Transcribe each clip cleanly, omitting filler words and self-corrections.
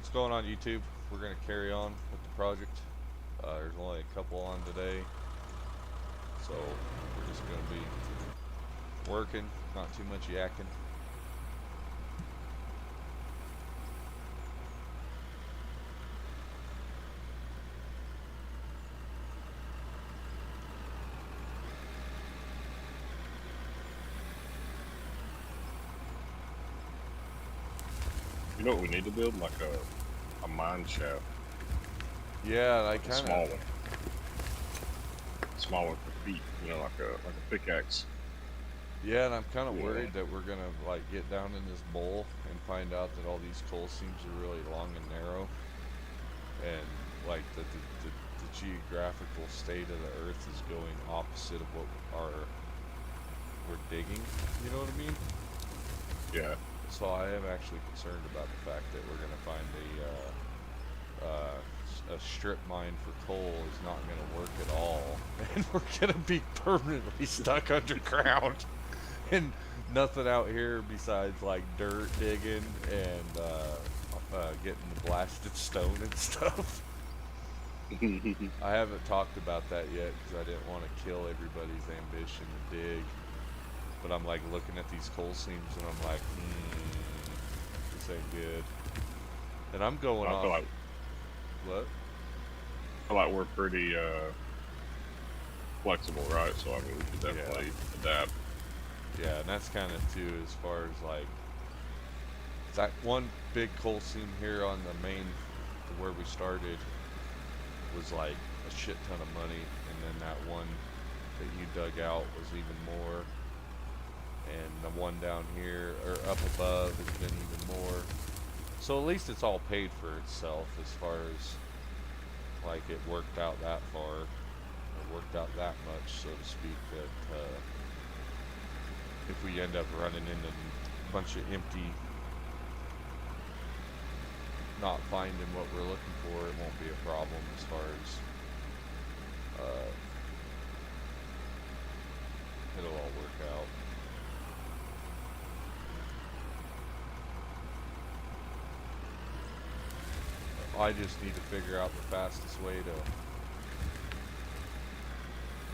What's going on, YouTube? We're going to carry on with the project. There's only a couple on today, so we're just going to be working, not too much yakking. You know what we need to build? Like a mine shaft. Yeah, I Like a kind small of. one. Small one for feet. You know, like a pickaxe. Yeah, and I'm kind of You know. worried that we're going to like get down in this bowl and find out that all these coal seams are really long and narrow, and like the geographical state of the Earth is going opposite of what we're digging. You know what I mean? Yeah. So I am actually concerned about the fact that we're going to find a strip mine for coal is not going to work at all, and we're going to be permanently stuck underground, and nothing out here besides like dirt digging and getting the blasted stone and stuff. I haven't talked about that yet because I didn't want to kill everybody's ambition to dig. But I'm like looking at these coal seams and I'm like, this ain't good. And I'm going I off. What? feel like we're pretty flexible, right? So I mean, we could definitely adapt. Yeah, and that's kind of too as far as like that one big coal seam here on the main where we started was like a shit ton of money, and then that one that you dug out was even more, and the one down here or up above has been even more. So at least it's all paid for itself as far as like it worked out that far, it worked out that much, so to speak, that if we end up running into a bunch of empty, not finding what we're looking for, it won't be a problem as far as it'll all work out. I just need to figure out the fastest way to,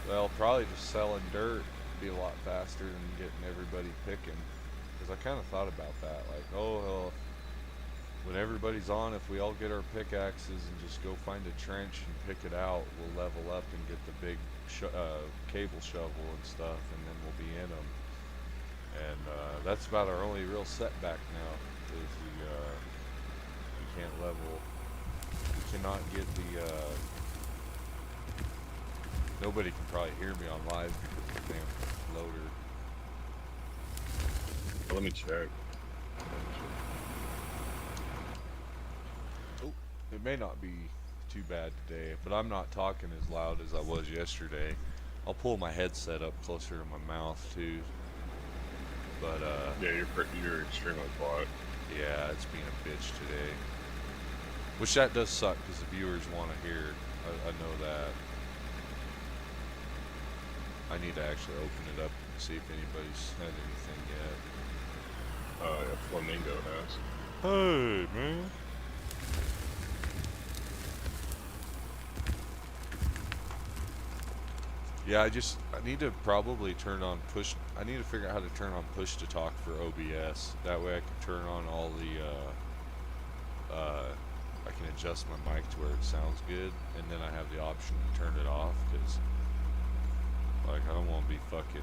well, probably just selling dirt would be a lot faster than getting everybody picking. Because I kind of thought about that, like, oh, hell, when everybody's on, if we all get our pickaxes and just go find a trench and pick it out, we'll level up and get the big cable shovel and stuff, and then we'll be in them. And that's about our only real setback now, is we can't level. We cannot get the. Nobody can probably hear me on live because of the damn loader. Well, let me check. Oh, it may not be too bad today, but I'm not talking as loud as I was yesterday. I'll pull my headset up closer to my mouth too. But Yeah, you're extremely quiet. yeah, it's being a bitch today. Which that does suck because the viewers want to hear. I know that. I need to actually open it up and see if anybody's had anything yet. Yeah, Flamingo has. Hey, man. Yeah, I need to probably turn on push. I need to figure out how to turn on push to talk for OBS. That way I can turn on all the, I can adjust my mic to where it sounds good, and then I have the option to turn it off, because, like, I don't want to be fucking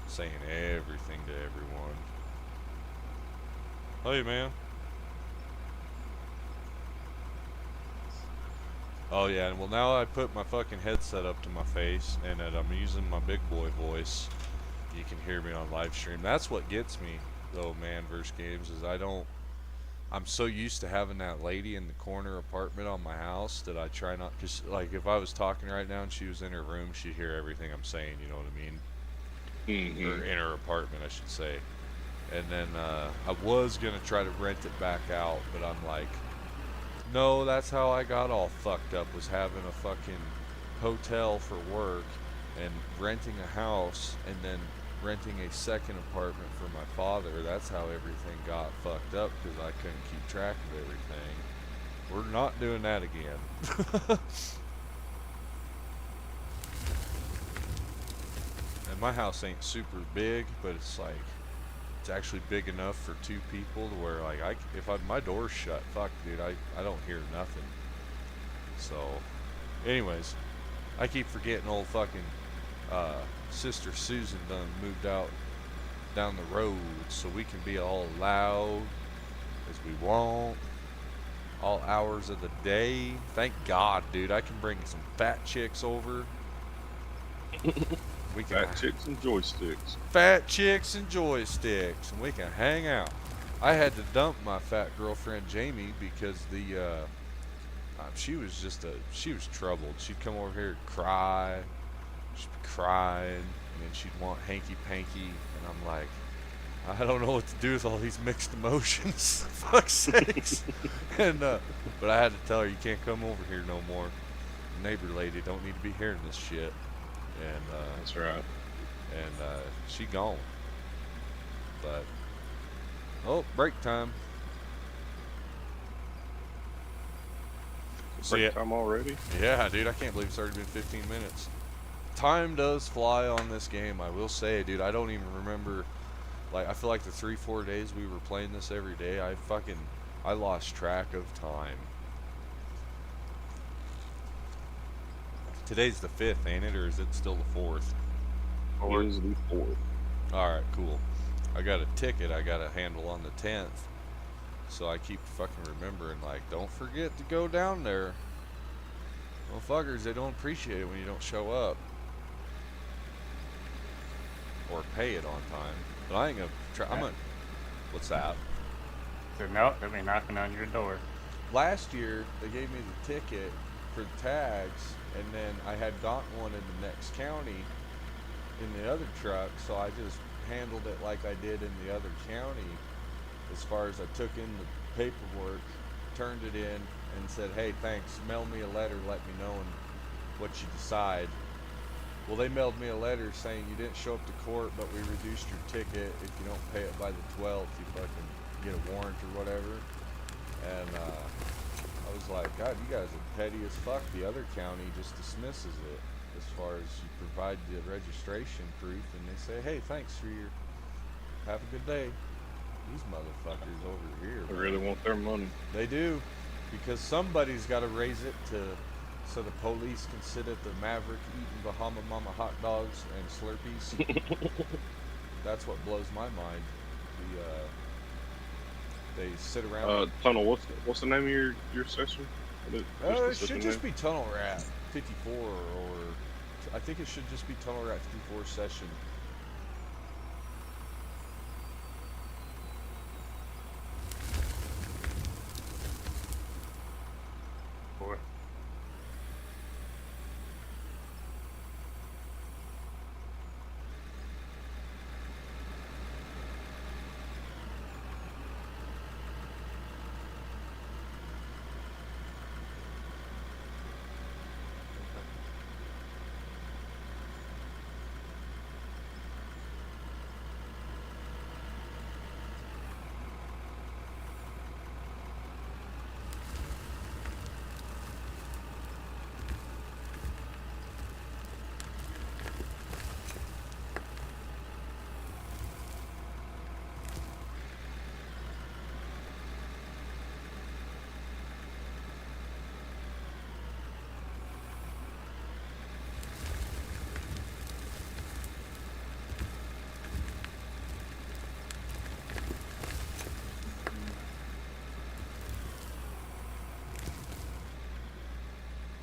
saying everything to everyone. Hey, man. Oh yeah, well now I put my fucking headset up to my face and that I'm using my big boy voice. You can hear me on live stream. That's what gets me though, man, versus games, is I'm so used to having that lady in the corner apartment on my house that I try not, just like if I was talking right now and she was in her room, she'd hear everything I'm saying, you know what I mean? Or in her apartment, I should say. And then I was gonna try to rent it back out, but I'm like, no, that's how I got all fucked up, was having a fucking hotel for work and renting a house and then renting a second apartment for my father. That's how everything got fucked up because I couldn't keep track of everything. We're not doing that again. And my house ain't super big, but it's like it's actually big enough for two people to where like if my door's shut, fuck, dude, I don't hear nothing. So, anyways, I keep forgetting old fucking Sister Susan done moved out down the road, so we can be all loud as we want, all hours of the day. Thank God, dude. I can bring some fat chicks over. We can Fat chicks and joysticks. Fat chicks and joysticks, and we can hang out. I had to dump my fat girlfriend Jamie because she was troubled. She'd come over here and cry. She'd be crying, and then she'd want hanky panky, and I'm like, I don't know what to do with all these mixed emotions. Fuck's sakes. And but I had to tell her, you can't come over here no more. Neighbor lady don't need to be hearing this shit. And that's right. And she gone. But break time. Break time already? Yeah, dude, I can't believe it's already been 15 minutes. Time does fly on this game, I will say, dude. I don't even remember. Like, I feel like the 3-4 days we were playing this every day, I lost track of time. Today's the 5th, ain't it? Or is it still the 4th? It is the 4th. Alright, cool. I got a ticket I got to handle on the 10th. So I keep fucking remembering, like, don't forget to go down there. Well, fuckers, they don't appreciate it when you don't show up. Or pay it on time. But I ain't gonna try. What's that? So no, they'll be knocking on your door. Last year, they gave me the ticket for the tags, and then I had gotten one in the next county in the other truck, so I just handled it like I did in the other county. As far as I took in the paperwork, turned it in, and said, hey, thanks, mail me a letter, let me know what you decide. Well, they mailed me a letter saying you didn't show up to court, but we reduced your ticket. If you don't pay it by the 12th, you fucking get a warrant or whatever. And I was like, God, you guys are petty as fuck. The other county just dismisses it as far as you provide the registration proof, and they say, hey, thanks for your, have a good day. These motherfuckers over here, They really want their money. They do, because somebody's got to raise it so the police can sit at the Maverick eating Bahama Mama hot dogs and Slurpees. That's what blows my mind. They sit around. Tunnel. What's the name of your session? It should just be Tunnel Rat 54, or I think it should just be Tunnel Rat 54 session. Boy.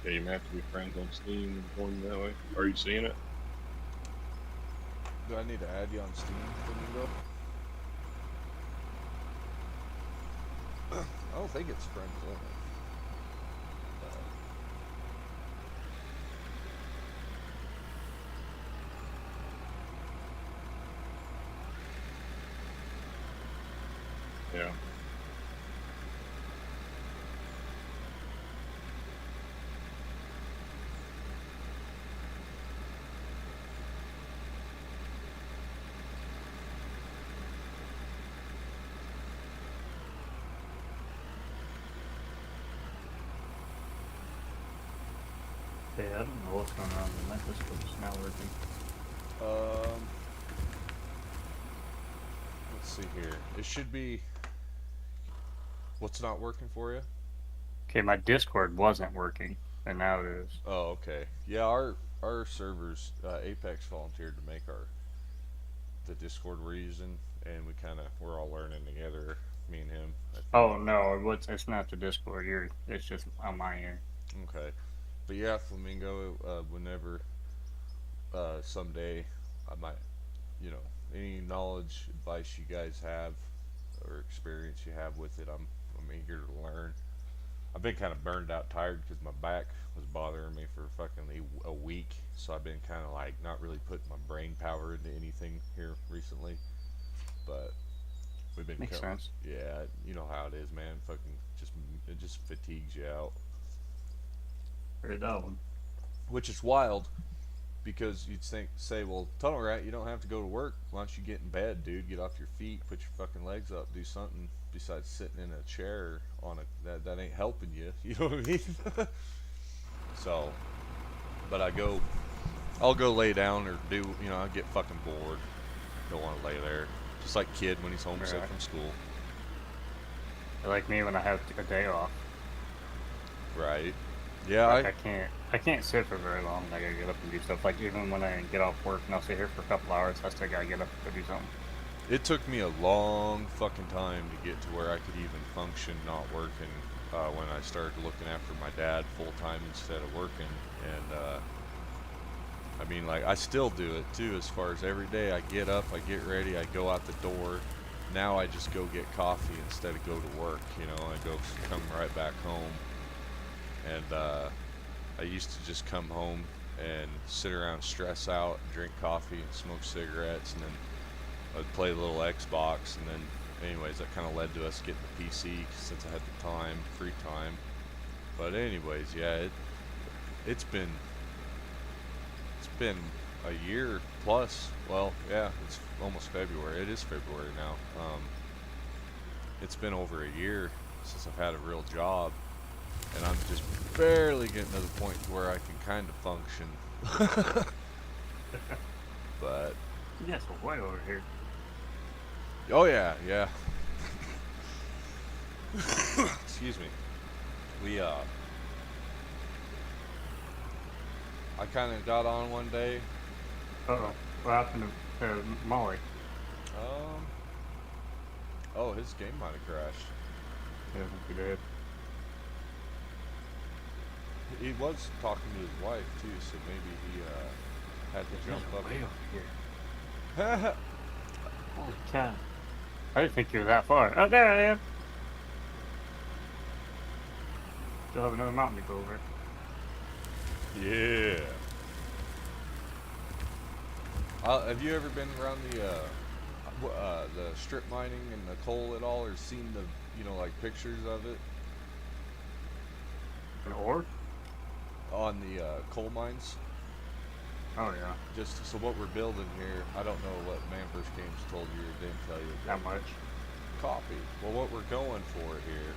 Yeah, you may have to be friends on Steam going that way. Are you seeing it? Do I need to add you on Steam, Domingo? I don't think it's friends only. Yeah. Yeah, I don't know what's going on with my Discord's not working. Um, let's see here. It should be. What's not working for you? Okay, my Discord wasn't working, and now it is. Oh, okay. Yeah, our servers, Apex volunteered to make the Discord we're using, and we're all learning together. Me and him, I think. Oh no, it's not the Discord. It's just on my end. Okay, but yeah, Flamingo. Whenever someday I might, any knowledge, advice you guys have, or experience you have with it, I'm eager to learn. I've been kind of burned out, tired because my back was bothering me for fucking a week, so I've been kind of like not really putting my brain power into anything here recently. But we've been, Makes sense. yeah, you know how it is, man. Fucking it just fatigues you out, Heard that one. which is wild because you'd say, well, tunnel rat, you don't have to go to work. Why don't you get in bed, dude? Get off your feet, put your fucking legs up, do something besides sitting in a chair on that ain't helping you. You know what I mean? So, but I'll go lay down or I get fucking bored. Don't want to lay there. Just like kid when he's homesick Right. from school. Like me when I have a day off. Right. Yeah, Like I can't sit for very long. I gotta get up and do stuff. Like even when I get off work and I'll sit here for a couple hours, I still gotta get up and go do something. it took me a long fucking time to get to where I could even function not working when I started looking after my dad full time instead of working. And I mean, like, I still do it too, as far as every day I get up, I get ready, I go out the door. Now I just go get coffee instead of go to work, I come right back home. And I used to just come home and sit around, stress out, drink coffee, and smoke cigarettes, and then I'd play a little Xbox. And then, anyways, that kind of led to us getting the PC since I had the time, free time. But anyways, yeah, it's been a year plus. Well, yeah, it's almost February. It is February now. It's been over a year since I've had a real job, and I'm just barely getting to the point where I can kind of function. But Yes, we're way over here. oh yeah, yeah. Excuse me. We I kind of got on one day. Uh-oh. What happened to Molly? Um. Oh, his game might have crashed. Yeah, he did. He was talking to his wife too, so maybe he had to jump up. Way over here. And Holy cow. I didn't think you were that far. Oh, there I am. Still have another mountain to go over. yeah. Have you ever been around the strip mining and the coal at all, or seen like pictures of it An ore? on the coal mines? Oh, yeah. Just so what we're building here, I don't know what Manverse Games told you or didn't tell you. Not much. Copy. Well, what we're going for here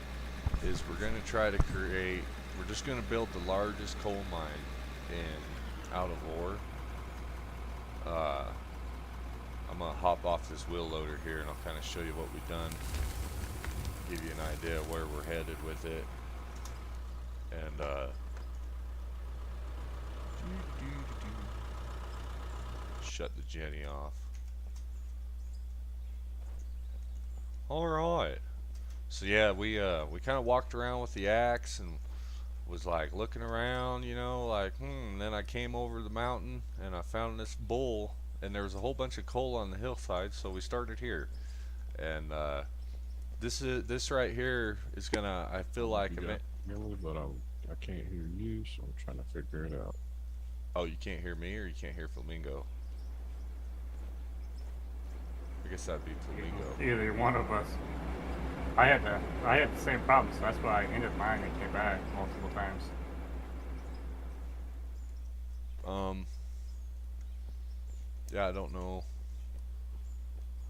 is we're going to try to we're just going to build the largest coal mine out of ore. I'm going to hop off this wheel loader here and I'll kind of show you what we've done. Give you an idea of where we're headed with it. And, shut the Jenny off. Alright. So yeah, we kind of walked around with the axe and was like looking around, and then I came over the mountain and I found this bull, and there was a whole bunch of coal on the hillside, so we started here. And this right here is gonna, I feel like But I can't hear you, so I'm trying to figure it out. Oh, you can't hear me, or you can't hear Flamingo? I guess that'd be Flamingo. Either one of us. I had the same problem, so that's why I ended mine and came back multiple times. Yeah, I don't know.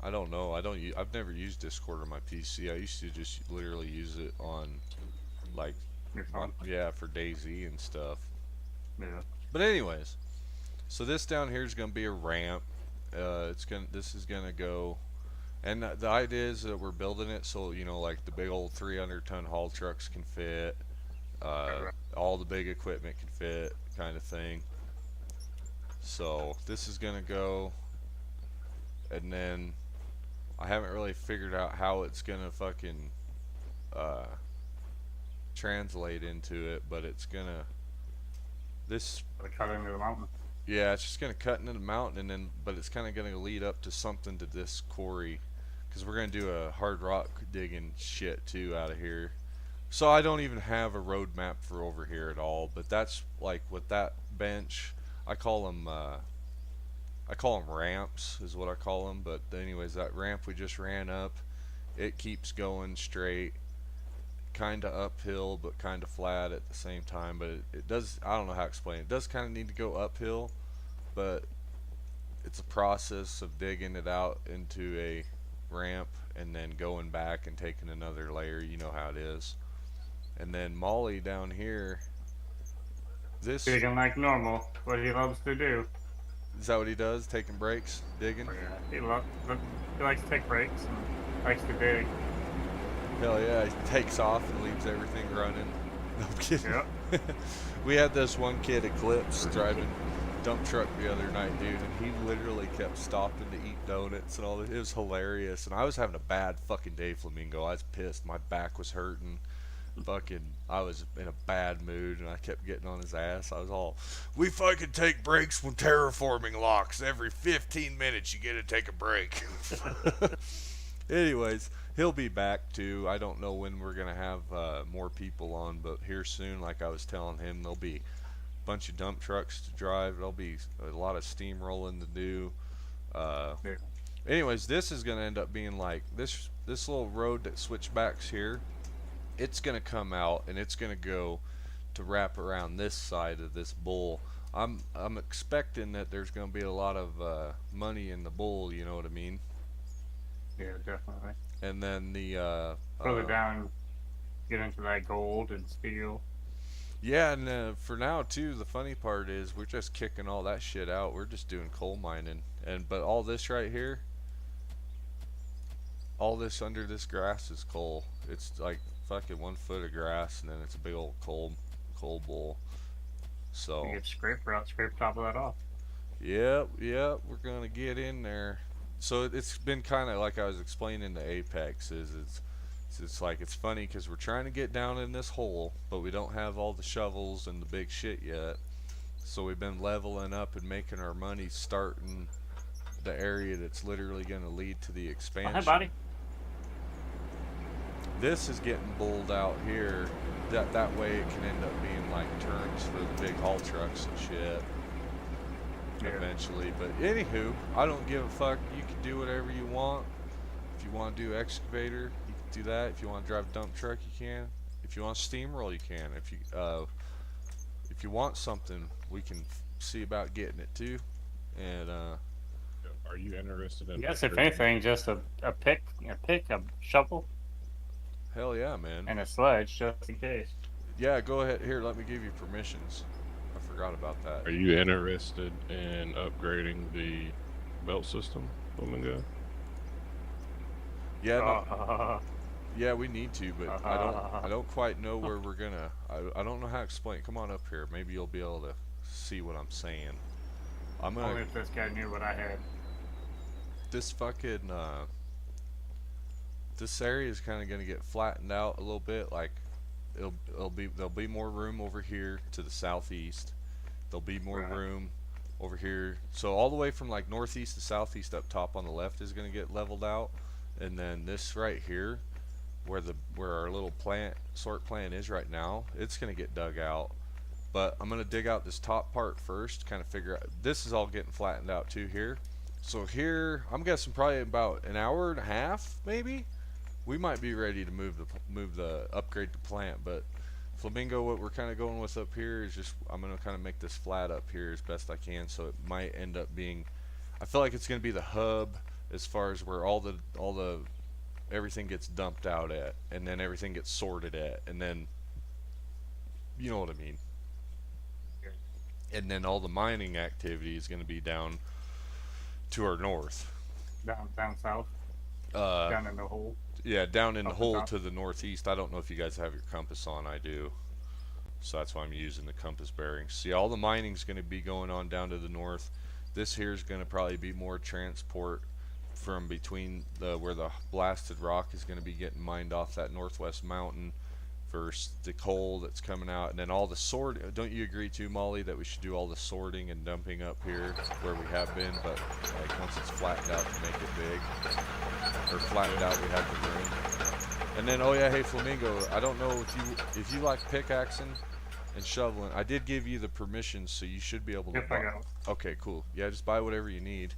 I've never used Discord on my PC. I used to just literally use it on, like, Your phone. yeah, for DayZ and stuff. Yeah. But anyways, so this down here is gonna be a ramp. This is gonna go, and the idea is that we're building it so like the big old 300-ton haul trucks can fit, Right. all the big equipment can fit, kind of thing. So this is gonna go, and then I haven't really figured out how it's gonna fucking uh, translate into it, but it's gonna this Gotta cut into the mountain. yeah, it's just gonna cut into the mountain, and then but it's kind of gonna lead up to something to this quarry, because we're gonna do a hard rock digging shit too out of here. So I don't even have a road map for over here at all, but that's like with that bench, I call them ramps is what I call them. But anyways, that ramp we just ran up, it keeps going straight, kind of uphill but kind of flat at the same time. But it does, I don't know how to explain it. It does kind of need to go uphill, but it's a process of digging it out into a ramp and then going back and taking another layer. You know how it is. And then Molly down here, this Digging like normal. What he loves to do. is that what he does? Taking breaks, digging. Oh, yeah. He likes to take breaks and likes to dig. Hell yeah, he takes off and leaves everything running. No I'm kidding. Yep. We had this one kid, Eclipse, driving dump truck the other night, dude, and he literally kept stopping to eat donuts and all that. It was hilarious, and I was having a bad fucking day, Flamingo. I was pissed. My back was hurting. I was in a bad mood, and I kept getting on his ass. I was all, we fucking take breaks when terraforming locks. Every 15 minutes you get to take a break. Anyways, he'll be back too. I don't know when we're gonna have more people on, but here soon, like I was telling him, there'll be a bunch of dump trucks to drive. There'll be a lot of steamrolling to do. Uh, Yeah. anyways, this is gonna end up being like this little road that switchbacks here. It's gonna come out and it's gonna go to wrap around this side of this bull. I'm expecting that there's gonna be a lot of money in the bull. You know what I mean? Yeah, definitely. And then the Further down, get into that gold and steel. yeah, and for now too, the funny part is we're just kicking all that shit out. We're just doing coal mining, and but all this right here, all this under this grass is coal. It's like fucking 1 foot of grass, and then it's a big old coal bowl. So You get scraper out, scrape top of that off. yep, we're gonna get in there. So it's been kind of like I was explaining to Apex. It's like it's funny because we're trying to get down in this hole, but we don't have all the shovels and the big shit yet. So we've been leveling up and making our money starting the area that's literally going to lead to the Oh, expansion. hi, buddy. This is getting bulled out here. That way it can end up being like turns for the big haul trucks and shit. Yeah. Eventually. But anywho, I don't give a fuck. You can do whatever you want. If you want to do excavator, you can do that. If you want to drive a dump truck, you can. If you want to steamroll, you can. If you want something, we can see about getting it too. And Are you interested in? Yes, if anything, just a pick, a shovel, hell yeah, man. and a sledge, just in case. Yeah, go ahead. Here, let me give you permissions. I forgot about that. Are you interested in upgrading the belt system, Flamingo? Yeah, no, yeah, we need to, but I Uh-huh. don't quite know where we're gonna. I don't know how to explain. Come on up here. Maybe you'll be able to see what I'm saying. I'm Only gonna if this guy knew what I had. this fucking this area is kind of gonna get flattened out a little bit. Like there'll be more room over here to the southeast. There'll be more Right. room over here. So all the way from like northeast to southeast up top on the left is gonna get leveled out, and then this right here, where our little sort plant is right now, it's gonna get dug out. But I'm gonna dig out this top part first, kind of figure out. This is all getting flattened out too here. So here, I'm guessing probably about an hour and a half, maybe. We might be ready to move the upgrade the plant, but Flamingo, what we're kind of going with up here is just I'm gonna kind of make this flat up here as best I can, so it might end up being. I feel like it's gonna be the hub as far as where all the everything gets dumped out at, and then everything gets sorted at, and then you know what I mean. and then all the mining activity is going to be down to our north. down south, Uh, down in the hole, yeah, down in the up and hole top. to the northeast. I don't know if you guys have your compass on. I do. So that's why I'm using the compass bearings. See, all the mining's going to be going on down to the north. This here is going to probably be more transport from between the where the blasted rock is going to be getting mined off that northwest mountain versus the coal that's coming out, and then all the sort. Don't you agree too, Molly, that we should do all the sorting and dumping up here where we have been, but like once it's flattened out to make it big, or flattened out, we have the room. And then, oh yeah, hey Flamingo, I don't know if you like pickaxing and shoveling. I did give you the permission, so you should be able to Yep, I buy. got it. Okay, cool. Yeah, just buy whatever you need,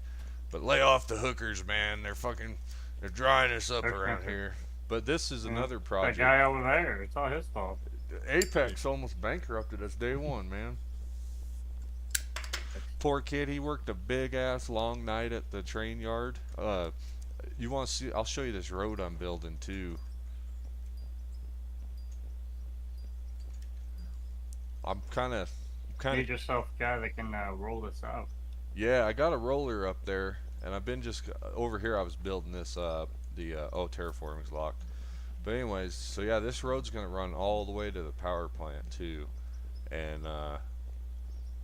but lay off the hookers, man. They're drying us up They're around expensive. here. But this is Yeah. another That project. guy over there, it's all his fault. Apex almost bankrupted us day one, man. Poor kid, he worked a big ass long night at the train yard. You want to see? I'll show you this road I'm building too. I'm kind Need of. yourself a guy that can roll this out. Yeah, I got a roller up there, and I've been just over here. I was building this. Oh, terraforming's locked. But anyways, so yeah, this road's gonna run all the way to the power plant too, and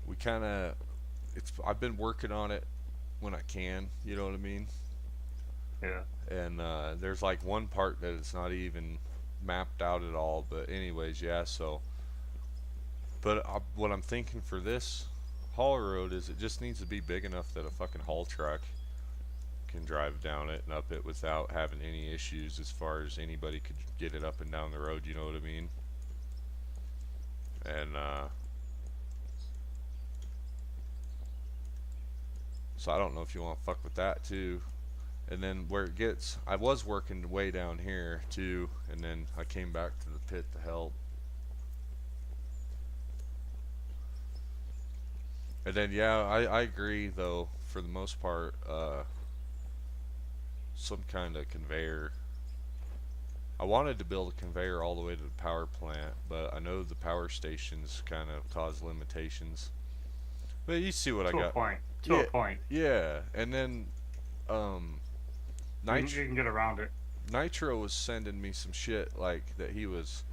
we kind of. I've been working on it when I can. You know what I mean? Yeah. And there's like one part that it's not even mapped out at all. But anyways, yeah. So, but what I'm thinking for this haul road is it just needs to be big enough that a fucking haul truck can drive down it and up it without having any issues as far as anybody could get it up and down the road. You know what I mean? And so I don't know if you want to fuck with that too. And then where it gets, I was working way down here too, and then I came back to the pit to help. And then yeah, I agree though, for the most part, some kind of conveyor. I wanted to build a conveyor all the way to the power plant, but I know the power stations kind of cause limitations. But you see what I To a got. point. To Yeah, a point. yeah. And then um You can get around it. Nitro was sending me some shit like that he was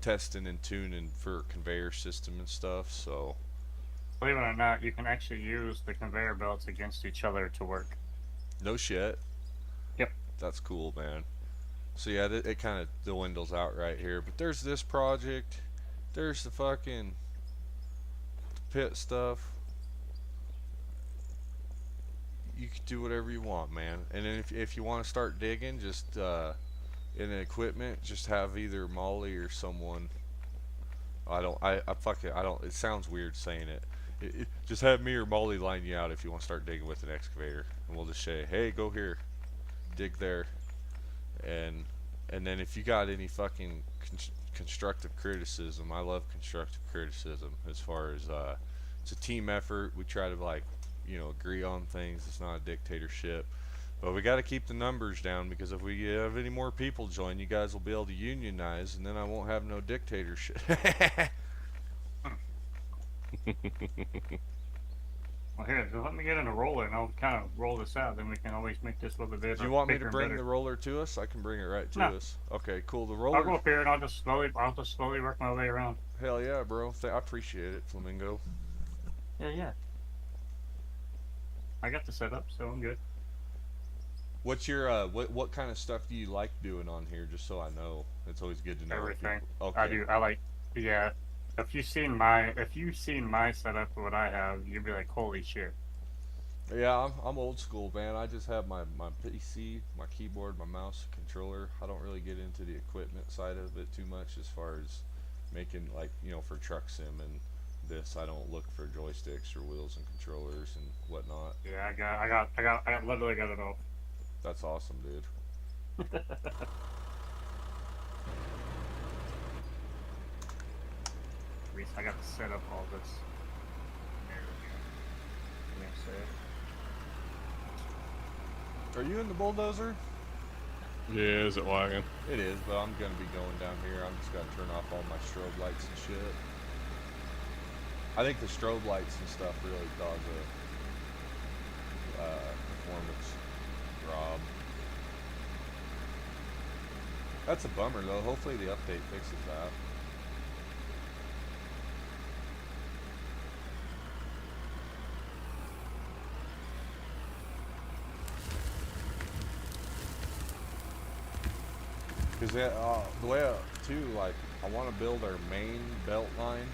testing and tuning for conveyor system and stuff, so Believe it or not, you can actually use the conveyor belts against each other to work. no shit. Yep. That's cool, man. So yeah, it kind of dwindles out right here. But there's this project. There's the fucking pit stuff. You can do whatever you want, man. And then if you want to start digging, just in the equipment, just have either Molly or someone. I fuck it. I don't. It sounds weird saying it. Just have me or Molly line you out if you want to start digging with an excavator, and we'll just say, hey, go here, dig there, and then if you got any fucking constructive criticism, I love constructive criticism. As far as it's a team effort. We try to agree on things. It's not a dictatorship. But we got to keep the numbers down, because if we have any more people join, you guys will be able to unionize, and then I won't have no dictatorship. Well, here, just let me get in a roller and I'll kind of roll this out. Then we can always make this a little bit. Do you want me to bigger and bring better. the roller to us? I can bring it right to No. us. Okay, cool. The I'll roller. go up here and I'll just slowly work my way around. Hell yeah, bro. I appreciate it, Flamingo. Yeah. I got the setup, so I'm good. What's your what kind of stuff do you like doing on here? Just so I know. It's always good to know. Everything. Okay. I do. I like. Yeah. If you've seen my setup, what I have, you'd be like, holy shit. Yeah, I'm old school, man. I just have my PC, my keyboard, my mouse, controller. I don't really get into the equipment side of it too much, as far as making, like, for truck sim and this. I don't look for joysticks or wheels and controllers and whatnot. Yeah, I literally got it all. That's awesome, dude. At least I got to set up all this. There we go. Are you in the bulldozer? Yeah, is it lagging? It is, but I'm gonna be going down here. I'm just gonna turn off all my strobe lights and shit. I think the strobe lights and stuff really cause a performance drop. That's a bummer though. Hopefully the update fixes that. Because the way too, like, I want to build our main belt line,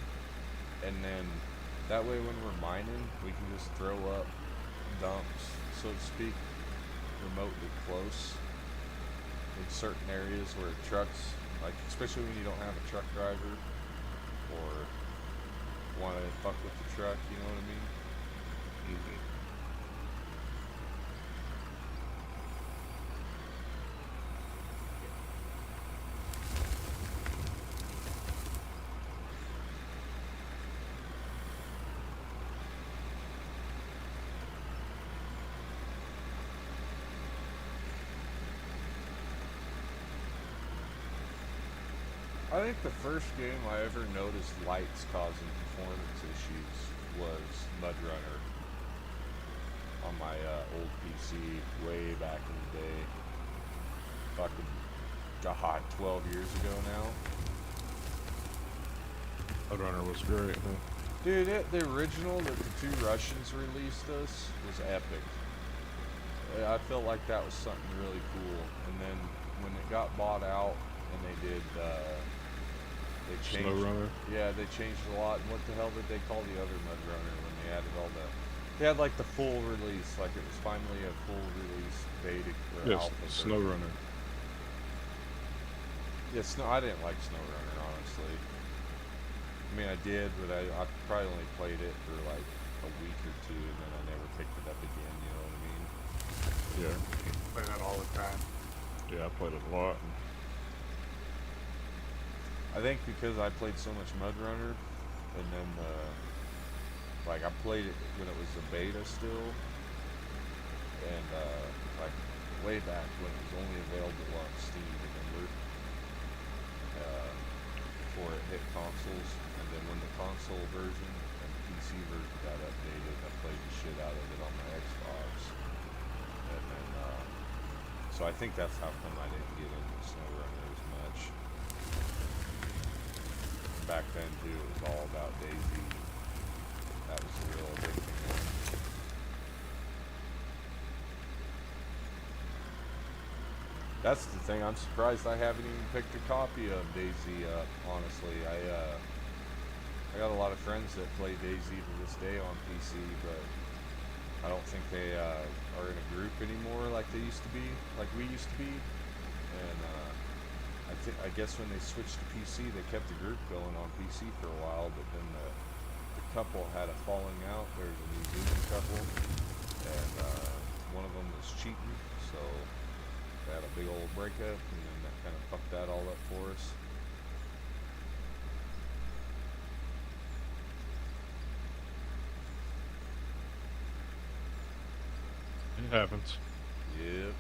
and then that way when we're mining, we can just throw up dumps, so to speak, remotely close in certain areas where trucks, like, especially when you don't have a truck driver or want to fuck with the truck, you know what I mean? Mm-hmm. I think the first game I ever noticed lights causing performance issues was Mud Runner on my old PC way back in the day. Fucking, God, 12 years ago now. Runner was great, huh? Dude, the original that the two Russians released us was epic. I felt like that was something really cool. And then when it got bought out and they did, they changed. Snow Runner? Yeah, they changed a lot. And what the hell did they call the other Mud Runner when they added all the? They had like the full release, like it was finally a full release beta or Yes, alpha. Snow version. Runner. Yeah, I didn't like Snow Runner, honestly. I mean, I did, but I probably only played it for like a week or two, and then I never picked it up again. You know what I mean? Yeah. Play that all the time. Yeah, I played it a lot. I think because I played so much Mud Runner, and then like I played it when it was a beta still, and like way back when it was only available on Steam, remember? Before it hit consoles, and then when the console version and the PC version got updated, I played the shit out of it on my Xbox, and then so I think that's how come I didn't get into Snow Runner as much. Back then too, it was all about Daisy. That was the real addicting one. That's the thing. I'm surprised I haven't even picked a copy of Daisy up. Honestly, I got a lot of friends that play Daisy to this day on PC, but I don't think they are in a group anymore like they used to be, like we used to be. And I guess when they switched to PC, they kept the group going on PC for a while, but then the couple had a falling out. There's a New Zealand couple, and one of them was cheating, so they had a big old breakup, and then that kind of fucked that all up for us. It happens. Yep.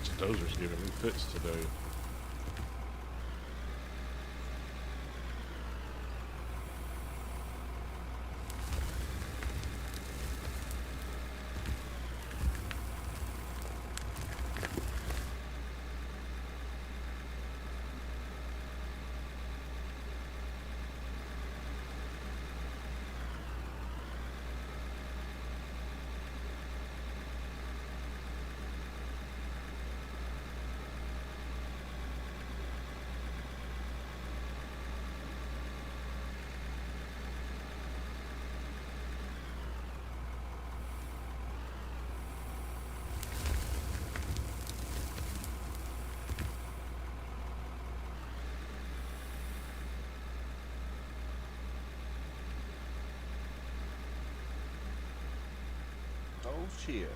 This dozer's giving me fits today. Oh shit.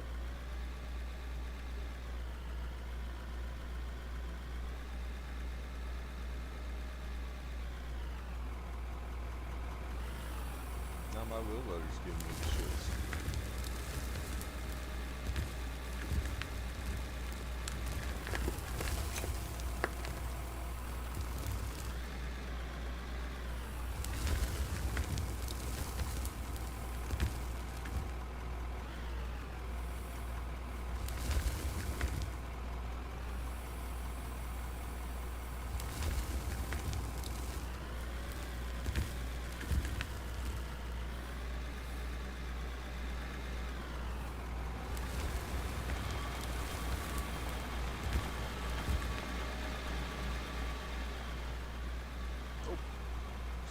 Now my wheel loader's giving me the shits.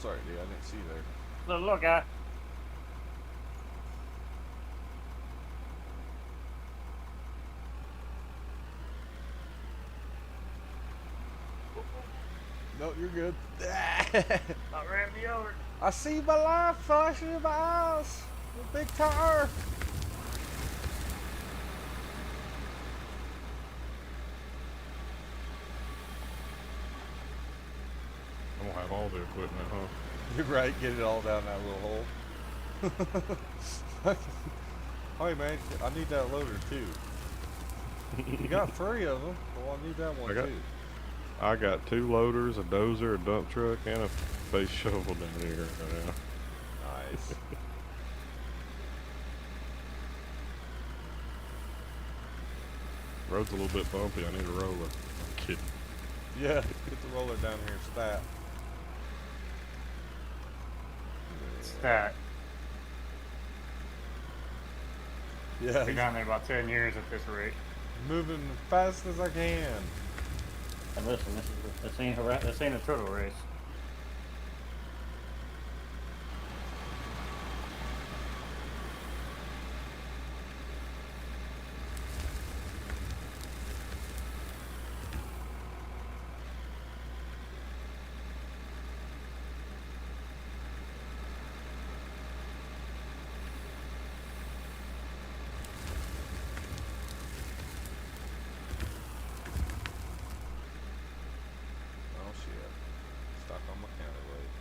Sorry, dude, I didn't see you there. Little guy. No, you're good. I ran me over. I see my life flashing in my eyes. The big tire. I don't have all the equipment, huh? You're right, get it all down that little hole. Hey man, I need that loader too. You got 3 of them. Well, I need that one too. I got 2 loaders, a dozer, a dump truck, and a base shovel down here right now. Nice. Road's a little bit bumpy. I need a roller. I'm kidding. Yeah, get the roller down here and stat. Stat. Yeah, Be down there about 10 years at this rate. moving as fast as I can. And listen, this ain't a turtle race. Oh shit. Stuck on my counterweight.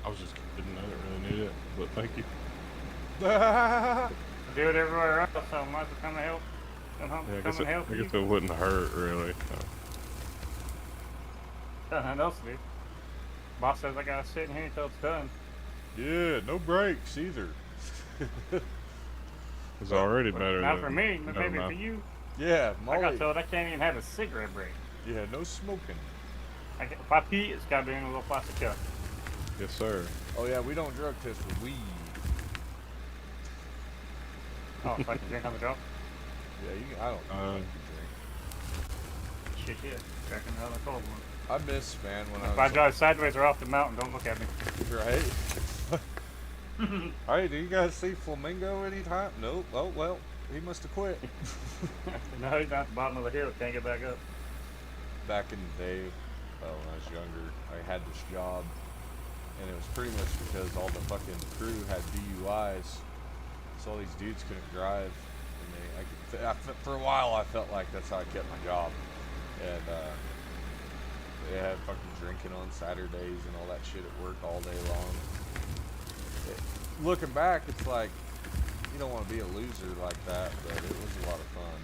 I was just kidding. I didn't really need it, but thank you. Do it everywhere else, so might as well come and help. Yeah, Come and help I you. guess it wouldn't hurt really. Nothing else to do. Boss says I gotta sit in here until it's done. Yeah, no brakes either. It's already better Not than for me, but never maybe for mind. you. Yeah, I Molly. got told I can't even have a cigarette break. Yeah, no smoking. If I pee, it's gotta be in a little plastic cup. Yes, sir. Oh yeah, we don't drug test with weed. Oh, so I can drink on the go? Yeah, you can, I don't know if you drink. Shit. Drinking another cold one. I miss, man, when If I I was drive sideways or off the mountain, don't look at me. right. Hey, do you guys see Flamingo anytime? Nope. Oh well, he must have quit. No, he's down at the bottom of the hill, can't get back up. Back in the day, when I was younger, I had this job, and it was pretty much because all the fucking crew had DUIs, so all these dudes couldn't drive, and for a while I felt like that's how I kept my job, and they had fucking drinking on Saturdays and all that shit at work all day long. Looking back, it's like you don't want to be a loser like that, but it was a lot of fun.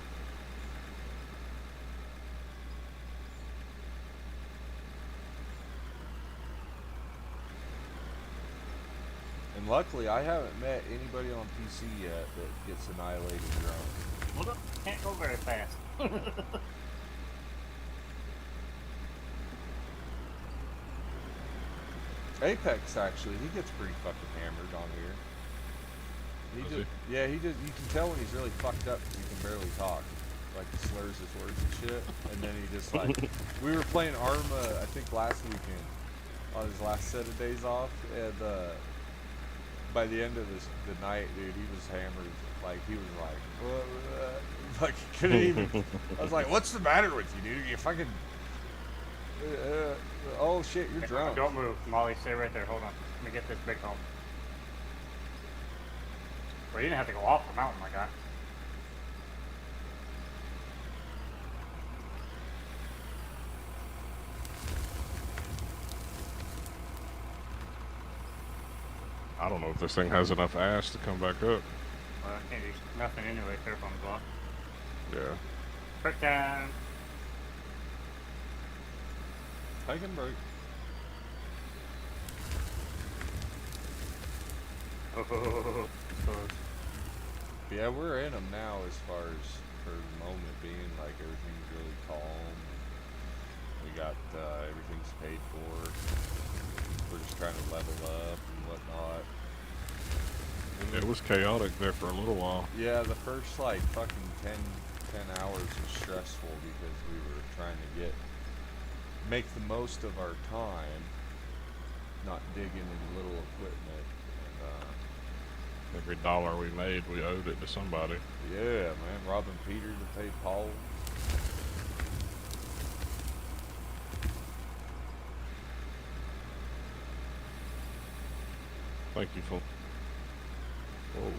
And luckily, I haven't met anybody on PC yet that gets annihilated drunk. Well, can't go very fast. Apex, actually, he gets pretty fucking hammered on here. Does Yeah, he just, you can tell when he's really fucked up because he can barely talk. like he slurs his words and shit. And then he just like, we were playing Arma, I think last weekend, on his last set of days off, and by the end of the night, dude, he was hammered. Like he was like, like he couldn't even. I was like, "What's the matter with you, dude? You fucking." Oh shit, you're drunk. Don't move, Molly. Stay right there. Hold on. Let me get this big home. Well, you didn't have to go off the mountain like that. I don't know if this thing has enough ass to come back up. Well, I can't do nothing anyway. Careful on the block. Yeah. Quick time. Take a break. Oh, Yeah, we're in them now as far as for the moment being like everything's really calm. We got everything's paid for. We're just trying to level up and whatnot. And It was chaotic there for a little while. yeah, the first like fucking 10 hours was stressful because we were trying to make the most of our time, not digging in little equipment. And Every dollar we made, we owed it to somebody. yeah, man, robbing Peter to pay Paul. Thank you for. Whoa.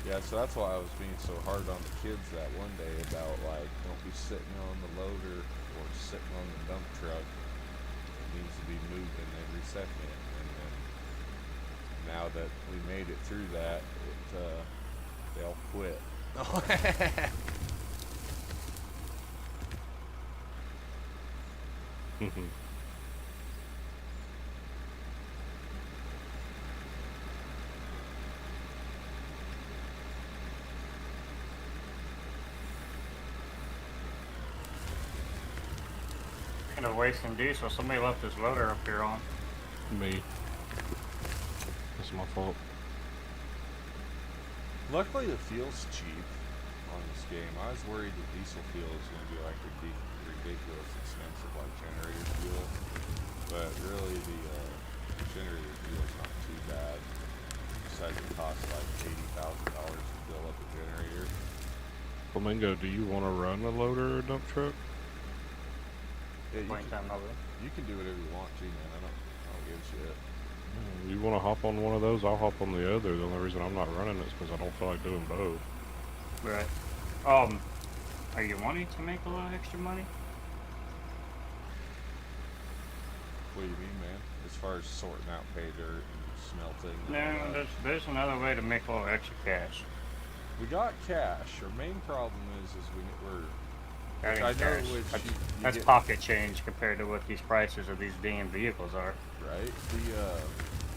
Yeah, so that's why I was being so hard on the kids that one day about like, don't be sitting on the loader or sitting on the dump truck. It needs to be moving every second. And then now that we made it through that, they all quit. Kind of wasting diesel. Somebody left this loader up here on. Me. It's my fault. Luckily, the fuel's cheap on this game. I was worried that diesel fuel was going to be like ridiculous expensive, like generator fuel. But really, the generator fuel is not too bad. Besides, it costs like $80,000 to fill up a generator. Flamingo, do you want to run a loader or dump truck? Yeah, Point time over. you can do whatever you want to, man. I don't give a shit. You want to hop on one of those? I'll hop on the other. The only reason I'm not running is because I don't feel like doing both. Right. Are you wanting to make a little extra money? What do you mean, man? As far as sorting out pay dirt and smelting and all No, that. there's another way to make a little extra cash. We got cash. Our main problem is we're That I ain't know cash. which That's, you that's get- pocket change compared to what these prices of these damn vehicles are. right?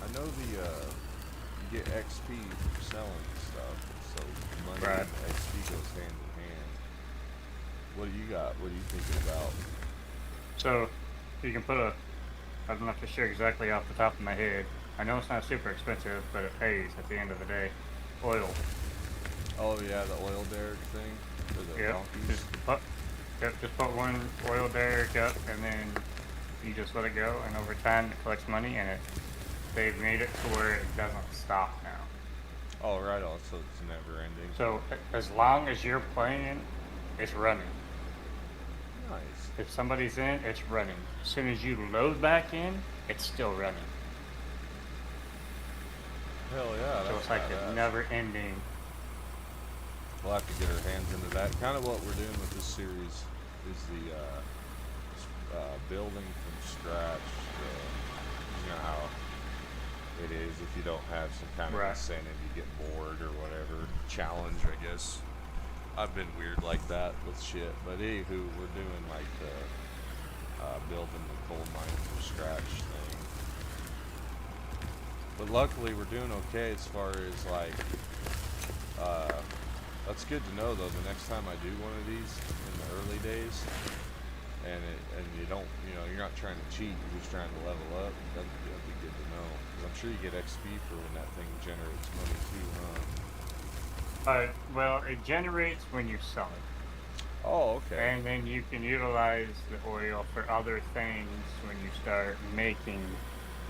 I know you get XP for selling stuff, so money Right. and XP goes hand in hand. What do you got? What are you thinking about? So you can put I'm not for sure exactly off the top of my head. I know it's not super expensive, but it pays at the end of the day. Oil. Oh yeah, the oil derrick thing for the Yep. donkeys. Just put one oil derrick up, and then you just let it go, and over time it collects money, and they've made it to where it doesn't stop now. Oh right, on. So it's never ending. So as long as you're playing, it's running. Nice. If somebody's in, it's running. As soon as you load back in, it's still running. Hell yeah. So That's it's like badass. a never-ending. We'll have to get our hands into that. Kind of what we're doing with this series is the building from scratch. You know how it is if you don't have some kind of Right. incentive, you get bored or whatever. Challenge, I guess. I've been weird like that with shit. But anywho, we're doing like the building the coal mine from scratch thing. But luckily, we're doing okay as far as like. That's good to know though. The next time I do one of these in the early days, and you don't, you're not trying to cheat. You're just trying to level up. That'd be good to know. 'Cause I'm sure you get XP for when that thing generates money too, huh? Well, it generates when you sell it. Oh, okay. And then you can utilize the oil for other things when you start making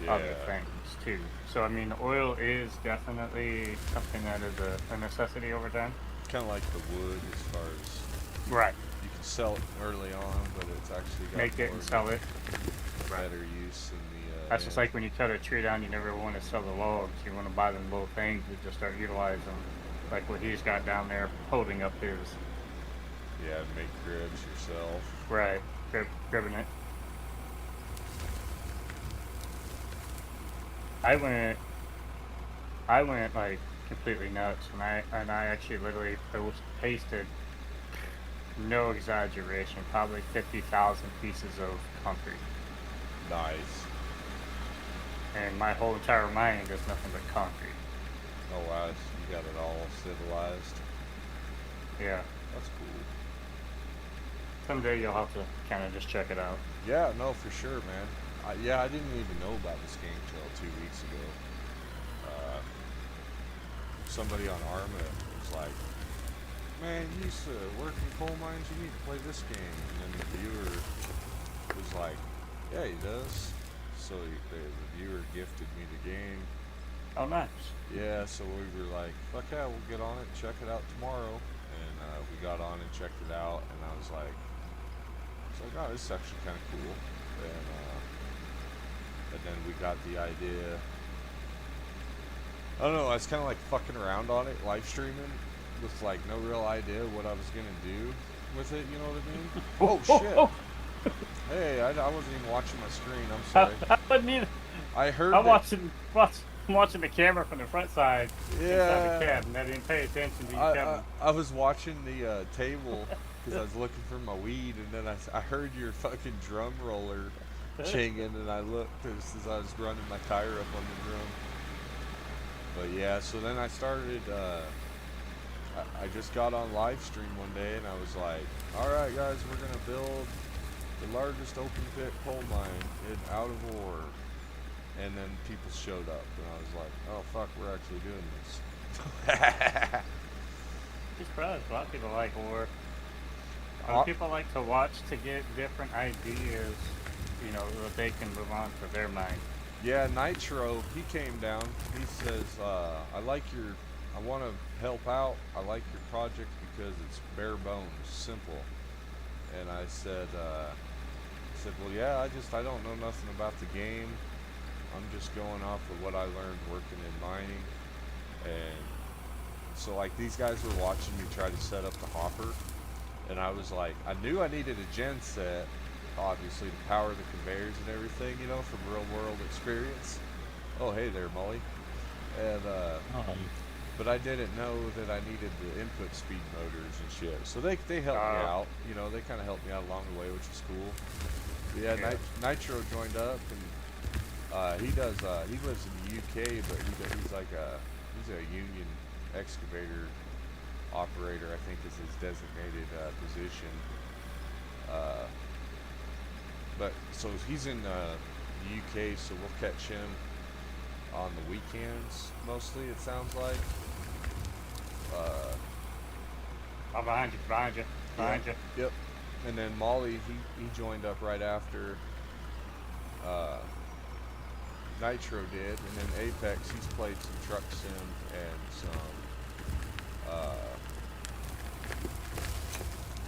other Yeah. things too. So I mean, the oil is definitely something that is a necessity over time. Kind of like the wood, as far as Right. you can sell it early on, but it's actually got Make it more and of sell it. a Right. better use in the That's just end. like when you cut a tree down, you never want to sell the logs. You want to buy them little things and just start utilizing them. Like what he's got down there holding up his. Yeah, make cribs yourself. Right. Gribbing it. I went like completely nuts and I actually literally pasted, no exaggeration, probably 50,000 pieces of concrete. Nice. And my whole entire mind is nothing but concrete. Oh wow, so you got it all civilized. Yeah. That's cool. Someday you'll have to kind of just check it out. Yeah, no, for sure, man. Yeah, I didn't even know about this game till 2 weeks ago. Uh, Somebody on Arma was like, "Man, you used to work in coal mines. You need to play this game." And then the viewer was like, "Yeah, he does." So the viewer gifted me the game. Oh, nice. Yeah, so we were like, "Fuck yeah, we'll get on it, check it out tomorrow." And we got on and checked it out, and I was like, "Oh, this is actually kind of cool." And then we got the idea. I don't know. I was kind of like fucking around on it, live streaming, with like no real idea what I was gonna do with it. You know what I mean? Oh shit! Hey, I wasn't even watching my screen. I'm sorry. I wasn't either. I heard. I'm that, watching the camera from the front side inside Yeah. the cab, and I didn't pay attention to you I coming. I was watching the table because I was looking for my weed, and then I heard your fucking drum roller chinging, and I looked as I was running my tire up on the drum. But yeah, so then I started. I just got on live stream one day, and I was like, "All right, guys, we're gonna build the largest open pit coal mine out of ore." And then people showed up, and I was like, "Oh fuck, we're actually doing this." Just surprised. A lot of people like war. A lot Uh, of people like to watch to get different ideas, that they can move on to their mind. Yeah, Nitro, he came down. He says, I want to help out. I like your project because it's bare bones, simple." And I said, "Well, yeah, I don't know nothing about the game. I'm just going off of what I learned working in mining." And so, like, these guys were watching me try to set up the hopper. And I was like, I knew I needed a gen set, obviously, to power the conveyors and everything, from real world experience. Oh, hey there, Molly. And, but I didn't know that I needed the input speed motors and shit. So they helped me out, they kind of helped me out along the way, which is cool. But yeah, Yeah. Nitro joined up, and he lives in the UK, but he's a union excavator operator, I think is his designated position. But so he's in the UK, so we'll catch him on the weekends mostly. It sounds like. I'm behind you. Yep. And then Molly, he joined up right after Nitro did, and then Apex, he's played some truck sim and some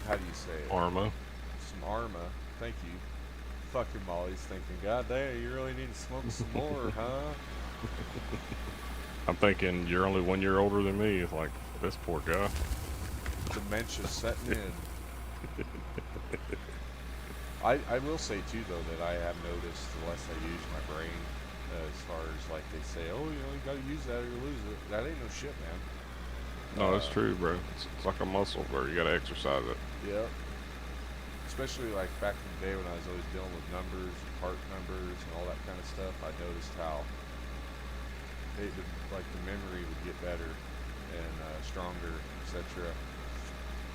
how do you say it? Arma. Some Arma. Thank you. Fucking Molly's thinking, "God damn, you really need to smoke some more, huh?" I'm thinking you're only 1 year older than me. It's like, this poor guy. Dementia setting in. I will say too though that I have noticed the less I use my brain, as far as like they say, "Oh, you gotta use that or you lose it." That ain't no shit, man. No, that's true, bro. It's like a muscle, bro. You gotta exercise it. Yeah. Especially like back in the day when I was always dealing with numbers and part numbers and all that kind of stuff, I noticed how the memory would get better and stronger, etc.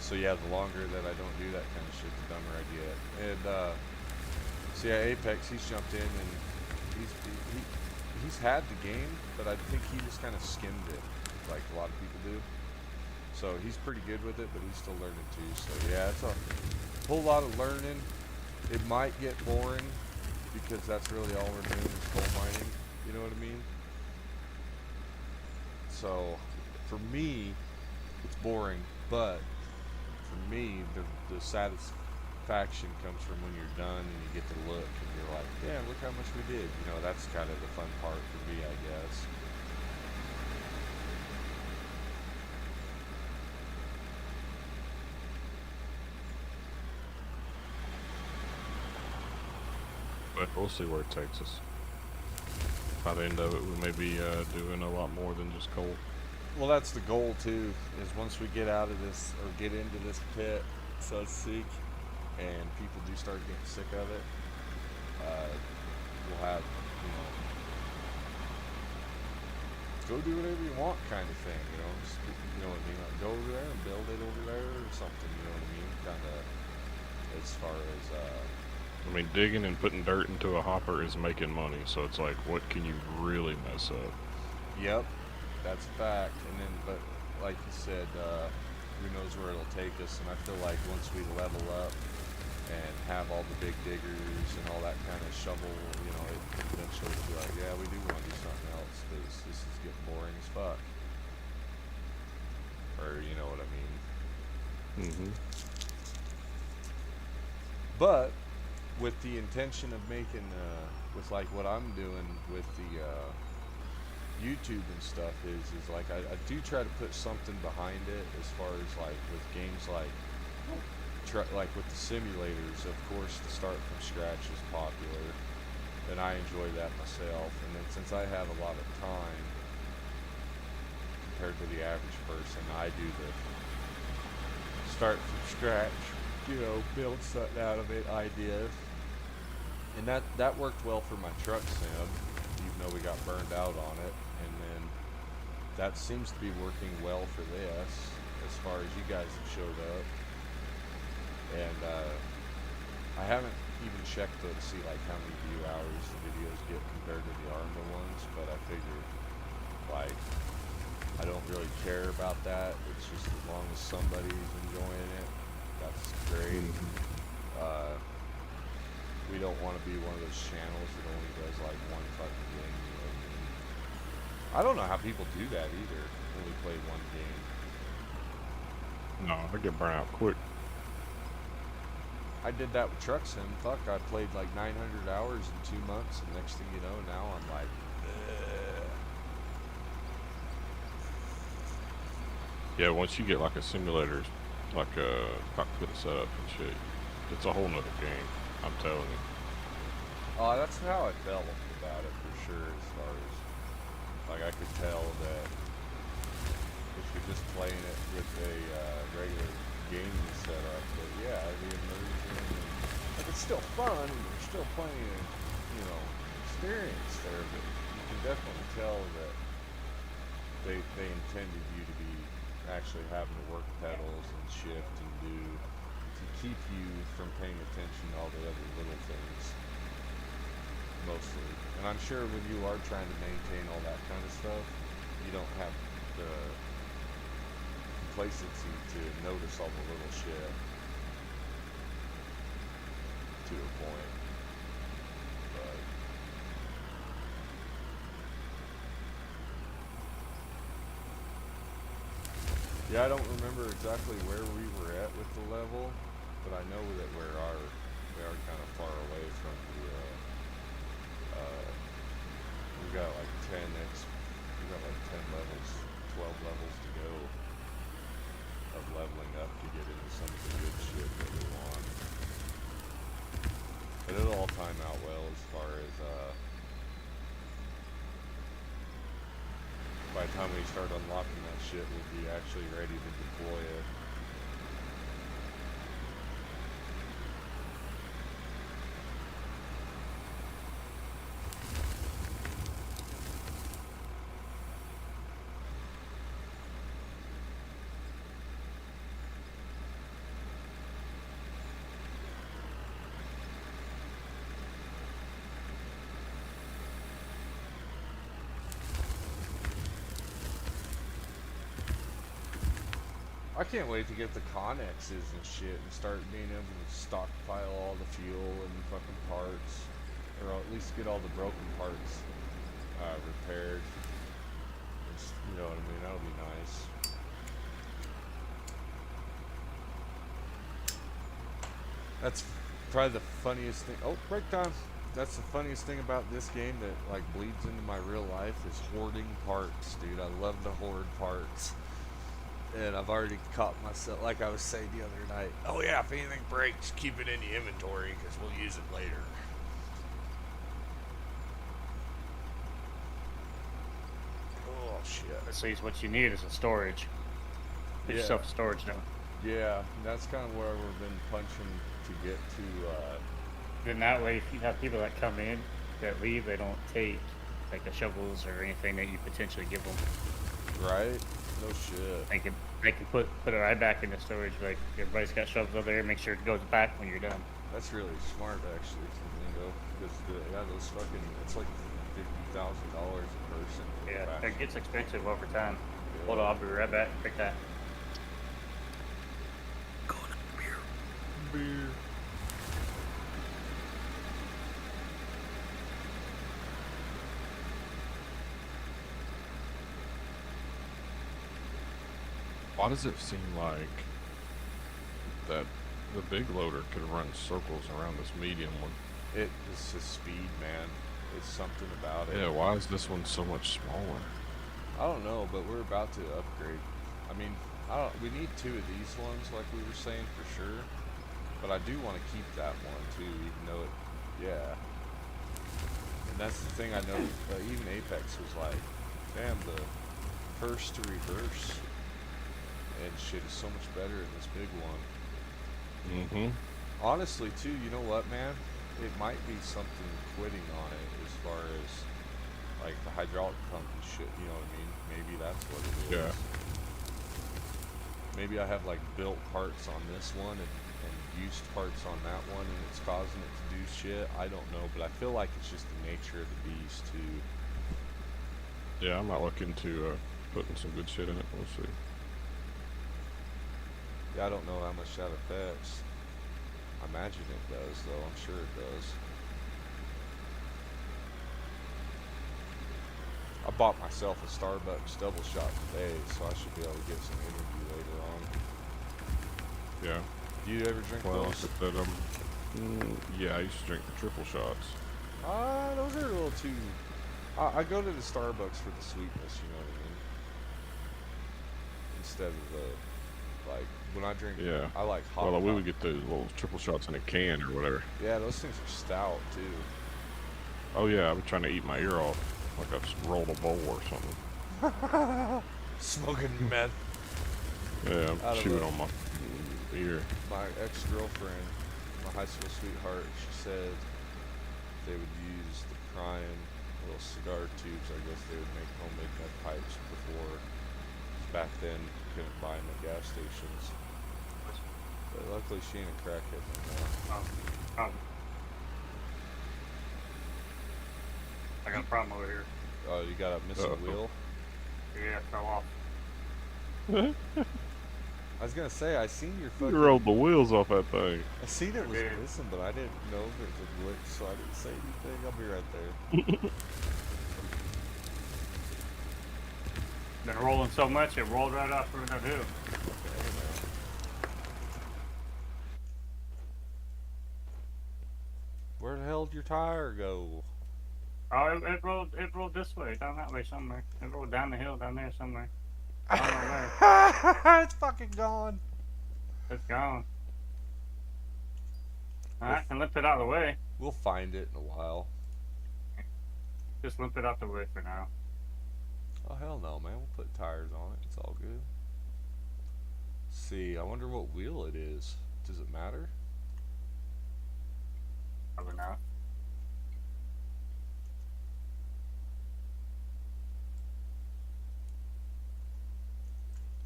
So yeah, the longer that I don't do that kind of shit, the dumber I get. And so yeah, Apex, he's jumped in and he's had the game, but I think he just kind of skimmed it, like a lot of people do. So he's pretty good with it, but he's still learning too. So yeah, it's a whole lot of learning. It might get boring because that's really all we're doing is coal mining. You know what I mean? So for me, it's boring, but for me, the satisfaction comes from when you're done and you get to look and you're like, damn, look how much we did. You know, that's kind of the fun part for me, I guess. But we'll see where it takes us. By the end of it, we may be doing a lot more than just coal. Well, that's the goal too. Is once we get out of this or get into this pit, so to speak, and people do start getting sick of it, we'll have, you know, go do whatever you want kind of thing. You know, just, you know what I mean? Like go over there and build it over there or something. You know what I mean? Kind of as far as. I mean, digging and putting dirt into a hopper is making money, so it's like, what can you really mess up? Yep, that's a fact. And then, but like you said, who knows where it'll take us? And I feel like once we level up and have all the big diggers and all that kind of shovel, you know, it eventually will be like, yeah, we do want to do something else because this is getting boring as fuck. Or you know what I mean? Mm-hmm. But with the intention of making, with like what I'm doing with the YouTube and stuff is like I do try to put something behind it as far as like with games like like with the simulators. Of course, the start from scratch is popular, and I enjoy that myself. And then since I have a lot of time compared to the average person, I do the start from scratch, you know, build something out of it, ideas. And that worked well for my truck sim, even though we got burned out on it. And then that seems to be working well for this, as far as you guys have showed up. And I haven't even checked to see like how many view hours the videos get compared to the ARMA ones, but I figured like I don't really care about that. It's just as long as somebody's enjoying it, that's great. We don't want to be one of those channels that only does like one fucking game, you know what I mean? I don't know how people do that either, only play one game. No, I get burnt out quick. I did that with Truck Sim. Fuck, I played like 900 hours in 2 months, and next thing you know, now I'm like, ugh. Yeah, once you get like a simulator, like a cockpit setup and shit, it's a whole nother game. I'm telling you. Oh, that's how I felt about it for sure. As far as like, I could tell that if you're just playing it with a regular gaming setup, but yeah, the immersion, and, like it's still fun, and you're still playing, you know, experience there. But you can definitely tell that they intended you to be actually having to work pedals and shift and do to keep you from paying attention to all the other little things, mostly. And I'm sure when you are trying to maintain all that kind of stuff, you don't have the complacency to notice all the little shit to a point. But yeah, I don't remember exactly where we were at with the level, but I know that we are kind of far away from the we got like 10 levels, 12 levels to go of leveling up to get into some of the good shit that we want. But it'll all time out well as far as by the time we start unlocking that shit, we'll be actually ready to deploy it. I can't wait to get the connexes and shit and start being able to stockpile all the fuel and fucking parts, or at least get all the broken parts repaired. You know what I mean? That'll be nice. That's probably the funniest thing. Oh, break time. That's the funniest thing about this game that like bleeds into my real life is hoarding parts, dude. I love to hoard parts. And I've already caught myself, like I was saying the other night. Oh yeah, if anything breaks, keep it in the inventory because we'll use it later. Oh shit. At least what you need is a storage. Get Yeah. yourself a storage now. Yeah, that's kind of where we've been punching to get to. Then that way, if you have people that come in that leave, they don't take like the shovels or anything that you potentially give them. Right? No shit. They can put it right back in the storage. Like everybody's got shovels over there. Make sure it goes back when you're done. That's really smart, actually, from Lingo. Because yeah, those fucking, it's like $50,000 a person. Yeah, back. it gets expensive over time. Yeah. Hold on, I'll be right back. Take that. Beer. Why does it seem like that the big loader could run circles around this medium one? It's the speed, man. It's something about it. Yeah, why is this one so much smaller? I don't know, but we're about to upgrade. I mean, we need 2 of these ones, like we were saying, for sure. But I do want to keep that one, too, even though it, yeah. And that's the thing I know, even Apex was like, damn, the first to reverse and shit is so much better in this big one. Mm-hmm. Honestly, too, you know what, man? It might be something quitting on it as far as, like, the hydraulic pump and shit, you know what I mean? Maybe that's what it is. Yeah. Maybe I have, like, built parts on this one and used parts on that one, and it's causing it to do shit. I don't know, but I feel like it's just the nature of the beast, too. Yeah, I might look into putting some good shit in it. We'll see. Yeah, I don't know how much that affects. I imagine it does, though. I'm sure it does. I bought myself a Starbucks double shot today, so I should be able to get some energy later on. Yeah. Do you ever drink Well, those? I said, yeah, I used to drink the triple shots. Those are a little too... I go to the Starbucks for the sweetness, you know what I mean? Instead of the, like, when I drink... Yeah. I like hot... Well, we would get those little triple shots in a can or whatever. Yeah, those things are stout, too. Oh yeah, I'm trying to eat my ear off like I just rolled a bowl or something. Smoking meth. Yeah, Out I'm of chewing a- on my ear. My ex-girlfriend, my high school sweetheart, she said they would use the prime little cigar tubes. I guess they would make homemade meth pipes before. Back then, you couldn't buy them at gas stations. But luckily, she ain't a crackhead no more. I got a problem over here. Oh, you got a missing wheel? Yeah, it fell off. I was gonna say, I seen your fucking... You rolled the wheels off that thing. I seen it was Yeah. missing, but I didn't know if it was a glitch, so I didn't say anything. I'll be right there. Been rolling so much, it rolled right off from the hill. Okay, man. Where the hell did your tire go? Oh, it rolled this way, down that way somewhere. It rolled down the hill, down there somewhere. I don't know where. It's fucking gone. It's gone. Alright, and limp it out of the way. We'll find it in a while. Just limp it out the way for now. Oh hell no, man. We'll put tires on it. It's all good. See, I wonder what wheel it is. Does it matter? Probably not.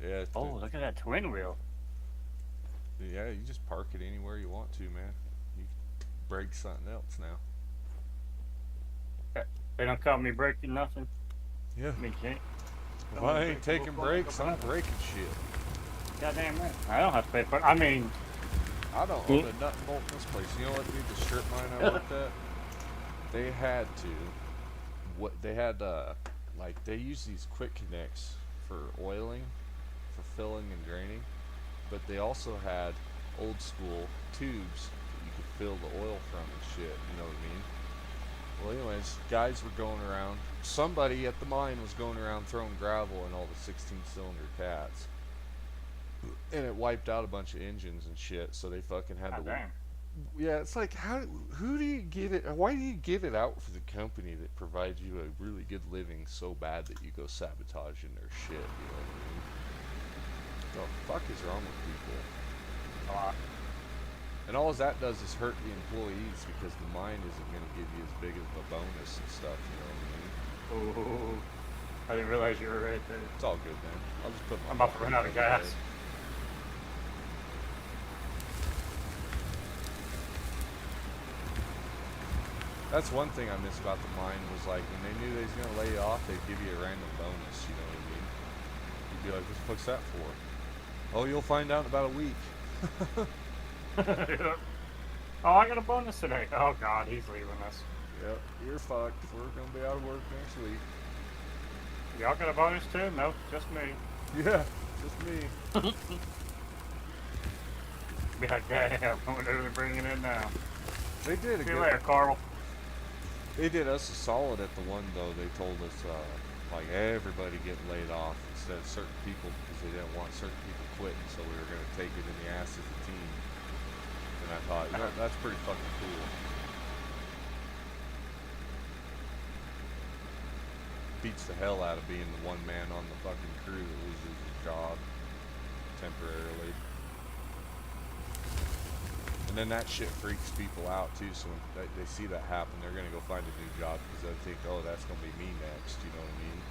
Yeah. Oh, look at that twin wheel. Yeah, you just park it anywhere you want to, man. You can break something else now. They don't call me breaking nothing. Yeah. Me, Jake. If I ain't taking breaks, I'm breaking shit. Goddamn right. I don't have to pay for. I mean, I don't own a nut and bolt in this place. You know what, dude? The strip mine I worked at, they had to. What they had, like they use these quick connects for oiling, for filling and draining, but they also had old school tubes that you could fill the oil from and shit. You know what I mean? Well, anyways, guys were going around. Somebody at the mine was going around throwing gravel in all the 16-cylinder cats, and it wiped out a bunch of engines and shit. So they fucking had to. damn. Yeah, it's like who do you give it? Why do you give it out for the company that provides you a really good living so bad that you go sabotaging their shit? You know what I mean? The fuck is wrong with people? A lot. And all that does is hurt the employees because the mine isn't going to give you as big of a bonus and stuff. You know what I mean? Ooh, I didn't realize you were right there. It's all good, man. I'll just put my. I'm about to run out of gas. That's one thing I miss about the mine was like when they knew they was gonna lay you off, they'd give you a random bonus. You know what I mean? You'd be like, "What the fuck's that for?" Oh, you'll find out in about a week. Oh, I got a bonus today. Oh God, he's leaving us. Yep, you're fucked. We're gonna be out of work next week. Y'all got a bonus too? Nope, just me. Yeah, just me. Be like, damn, I wonder who they're bringing in now. They did a See you good. later, Carl. They did us a solid at the one though. They told us like everybody getting laid off instead of certain people because they didn't want certain people quitting. So we were gonna take it in the ass as a team. And I thought, you know, that's pretty fucking cool. Beats the hell out of being the one man on the fucking crew that loses his job temporarily. And then that shit freaks people out too, so when they see that happen, they're gonna go find a new job because they think, oh, that's gonna be me next, you know what I mean?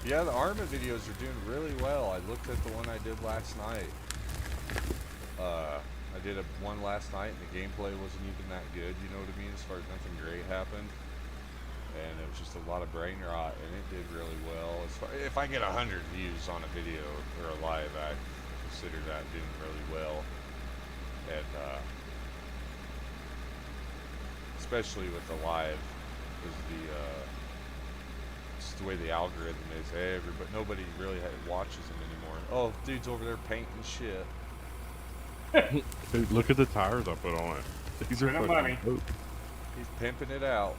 Yeah, the Arma videos are doing really well. I looked at the one I did last night. I did one last night and the gameplay wasn't even that good, you know what I mean? As far as nothing great happened. And it was just a lot of brain rot and it did really well. If I get 100 views on a video or a live, I consider that doing really well. And especially with the live, because the way the algorithm is, everybody, nobody really watches them anymore. Oh, dude's over there painting shit. Dude, look at the tires I put on it. These are Spending fucking money. dope. He's pimping it out.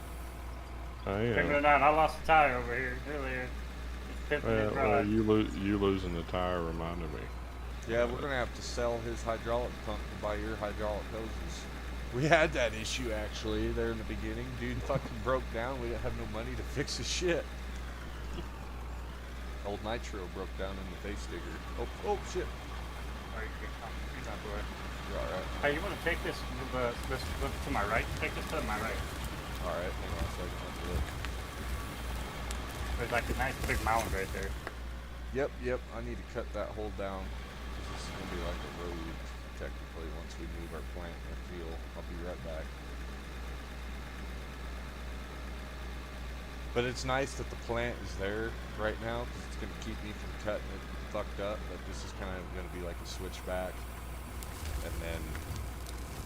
I Pimping am. it out. I lost a tire over here earlier. Just pimping it Well, right. you losing the tire reminded me. Yeah, we're gonna have to sell his hydraulic pump to buy your hydraulic hoses. We had that issue actually there in the beginning. Dude fucking broke down. We didn't have no money to fix his shit. Old nitro broke down in the face digger. Oh shit. Oh, he's not doing it. You're alright. Hey, you want to take this to my right? Take this to my right. Alright, hang on a second. Let's look. There's like a nice big mound right there. Yep. I need to cut that hole down. This is gonna be like a road, technically, once we move our plant in the field. I'll be right back. But it's nice that the plant is there right now because it's going to keep me from cutting it fucked up. But this is kind of going to be like a switchback. And then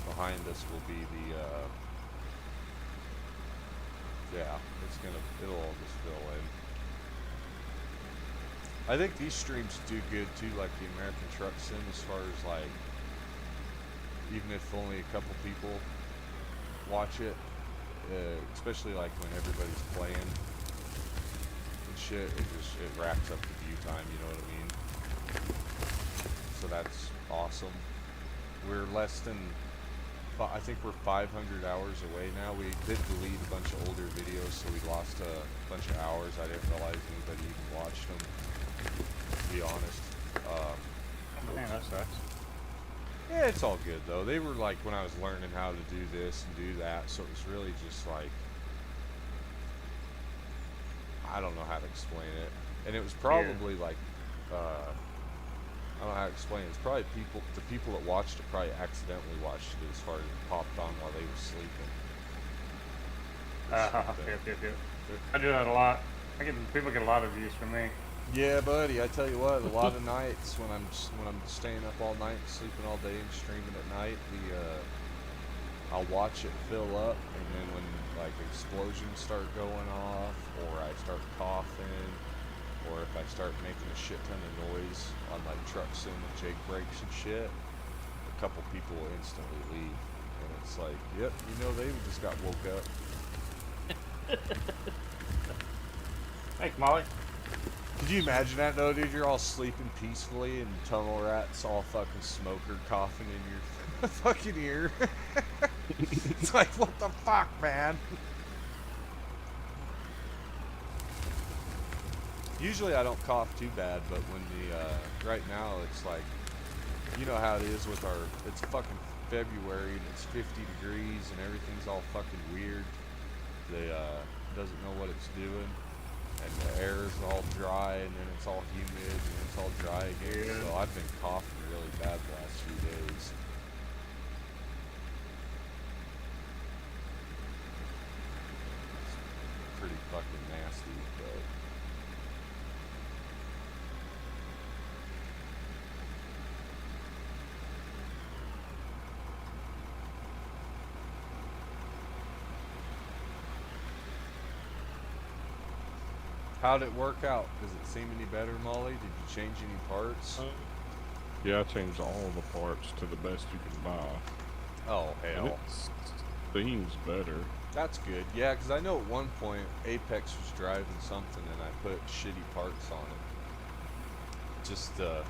behind us will be the, yeah, it'll all just fill in. I think these streams do good too, like the American Truck Sim, as far as like, even if only a couple people watch it. Especially like when everybody's playing and shit, it racks up the view time, you know what I mean? So that's awesome. We're less than, I think we're 500 hours away now. We did delete a bunch of older videos, so we lost a bunch of hours. I didn't realize anybody even watched them, to be honest. Oh, man, that sucks. Yeah, it's all good though. They were like when I was learning how to do this and do that, so it was really just like I don't know how to explain it. And it was probably like I don't know how to explain it. It's probably the people that watched it probably accidentally watched it as far as it popped on while they were sleeping. Yep. I do that a lot. People get a lot of views from me. Yeah, buddy. I tell you what, a lot of nights when I'm staying up all night, sleeping all day, and streaming at night, I'll watch it fill up, and then when like explosions start going off, or I start coughing, or if I start making a shit ton of noise on like trucks in with Jake brakes and shit, a couple people will instantly leave, and it's like, yep, you know they just got woke up. Thanks, Molly. Could you imagine that though, dude? You're all sleeping peacefully and tunnel rats all fucking smoker coughing in your fucking ear. It's like, what the fuck, man? Usually I don't cough too bad, but when right now it's like, you know how it is with it's fucking February and it's 50 degrees and everything's all fucking weird. Doesn't know what it's doing. And the air is all dry, and then it's all humid, and then it's all dry again. Yeah. So I've been coughing really bad the last few days. It's pretty fucking nasty, but how'd it work out? Does it seem any better, Molly? Did you change any parts? Yeah, I changed all the parts to the best you can buy. Oh, And hell. it seems better. That's good. Yeah, because I know at one point Apex was driving something and I put shitty parts on it. Just to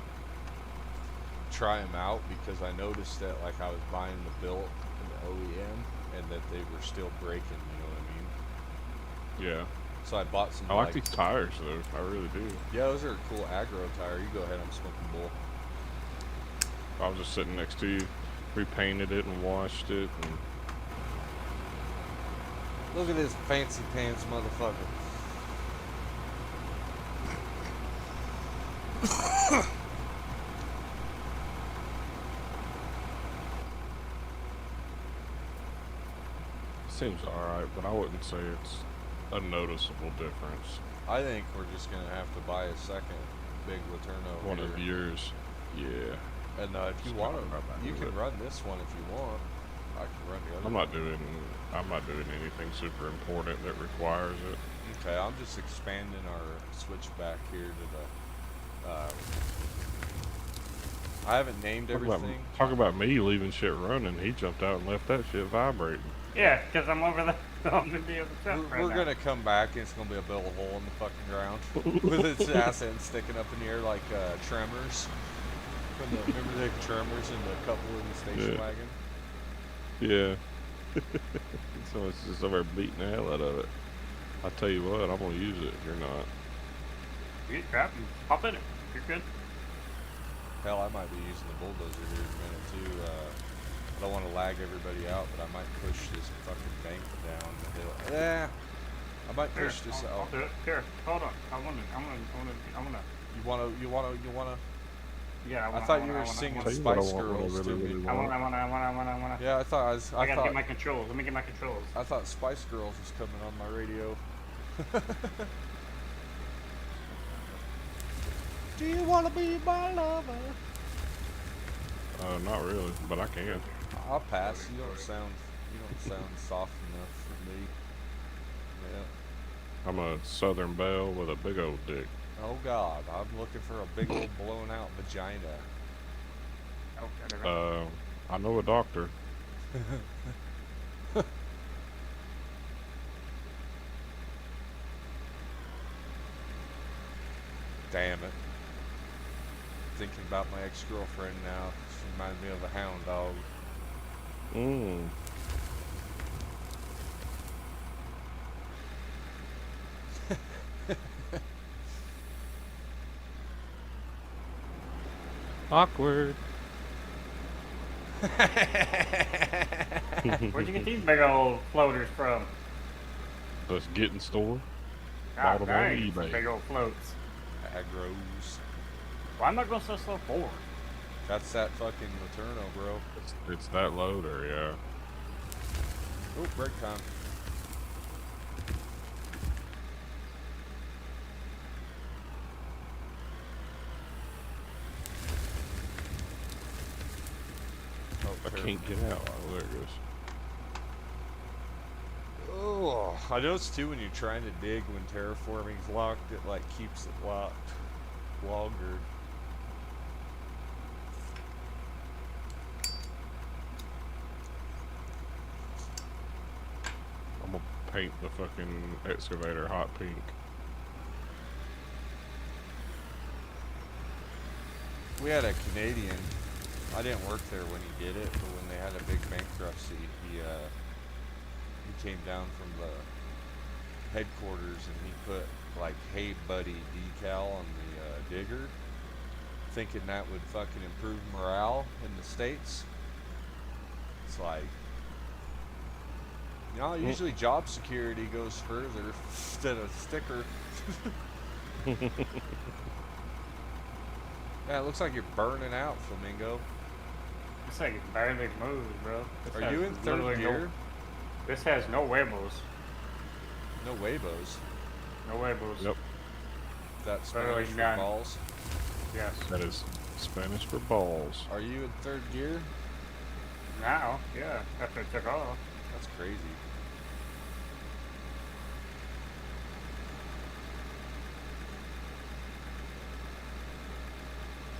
try them out because I noticed that like I was buying the built and the OEM and that they were still breaking, you know what I mean? Yeah. So I bought some I like these tires though. I really do. Yeah, those are a cool aggro tire. You go ahead, I'm smoking bull. I was just sitting next to you, repainted it and washed it, and Look at this fancy pants motherfucker. seems alright, but I wouldn't say it's a noticeable difference. I think we're just gonna have to buy a second big Laterno One here. of yours, yeah. And if you Just want kinda rub to, you out can with it. run this one if you want. I can run the other. I'm not doing anything super important that requires it. Okay, I'm just expanding our switchback here to the. I haven't named everything. Talk about me leaving shit running. He jumped out and left that shit vibrating. Yeah, because I'm over the on the other stuff right We're now. gonna come back and it's gonna be a big old hole in the fucking ground with its ass end sticking up in the air like tremors. Remember the tremors and the couple in the station Yeah. wagon? Yeah. So it's just over beating the hell out of it. I tell you what, I'm gonna use it if you're not. You get crap and pop in it. You're good. Hell, I might be using the bulldozer here in a minute too. I don't want to lag everybody out, but I might push this fucking bank down the hill. Yeah, I might push Here, this I'll out. do it. Here, hold on. I wanna. You wanna? Yeah, I thought you were singing Tell you what I Spice want, what I Girls to really me. I wanna. Yeah, I thought I was. I gotta get my controls. Let me get my controls. I thought Spice Girls was coming on my radio. Do you wanna be my lover? Not really, but I can. I'll pass. You don't sound soft enough for me. Yeah. I'm a Southern Belle with a big old dick. Oh God, I'm looking for a big old blown out vagina. Okay. I know a doctor. Damn it. Thinking about my ex-girlfriend now. She reminds me of a hound dog. Mmm. Awkward. Where'd you get these big old floaters from? Let's get in store. God Bought them on dang, some eBay. big old floats. Agros. Why am I going so slow forward? That's that fucking Laterno, bro. It's that loader, yeah. Oh, break time. Oh, I can't get out. Oh, there it goes. Oh, I noticed too when you're trying to dig when terraforming's locked, it like keeps it locked longer. I'm gonna paint the fucking excavator hot pink. We had a Canadian. I didn't work there when he did it, but when they had a big bankruptcy, he came down from the headquarters and he put like "Hey Buddy" decal on the digger, thinking that would fucking improve morale in the States. It's like, you know, usually job security goes further instead of sticker. Yeah, it looks like you're burning out, Flamingo. This thing barely moves, bro. This Are has you in third literally gear? This has no huevos. No huevos. No huevos. Yep, That's Literally Spanish for none. balls. Yes. that is Spanish for balls. Are you in third gear? Now, yeah. After it took off. That's crazy.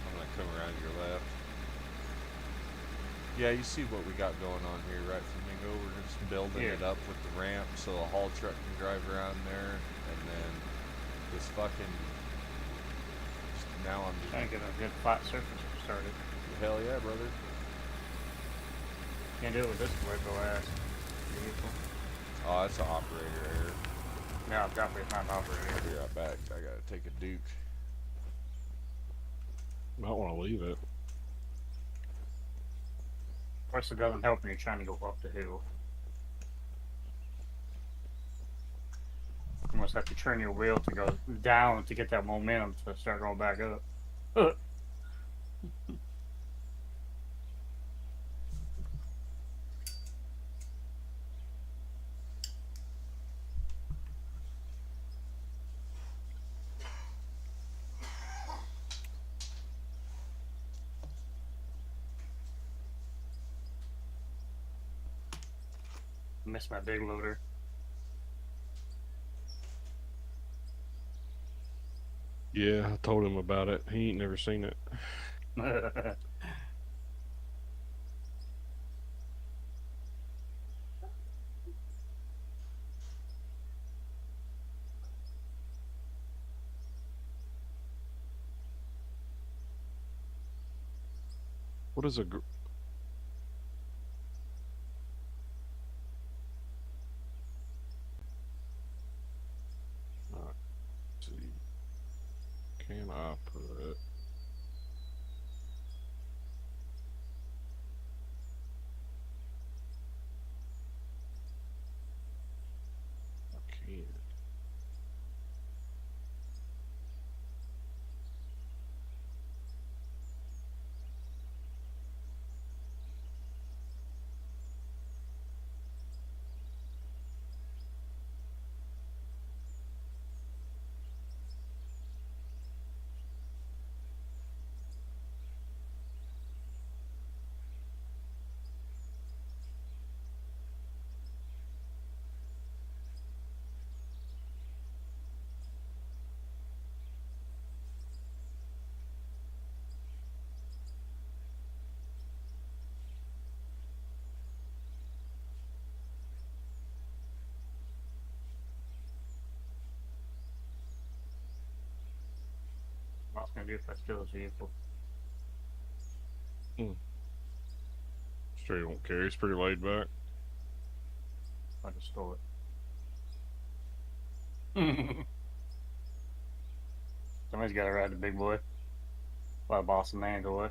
I'm gonna come around your left. Yeah, you see what we got going on here, right, Flamingo? We're just building Yeah. it up with the ramp so a haul truck can drive around there, and then this fucking. Now I'm Trying just. to get a good flat surface started. Hell yeah, brother. Can't do it with this huevo ass vehicle. Oh, that's an operator error. No, definitely not an I'll operator. be right back. I gotta take a Duke. Might want to leave it. Of course, it doesn't help when you're trying to go up the hill. You almost have to turn your wheel to go down to get that momentum to start going back up. Miss my big loader. Yeah, I told him about it. He ain't never seen it. What is a let's see. Can I put it? I can. What's gonna do if I steal his vehicle? Sure you won't care. He's pretty laid back. I just stole it. Somebody's got to ride the big boy. Why boss a man, boy?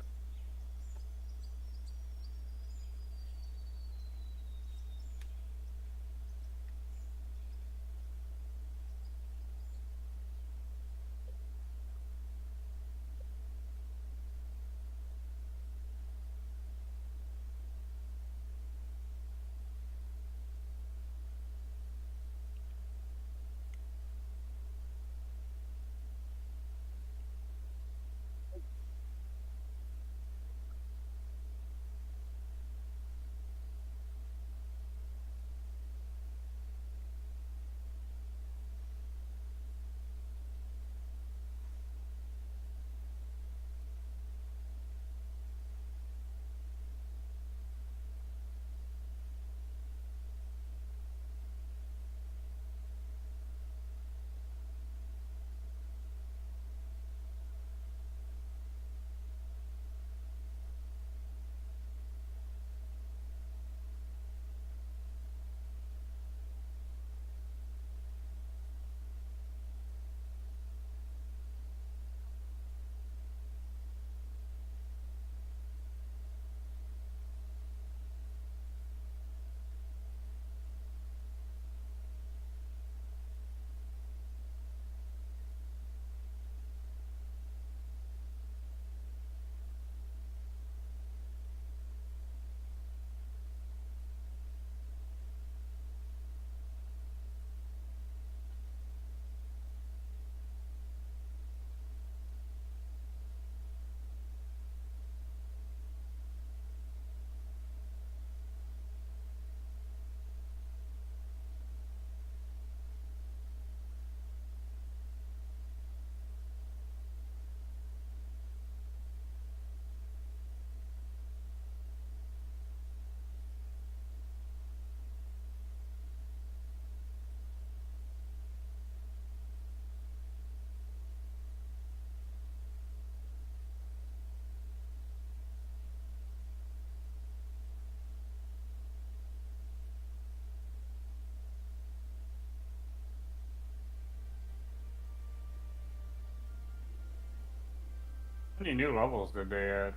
many new levels did they add?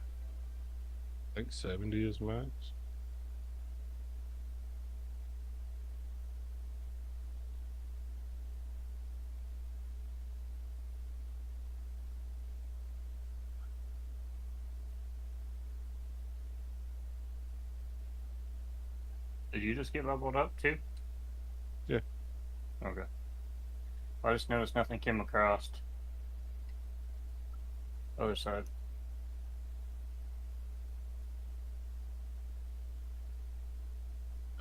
I think 70 is max. Did you just get leveled up too? Yeah. Okay. I just noticed nothing came across. Other side.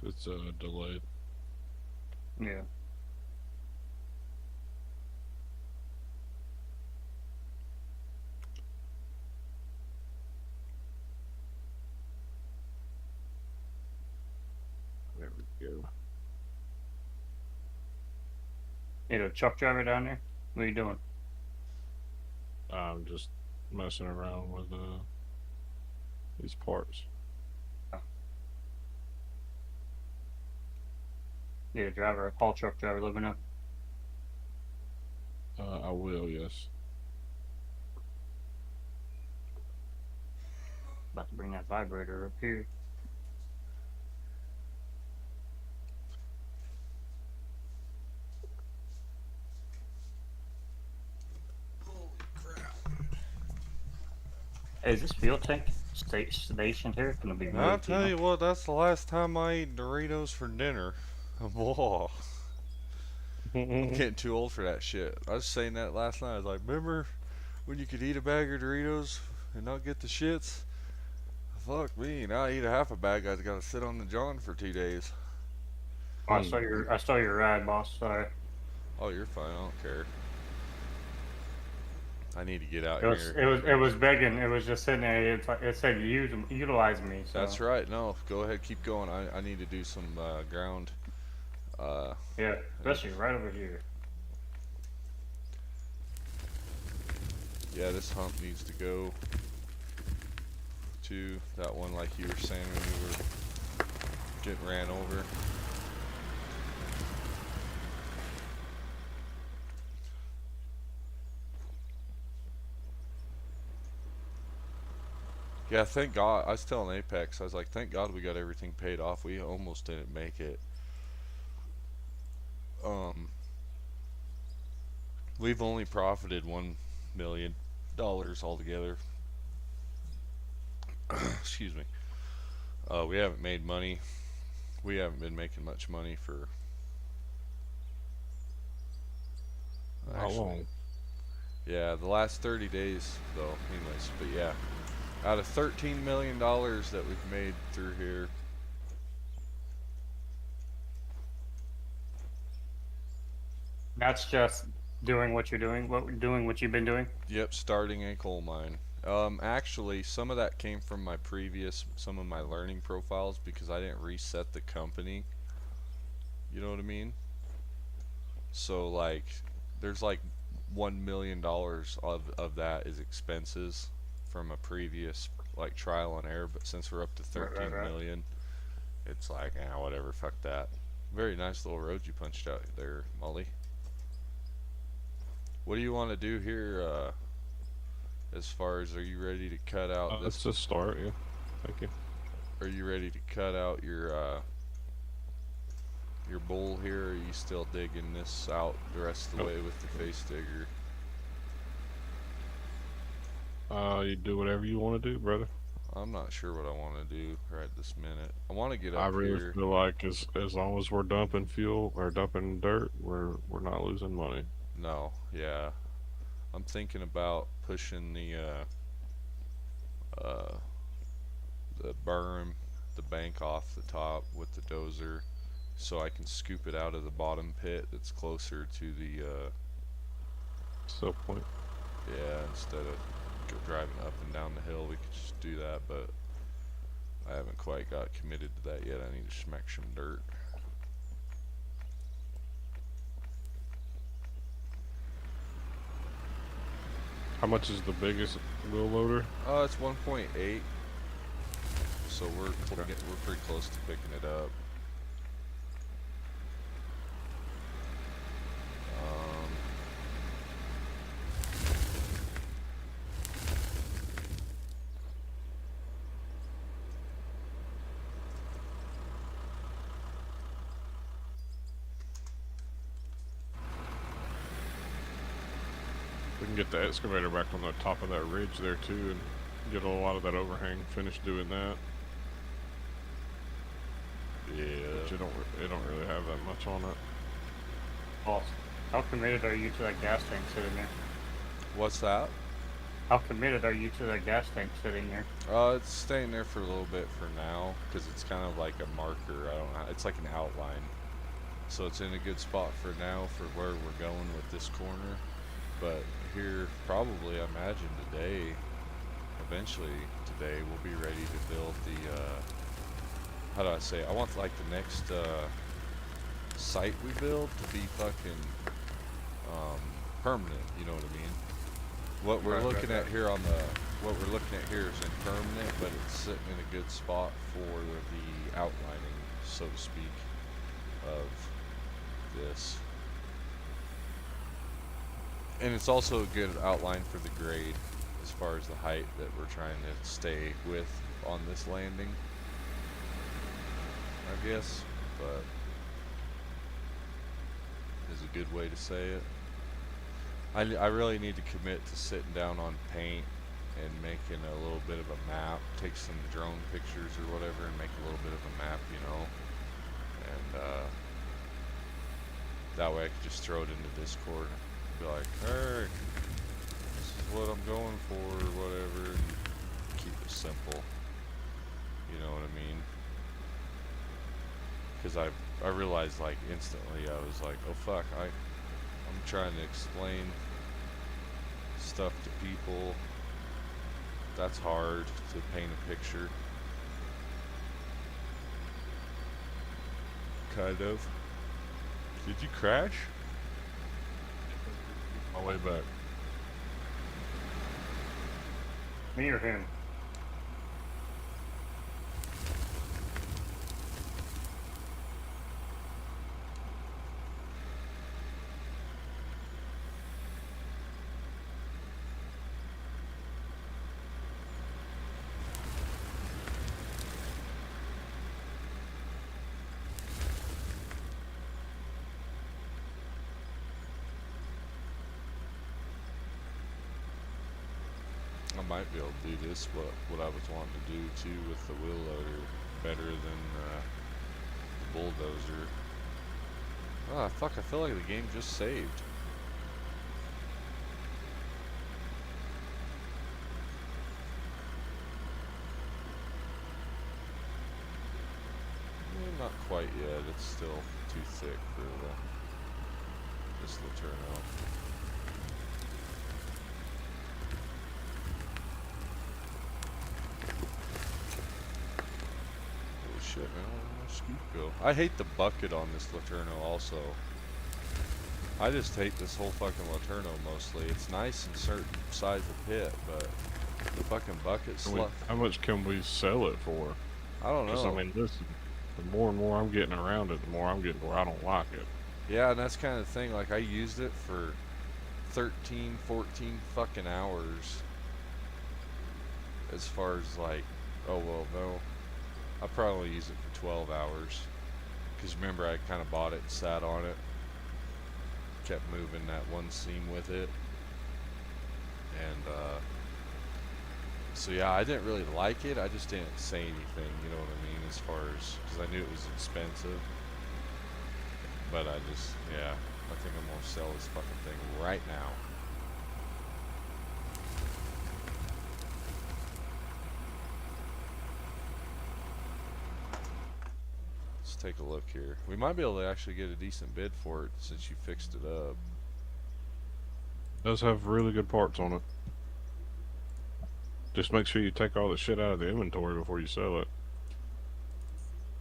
It's delayed. Yeah. There we go. Need a truck driver down there? What are you doing? I'm just messing around with these parts. Need a driver, a haul truck driver living up. I will, yes. About to bring that vibrator up here. Hey, is this fuel tank station here gonna be I'll moved? tell you what, that's the last time I ate Doritos for dinner. Whoa. I'm getting too old for that shit. I was saying that last night. I was like, remember when you could eat a bag of Doritos and not get the shits? Fuck me. Now I eat a half a bag. I gotta sit on the john for 2 days. Oh, I saw your ride, boss. Sorry. Oh, you're fine. I don't care. I need to get out It was here. it was begging. It was just sitting there. It said utilize me. So. That's right. No, go ahead. Keep going. I need to do some ground. Yeah, especially right over here. Yeah, this hump needs to go to that one, like you were saying when we were getting ran over. Yeah, thank God. I was telling Apex, I was like, thank God we got everything paid off. We almost didn't make it. We've only profited $1 million altogether. Excuse me. We haven't made money. We haven't been making much money for. How long? Yeah, the last 30 days, though. Anyways, but yeah. Out of $13 million that we've made through here, That's just doing what you're doing. Doing what you've been doing. yep, starting a coal mine. Actually, some of that came from my some of my learning profiles because I didn't reset the company. You know what I mean? So like, there's like $1 million of that is expenses from a previous like trial and error. But since we're up to 13 Right. million, it's like, whatever, fuck that. Very nice little road you punched out there, Molly. What do you want to do here? As far as, are you ready to cut out Let's this? just start, yeah. Thank you. Are you ready to cut out your bowl here? Or are you still digging this out the rest of the way with the face digger? You do whatever you want to do, brother. I'm not sure what I want to do right this minute. I want to get I up really here. feel like as long as we're dumping fuel or dumping dirt, we're not losing money. No, yeah. I'm thinking about pushing the berm, the bank off the top with the dozer, so I can scoop it out of the bottom pit that's closer to the So point. yeah, instead of driving up and down the hill, we could just do that, but I haven't quite got committed to that yet. I need to smack some dirt. How much is the biggest wheel loader? It's 1.8, so we're pretty close to picking it up. We can get the excavator back on the top of that ridge there too, and get a lot of that overhang. Finish doing that. Yeah. But it don't really have that much on it. Boss, how committed are you to that gas tank sitting there? What's that? How committed are you to that gas tank sitting there? It's staying there for a little bit for now, because it's kind of like a marker. I don't know. It's like an outline. So it's in a good spot for now for where we're going with this corner. But here, probably, I imagine today, eventually today, we'll be ready to build the, how do I say it? I want like the next, site we build to be fucking, permanent, you know what I mean? What we're looking at here what we're looking at here is impermanent, but it's sitting in a good spot for the outlining, so to speak, of this. And it's also a good outline for the grade as far as the height that we're trying to stay with on this landing, I guess, but is a good way to say it. I really need to commit to sitting down on paint and making a little bit of a map, take some drone pictures or whatever and make a little bit of a map, you know, and that way I could just throw it into Discord and be like, hey, this is what I'm going for or whatever, and keep it simple, you know what I mean? Because I realized like instantly, I was like, oh fuck, I'm trying to explain stuff to people. That's hard to paint a picture. Kind of. Did you crash? My way back. Me or him? I might be able to do this, what I was wanting to do too with the wheel loader better than the bulldozer. Ah, fuck, I feel like the game just saved. Not quite yet, it's still too thick for this to turn out. Shit, man, where did my scoop go? I hate the bucket on this Laterno also. I just hate this whole fucking Laterno mostly. It's nice in certain size of pit, but the fucking bucket How much can we sell it for? I don't know. Because I mean, the more and more I'm getting around it, the more I'm getting where I don't like it. Yeah, and that's kind of the thing. Like, I used it for 13, 14 fucking hours. As far as like, oh well, no. I probably use it for 12 hours. Because remember, I kind of bought it and sat on it. Kept moving that one seam with it. And, so yeah, I didn't really like it. I just didn't say anything, you know what I mean? As far as, because I knew it was expensive. But I just, yeah, I think I'm going to sell this fucking thing right now. Let's take a look here. We might be able to actually get a decent bid for it since you fixed it up. It does have really good parts on it. Just make sure you take all the shit out of the inventory before you sell it.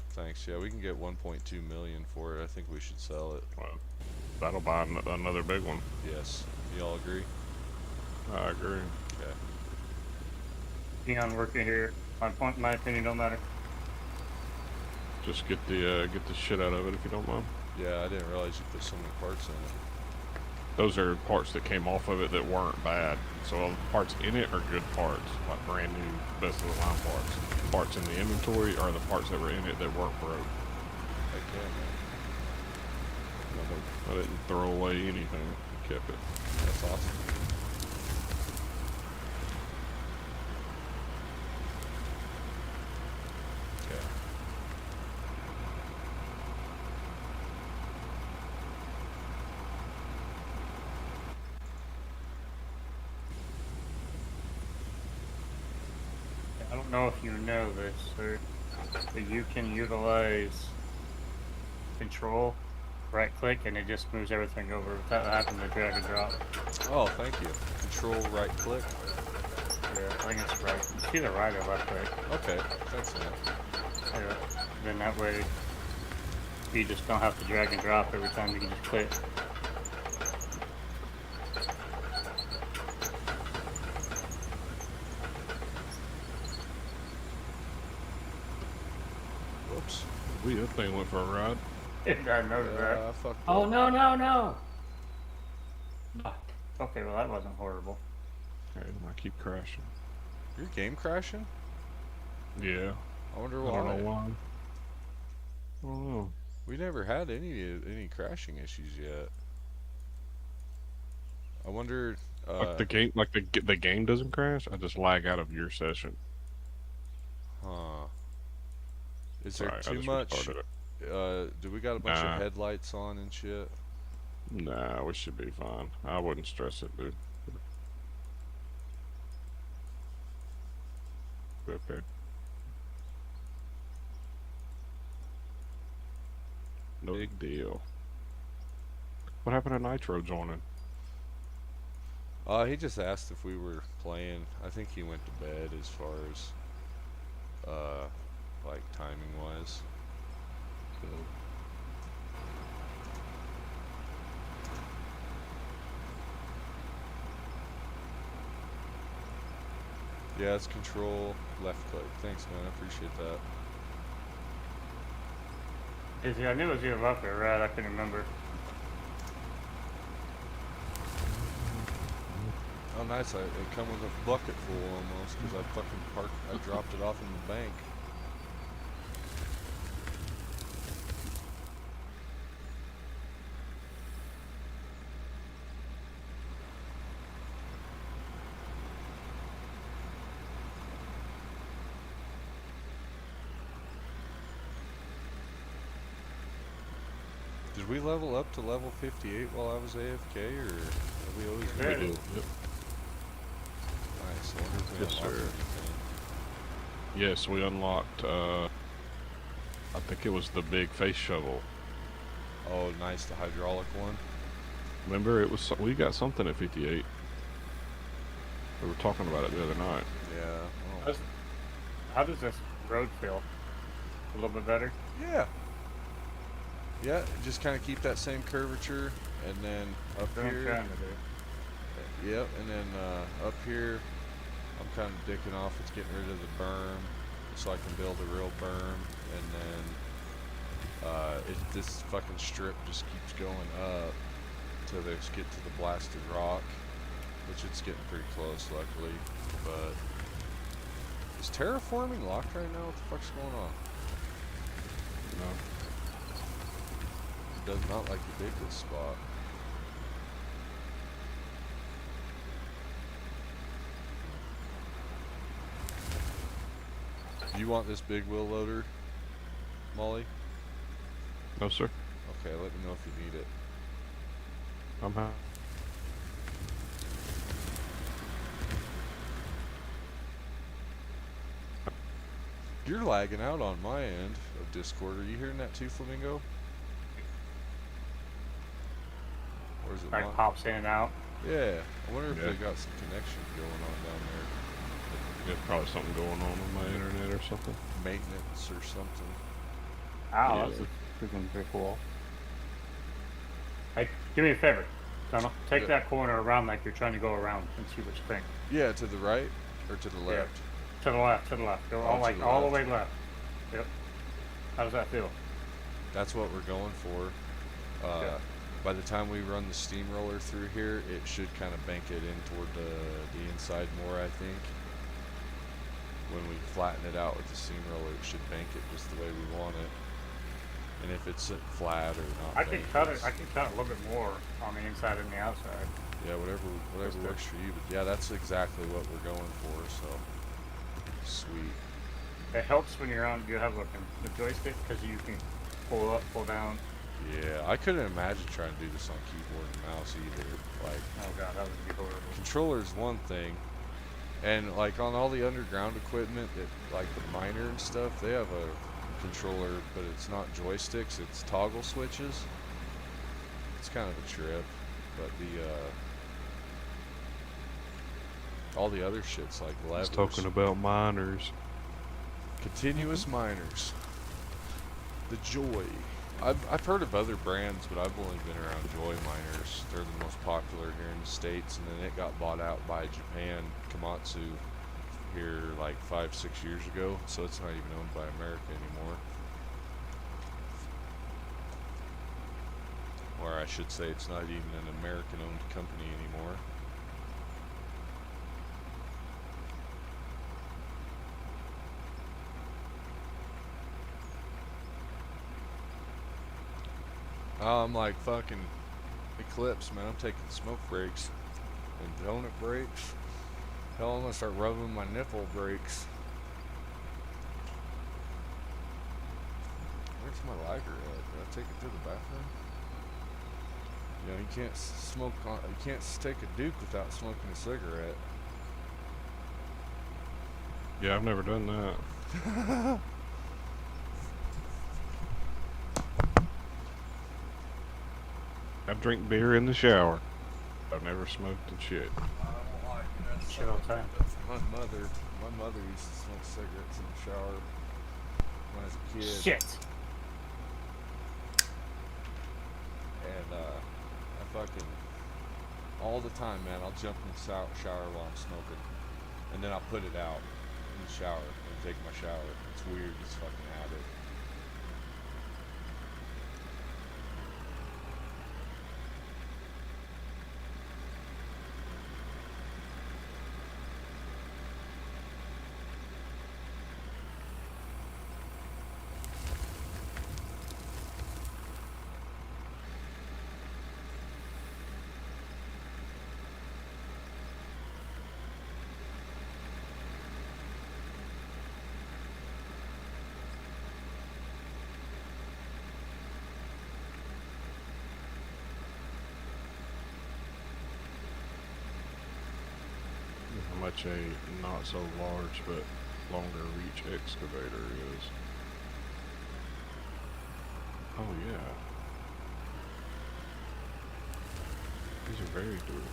Thanks. Yeah, we can get 1.2 million for it. I think we should sell it. Well, that'll buy another big one. Yes. You all agree? I agree. Okay. Neon working here. My opinion don't matter. Just get the shit out of it if you don't mind. Yeah, I didn't realize you put so many parts in it. Those are parts that came off of it that weren't bad. So all the parts in it are good parts, like brand new, best of the line parts. Parts in the inventory are the parts that were in it that weren't broke. Heck yeah, man. I didn't throw away anything. I kept it. That's awesome. I don't know if you know this, sir, but you can utilize control, right click, and it just moves everything over without having to drag and drop. Oh, thank you. Control right click. Yeah, I think it's right. It's either right or left click. Okay, thanks, man. Yeah. Then that way, you just don't have to drag and drop every time. You can just click. Whoops. That thing went for a ride. I noticed that. I fucked Oh up. no no no! Ah, okay, well that wasn't horrible. Okay, I keep crashing. Your game crashing? Yeah. I wonder I why. don't know why. I don't know. We never had any crashing issues yet. I wonder. Like the game doesn't crash. I just lag out of your session. Huh? Is there Sorry, I too just much? restarted it. Do we got a bunch of Nah. headlights on and shit? Nah, we should be fine. I wouldn't stress it, dude. Okay. No big deal. What happened to Nitro joining? He just asked if we were playing. I think he went to bed as far as, like timing wise. Yeah, it's control left click. Thanks, man. I appreciate that. Yeah, I knew it was either left or right. I couldn't remember. Oh, nice. It come with a bucket full almost because I fucking parked. I dropped it off in the bank. Did we level up to level 58 while I was AFK, or have we always Yeah. been? We do. Yep. Nice. I wonder if we Yes, unlocked sir. anything. Yes, we unlocked. I think it was the big face shovel. Oh, nice. The hydraulic one. Remember, it was we got something at 58. We were talking about it the other night. Yeah. Oh. How does this road feel? A little bit better? Yeah. Yeah, just kind of keep that same curvature, and then up That's what I'm here. trying to do. Yep, and then up here, I'm kind of dicking off. It's getting rid of the berm, so I can build a real berm, and then this fucking strip just keeps going up till they get to the blasted rock, which it's getting pretty close, luckily. But is terraforming locked right now? What the fuck's going on? No. It does not like to dig this spot. Do you want this big wheel loader, Molly? No, sir. Okay, let me know if you need it. I'm happy. You're lagging out on my end of Discord. Are you hearing that too, Flamingo? Or is it Like mine? pops in and out. Yeah. I wonder if Yeah. they got some connection going on down there. There's probably something going on my internet or something. Maintenance or something. Ow, Yeah. that's freaking pretty cool. Hey, do me a favor, Tunnel. Take Yeah. that corner around like you're trying to go around and see what you think. Yeah, to the right or to the left? To the left, to the left. Go Oh, all, to like the all the left. way left. Yep. How does that feel? That's what we're going for. Okay. By the time we run the steamroller through here, it should kind of bank it in toward the inside more, I think. When we flatten it out with the steamroller, it should bank it just the way we want it. And if it's flat or not, I can banked, cut it. it's- I can cut it a little bit more on the inside and the outside. Yeah, whatever Just to- works for you. But yeah, that's exactly what we're going for. So sweet. It helps when you're on. You have the joystick because you can pull up, pull down. Yeah, I couldn't imagine trying to do this on keyboard and mouse either. Like, Oh god, that would be horrible. controller's one thing, And like on all the underground equipment, that like the miner and stuff, they have a controller, but it's not joysticks; it's toggle switches. It's kind of a trip, but the all the other shit's like levers. He's talking about miners. Continuous miners. The Joy. I've heard of other brands, but I've only been around Joy miners. They're the most popular here in the States, and then it got bought out by Japan, Komatsu, here like 5-6 years ago, so it's not even owned by America anymore. Or I should say it's not even an American-owned company anymore. I'm like fucking Eclipse, man. I'm taking smoke breaks and donut breaks. Hell, I'm gonna start rubbing my nipple breaks. Where's my lighter at? Did I take it to the bathroom? You know, you can't smoke on. You can't take a Duke without smoking a cigarette. Yeah, I've never done that. I drink beer in the shower. I've never smoked and shit. I don't like that. Shit all the time. My mother used to smoke cigarettes in the shower when I was a kid. Shit. And I fucking all the time, man. I'll jump in the shower while I'm smoking, and then I'll put it out in the shower and take my shower. It's weird, this fucking habit. How much a not so large but longer reach excavator is. Oh yeah. These are very durable.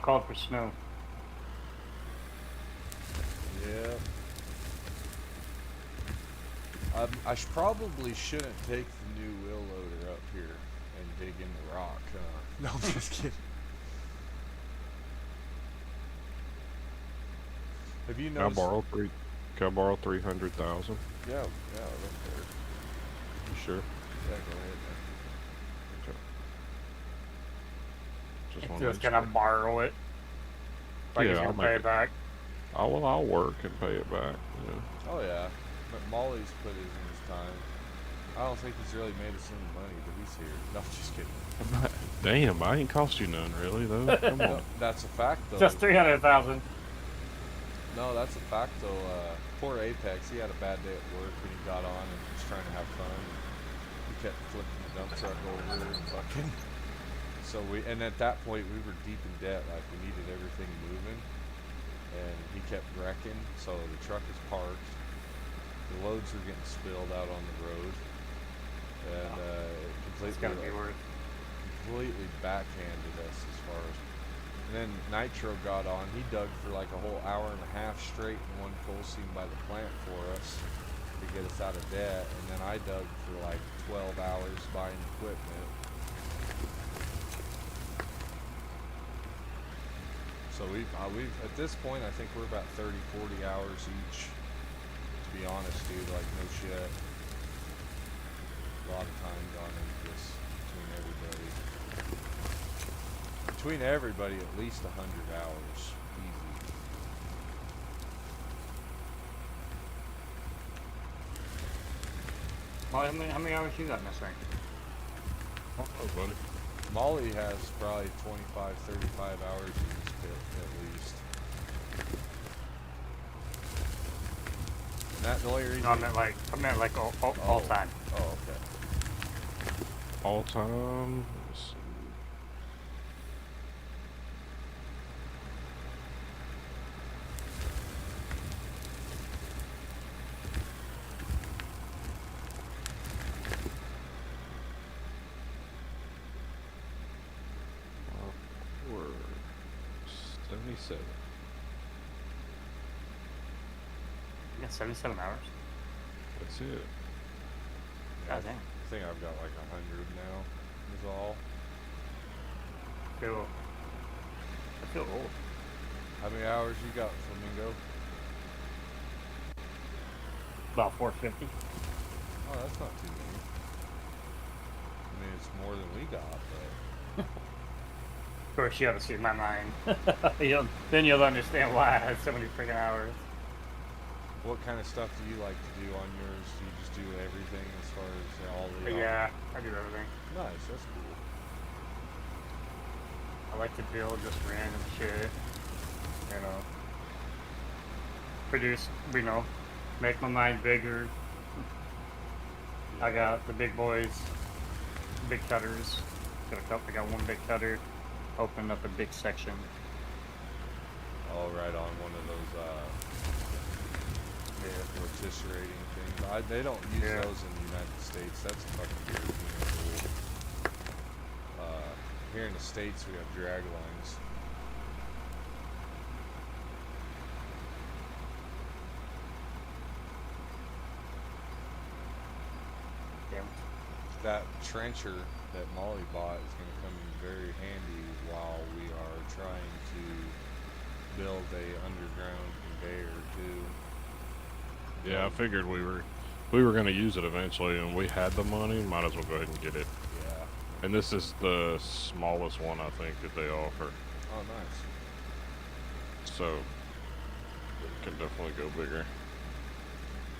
Called for snow. Yeah. I probably shouldn't take the new wheel loader up here and dig in the rock. No, I'm just kidding. Have you Can I noticed? Can I borrow 300,000? Yeah, I don't care. You sure? Yeah, go ahead. Okay. Just If want you're just gonna borrow it. Like he's Yeah, I'll gonna pay make it back. I'll work and pay it back. Yeah. Oh yeah, but Molly's put his in his time. I don't think he's really made us any money, but he's here. No, I'm just kidding. Damn, I ain't cost you none, really, though. Come No, on. that's a fact though. Just 300,000. No, that's a fact though. Poor Apex, he had a bad day at work and he got on and was trying to have fun. He kept flipping the dump truck over and fucking. So and at that point we were deep in debt, like we needed everything moving, and he kept wrecking. So the truck is parked. The loads are getting spilled out on the road, and It's gonna be worth. completely backhanded us as far as. And then Nitro got on. He dug for like a whole hour and a half straight in one coal seam by the plant for us to get us out of debt. And then I dug for like 12 hours buying equipment. So we've at this point I think we're about 30, 40 hours each. To be honest, dude, like no shit. A lot of time gone into this between everybody. Between everybody, at least 100 hours, easy. Well, how many hours you got in this thing? Oh, buddy. Molly has probably 25, 35 hours in this pit at least. And that's the only reason. No, I meant like all time. Oh, okay. All time. Let's see. We're 77. You got 77 hours. That's it. God damn. I think I've got like 100 now. Is all. I feel old. How many hours you got, Flamingo? About 450. Oh, that's not too many. I mean, it's more than we got, but. Of course, you haven't seen my mind. Then you'll understand why I had so many freaking hours. What kind of stuff do you like to do on yours? Do you just do everything as far as all the? Yeah, I do everything. Nice, that's cool. I like to build just random shit. You know. Produce, make my mind bigger. I got the big boys, big cutters. I got one big cutter. Opened up a big section. Oh, right on one of those rotisserating things. They don't use those in the United States. That's a fucking European rule. Here in the States, we have drag lines. Yeah. That trencher that Molly bought is going to come in very handy while we are trying to build a underground conveyor too. Yeah, I figured we were going to use it eventually, and we had the money. Might as well go ahead and get it. Yeah. And this is the smallest one I think that they offer. Oh, nice. So it can definitely go bigger.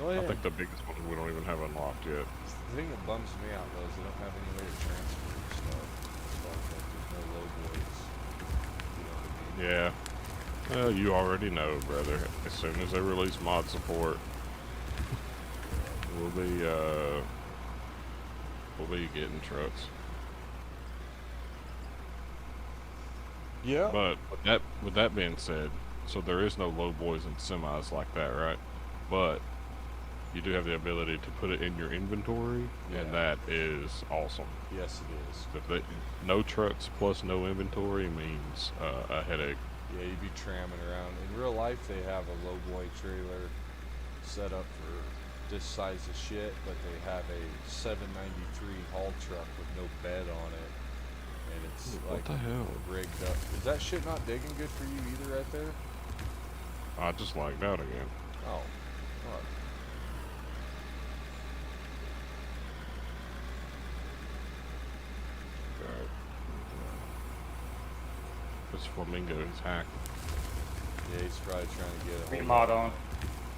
Oh, yeah. I think the biggest one we don't even have unlocked yet. The thing that bums me out though is they don't have any way to transfer stuff. As far as like there's no low boys. You know what I mean? Yeah. Well, you already know, brother. As soon as they release mod support, we'll be getting trucks. Yeah. But with that being said, so there is no low boys and semis like that, right? But you do have the ability to put it in your inventory, and that is awesome. Yes, it is. No trucks plus no inventory means a headache. Yeah, you'd be tramming around. In real life, they have a low boy trailer set up for this size of shit, but they have a 793 haul truck with no bed on it, and it's What the hell? rigged up. Is that shit not digging good for you either, right there? I just lagged out again. Oh, fuck. Alright. This flamingo is hacked. Yeah, he's probably trying to get a Remod on.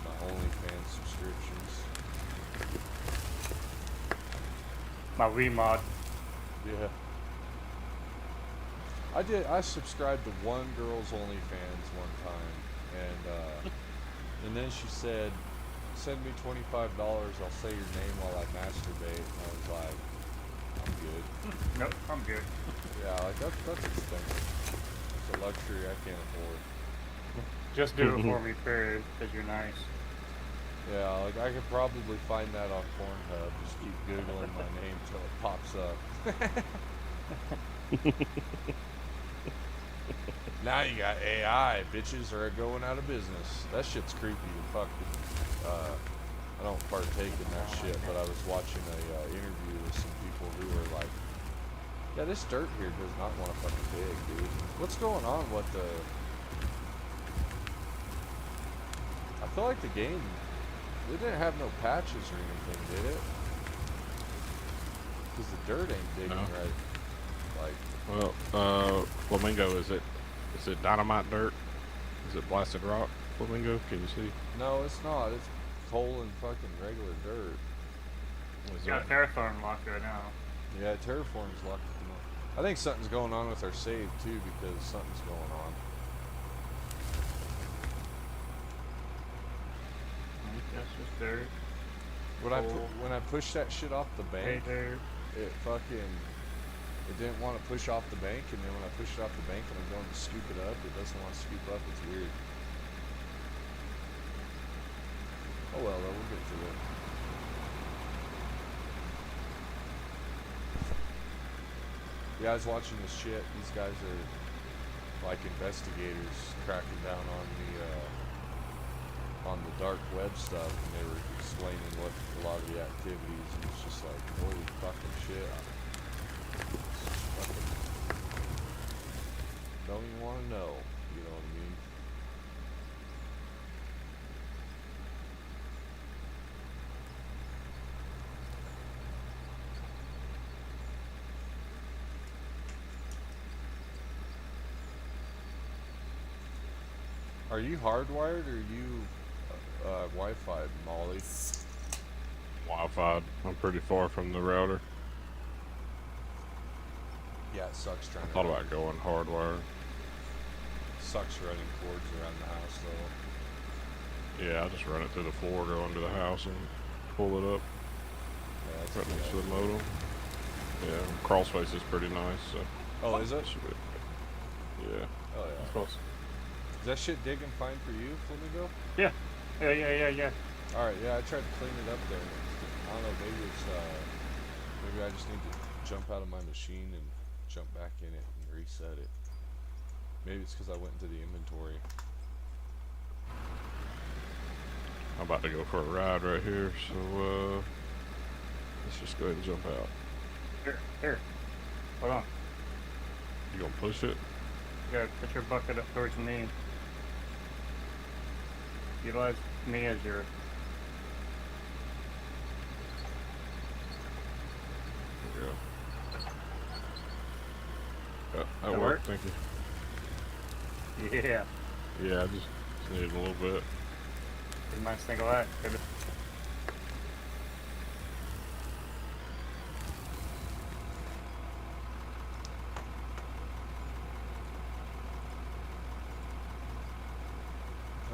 my OnlyFans subscriptions. My remod. Yeah. I subscribed to one girl's OnlyFans one time, and then she said, "Send me $25. I'll say your name while I masturbate." And I was like, "I'm good." Nope, I'm good. Yeah, like that's expensive. It's a luxury I can't afford. Just do it for me, period, because you're nice. Yeah, like I could probably find that on Pornhub. Just keep googling my name till it pops up. Now you got AI. Bitches are going out of business. That shit's creepy and fucking. I don't partake in that shit, but I was watching a interview with some people who were like, "Yeah, this dirt here does not want to fucking dig, dude. What's going on with the feel like the game, it didn't have no patches or anything, did it? Because the dirt ain't digging No. right. Like, Well, Flamingo, is it dynamite dirt? Is it blasted rock, Flamingo? Can you see? no, it's not. It's coal and fucking regular dirt. Is Got it? Terraform locked right now. Yeah, Terraform's locked them up. I think something's going on with our save too, because something's going on. That's just dirt. When I pushed that shit off the Hey, bank, dirt. it didn't want to push off the bank, and then when I push it off the bank and I'm going to scoop it up, it doesn't want to scoop up. It's weird. Oh well, though, we'll get through it. Yeah, I was watching this shit. These guys are like investigators cracking down on the dark web stuff, and they were explaining what a lot of the activities, and it's just like, holy fucking shit. Fucking don't even want to know, you know what I mean? Are you hardwired or are you Wi-Fi, Molly? Wi-Fi. I'm pretty far from the router. Yeah, it sucks trying I to thought about going hardwire. sucks running cords around the house though. Yeah, I just run it through the floor, go into the house, and pull it up Yeah, that's a right good next to the idea. modem. Yeah, crawl space is pretty nice. So Oh, is it? should be- yeah. Oh yeah. Close. Is that shit digging fine for you, Flamingo? Yeah. Yeah. Alright, yeah, I tried to clean it up there. I don't know, maybe it's, maybe I just need to jump out of my machine and jump back in it and reset it. Maybe it's because I went into the inventory. I'm about to go for a ride right here, so let's just go ahead and jump out. Here. Hold on. You gonna push it? You gotta put your bucket up towards me. Utilize me as your. There we go. That That worked. work? Thank you. Yeah. Yeah, I just needed a little bit. You might think of that.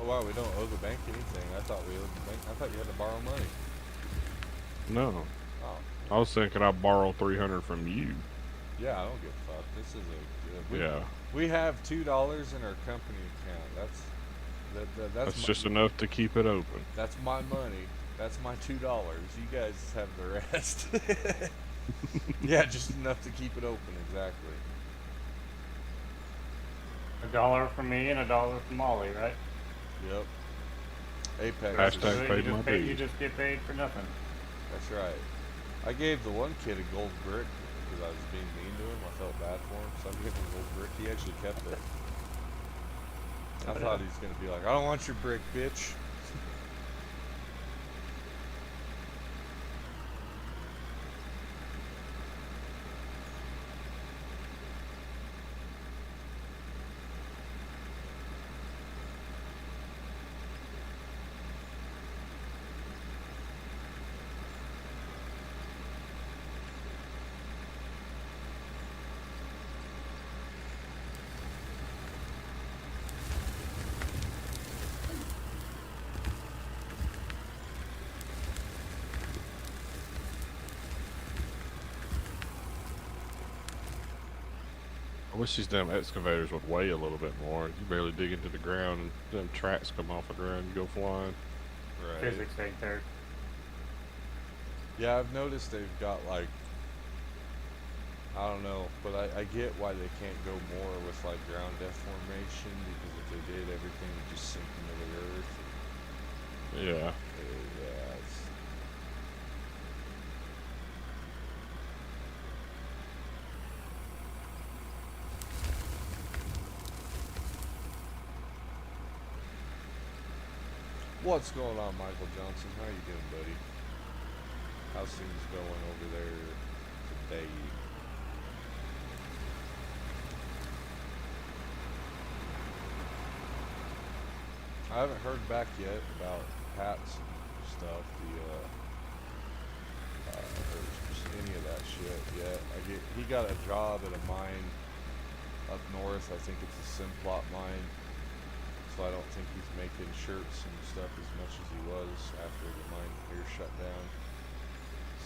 Oh wow, we don't owe the bank anything. I thought we owed the bank. I thought you had to borrow money. No, Oh. I was thinking I'd borrow 300 from you. Yeah, I don't give a fuck. This is a Yeah, we have $2 in our company account. That's that's just enough to keep it open. that's my money. That's my $2. You guys have the rest. Yeah, just enough to keep it open. Exactly. $1 from me and $1 from Molly, right? Yep. Apex. Hashtag is- paid my You dues. just get paid for nothing. That's right. I gave the one kid a gold brick because I was being mean to him. I felt bad for him, so I gave him a gold brick. He actually kept it. I thought he's gonna be like, I don't want your brick, bitch. I wish these damn excavators would weigh a little bit more. You barely dig into the ground and them tracks come off the ground, you go flying. Right. Physics ain't there. Yeah, I've noticed they've got like, I don't know, but I get why they can't go more with like ground deformation, because if they did, everything would just sink into the earth. Yeah. Yeah, it's, What's going on, Michael Johnson? How you doing, buddy? How's things going over there today? I haven't heard back yet about hats and stuff. Or just any of that shit yet. He got a job at a mine up north. I think it's a Simplot mine. So I don't think he's making shirts and stuff as much as he was after the mine here shut down.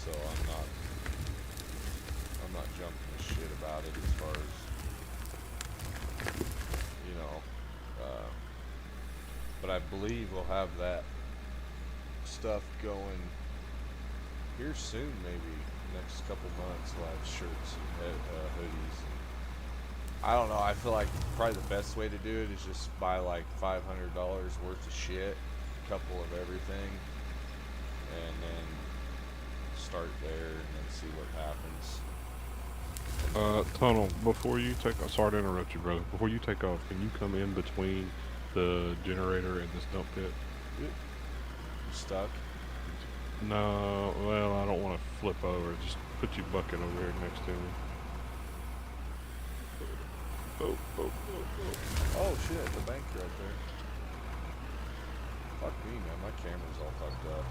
So I'm not jumping the shit about it as far as, you know, but I believe we'll have that stuff going here soon, maybe next couple months. We'll have shirts and hoodies. I don't know. I feel like probably the best way to do it is just buy like $500 worth of shit, a couple of everything, and then start there and then see what happens. Tunnel, before you take off, sorry to interrupt you, brother. Before you take off, can you come in between the generator and this dump pit? You stuck? No, well, I don't want to flip over. Just put your bucket over here next to me. Oh shit, the bank's right there. Fuck me, man. My camera's all fucked up.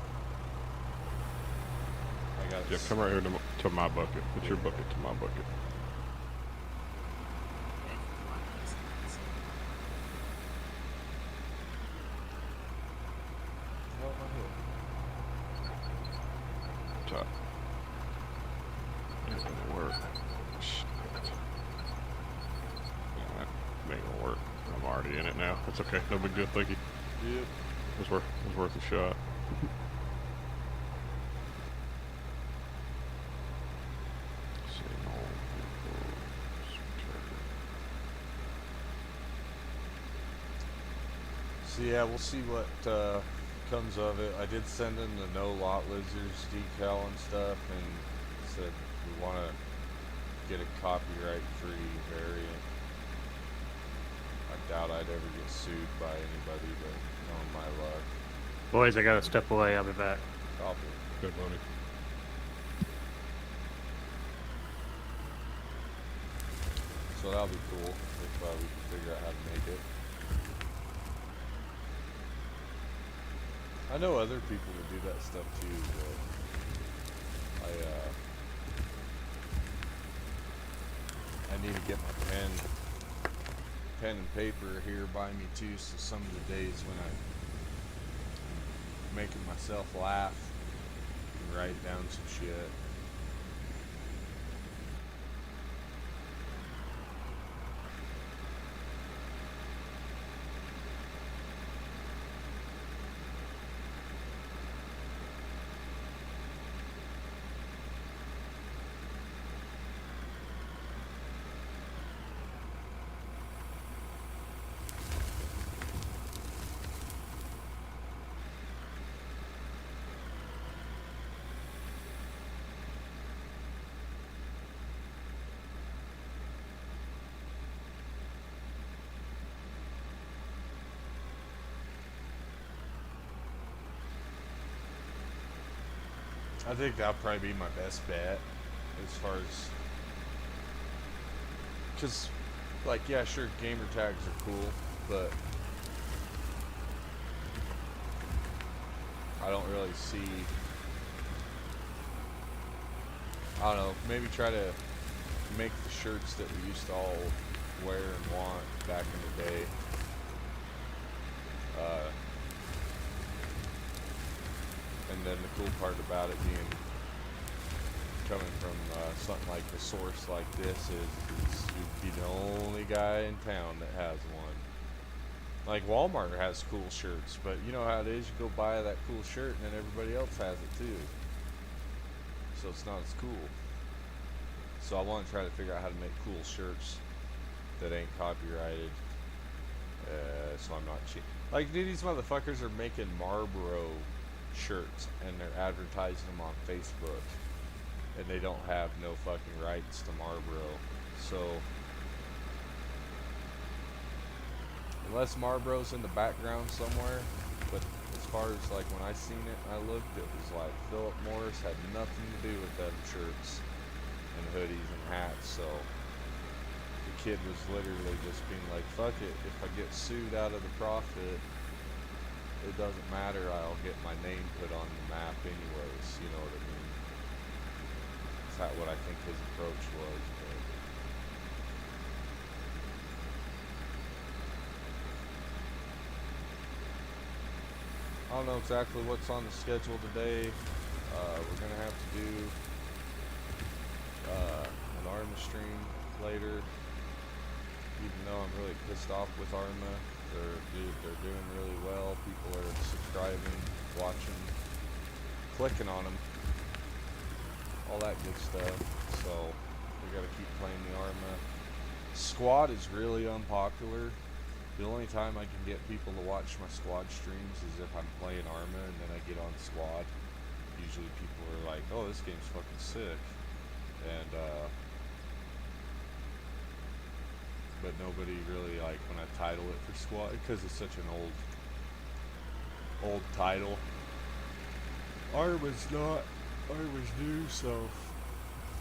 I got Yeah, come right here to my bucket. Put your bucket to my bucket. Oh, my head. Top. It didn't work. Shit. Yeah, that ain't gonna work. I'm already in it now. That's okay. No big deal. Thank you. Yep. It was worth a shot. So yeah, we'll see what comes of it. I did send in the no lot lizards decal and stuff, and said we want to get a copyright free variant. I doubt I'd ever get sued by anybody, but knowing my luck. Boys, I gotta step away. I'll be back. Copy. Good money. So that'll be cool if we can figure out how to make it. I know other people that do that stuff too, but I need to get my pen and paper here by me too, so some of the days when I'm making myself laugh and write down some shit. I think that'll probably be my best bet as far as, because, like, yeah, sure, gamer tags are cool, but I don't really see, I don't know, maybe try to make the shirts that we used to all wear and want back in the day. And then the cool part about it being coming from something like the source like this is you'd be the only guy in town that has one. Like Walmart has cool shirts, but you know how it is, you go buy that cool shirt and then everybody else has it too. So it's not as cool. So I want to try to figure out how to make cool shirts that ain't copyrighted. So I'm not cheap. Like, dude, these motherfuckers are making Marlboro shirts and they're advertising them on Facebook, and they don't have no fucking rights to Marlboro. So unless Marlboro's in the background somewhere, but as far as like when I seen it, I looked, it was like Philip Morris had nothing to do with them shirts and hoodies and hats. So the kid was literally just being like, "Fuck it, if I get sued out of the profit, it doesn't matter. I'll get my name put on the map anyways." You know what I mean? Is that what I think his approach was? But I don't know exactly what's on the schedule today. We're gonna have to do an Arma stream later, even though I'm really pissed off with Arma. They're doing really well. People are subscribing, watching, clicking on them, all that good stuff. So we gotta keep playing the Arma. Squad is really unpopular. The only time I can get people to watch my squad streams is if I'm playing Arma and then I get on squad. Usually people are like, "Oh, this game's fucking sick," and but nobody really like when I title it for squad because it's such an old title. Arma's not. Arma's new, so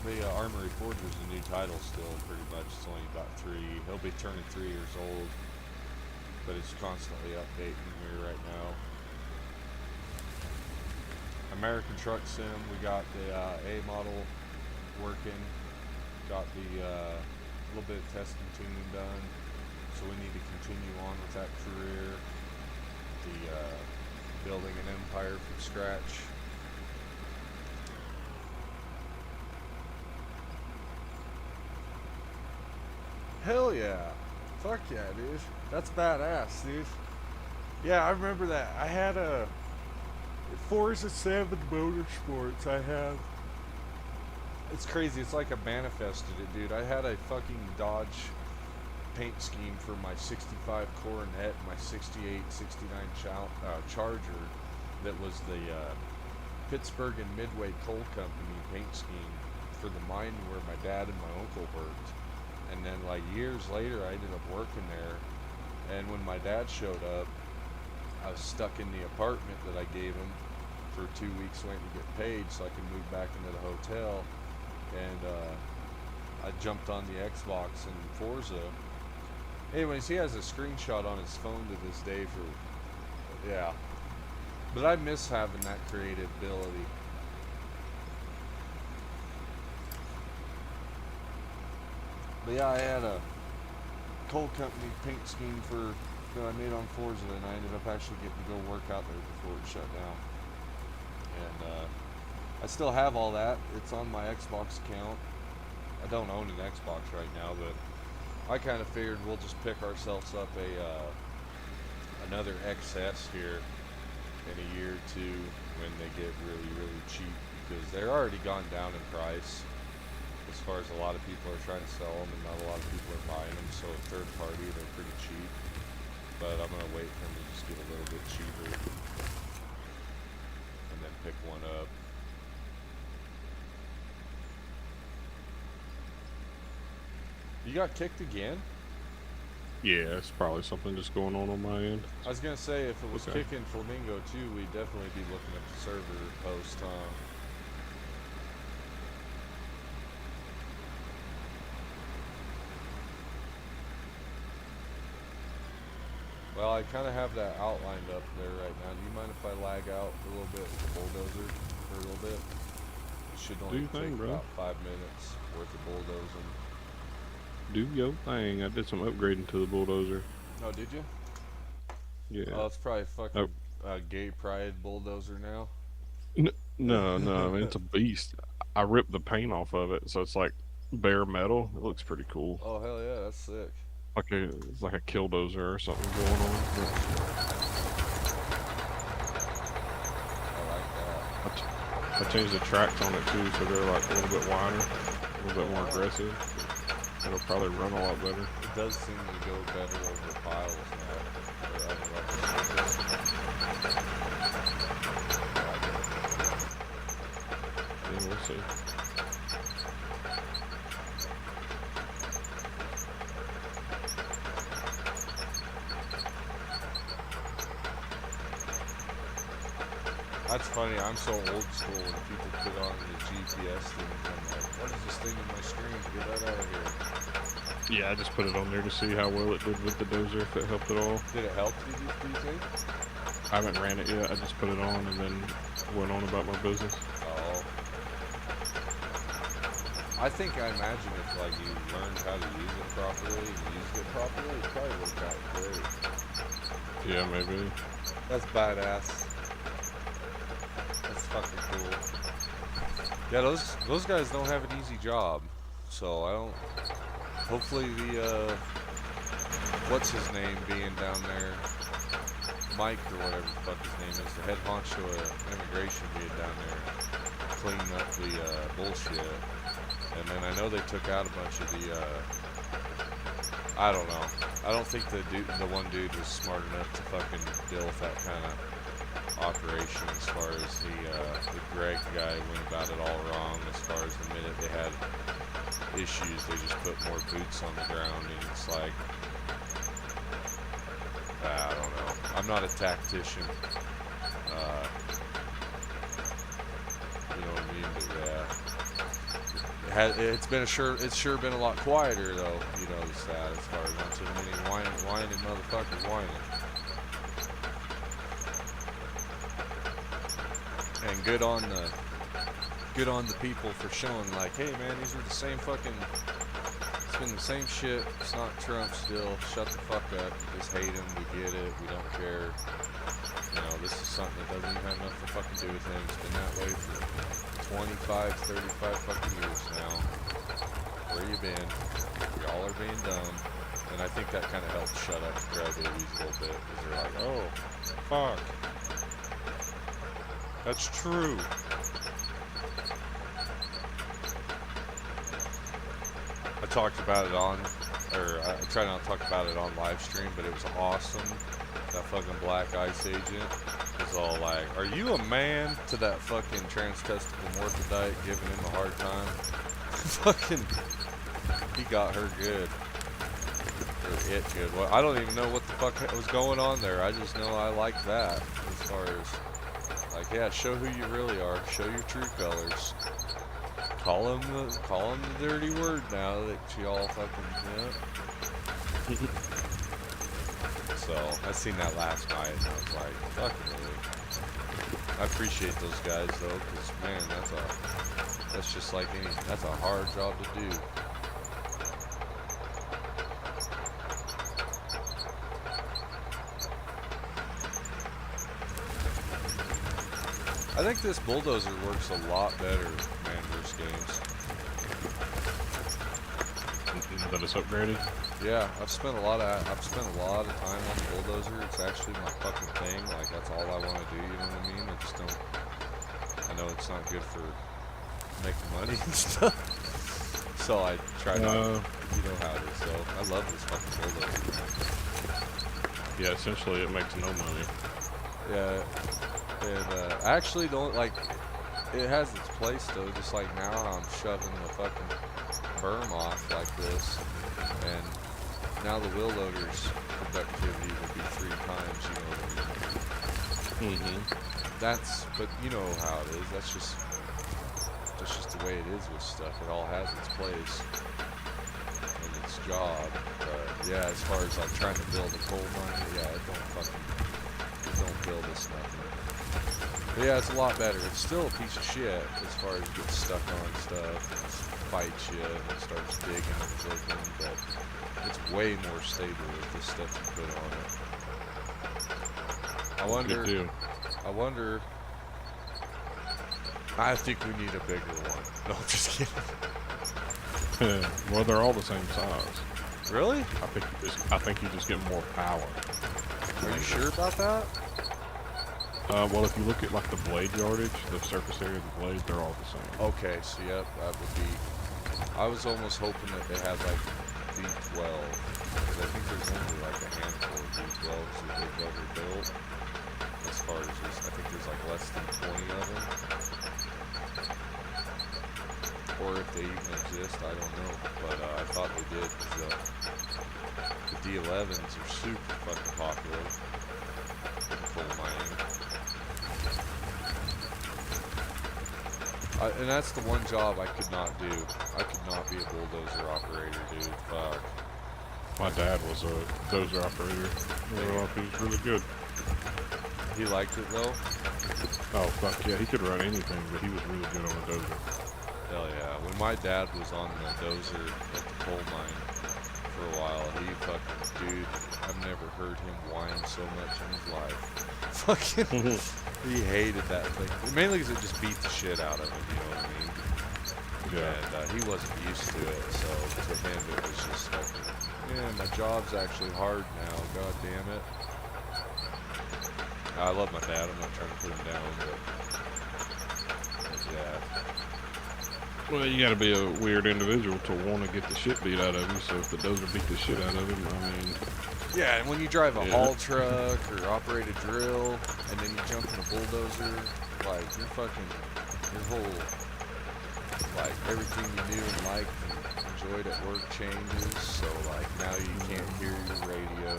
the Armory Forge is a new title still. Pretty much, it's only about 3. He'll be turning 3 years old. But it's constantly updating here right now. American Truck Sim, we got the A model working, got the little bit of testing tuning done, so we need to continue on with that career. The building an empire from scratch. Hell yeah. Fuck yeah, dude. That's badass, dude. Yeah, I remember that. I had a Forza 7 Motorsports. I have. It's crazy. It's like I manifested it, dude. I had a fucking Dodge paint scheme for my 65 Coronet, my 68, 69 Charger that was the Pittsburgh and Midway Coal Company paint scheme for the mine where my dad and my uncle worked. And then like years later I ended up working there, and when my dad showed up I was stuck in the apartment that I gave him for 2 weeks waiting to get paid so I could move back into the hotel, and I jumped on the Xbox and Forza. Anyways, he has a screenshot on his phone to this day for, yeah, but I miss having that creative ability. But yeah, I had a coal company paint scheme that I made on Forza, and I ended up actually getting to go work out there before it shut down. And I still have all that. It's on my Xbox account. I don't own an Xbox right now, but I kind of figured we'll just pick ourselves up another XS here in a year or two when they get really, really cheap, because they're already gone down in price. As far as a lot of people are trying to sell them, and not a lot of people are buying them, so third party, they're pretty cheap. But I'm going to wait for them to just get a little bit cheaper, and then pick one up. You got kicked again? Yeah, it's probably something just going on my end. I was going to say, if it was Okay. kicking Flamingo too, we'd definitely be looking at the server post, huh? Well, I kind of have that outlined up there right now. Do you mind if I lag out a little bit with the bulldozer for a little bit? It should only your thing, take bro. about 5 minutes worth of bulldozing. Do your thing. I did some upgrading to the bulldozer. Oh, did you? Yeah. Oh, it's probably a fucking Oh. gay pride bulldozer now. No, it's a beast. I ripped the paint off of it, so it's like bare metal. It looks pretty cool. Oh, hell yeah, that's sick. It's like a killdozer or something going on. I like that. I changed the tracks on it too, so they're like a little bit wider, a little bit more aggressive. It'll probably run a lot better. It does seem to go better over piles now. Or other levels. Yeah, we'll see. That's funny. I'm so old school when people put on the GPS thing. I'm like, what is this thing in my screen? Get that out of here. Yeah, I just put it on there to see how well it did with the dozer, if it helped at all. Did it help you, do you think? I haven't ran it yet. I just put it on and then went on about my business. Oh. I imagine if like you learned how to use it properly and used it properly, it probably worked out great. Yeah, maybe. That's badass. That's fucking cool. Yeah, those guys don't have an easy job, so I don't. Hopefully the what's his name being down there, Mike or whatever the fuck his name is, the head honcho of immigration being down there, cleaning up the bullshit. And then I know they took out a bunch of the, I don't know. I don't think the one dude was smart enough to fucking deal with that kind of operation as far as the Greg guy went about it all wrong as far as the minute they had issues, they just put more boots on the ground and it's like, I don't know. I'm not a tactician. You know what I mean? But yeah. It's sure been a lot quieter though, you know, that as far as not too many whining motherfuckers whining. And good on the people for showing like, hey man, these are the same fucking, it's been the same shit, it's not Trump still, shut the fuck up, we just hate him, we get it, we don't care. You know, this is something that doesn't even have nothing to fucking do with him, it's been that way for 25, 35 fucking years now. Where you been? Y'all are being dumb. And I think that kind of helps shut up the crybabies a little bit. Because they're like, oh, fuck. That's true. I talked about it on, or I try not to talk about it on live stream, but it was awesome. That fucking black ice agent was all like, are you a man? To that fucking trans-testicle morphodite giving him a hard time. Fucking, he got her good. Or it good. Well, I don't even know what the fuck was going on there. I just know I like that. As far as, like, yeah, show who you really are. Show your true colors. Call him the dirty word now that y'all fucking, yeah. So, I seen that last night, and I was like, fucking really. I appreciate those guys, though, because, man, that's just like that's a hard job to do. I think this bulldozer works a lot better, man, versus games. That it's upgraded? Yeah, I've spent a lot of time on the bulldozer. It's actually my fucking thing. Like, that's all I want to do, you know what I mean? I just don't, I know it's not good for making money and stuff. So I try not, you know how it is. So I love this fucking bulldozer, man. Yeah, essentially it makes no money. Yeah, and I actually don't, like, it has its place though, just like now I'm shoving the fucking berm off like this, and now the wheel loader's productivity will be 3 times, you know what I mean? But you know how it is, that's just the way it is with stuff. It all has its place and its job, but yeah, as far as like trying to build a coal mine, yeah, it don't build us nothing. But yeah, it's a lot better. It's still a piece of shit as far as getting stuck on stuff, and fights you, and it starts digging and flipping, but it's way more stable with the stuff you put on it. I wonder, I think we need a bigger one. No, I'm just kidding. Well, they're all the same size. Really? I think you just get more power. Are you sure about that? Well, if you look at like the blade yardage, the surface area of the blade, they're all the same. Okay, so yep, that would be. I was almost hoping that they had like B12, because I think there's only like a handful of B12s that they've ever built. As far as just, I think there's like less than 20 of them. Or if they even exist, I don't know. But I thought they did, because the D11s are super fucking popular in coal mining. And that's the one job I could not do. I could not be a bulldozer operator, dude. Fuck. My dad was a dozer operator. He was really good. He liked it though. Oh fuck yeah, he could run anything, but he was really good on a dozer. Hell yeah. When my dad was on the dozer at the coal mine for a while, he fucking, dude, I've never heard him whine so much in his life. Fucking, he hated that thing. Mainly because it just beat the shit out of him, you know what I mean? Yeah. And he wasn't used to it, so to him it was just like, yeah, my job's actually hard now, god damn it. I love my dad, I'm not trying to put him down, but yeah. Well, you gotta be a weird individual to want to get the shit beat out of you, so if the dozer beat the shit out of him, I mean... Yeah, and when you drive a Yeah. haul truck or operate a drill, and then you jump in a bulldozer, like, your fucking, your whole, like, everything you knew and liked and enjoyed at work changes, so, like, now you can't hear your radio,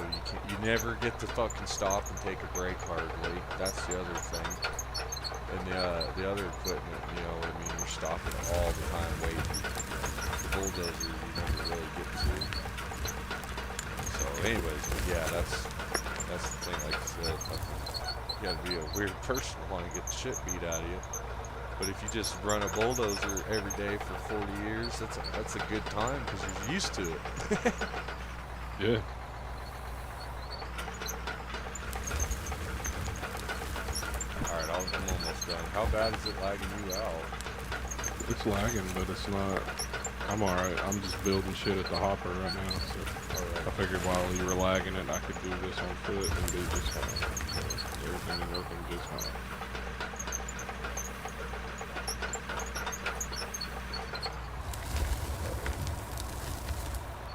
you never get to fucking stop and take a break hardly, that's the other thing. And the other equipment, you know what I mean, you're stopping all the time waiting. The bulldozer you never really get to. So anyways, but yeah, that's the thing, like I said, you gotta be a weird person to want to get the shit beat out of you. But if you just run a bulldozer every day for 40 years, that's a good time because you're used to it. Yeah. Alright, I'm almost done. How bad is it lagging you out? It's lagging, but it's not... I'm alright. I'm just building shit at the hopper right now, so... I figured while you were lagging it, I could do this on foot and be just fine. So everything is working just fine.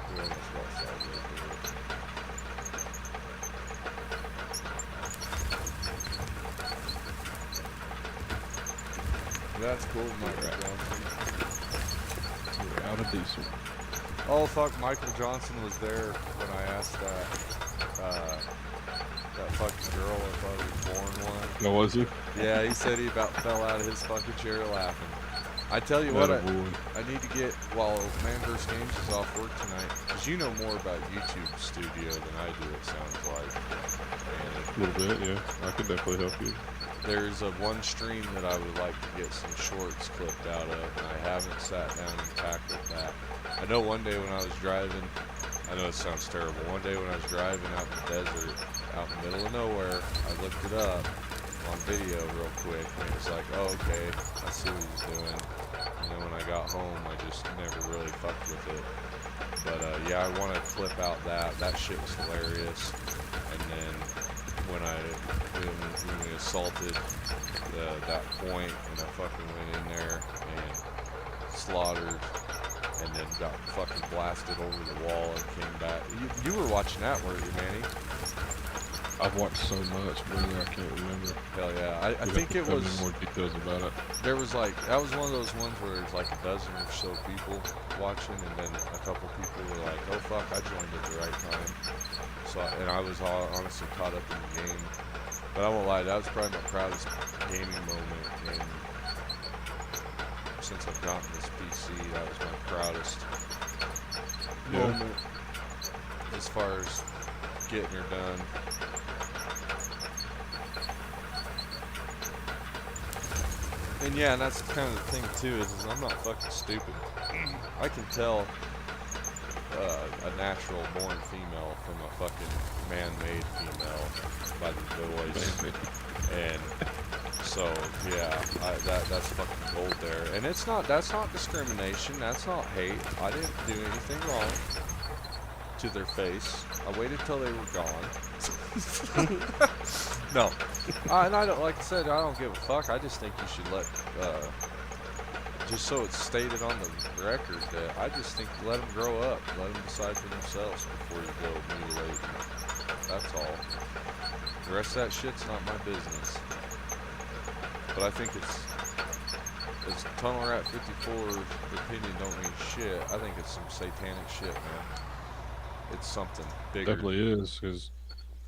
We almost got sideways with it. That's cool, Michael Johnson. We're out of diesel. Oh fuck, Michael Johnson was there when I asked that fucking girl if I was born one. No, was he? Yeah, he said he about fell out of his fucking chair laughing. I tell you what, I need to get, while Man vs. Games is off work tonight, because you know more about YouTube Studio than I do, it sounds like. And A little bit, yeah. I could definitely help you. there's a one stream that I would like to get some shorts clipped out of, and I haven't sat down and tackled that. I know one day when I was driving, I know it sounds terrible, one day when I was driving out in the desert, out in the middle of nowhere, I looked it up on video real quick, and it was like, oh, okay, I see what he's doing. And then when I got home, I just never really fucked with it. But yeah, I want to clip out that shit was hilarious. And then when we assaulted that point, and I fucking went in there and slaughtered, and then got fucking blasted over the wall and came back. You were watching that, weren't you, Manny? I've watched so much, brother, I can't remember. Hell yeah. I think it was... more details about it. There was like... That was one of those ones where there's like a dozen or so people watching, and then a couple people were like, oh fuck, I joined at the right time. So, and I was honestly caught up in the game. But I won't lie, that was probably my proudest gaming moment. And since I've gotten this PC, that was my proudest moment as far as getting her done. And yeah, and that's kind of the thing too, is I'm not fucking stupid. I can tell a natural born female from a fucking man-made female by the voice. And so yeah, that's fucking gold there. And that's not discrimination, that's not hate. I didn't do anything wrong to their face. I waited till they were gone. No. And I don't, like I said, I don't give a fuck. I just think you should let, just so it's stated on the record that I just think let them grow up. Let them decide for themselves before you go mutilate them. That's all. The rest of that shit's not my business. But I think it's Tunnel Rat 54's opinion don't mean shit. I think it's some satanic shit, man. It's something bigger. Definitely is, because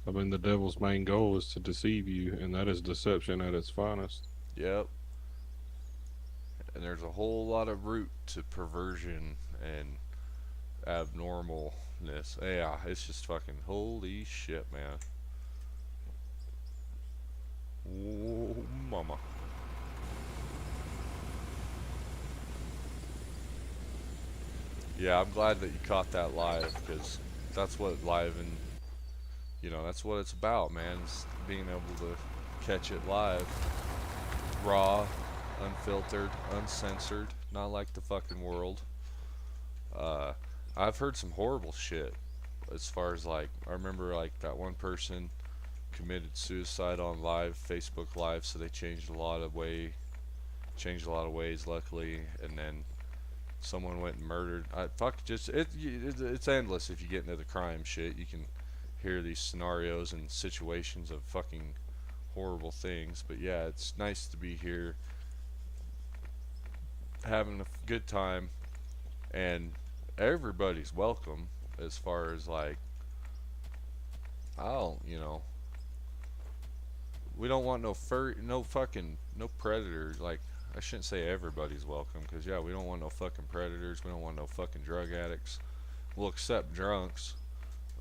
I mean the devil's main goal is to deceive you, and that is deception at its finest. Yep. and there's a whole lot of root to perversion and abnormalness. Yeah, it's just fucking holy shit, man. Oh, mama. Yeah, I'm glad that you caught that live, because that's what live and that's what it's about, man. Is being able to catch it live, raw, unfiltered, uncensored, not like the fucking world. Uh, I've heard some horrible shit. As far as like, I remember like that one person committed suicide on live, Facebook Live, so they changed a lot of ways, luckily, and then someone went and murdered. It's endless if you get into the crime shit. You can hear these scenarios and situations of fucking horrible things. But yeah, it's nice to be here, having a good time, and everybody's welcome. As far as like, we don't want no predators. Like, I shouldn't say everybody's welcome, because yeah, we don't want no fucking predators. We don't want no fucking drug addicts. We'll accept drunks,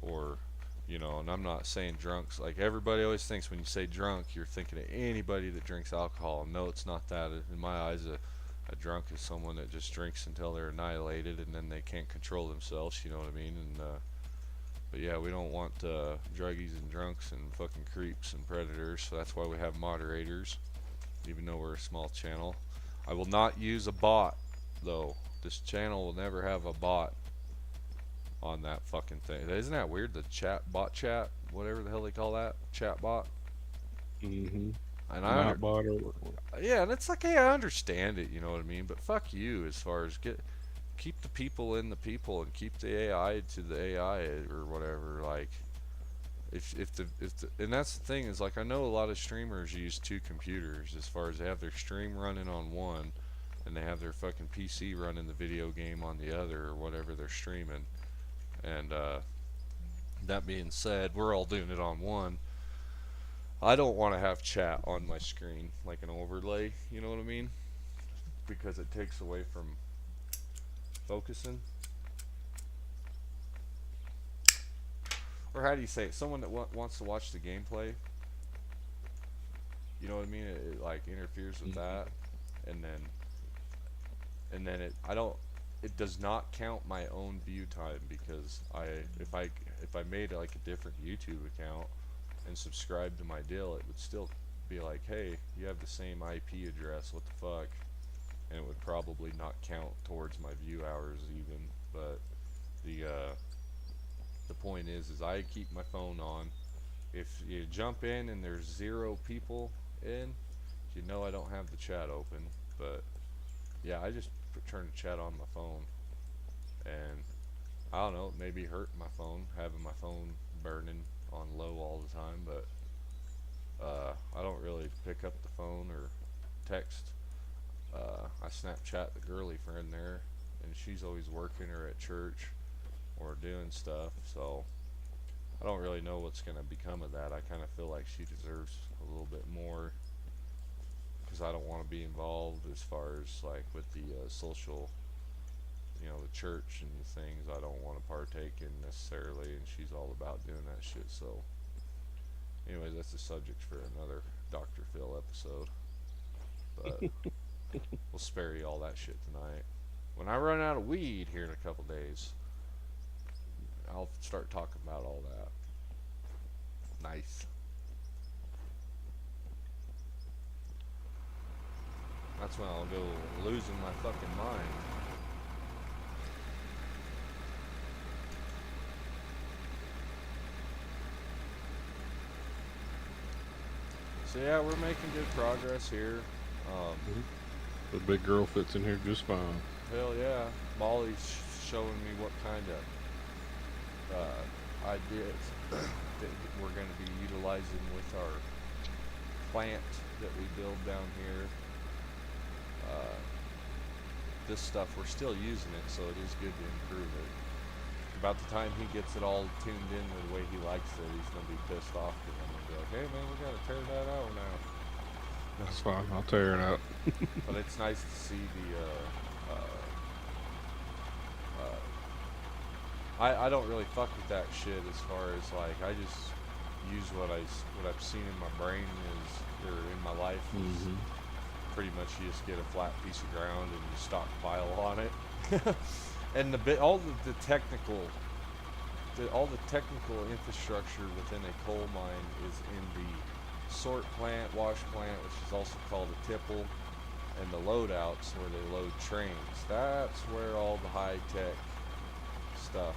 or and I'm not saying drunks. Like, everybody always thinks when you say drunk, you're thinking of anybody that drinks alcohol. No, it's not that. In my eyes, a drunk is someone that just drinks until they're annihilated and then they can't control themselves. You know what I mean? And but yeah, we don't want druggies and drunks and fucking creeps and predators. So that's why we have moderators, even though we're a small channel. I will not use a bot, though. This channel will never have a bot on that fucking thing. Isn't that weird? The bot chat, whatever the hell they call that, chat bot. Mm-hmm. And Bot or yeah, and it's like, hey, I understand it, you know what I mean? But fuck you, as far as keep the people in the people and keep the AI to the AI or whatever. Like, and that's the thing, is like, I know a lot of streamers use two computers, as far as they have their stream running on one and they have their fucking PC running the video game on the other, or whatever they're streaming. And that being said, we're all doing it on one. I don't want to have chat on my screen like an overlay, you know what I mean? Because it takes away from focusing. Or how do you say it? Someone that wants to watch the gameplay, you know what I mean? It like interferes with that, and then it does not count my own view time, because if I made like a different YouTube account and subscribed to my deal, it would still be like, hey, you have the same IP address, what the fuck? And it would probably not count towards my view hours even. But the point is I keep my phone on. If you jump in and there's 0 people in, you know I don't have the chat open. But yeah, I just turn the chat on my phone, and I don't know, maybe hurt my phone, having my phone burning on low all the time. But I don't really pick up the phone or text. I Snapchat the girly friend there, and she's always working or at church or doing stuff, so I don't really know what's going to become of that. I kind of feel like she deserves a little bit more, because I don't want to be involved as far as like with the social, the church and the things I don't want to partake in necessarily, and she's all about doing that shit. So anyways, that's a subject for another Dr. Phil episode, but we'll spare you all that shit tonight. When I run out of weed here in a couple days, I'll start talking about all that. Nice. That's when I'll go losing my fucking mind. So yeah, we're making good progress here. The big girl fits in here just fine. Hell yeah. Molly's showing me what kind of ideas that we're going to be utilizing with our plant that we build down here. This stuff, we're still using it, so it is good to improve it. About the time he gets it all tuned in to the way he likes it, he's going to be pissed off, because I'm going to be like, hey man, we got to tear that out now. That's fine. I'll tear it out. But it's nice to see the. I don't really fuck with that shit as far as like I just use what I've seen in my brain is or in my life is Mm-hmm. pretty much you just get a flat piece of ground and you stockpile on it. And all the technical all the technical infrastructure within a coal mine is in the sort plant, wash plant, which is also called a tipple, and the loadouts where they load trains. That's where all the high tech stuff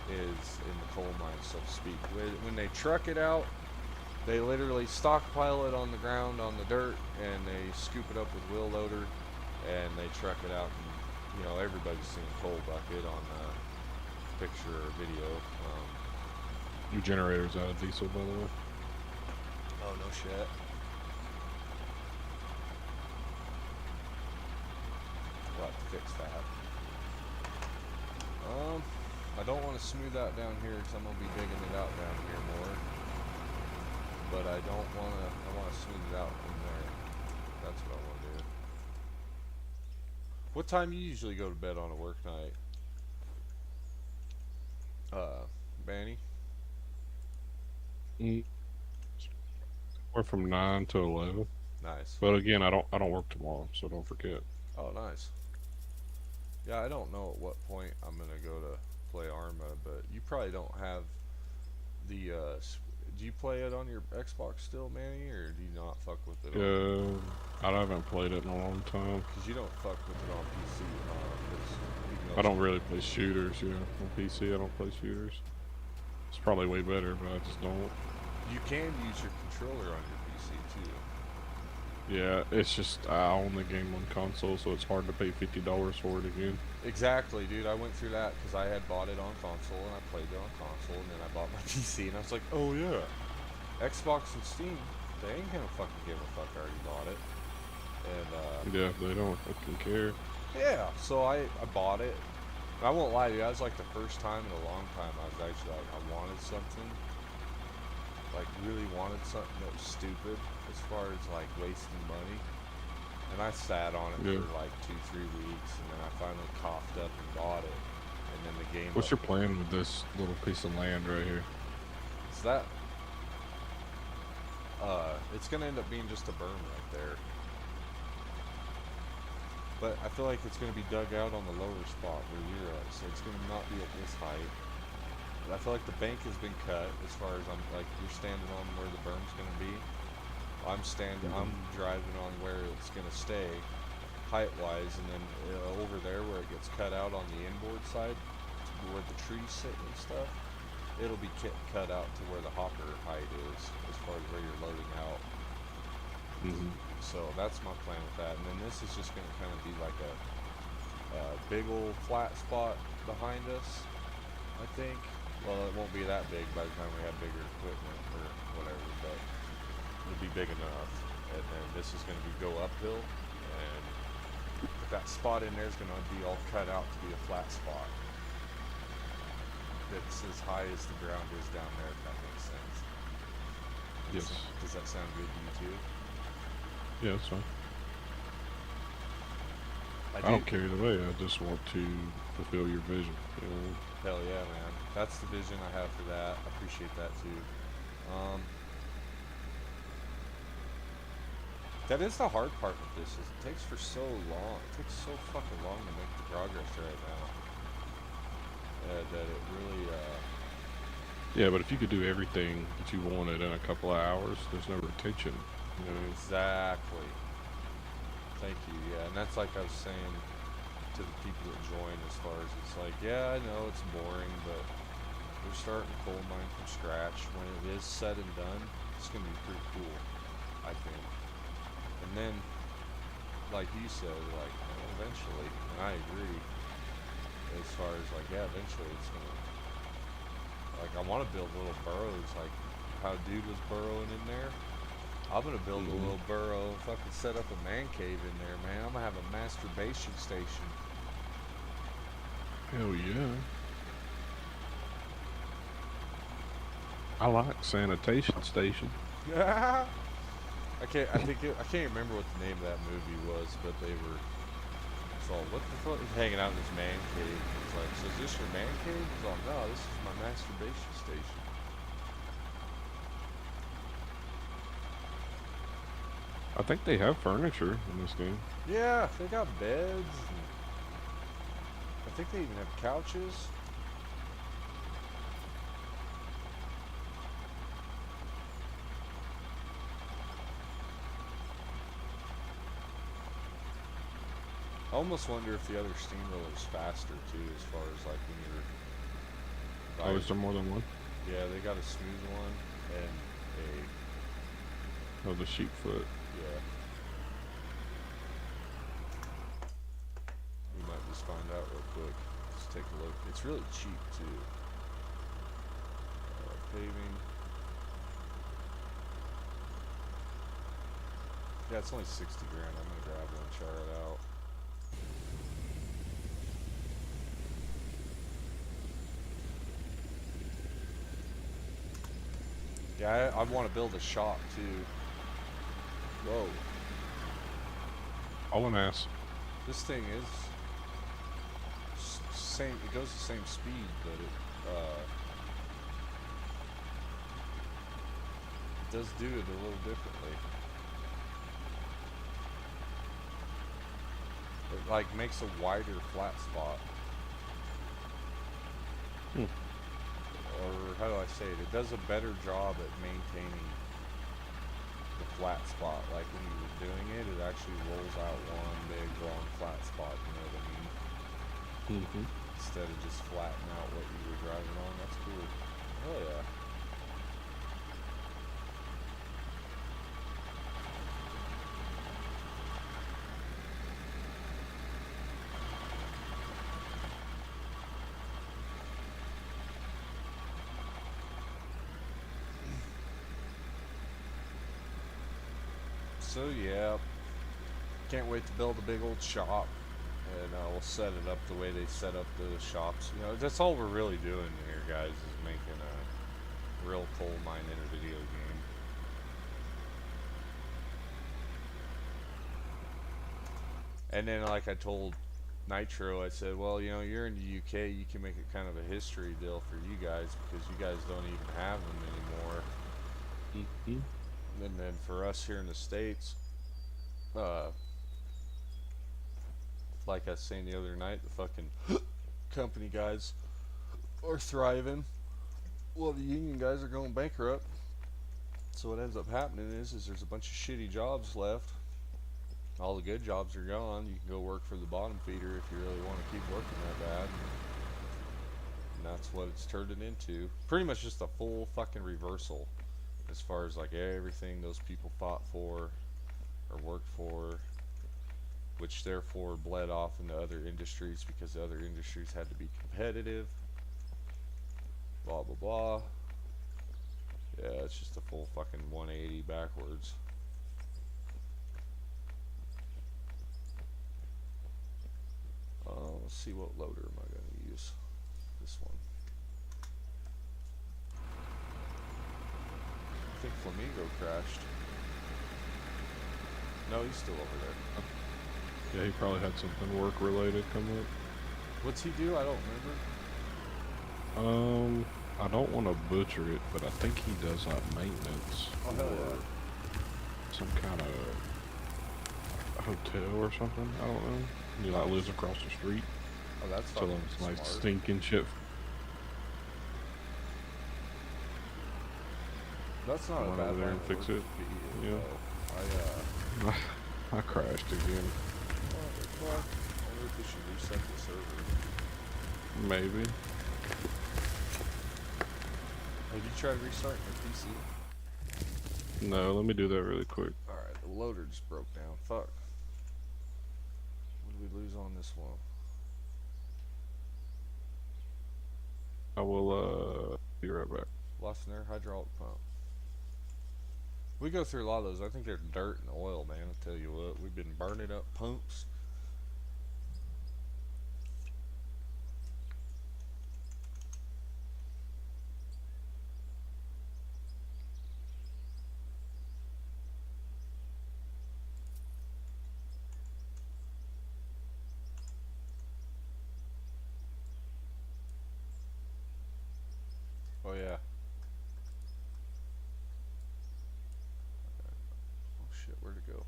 is in the coal mine, so to speak. When they truck it out, they literally stockpile it on the ground, on the dirt, and they scoop it up with wheel loader, and they truck it out. And everybody's seen a coal bucket on picture or video. Your generator's out of diesel, by the way. Oh no shit. We'll have to fix that. I don't want to smooth out down here because I'm gonna be digging it out down here more. But I don't want to. I want to smooth it out from there. That's what I want to do. What time you usually go to bed on a work night? Manny? We're from 9 to 11. Nice. But again, I don't work tomorrow, so don't forget. Oh, nice. Yeah, I don't know at what point I'm gonna go to play Arma, but you probably don't have the. Do you play it on your Xbox still, Manny, or do you not fuck with it? I haven't played it in a long time. Because you don't fuck with it on PC, I don't really play shooters, yeah. On PC, I don't play shooters. It's probably way better, but I just don't. You can use your controller on your PC too. Yeah, it's just I own the game on console, so it's hard to pay $50 for it again. Exactly, dude. I went through that because I had bought it on console and I played it on console, and then I bought my PC and I was like, oh yeah, Xbox and Steam, they ain't gonna fucking give a fuck. I already bought it, and Yeah, they don't fucking care. yeah. So I bought it. I won't lie to you, that was like the first time in a long time I was actually like, I wanted something, like really wanted something that was stupid as far as like wasting money. And I sat on it for like 2-3 weeks, and then I finally coughed up and bought it. And then the game. What's your plan with this little piece of land right here? Is that? It's gonna end up being just a berm right there. But I feel like it's gonna be dug out on the lower spot where you're at, so it's gonna not be at this height. But I feel like the bank has been cut as far as I'm like you're standing on where the berm's gonna be. I'm driving on where it's gonna stay, height-wise, and then over there where it gets cut out on the inboard side, where the trees sit and stuff, it'll be cut out to where the hopper height is, as far as where you're loading out. So that's my plan with that, and then this is just gonna kind of be like a big old flat spot behind us, I think. Well, it won't be that big by the time we have bigger equipment or whatever, but it'll be big enough, and then this is going to be go uphill, and that spot in there is going to be all cut out to be a flat spot. It's as high as the ground is down there, if that makes sense. Yes. Does that sound good to you too? Yeah, that's fine. I don't care either way. I just want to fulfill your vision. You know? Hell yeah, man. That's the vision I have for that. I appreciate that too. That is the hard part with this, is it takes for so long. It takes so fucking long to make the progress right now. That it really, Yeah, but if you could do everything that you wanted in a couple of hours, there's no retention. You know? Exactly. Thank you, yeah. And that's like I was saying to the people that join, as far as it's like, yeah, I know it's boring, but we're starting a coal mine from scratch. When it is said and done, it's going to be pretty cool, I think. And then, like you said, like, eventually, and I agree, as far as like, yeah, eventually it's gonna, like, I want to build little burrows, like how dude was burrowing in there. I'm gonna build a little burrow and fucking set up a man cave in there, man. I'm gonna have a masturbation station. Hell yeah. I like sanitation station. I can't remember what the name of that movie was, but they were. So what the fuck? He's hanging out in his man cave. He's like, so is this your man cave? He's like, no, this is my masturbation station. I think they have furniture in this game. Yeah, they got beds. And I think they even have couches. I almost wonder if the other steamroller's faster too, as far as like when you're Oh, riding. is there more than one? Yeah, they got a smooth one and Oh, the sheepfoot. yeah. We might just find out real quick. Let's take a look. It's really cheap too. Paving. Yeah, it's only 60 grand. I'm gonna grab one, try it out. Yeah, I want to build a shop too. Whoa. All an ass. This thing is same. It goes the same speed, but it does do it a little differently. It like makes a wider flat spot. Or how do I say it? It does a better job at maintaining the flat spot. Like when you were doing it, it actually rolls out one big long flat spot. You know what I mean? Instead of just flattening out what you were driving on. That's cool. Oh yeah. So yeah, can't wait to build a big old shop, and we'll set it up the way they set up the shops. You know, that's all we're really doing here, guys, is making a real coal mine in a video game. And then, like I told Nitro, I said, well, you know, you're in the UK, you can make it kind of a history deal for you guys because you guys don't even have them anymore. And then for us here in the States, like I was saying the other night, the fucking company guys are thriving. Well, the union guys are going bankrupt. So what ends up happening is there's a bunch of shitty jobs left. All the good jobs are gone. You can go work for the bottom feeder if you really want to keep working that bad. And that's what it's turned it into. Pretty much just a full fucking reversal as far as like everything those people fought for or worked for, which therefore bled off into other industries because the other industries had to be competitive. Blah blah blah. Yeah, it's just a full fucking 180 backwards. Let's see, what loader am I going to use? This one. I think Flamingo crashed. No, he's still over there. Yeah, he probably had something work related come up. What's he do? I don't remember. I don't want to butcher it, but I think he does like maintenance Oh, hell yeah. some kind of hotel or something. I don't know. He like lives across the street. Oh, that's So fucking it's like smart. stinking shit. That's not a Run bad over there line and of fix work it. for you, Yeah. though. I crashed again. I wonder if we should reset the server. Maybe. Have you tried restarting your PC? No, let me do that really quick. Alright, the loader just broke down. Fuck. What did we lose on this one? I will be right back. Lost an air hydraulic pump. We go through a lot of those. I think they're dirt and oil, man. I'll tell you what. We've been burning up pumps. go.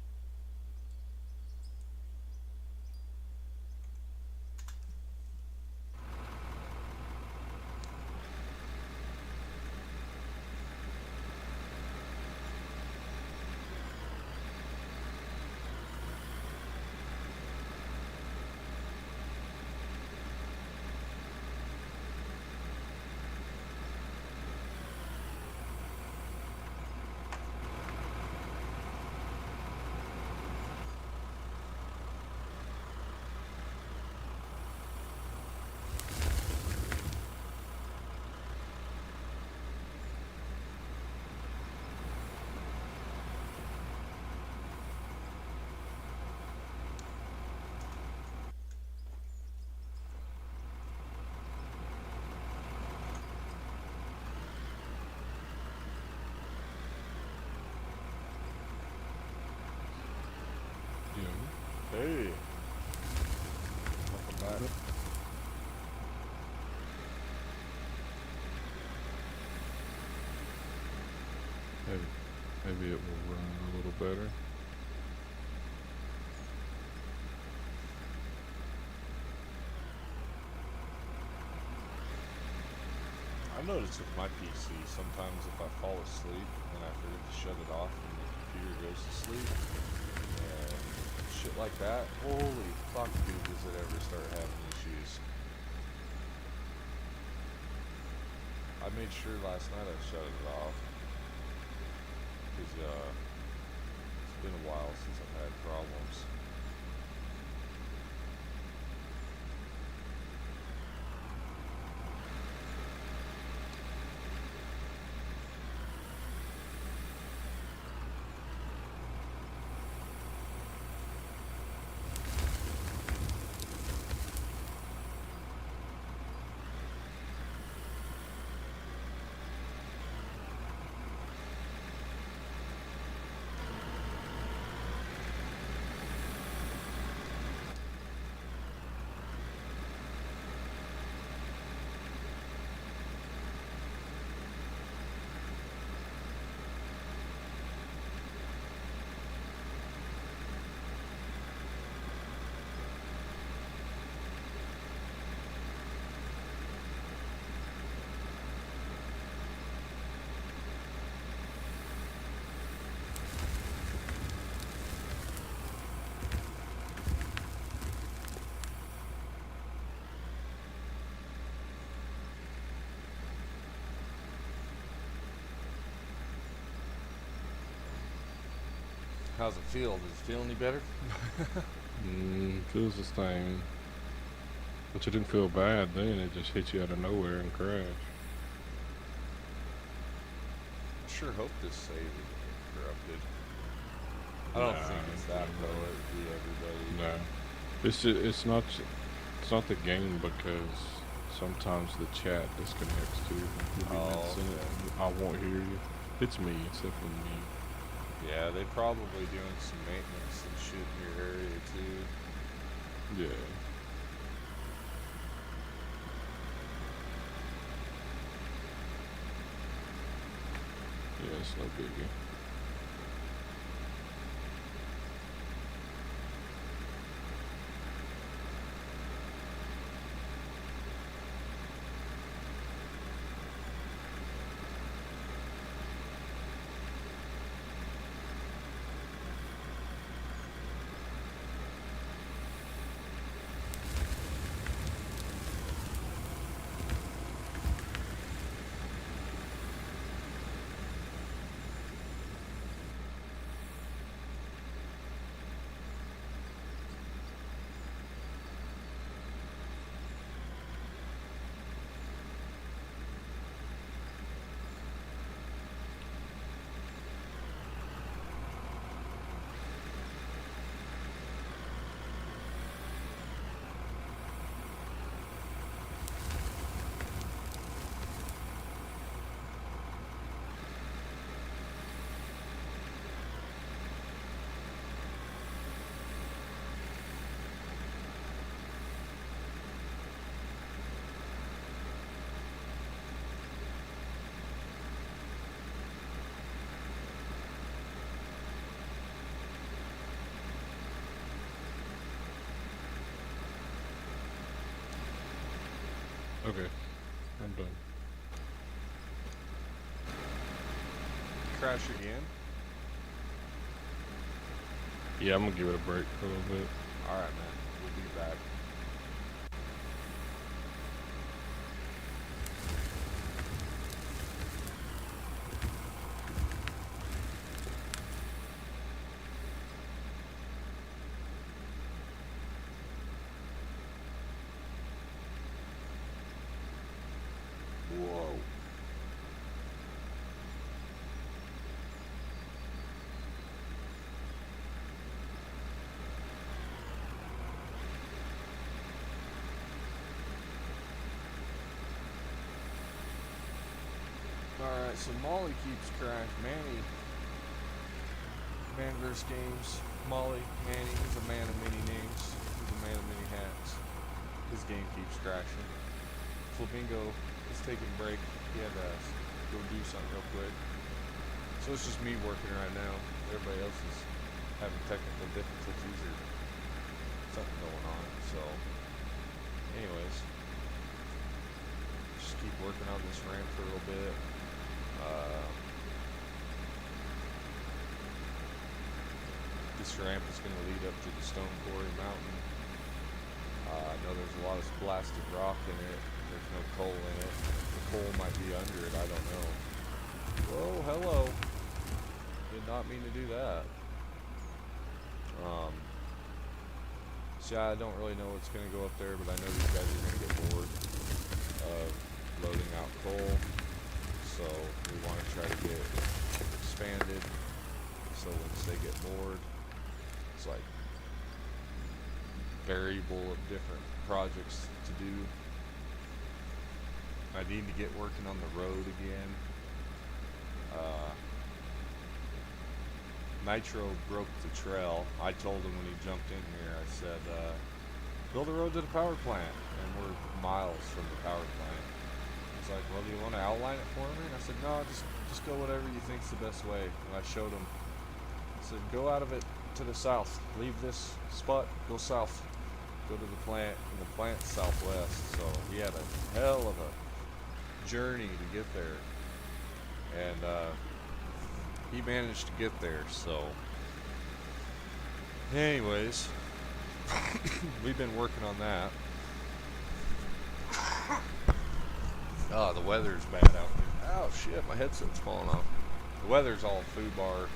Yeah. Hey. Welcome back. Maybe it will run a little better. I notice with my PC, sometimes if I fall asleep and I forget to shut it off and the computer goes to sleep, and shit like that, holy fuck, dude, does it ever start having issues. I made sure last night I shut it off, because it's been a while since I've had problems. How's it feel? Does it feel any better? Feels the same. But it didn't feel bad then, it just hit you out of nowhere and crashed. I sure hope this save isn't getting corrupted. I don't Nah, think it's that though. It would be everybody. No. It's not the game, because sometimes the chat disconnects too. You'll be Oh, mid-sentence and I won't hear you. It's me, it's definitely me. Yeah, they probably doing some maintenance and shit in your area too. Yeah. Yeah, it's no biggie. Okay, I'm done. Crash again? Yeah, I'm gonna give it a break for a little bit. Alright, man. We'll be back. Whoa. Alright, so Molly keeps crashing. Man versus games. Molly, Manny, he's a man of many names. He's a man of many hats. His game keeps crashing. Flamingo is taking a break. He had to go do something real quick. So it's just me working right now. Everybody else is having technical difficulties or something going on. So, anyways, just keep working on this ramp for a little bit. This ramp is going to lead up to the Stone Quarry Mountain. I know there's a lot of blasted rock in it. There's no coal in it. The coal might be under it. I don't know. Whoa, hello. Did not mean to do that. See, I don't really know what's going to go up there, but I know these guys are going to get bored of loading out coal. So we want to try to get expanded. So once they get bored, it's like variable of different projects to do. I need to get working on the road again. Nitro broke the trail. I told him when he jumped in here, I said, build a road to the power plant. And we're miles from the power plant. He's like, well, do you want to outline it for me? And I said, no, just go whatever you think's the best way. And I showed him. I said, go out of it to the south. Leave this spot, go south. Go to the plant, and the plant's southwest. So he had a hell of a journey to get there. And he managed to get there, so anyways, we've been working on that. Oh, the weather's bad out here. Oh shit, my headset's falling off. The weather's all foobar,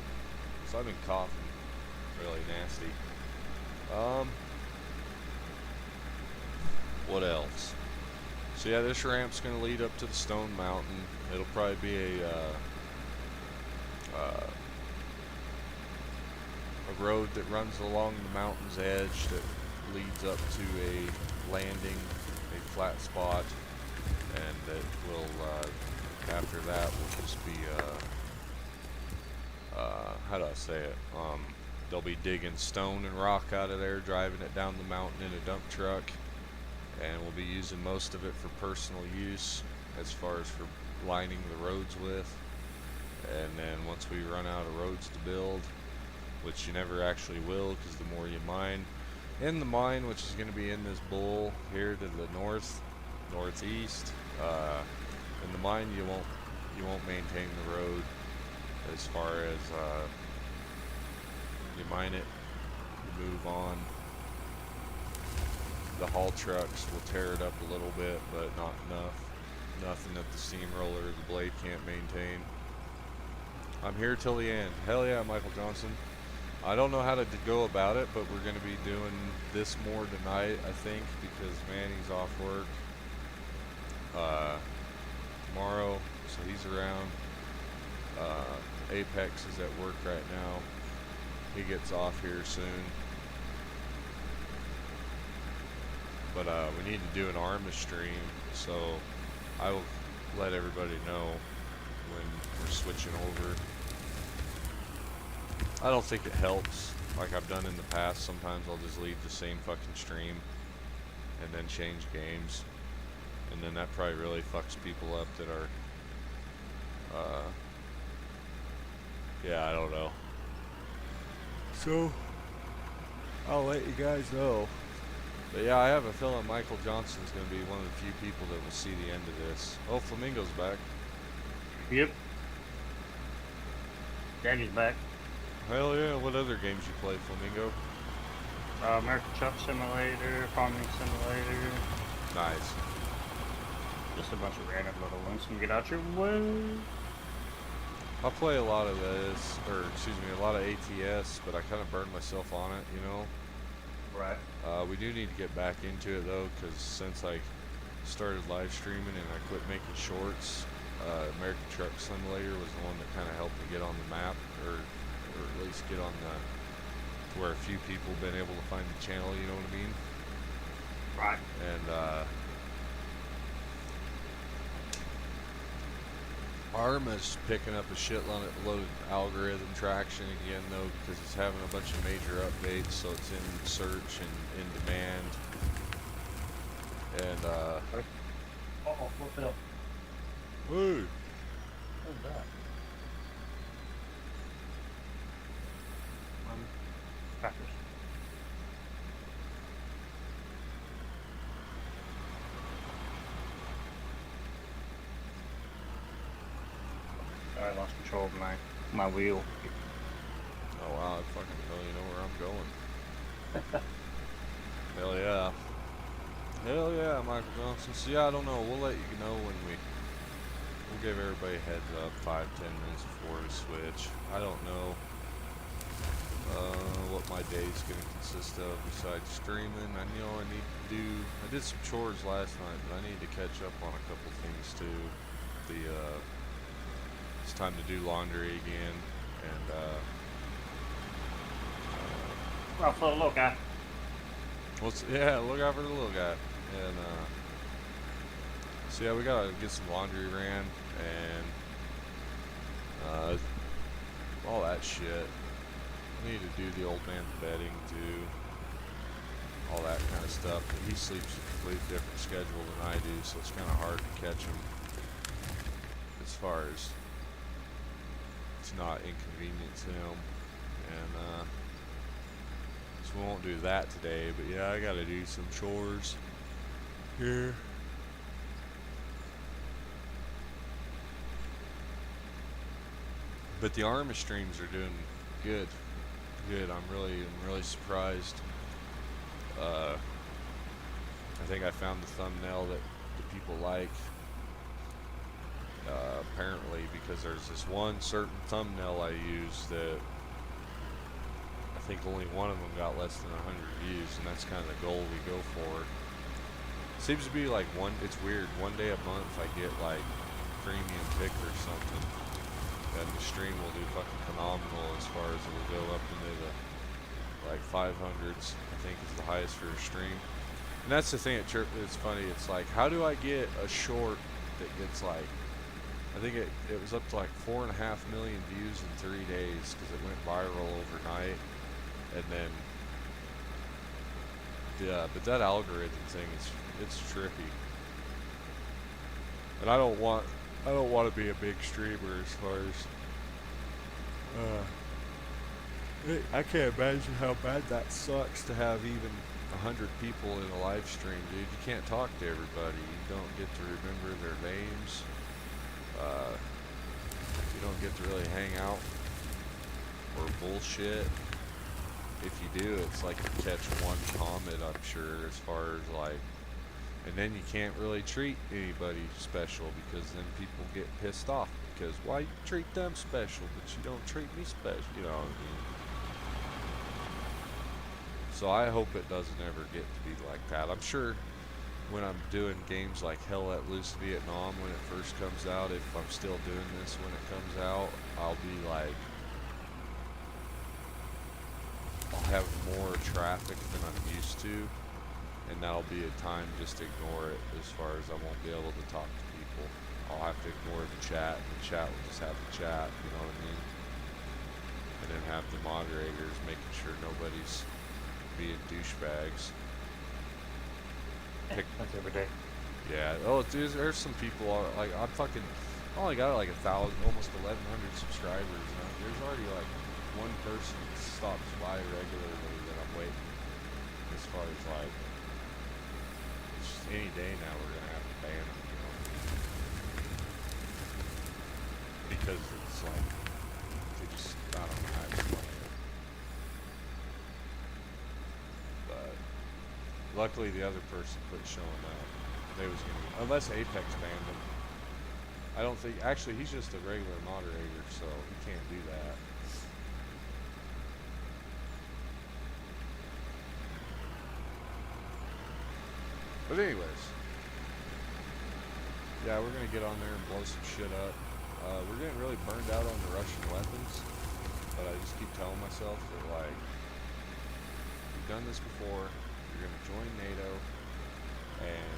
so I've been coughing really nasty. What else? So yeah, this ramp's gonna lead up to the Stone Mountain. It'll probably be a road that runs along the mountain's edge that leads up to a landing, a flat spot, and it will, after that, will just be, how do I say it? They'll be digging stone and rock out of there, driving it down the mountain in a dump truck, and we'll be using most of it for personal use as far as for lining the roads with. And then once we run out of roads to build, which you never actually will because the more you mine, in the mine, which is going to be in this bowl here to the northeast, in the mine you won't maintain the road as far as you mine it, you move on. The haul trucks will tear it up a little bit, but not enough. Nothing that the steamroller or the blade can't maintain. I'm here till the end. Hell yeah, Michael Johnson. I don't know how to go about it, but we're going to be doing this more tonight, I think, because Manny's off work tomorrow, so he's around. Apex is at work right now. He gets off here soon. But we need to do an Arma stream, so I will let everybody know when we're switching over. I don't think it helps like I've done in the past. Sometimes I'll just leave the same fucking stream and then change games, and then that probably really fucks people up that are yeah, I don't know. So I'll let you guys know But yeah, I have a feeling Michael Johnson's going to be one of the few people that will see the end of this. Oh, Flamingo's back. Yep. Daddy's back. Hell yeah, what other games you play, Flamingo? American Truck Simulator, Farming Simulator. Nice. Just a bunch of random little ones. Can get out your way. I play a lot of this, or excuse me, a lot of ATS, but I kind of burned myself on it, you know? Right. We do need to get back into it though, because since I started live streaming and I quit making shorts, American Truck Simulator was the one that kind of helped me get on the map, or at least get on the where a few people have been able to find the channel. You know what I mean? Right. And Arma's picking up a shitload of algorithm traction again though, because it's having a bunch of major updates, so it's in search and in demand. And Uh-oh, what fell? hey, What's that? Crackers. I lost control of my wheel. oh wow, I fucking don't even know where I'm going. Hell yeah. Hell yeah, Michael Johnson. So yeah, I don't know. We'll let you know when we'll give everybody a heads up 5-10 minutes before we switch. I don't know what my day's gonna consist of besides streaming. I know I did some chores last night, but I need to catch up on a couple things too. It's time to do laundry again, and Well, for the little guy. yeah, look out for the little guy. And so yeah, we gotta get some laundry ran and all that shit. I need to do the old man's bedding too, all that kind of stuff. But he sleeps a completely different schedule than I do, so it's kind of hard to catch him as far as it's not inconvenient to him. And so we won't do that today, but yeah, I gotta do some chores here. But the Arma streams are doing good. I'm really surprised. I think I found the thumbnail that the people like. Apparently, because there's this one certain thumbnail I use that I think only one of them got less than 100 views, and that's kind of the goal we go for. Seems to be like it's weird, one day a month I get like premium pick or something, and the stream will do fucking phenomenal as far as it will go up into the like 500s, I think is the highest for a stream. And that's the thing, it's funny, it's like, how do I get a short that gets like, I think it was up to like 4.5 million views in 3 days, because it went viral overnight. And then yeah, but that algorithm thing it's trippy. And I don't want to be a big streamer as far as I can't imagine how bad that sucks to have even 100 people in a live stream, dude. You can't talk to everybody. You don't get to remember their names. You don't get to really hang out or bullshit. If you do, it's like you catch one comment, I'm sure, as far as like, and then you can't really treat anybody special, because then people get pissed off, because why you treat them special but you don't treat me special, you know what I mean? So I hope it doesn't ever get to be like that. I'm sure when I'm doing games like Hell Let Loose Vietnam, when it first comes out, if I'm still doing this when it comes out, I'll be like, I'll have more traffic than I'm used to, and that'll be a time just to ignore it, as far as I won't be able to talk to people. I'll have to ignore the chat, and the chat will just have the chat, you know what I mean? And then have the moderators making sure nobody's being douchebags. That's every day. Yeah. Oh, dude, there's some people like I only got like 1,000, almost 1,100 subscribers. And there's already like one person that stops by regularly that I'm waiting. As far as like any day now we're gonna have to ban them, you know, because it's like they just I don't know how to explain it. But luckily the other person quit showing up. They was gonna unless Apex banned them. I don't think actually he's just a regular moderator, so he can't do that. But anyways, yeah, we're gonna get on there and blow some shit up. We're getting really burned out on the Russian weapons, but I just keep telling myself that like we've done this before. You're gonna join NATO and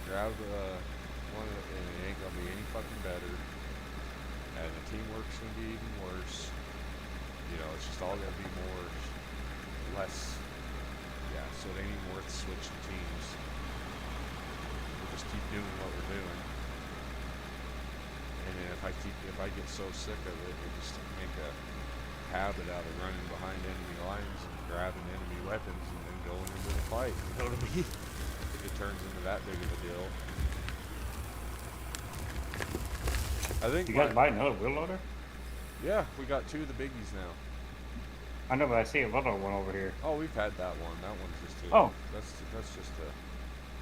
grab one, and it ain't gonna be any fucking better, and the teamwork's gonna be even worse. You know, it's just all gonna be more, less. Yeah, so it ain't even worth switching teams. We'll just keep doing what we're doing. And then if I get so sick of it, we'll just make a habit out of running behind enemy lines and grabbing enemy weapons and then going into the fight. You know what I mean? If it turns into that big of a deal. I think You guys buy another wheel loader? yeah, we got 2 of the biggies now. I know, but I see a little one over here. Oh, we've had that one. That one's just Oh. that's just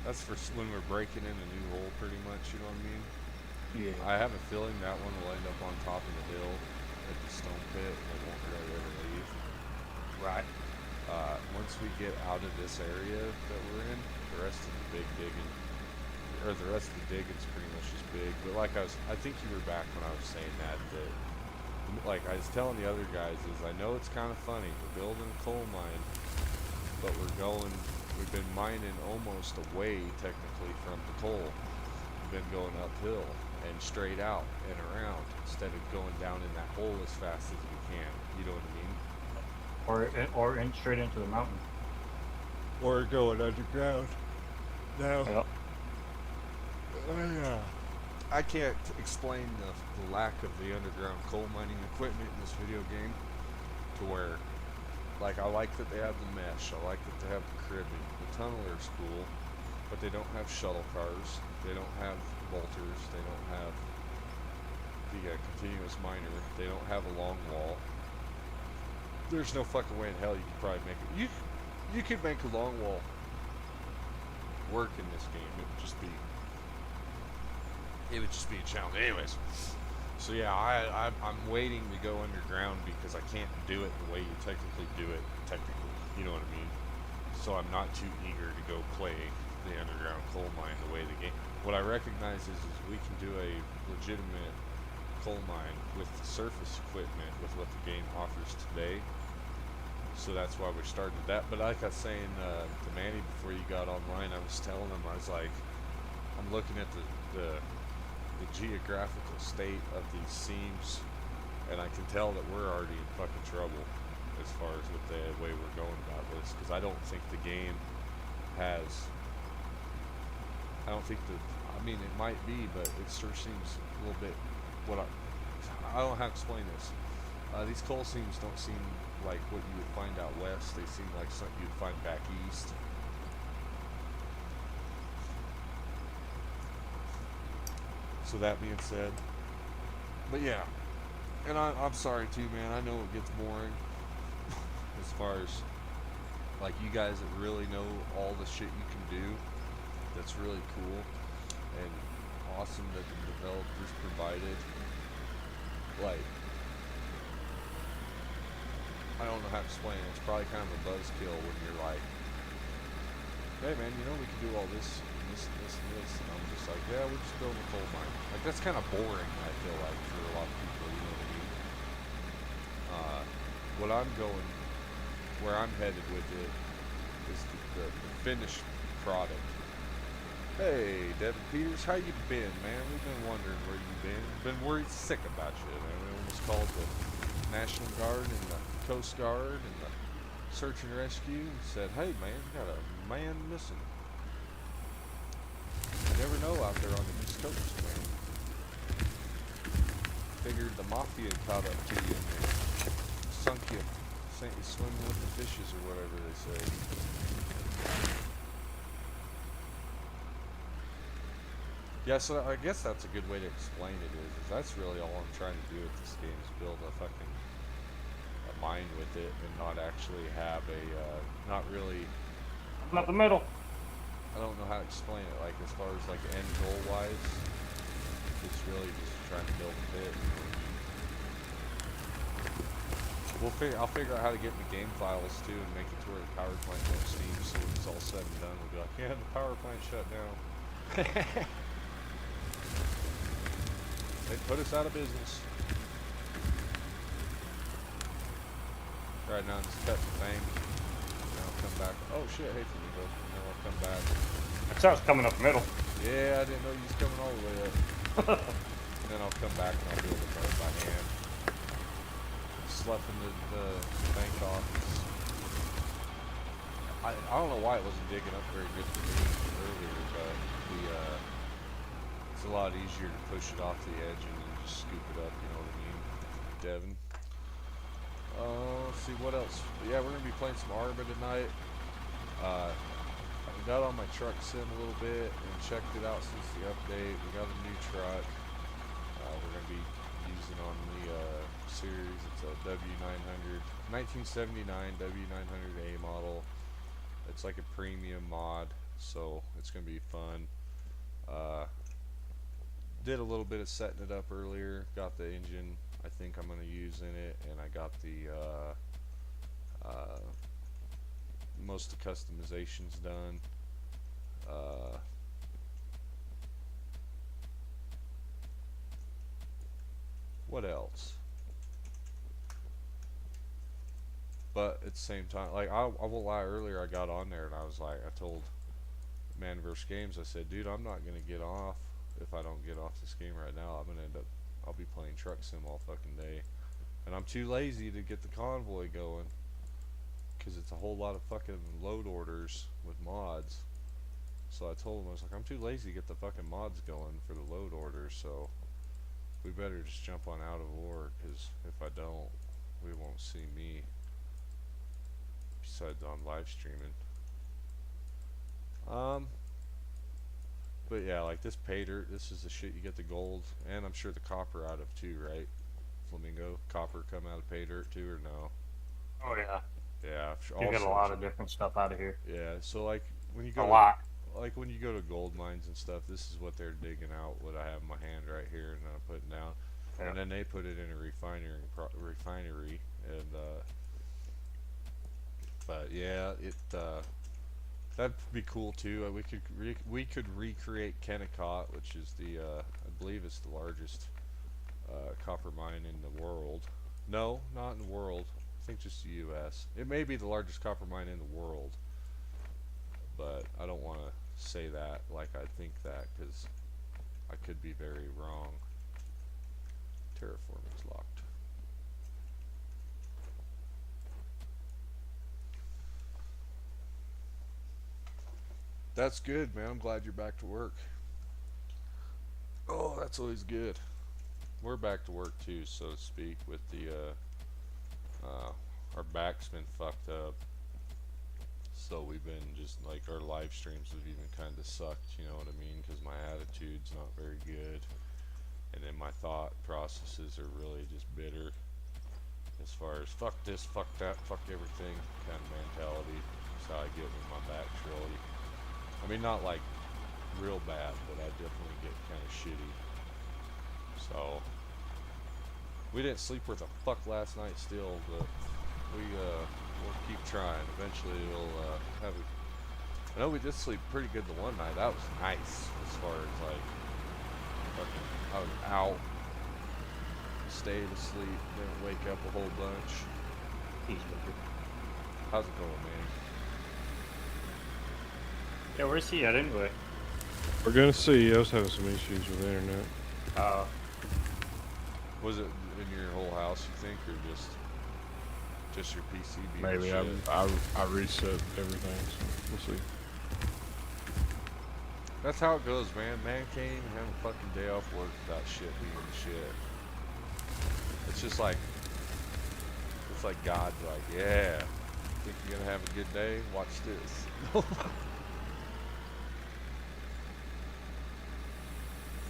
that's for when we're breaking in a new hole, pretty much. You know what I mean? Yeah. I have a feeling that one will end up on top of the hill at the stone pit, and it won't really ever leave. Right. Once we get out of this area that we're in, the rest of the big digging, or the rest of the digging's pretty much just big. But like I think you were back when I was saying that like I was telling the other guys is I know it's kind of funny. We're building a coal mine, but we've been mining almost away technically from the coal. We've been going uphill and straight out and around instead of going down in that hole as fast as we can. You know what I mean? Or in straight into the mountain. Or going underground. Now, Yep. I can't explain the lack of the underground coal mining equipment in this video game to where, like, I like that they have the mesh, I like that they have the cribbing, the tunneler's cool, but they don't have shuttle cars, they don't have bolters, they don't have the continuous miner, they don't have a long wall. There's no fucking way in hell you could probably make it. You could make a long wall work in this game. It would just be a challenge. Anyways, so yeah, I'm waiting to go underground because I can't do it the way you technically do it. Technically, you know what I mean. So I'm not too eager to go play the underground coal mine the way the game. What I recognize is we can do a legitimate coal mine with surface equipment with what the game offers today. So that's why we're starting that. But like I was saying to Manny before you got online, I was telling him, I was like, I'm looking at the geographical state of these seams, and I can tell that we're already in fucking trouble as far as with the way we're going about this, because I don't think the game has, I mean, it might be, but it sure seems a little bit, I don't know how to explain this. These coal seams don't seem like what you would find out west. They seem like something you'd find back east. So that being said, but yeah, and I'm sorry too, man. I know it gets boring as far as like you guys that really know all the shit you can do. That's really cool and awesome that the developers provided. Like, I don't know how to explain it. It's probably kind of a buzzkill when you're like, hey man, you know we can do all this and this and this and this, and I'm just like, yeah, we're just building a coal mine. Like, that's kind of boring, I feel like, for a lot of people, you know what I mean? What I'm going, where I'm headed with it, is the finished product. Hey, Devin Peters, how you been, man? We've been wondering where you been. Been worried sick about you, man. We almost called the National Guard and the Coast Guard and the Search and Rescue and said, hey man, we got a man missing. You never know out there on the East Coast, man. Figured the mafia caught up to you and they sunk you, sent you swimming with the fishes or whatever they say. Yeah, so I guess that's a good way to explain it is that's really all I'm trying to do with this game is build a fucking mine with it and not actually have a, not really, I'm up the middle. I don't know how to explain it, like as far as like end goal wise, it's really just trying to build a pit. I'll figure out how to get in the game files too and make it to where the power plant won't steam, so when it's all said and done, we'll be like, yeah, the power plant shut down. They put us out of business. Right now, I'm just cutting the thing. Then I'll come back. Oh shit, hey Flamingo. And then I'll come back. I saw it's coming up the middle. Yeah, I didn't know you was coming all the way up. And then I'll come back and I'll build it by hand. Sloughing the bank off. I don't know why it wasn't digging up very good for me earlier, but it's a lot easier to push it off the edge and then just scoop it up, you know what I mean, Devin? Let's see what else. Yeah, we're gonna be playing some Arma tonight. I got on my truck sim a little bit and checked it out since the update. We got a new truck. We're gonna be using on the series. It's a W900, 1979 W900A model. It's like a premium mod, so it's gonna be fun. Did a little bit of setting it up earlier. Got the engine I think I'm gonna use in it, and I got the most of the customizations done. What else? But at the same time, like I won't lie, earlier I got on there and I was like, I told Man vs Games, I said, dude, I'm not gonna get off if I don't get off this game right now. I'm gonna end up, I'll be playing truck sim all fucking day, and I'm too lazy to get the convoy going because it's a whole lot of fucking load orders with mods. So I told him, I was like, I'm too lazy to get the fucking mods going for the load orders, so we better just jump on out of war, because if I don't, we won't see me besides on live streaming. But yeah, like this pay dirt, this is the shit you get the gold, and I'm sure the copper out of too, right? Flamingo, copper come out of pay dirt too, or no? Oh yeah. Yeah, You get a lot of different stuff out of here. Yeah, so like when you A go lot. like when you go to gold mines and stuff, this is what they're digging out. What I have in my hand right here, and I'm putting down, Yeah. and then they put it in a refinery, and but yeah, it that'd be cool too. We could recreate Kennecott, which is the I believe it's the largest copper mine in the world. No, not in the world. I think just the U.S. It may be the largest copper mine in the world, but I don't want to say that like I think that, because I could be very wrong. Terraforming's locked. That's good, man. I'm glad you're back to work. Oh, that's always good. We're back to work too, so to speak, with the our back's been fucked up. So we've been just like, our live streams have even kind of sucked, you know what I mean? Because my attitude's not very good, and then my thought processes are really just bitter. As far as fuck this, fuck that, fuck everything kind of mentality. That's how I get when my back's really, I mean, not like real bad, but I definitely get kind of shitty. So we didn't sleep worth a fuck last night still, but we'll keep trying. Eventually we'll have a, I know we did sleep pretty good the one night. That was nice as far as like fucking, I was out, stayed asleep, didn't wake up a whole bunch. How's it going, man? Yeah, where's he at anyway? We're gonna see. I was having some issues with the internet. Was it in your whole house, you think, or just your PC being Maybe shit? I reset everything, so we'll see. That's how it goes, man. Man can't even have a fucking day off work without shit being shit. It's just like, it's like God's like, yeah, think you're gonna have a good day? Watch this.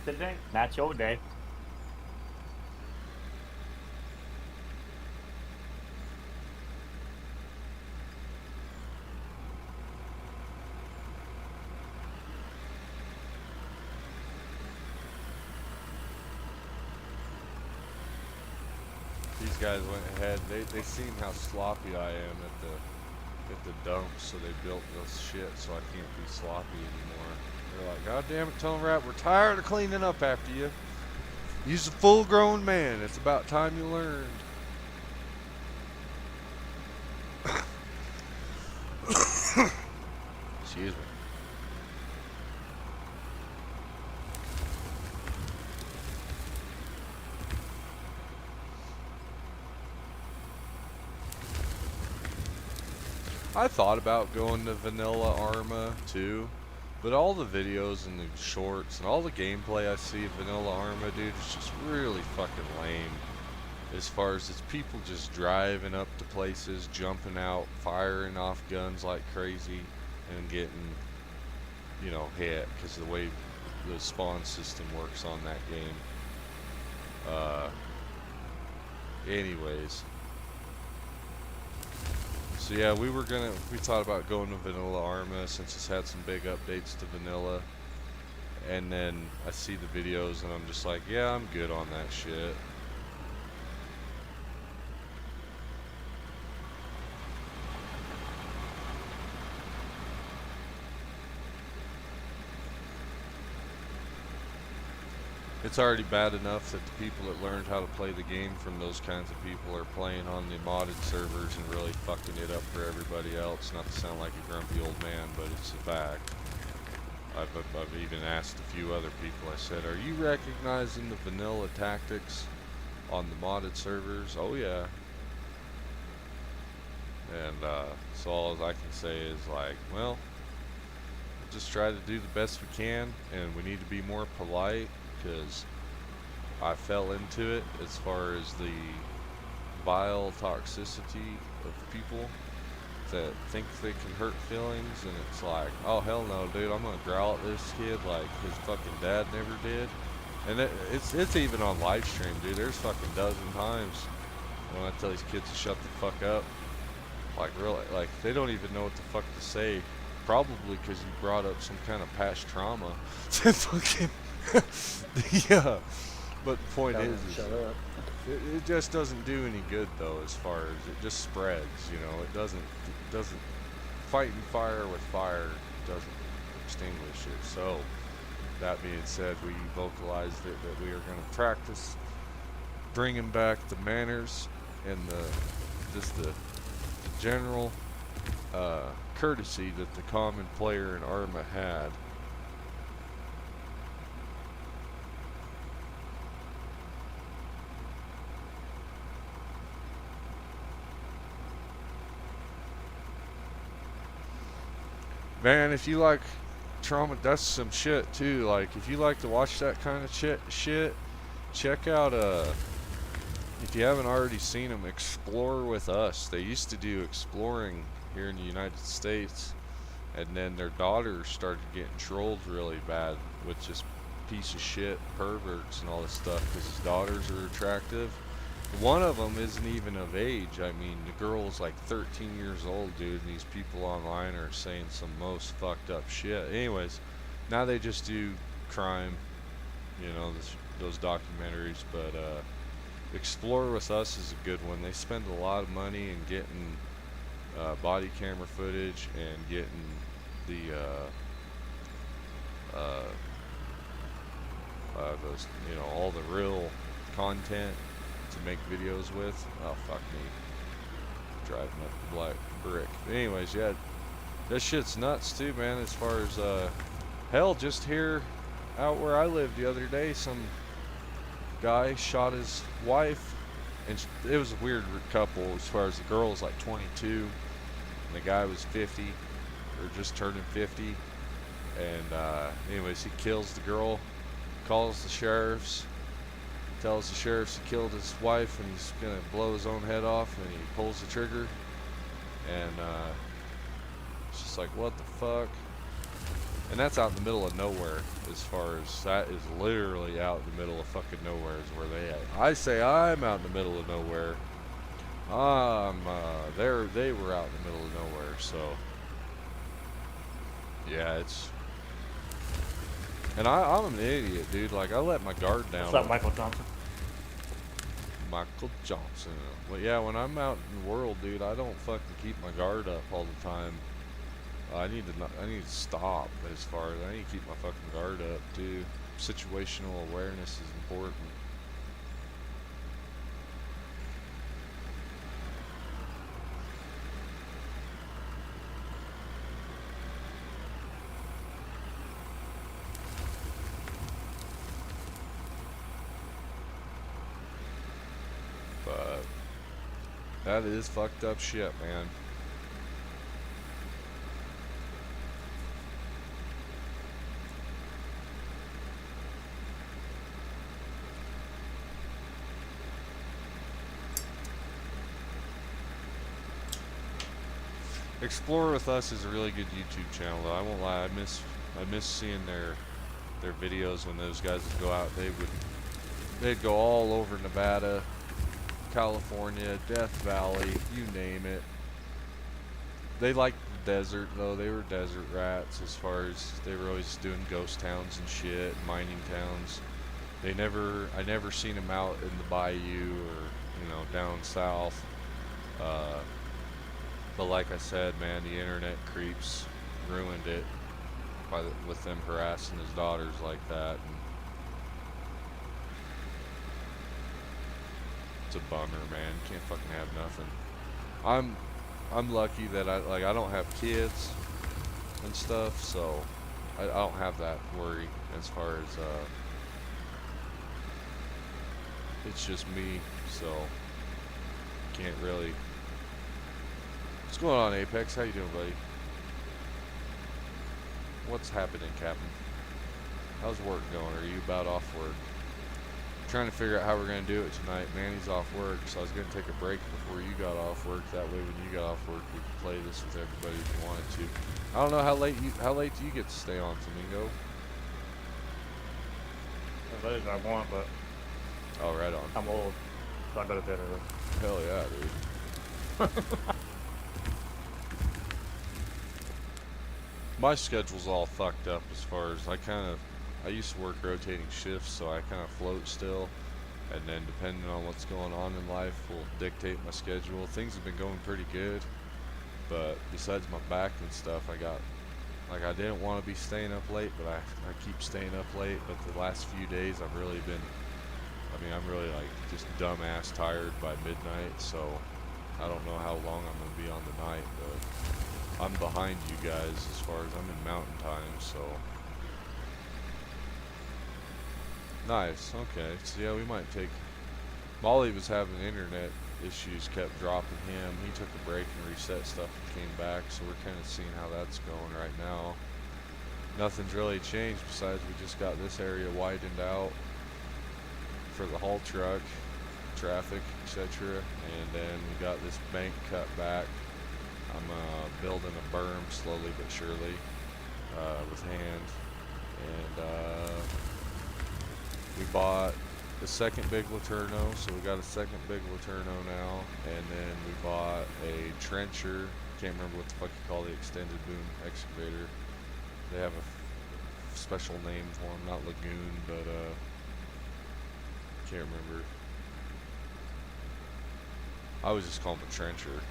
today. Not your day. These guys went ahead. They seen how sloppy I am at the dump, so they built this shit so I can't be sloppy anymore. They're like, God damn it, Tone Rat, we're tired of cleaning up after you. You're a full-grown man. It's about time you learned. Excuse me. I thought about going to Vanilla Arma too, but all the videos and the shorts and all the gameplay I see of Vanilla Arma, dude, it's just really fucking lame. As far as it's people just driving up to places, jumping out, firing off guns like crazy, and getting, you know, hit because of the way the spawn system works on that game. Anyways. So yeah, we thought about going to Vanilla Arma since it's had some big updates to Vanilla. And then I see the videos and I'm just like, yeah, I'm good on that shit. It's already bad enough that the people that learned how to play the game from those kinds of people are playing on the modded servers and really fucking it up for everybody else. Not to sound like a grumpy old man, but it's a fact. I've even asked a few other people, I said, are you recognizing the vanilla tactics on the modded servers? Oh yeah. And so all I can say is like, well, just try to do the best we can, and we need to be more polite, because I fell into it as far as the vile toxicity of people that think they can hurt feelings, and it's like, oh hell no, dude, I'm gonna growl at this kid like his fucking dad never did. And it's even on live stream, dude. There's fucking dozen times when I tell these kids to shut the fuck up. Like really, like they don't even know what the fuck to say. Probably because you brought up some kind of past trauma. Fucking yeah. But the point is it just doesn't do any good though, as far as it just spreads, you know. It doesn't fighting fire with fire doesn't extinguish it. So that being said, we vocalized it that we are going to practice bringing back the manners and the general courtesy that the common player in Arma had. Man, if you like trauma, that's some shit too. Like, if you like to watch that kind of shit, check out, if you haven't already seen them, Explore With Us. They used to do exploring here in the United States, and then their daughter started getting trolled really bad with just piece of shit perverts and all this stuff because his daughters are attractive. One of them isn't even of age. I mean, the girl's like 13 years old, dude, and these people online are saying some most fucked up shit. Anyways, now they just do crime, you know, those documentaries, but Explore With Us is a good one. They spend a lot of money in getting body camera footage and getting the those, you know, all the real content to make videos with. Oh fuck me, driving up the black brick. But anyways, yeah, that shit's nuts too, man. As far as hell, just here out where I live the other day, some guy shot his wife, and it was a weird couple as far as the girl was like 22 and the guy was 50 or just turning 50. And anyways, he kills the girl, calls the sheriffs, tells the sheriffs he killed his wife and he's gonna blow his own head off, and he pulls the trigger, and it's just like, what the fuck? And that's out in the middle of nowhere. as far as that is literally out in the middle of fucking nowhere is where they at. I say I'm out in the middle of nowhere. They were out in the middle of nowhere, so yeah, it's. And I'm an idiot, dude. Like, I let my guard down. What's up, Michael Johnson? Michael Johnson. But yeah, when I'm out in the world, dude, I don't fucking keep my guard up all the time. I need to stop as far as I need to keep my fucking guard up, too. Situational awareness is important. But that is fucked up shit, man. Explore with Us is a really good YouTube channel, though. I won't lie, I miss seeing their videos when those guys would go out. They'd go all over Nevada, California, Death Valley, you name it. They liked the desert, though. They were desert rats as far as they were always doing ghost towns and shit, mining towns. I never seen them out in the bayou or, down south. But like I said, man, the internet creeps ruined it with them harassing his daughters like that. And it's a bummer, man. You can't fucking have nothing. I'm lucky that I don't have kids and stuff, so I don't have that worry as far as it's just me, so can't really. What's going on, Apex? How you doing, buddy? What's happening, Captain? How's work going? Are you about off work? Trying to figure out how we're going to do it tonight. Manny's off work, so I was going to take a break before you got off work. That way when you got off work, we could play this with everybody if you wanted to. I don't know how late do you get to stay on, Flamingo? As late as I want, but Oh, right on. I'm old, so I go to bed early. Hell yeah, dude. My schedule's all fucked up as far as I used to work rotating shifts, so I kind of float still, and then depending on what's going on in life will dictate my schedule. Things have been going pretty good, but besides my back and stuff, I didn't want to be staying up late, but I keep staying up late. But the last few days I'm really like just dumbass tired by midnight, so I don't know how long I'm going to be on the night, but I'm behind you guys as far as I'm in mountain time, so. Nice, okay. So yeah, we might take. Molly was having internet issues, kept dropping him. He took a break and reset stuff and came back, so we're kind of seeing how that's going right now. Nothing's really changed besides we just got this area widened out for the haul truck, traffic, etc. And then we got this bank cut back. I'm building a berm slowly but surely with hand, and we bought the second big Laterno, so we got a second big Laterno now, and then we bought a trencher. Can't remember what the fuck you call the extended boom excavator. They have a special name for them, not lagoon, but can't remember. I always just call them a trencher,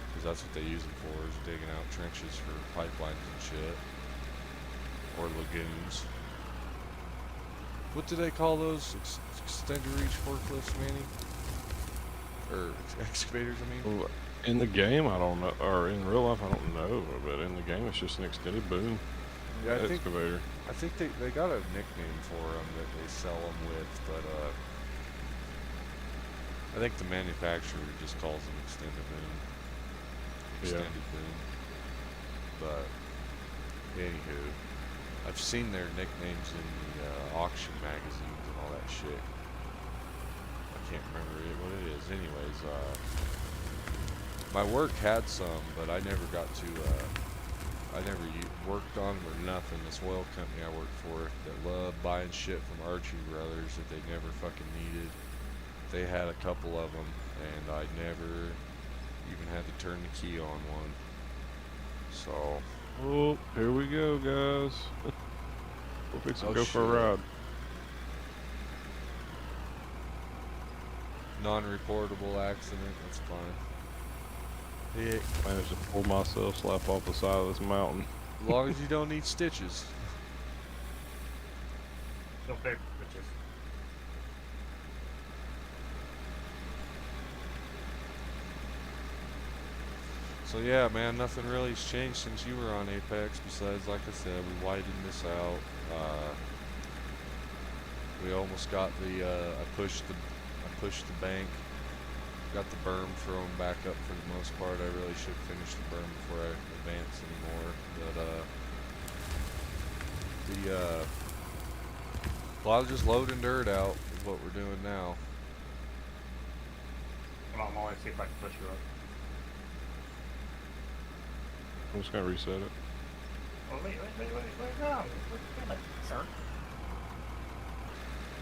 because that's what they use them for, is digging out trenches for pipelines and shit, or lagoons. What do they call those? Extended reach forklifts, Manny? Or excavators, I mean? Well, in the game, I don't know, or in real life, I don't know, but in the game, it's just an extended boom Yeah, excavator. I think they got a nickname for them that they sell them with, but I think the manufacturer just calls them extended boom. Extended boom. But anywho, I've seen their nicknames in the auction magazines and all that shit. I can't remember what it is. Anyways, my work had some, but I never got to worked on or nothing. This oil company I worked for that loved buying shit from Archie Brothers that they never fucking needed. They had a couple of them, and I never even had to turn the key on one. So. Oh, here we go, guys. We'll fix to go for a ride. Non-reportable accident. That's fine. Yeah. Managed to pull myself slap off the side of this mountain. As long as you don't need stitches. No paper bitches. So yeah, man, nothing really's changed since you were on Apex. Besides, like I said, we widened this out. We almost got the. I pushed the bank. Got the berm thrown back up for the most part. I really should finish the berm before I advance anymore. But a lot of just loading dirt out is what we're doing now. Hold on, Molly, see if I can push you up. I'm just gonna reset it. Oh, wait, no. Wait, sir.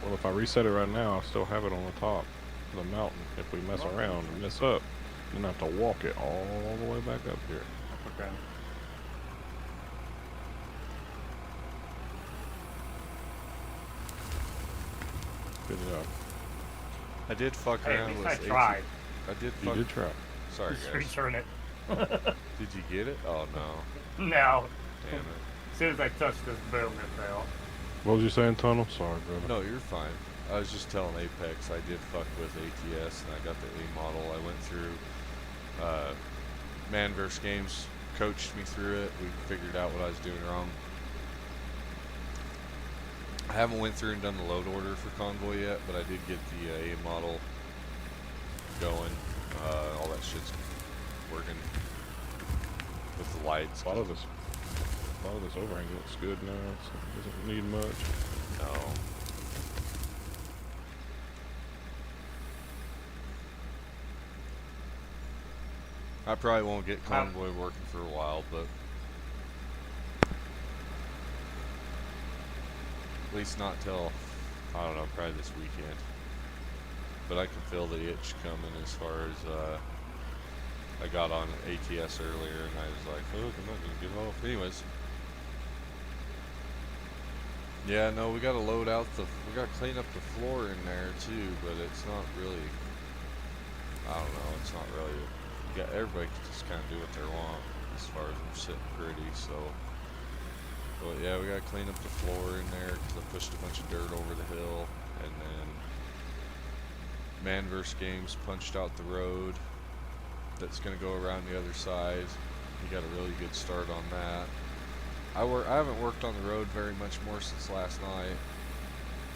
Well, if I reset it right now, I still have it on the top of the mountain. If we mess around and mess up, then I have to walk it all the way back up here. Okay. Good job. I did fuck Hey, at around least with I AT. tried. I did You fuck. did try. Sorry, Just guys. return it. Did you get it? Oh no. No. Damn it. As soon as I touched this boom, it fell. What was you saying, Tunnel? Sorry, brother. No, you're fine. I was just telling Apex I did fuck with ATS and I got the A model. I went through Man vs. Games coached me through it. We figured out what I was doing wrong. I haven't went through and done the load order for Convoy yet, but I did get the A model going. All that shit's working with the lights. A lot of this overhang looks good now. So it doesn't need much. No. I probably won't get Convoy working for a while, but at least not till, I don't know, probably this weekend. But I can feel the itch coming as far as, I got on ATS earlier and I was like, oh, I'm not gonna get off. Anyways. Yeah, no, we gotta load out we gotta clean up the floor in there too, but it's not really, I don't know, it's not really, everybody can just kind of do what they want as far as I'm sitting pretty, so. But yeah, we gotta clean up the floor in there because I pushed a bunch of dirt over the hill, and then Man vs. Games punched out the road that's gonna go around the other side. We got a really good start on that. I haven't worked on the road very much more since last night,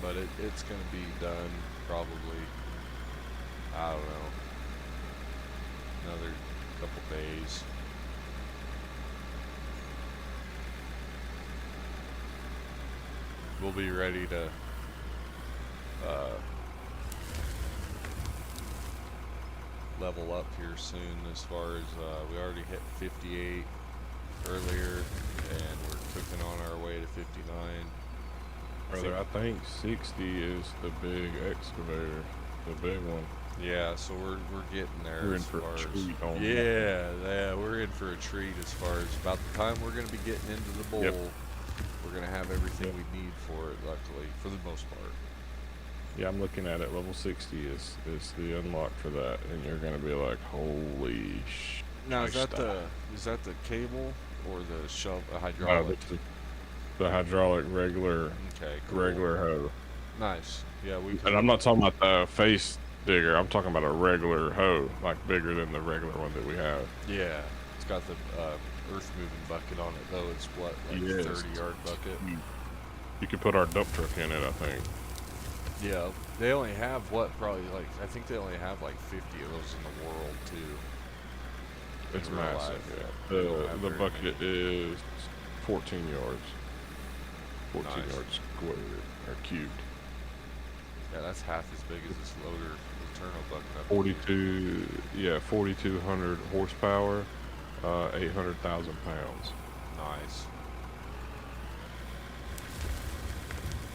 but it's gonna be done probably, I don't know, another couple days. We'll be ready to level up here soon as far as we already hit 58 earlier and we're cooking on our way to 59. Brother, I think 60 is the big excavator, the big one. Yeah, so we're getting there. We're in as for far a as, treat on yeah, we're in for a treat as far as about the time we're going to be getting into the bowl. Yep. We're going to have everything we need for it, luckily, for the most part. Yeah, I'm looking at it. Level 60 is the unlock for that, and you're gonna be like, holy sh. Now is that the cable or the hydraulic? The hydraulic regular. Okay, cool. Regular hoe. Nice. Yeah, And I'm not talking about the face digger. I'm talking about a regular hoe, like bigger than the regular one that we have. Yeah, it's got the earth moving bucket on it though. It's what, like 30-yard bucket. You could put our dump truck in it, I think. Yeah, they only have probably like, I think they only have like 50 of those in the world too. It's massive. Yeah. The bucket is 14 yards. 14 yards squared or cubed. Yeah, that's half as big as this loader, the turno bucket up 42, yeah, 4,200 horsepower, 800,000 pounds. Nice.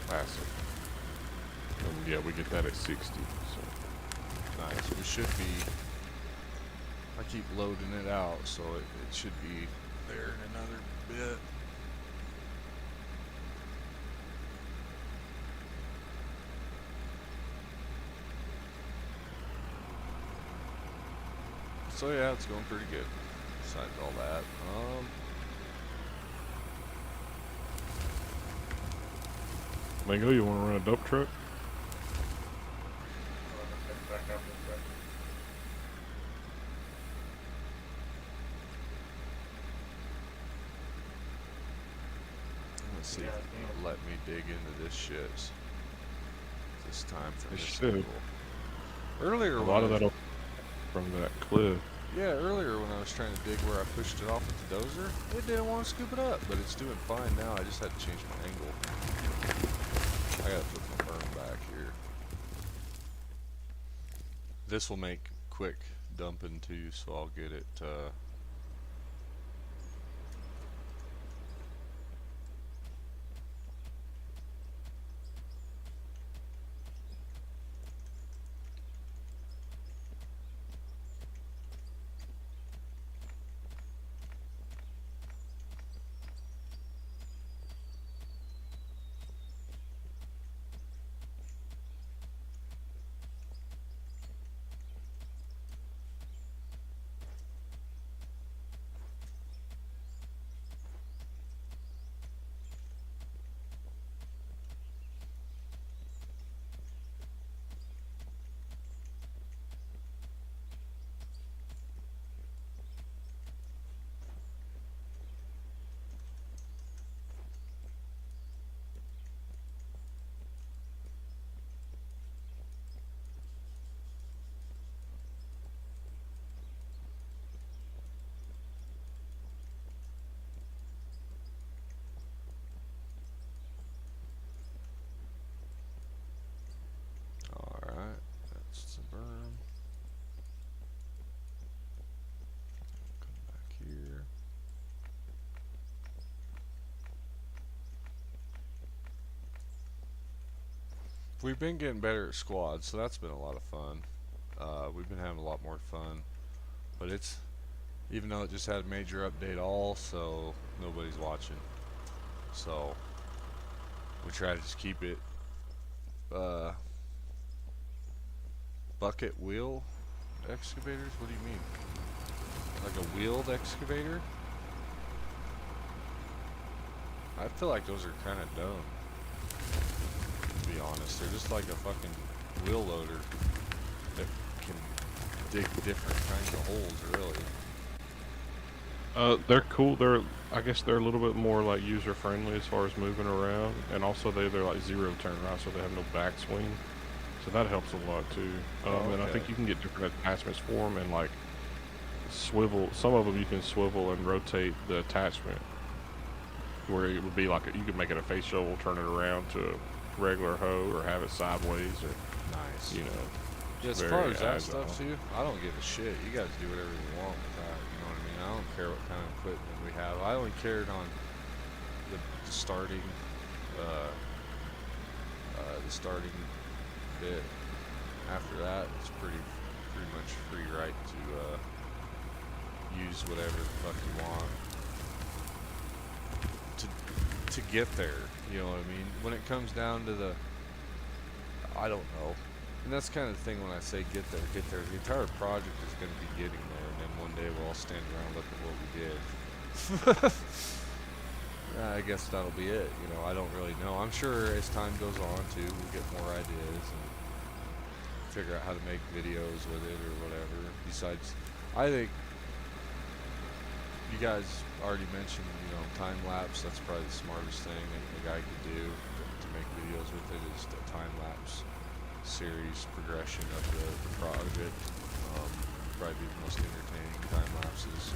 Classic. And yeah, we get that at 60. So Nice. We should be. I keep loading it out, so it should be there in another bit. So yeah, it's going pretty good. Besides all that, Mango, you want to run a dump truck? Back up a second. let's see Yeah, if I it'll let me dig into this shit this time from It this should. angle. Earlier, A when lot I of was- that from that cliff. Yeah, earlier when I was trying to dig where I pushed it off with the dozer, it didn't want to scoop it up, but it's doing fine now. I just had to change my angle. I gotta put my berm back here. This will make quick dumping too, so I'll get it, alright, that's the berm. Come back here. We've been getting better at squads, so that's been a lot of fun. We've been having a lot more fun, but it's, even though it just had a major update all, so nobody's watching. So we try to just keep it bucket wheel excavators? What do you mean? Like a wheeled excavator? I feel like those are kind of dumb, to be honest. They're just like a fucking wheel loader that can dig different kinds of holes, really. They're cool. I guess they're a little bit more like user friendly as far as moving around, and also they're like zero turn, right? So they have no backswing, so that helps a lot too. And I think you can get different attachments for them, and like swivel. Some of them you can swivel and rotate the attachment, where it would be like you could make it a face shovel, turn it around to a regular hoe, or have it sideways, or Nice. you know. Yeah, as very far as that agile. stuff too, I don't give a shit. You guys do whatever you want with that. You know what I mean? I don't care what kind of equipment we have. I only cared on the starting, the starting bit. After that, it's pretty much free right to use whatever the fuck you want to get there. You know what I mean? When it comes down to the, I don't know. And that's kind of the thing when I say get there. The entire project is going to be getting there, and then one day we'll all stand around and look at what we did. I guess that'll be it. You know, I don't really know. I'm sure as time goes on, too, we'll get more ideas and figure out how to make videos with it or whatever. Besides, I think you guys already mentioned, you know, time lapse. That's probably the smartest thing a guy could do to make videos with it is the time lapse series progression of the project. Probably be the most entertaining time lapses.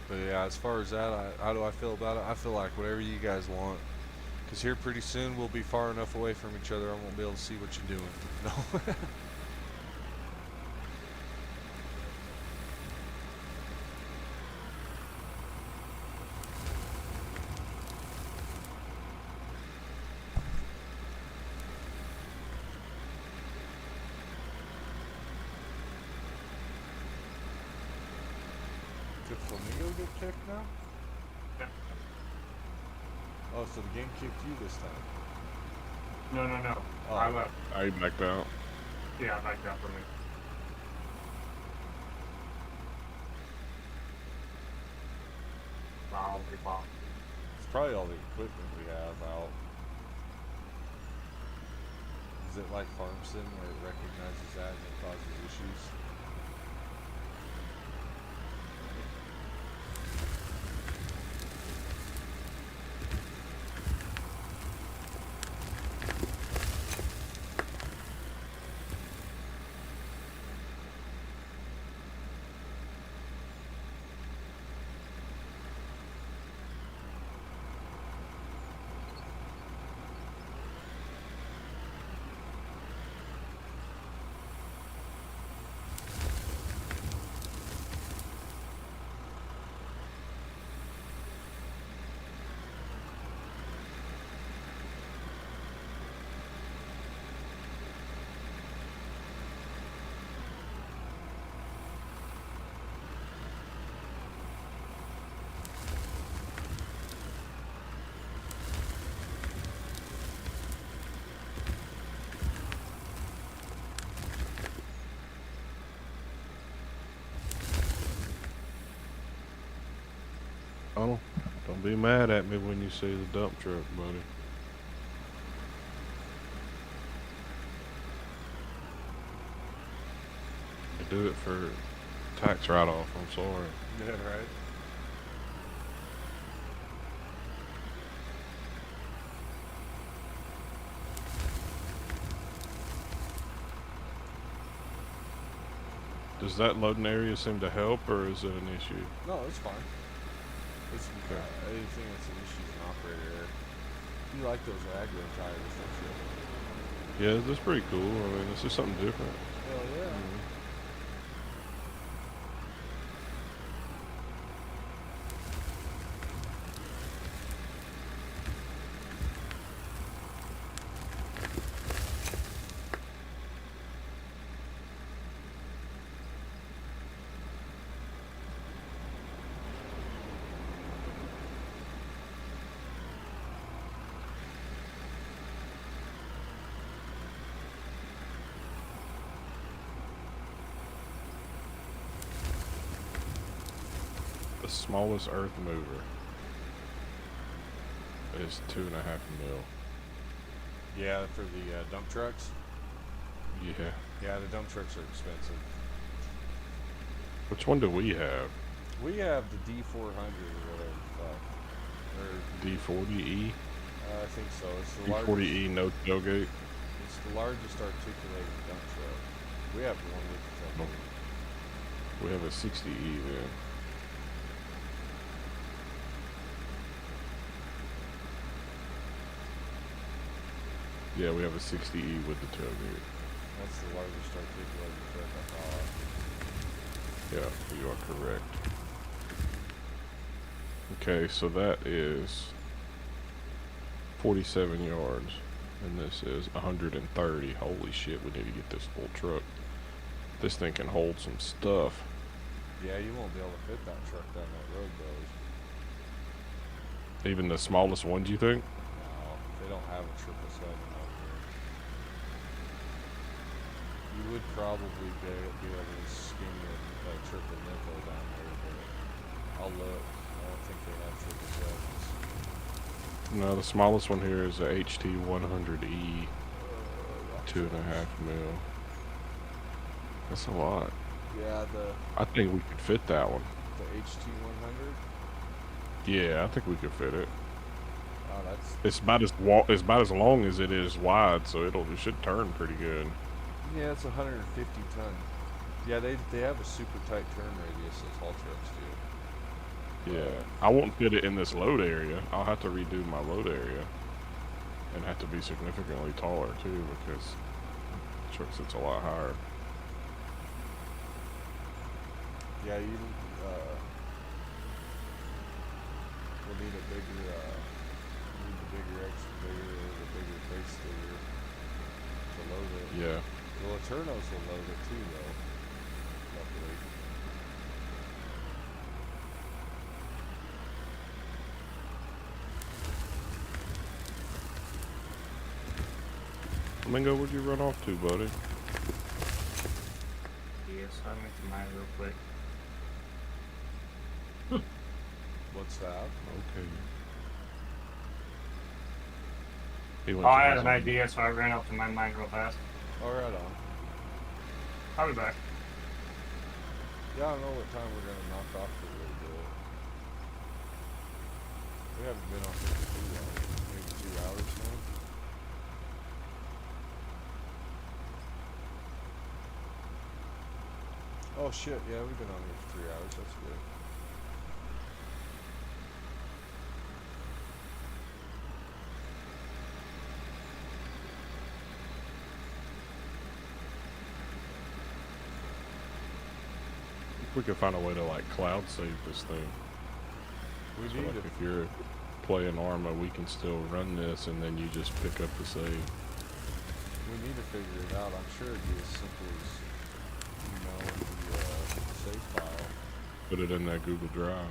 But yeah, as far as that, how do I feel about it? I feel like whatever you guys want. Because here pretty soon we'll be far enough away from each other I won't be able to see what you're doing. No. Flamingo get kicked now? Yeah. Oh, so the game kicked you this time. No, no, no. Oh. I left. I backed out. Yeah, I backed out for me. Wow, big bomb. It's probably all the equipment we have out. Is it like Farm Sim where it recognizes that and it causes issues? Oh, don't be mad at me when you see the dump truck, buddy. I do it for tax write-off, I'm sorry. Yeah, right. Does that loading area seem to help, or is it an issue? No, it's fine. It's Okay. anything that's an issue is an operator error. You like those aggro tires, don't you? Yeah, that's pretty cool. I mean, it's just something different. Hell yeah. The smallest earth mover is 2.5 mil. Yeah, for the dump trucks. Yeah. Yeah, the dump trucks are expensive. Which one do we have? We have the D400 or whatever the fuck. Or D40E? I think so. It's the largest. D40E no tailgate? It's the largest articulated dump truck. We have one with the tailgate. We have a 60E then. Yeah, we have a 60E with the tailgate. That's the largest articulated truck I thought. Yeah, you are correct. Okay, so that is 47 yards, and this is 130. Holy shit, we need to get this full truck. This thing can hold some stuff. Yeah, you won't be able to fit that truck down that road, though. Even the smallest ones, you think? No, they don't have a 777 out here. You would probably be able to skin a triple nickel down there, but I'll look. I don't think they have 777s. No, the smallest one here is a HT100E, 2.5 mil. That's a lot. Yeah, I think we could fit that one. the HT100. Yeah, I think we could fit it. Oh, that's It's about as long as it is wide, so it should turn pretty good. yeah, it's 150 ton. Yeah, they have a super tight turn radius as haul trucks do. Yeah, I won't fit it in this load area. I'll have to redo my load area, and have to be significantly taller too because the truck sits a lot higher. Yeah, you will need a bigger, need the bigger excavator or the bigger face digger to load it. Yeah, Well, Eternos will load it too, though. Luckily. Mingo, where'd you run off to, buddy? Yes, I went to mine real quick. What's that? Okay. He went Oh, to I had his an own- idea, so I ran up to my mine real fast. All right on. I'll be back. Yeah, I don't know what time we're gonna knock off for a little bit. We haven't been on here for too long. Maybe 2 hours now. Oh shit, yeah, we've been on here for 3 hours. That's good. If we could find a way to like cloud save this thing. We So need like to. if you're playing Arma, we can still run this and then you just pick up the save. We need to figure it out. I'm sure it'd be as simple as the save file. Put it in that Google Drive.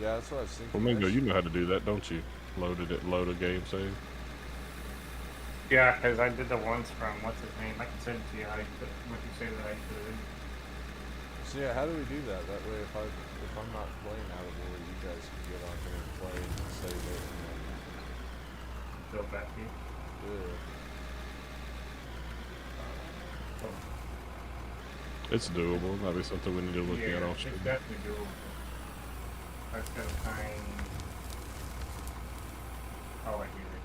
Yeah, that's what I was thinking. Well, Mingo, you know how to do that, don't you? Load a game save. Yeah, because I did the ones from, what's his name? I can send it to you how you put, what you say that I put it in. So yeah, how do we do that? That way, if I'm not playing out of order, you guys can get on here and play and save it. And Go back to you. Yeah. It's doable. Might be something we need to look at off it's stream. definitely doable. I just gotta find... Oh, I hear it.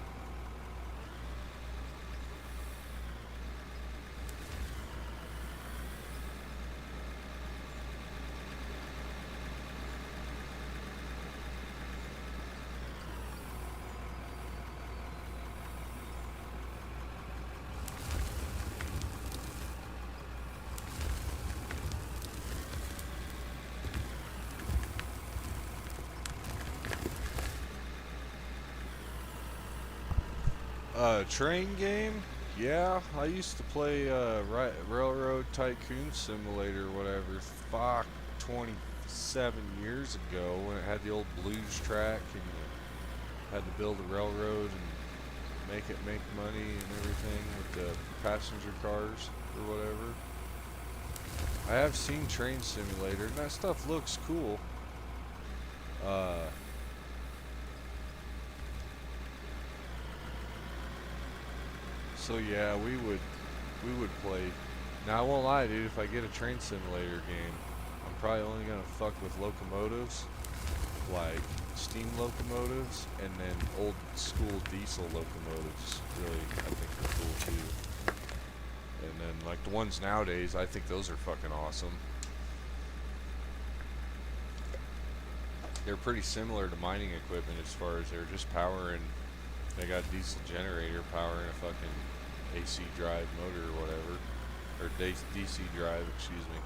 Train game? Yeah, I used to play Railroad Tycoon Simulator, whatever. Fuck, 27 years ago when it had the old blues track and you had to build a railroad and make it make money and everything with the passenger cars or whatever. I have seen Train Simulator and that stuff looks cool. So yeah, we would play. Now I won't lie, dude. If I get a train simulator game, I'm probably only gonna fuck with locomotives, like steam locomotives, and then old school diesel locomotives. Really, I think they're cool too. And then like the ones nowadays, I think those are fucking awesome. They're pretty similar to mining equipment as far as they're just powering. They got diesel generator powering a fucking AC drive motor or whatever. Or DC drive, excuse me.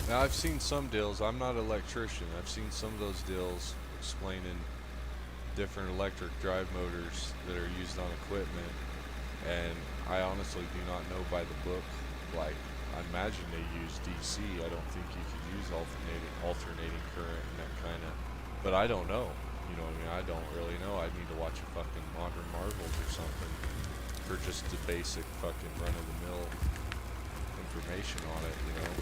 Now I've seen some deals, I'm not an electrician, I've seen some of those deals explaining different electric drive motors that are used on equipment, and I honestly do not know by the book. Like, I imagine they use DC. I don't think you could use alternating current and that kind of, but I don't know. You know what I mean? I don't really know. I need to watch a fucking Modern Marvels or something for just the basic fucking run-of-the-mill information on it, you know?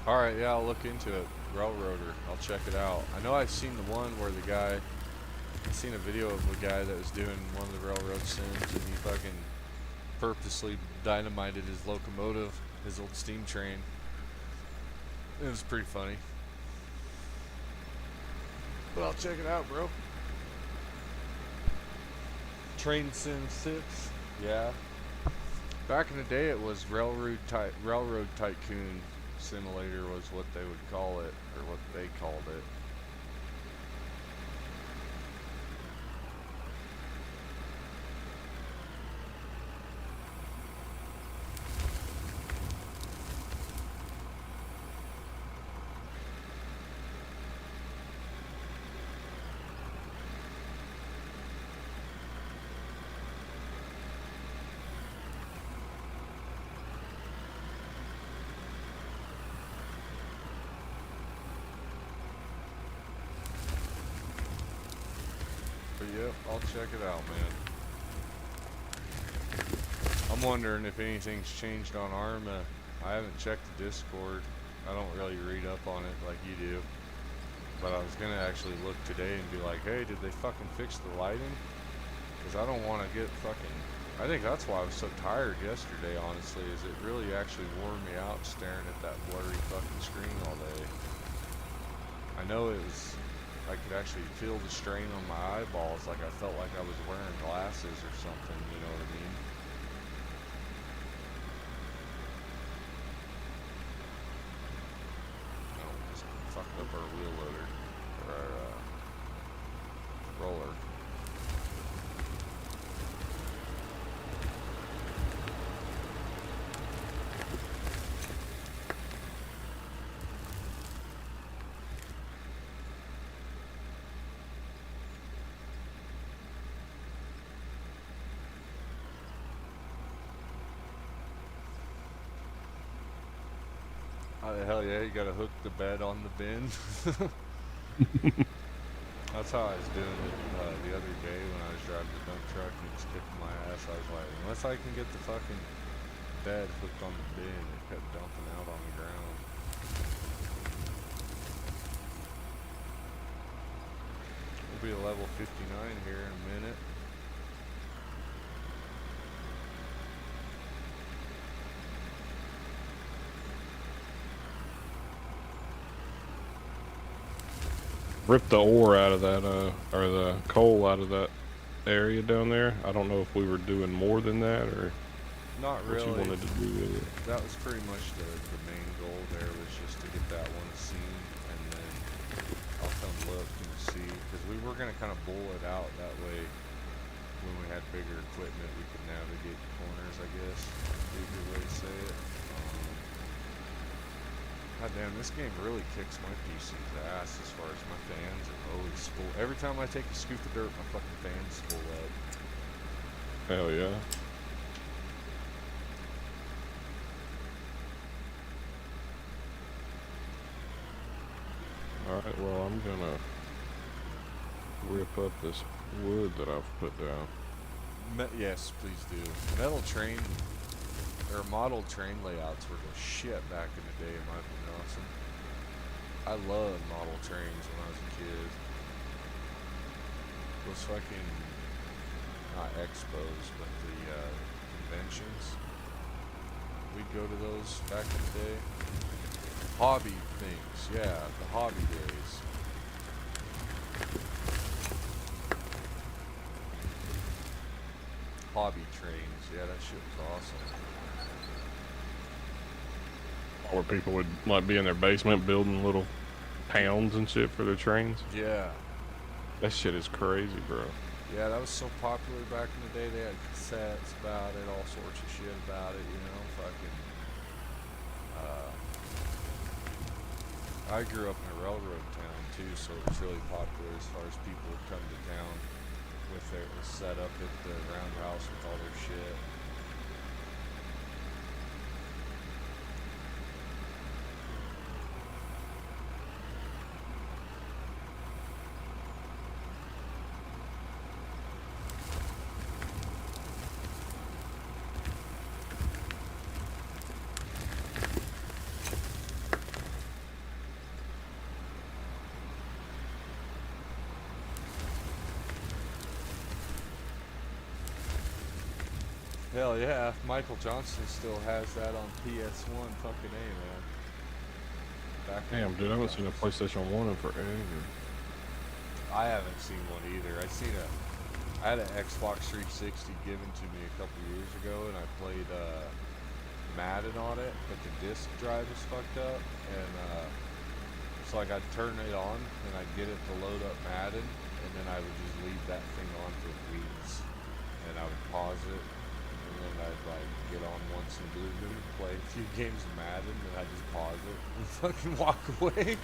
Alright, yeah, I'll look into it. Railroader. I'll check it out. I know I've seen the one where the guy, I've seen a video of a guy that was doing one of the railroad sims and he fucking purposely dynamited his locomotive, his old steam train. It was pretty funny. But I'll check it out, bro. Train Sim 6. Yeah. Back in the day, it was Railroad Tycoon Simulator was what they would call it, or what they called it. But yep, I'll check it out, man. I'm wondering if anything's changed on Arma. I haven't checked the Discord. I don't really read up on it like you do. But I was gonna actually look today and be like, hey, did they fucking fix the lighting? Because I don't want to get fucking... I think that's why I was so tired yesterday, honestly, is it really actually wore me out staring at that blurry fucking screen all day. I know it was... I could actually feel the strain on my eyeballs, like I felt like I was wearing glasses or something, you know what I mean? Oh, just fucking up our wheel loader, or our roller. Hell yeah, you gotta hook the bed on the bin. That's how I was doing it the other day when I was driving the dump truck and it was kicking my ass. I was like, unless I can get the fucking bed hooked on the bin, it kept dumping out on the ground. We'll be at level 59 here in a minute. Rip the ore out of that, or the coal out of that area down there. I don't know if we were doing more than that, or Not what really. you wanted to do with it. That was pretty much the main goal there, was just to get that one scene, and then I'll come look and see, because we were going to kind of bull it out that way. When we had bigger equipment, we could navigate the corners, I guess, would be a good way to say it. God damn, this game really kicks my PC's ass as far as my fans are always full. Every time I take a scoop of dirt, my fucking fans full up. Hell yeah. Alright, well, I'm gonna rip up this wood that I've put down. Yes, please do. Metal train, or model train layouts were the shit back in the day, in my opinion, Austin. I loved model trains when I was a kid. Those fucking, not expos, but the conventions. We'd go to those back in the day. Hobby things, yeah, the hobby days. Hobby trains, yeah, that shit was awesome. Where people would like be in their basement building little towns and shit for their trains. Yeah. That shit is crazy, bro. Yeah, that was so popular back in the day. They had cassettes about it, all sorts of shit about it, you know, fucking. I grew up in a railroad town too, so it was really popular as far as people would come to town with their setup at the roundhouse with all their shit. Hell yeah, Michael Johnson still has that on PS1, fucking A, man. Back in Damn, the dude, I haven't days. seen a PlayStation 1 in forever. I haven't seen one either. I had an Xbox 360 given to me a couple years ago, and I played Madden on it, but the disc drive was fucked up, and so like I'd turn it on and I'd get it to load up Madden, and then I would just leave that thing on for weeks, and I would pause it, and then I'd like get on once in blue moon, play a few games of Madden, and I'd just pause it and fucking walk away.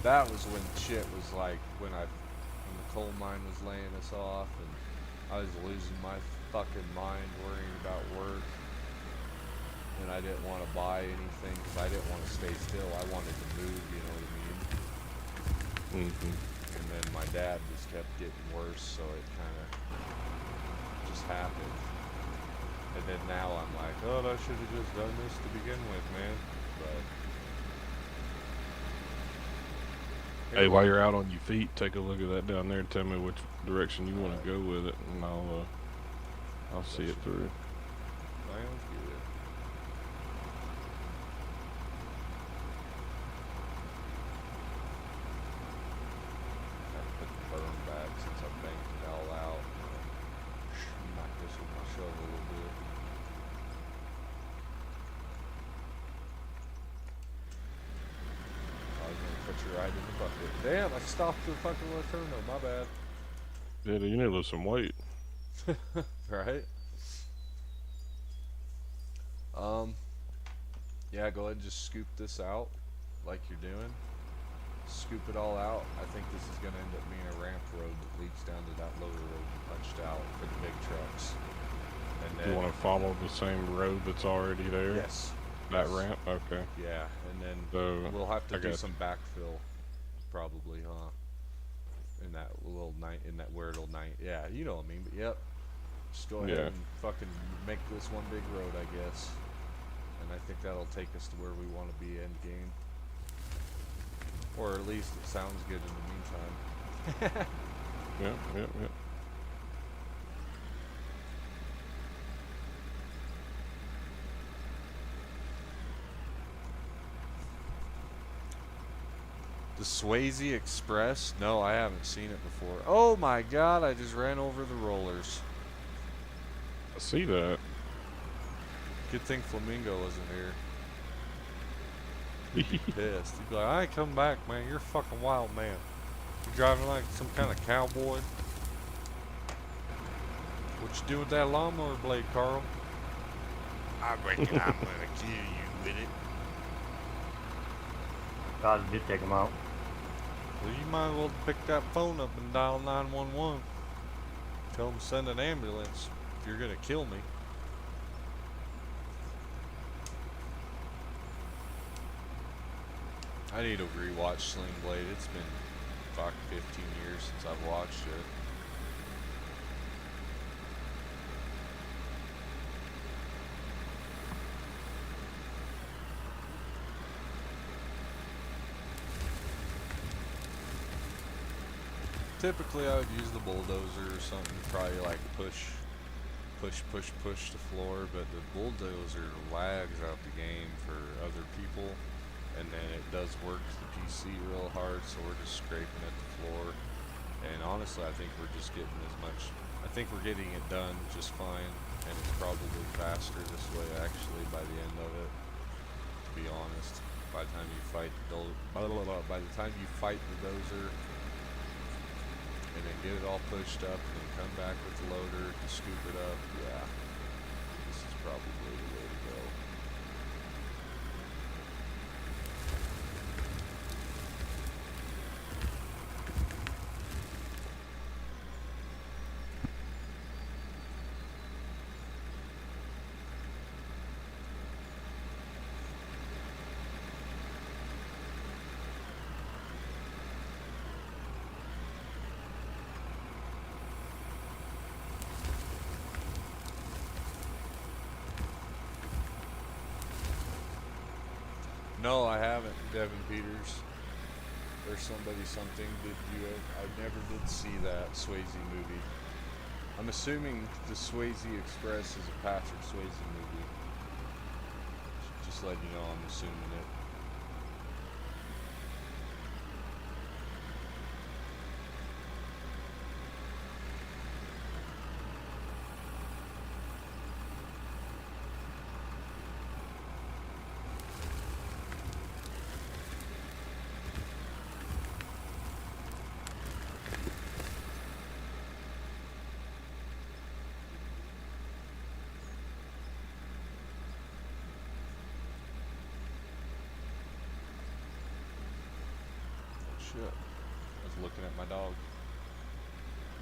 That was when shit was like when the coal mine was laying us off, and I was losing my fucking mind worrying about work, and I didn't want to buy anything because I didn't want to stay still. I wanted to move, you know what I mean? And then my dad just kept getting worse, so it kind of just happened. And then now I'm like, oh, I should have just done this to begin with, man. But Hey, while you're out on your feet, take a look at that down there and tell me which direction you want to go with it, and I'll see it through. sounds good. Gotta put the burn back since I banked it all out. Smack this with my shovel a little bit. I was gonna put you right in the bucket. Damn, I stopped the fucking Laterno, my bad. Yeah, you need to lose some weight. Right? Yeah, go ahead and just scoop this out like you're doing. Scoop it all out. I think this is gonna end up being a ramp road that leads down to that lower road you punched out for the big trucks. And then You want to follow the same road that's already there? yes. That Yes. ramp? Okay. Yeah, and then So, we'll have to I do got some backfill, probably, huh? In that little night, in that where it'll night. Yeah, you know what I mean. But yep, just go ahead Yeah. and fucking make this one big road, I guess. And I think that'll take us to where we want to be end game, or at least it sounds good in the meantime. Yep. The Swayze Express? No, I haven't seen it before. Oh my god, I just ran over the rollers. I see that. Good thing Flamingo wasn't here. He'd be pissed. He'd be like, I ain't coming back, man. You're a fucking wild man. You driving like some kind of cowboy? What you do with that lawnmower blade, Carl? I reckon I'm gonna kill you with it. God did take him out. Well, you might as well pick that phone up and dial 911. Tell them to send an ambulance if you're gonna kill me. I need to rewatch Sling Blade. It's been fuck 15 years since I've watched it. Typically I would use the bulldozer or something, probably like push the floor, but the bulldozer lags out the game for other people, and then it does work the PC real hard, so we're just scraping at the floor. And honestly, I think we're just getting I think we're getting it done just fine, and it's probably faster this way actually by the end of it, to be honest. By the time you fight the dozer, and then get it all pushed up, and then come back with the loader to scoop it up. Yeah, this is probably the way to go. No, I haven't, Devin Peters. There's something. I never did see that Swayze movie. I'm assuming the Swayze Express is a Patrick Swayze movie. Just letting you know, I'm assuming it. shit. I was looking at my dog,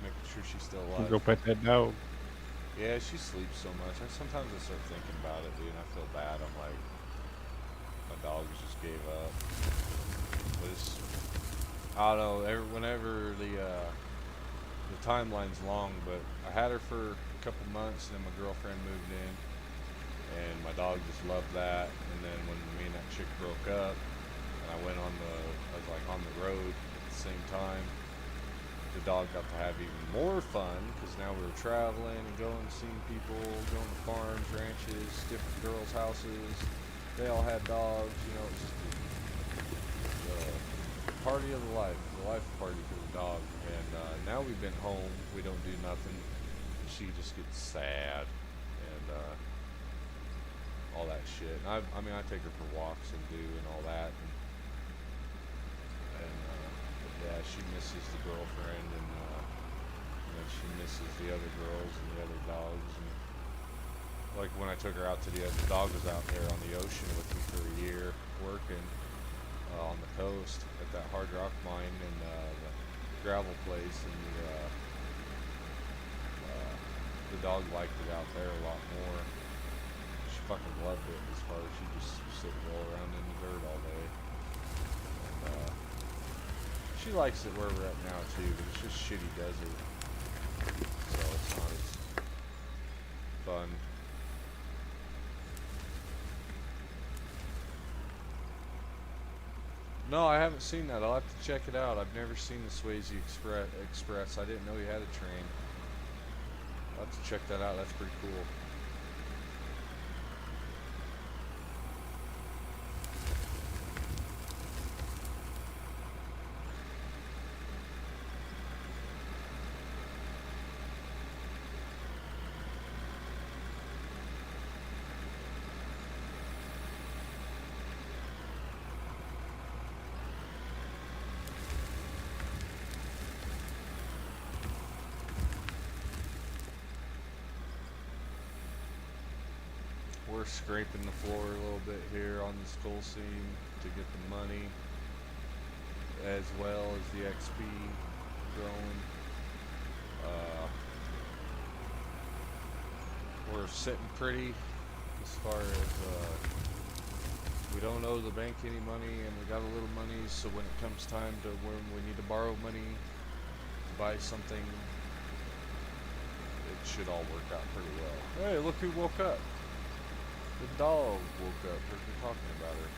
making sure she's still Go alive. pet that dog. Yeah, she sleeps so much. Sometimes I start thinking about it, dude, and I feel bad. I'm like, my dog just gave up. But it's, I don't know, whenever the timeline's long, but I had her for a couple months, and then my girlfriend moved in, and my dog just loved that. And then when me and that chick broke up, and I was like on the road at the same time, the dog got to have even more fun, because now we were traveling and going, seeing people, going to farms, ranches, different girls' houses. They all had dogs, you know, it was just the party of the life party for the dog. And now we've been home, we don't do nothing. She just gets sad and all that shit. And I mean, I take her for walks and all that. But yeah, she misses the girlfriend, and you know, she misses the other girls and the other dogs. And like when I took her out to the dog was out there on the ocean with me for a year working on the coast at that hard rock mine and the gravel place, and the dog liked it out there a lot more. She fucking loved it, as far as she just sit and roll around in the dirt all day. And she likes it where we're at now too, but it's just shitty desert, so it's not as fun. No, I haven't seen that. I'll have to check it out. I've never seen the Swayze Express. I didn't know he had a train. I'll have to check that out. That's pretty cool. We're scraping the floor a little bit here on this coal seam to get the money, as well as the XP growing. We're sitting pretty as far as we don't owe the bank any money, and we got a little money, so when it comes time to when we need to borrow money to buy something, it should all work out pretty well. Hey, look who woke up. The dog woke up. We're talking about her.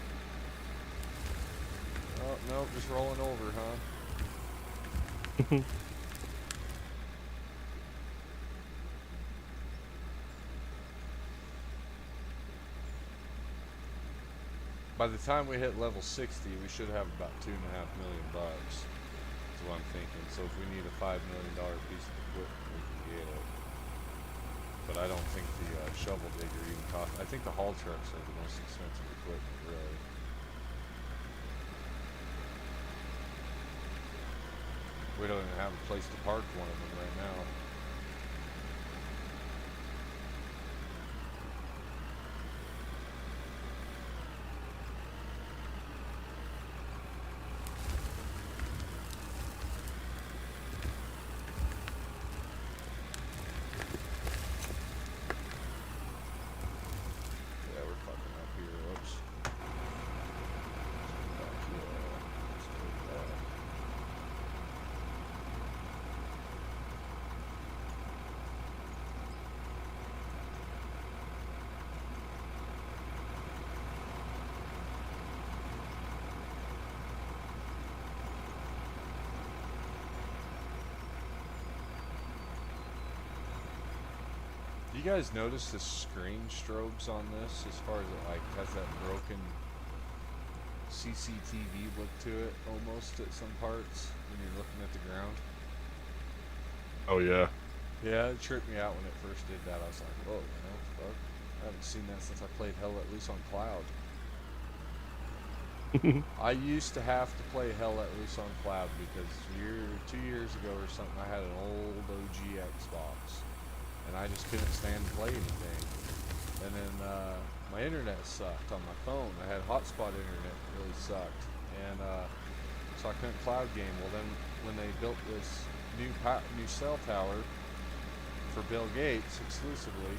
Oh, no, just rolling over, huh? By the time we hit level 60, we should have about $2.5 million. That's what I'm thinking. So if we need a $5 million piece of equipment, we can get it. But I don't think the shovel digger even cost. I think the haul trucks are the most expensive equipment, really. We don't even have a place to park one of them right now. Do you guys notice the screen strobes on this, as far as it like has that broken CCTV look to it almost at some parts when you're looking at the ground? Oh yeah. Yeah, it tripped me out when it first did that. I was like, whoa, you know, fuck. I haven't seen that since I played Hell Let Loose on Cloud. I used to have to play Hell Let Loose on Cloud because 2 years ago or something, I had an old OG Xbox. And I just couldn't stand to play anything. And then my internet sucked on my phone. I had hotspot internet, it really sucked. And so I couldn't cloud game. Well, then when they built this new cell tower for Bill Gates exclusively,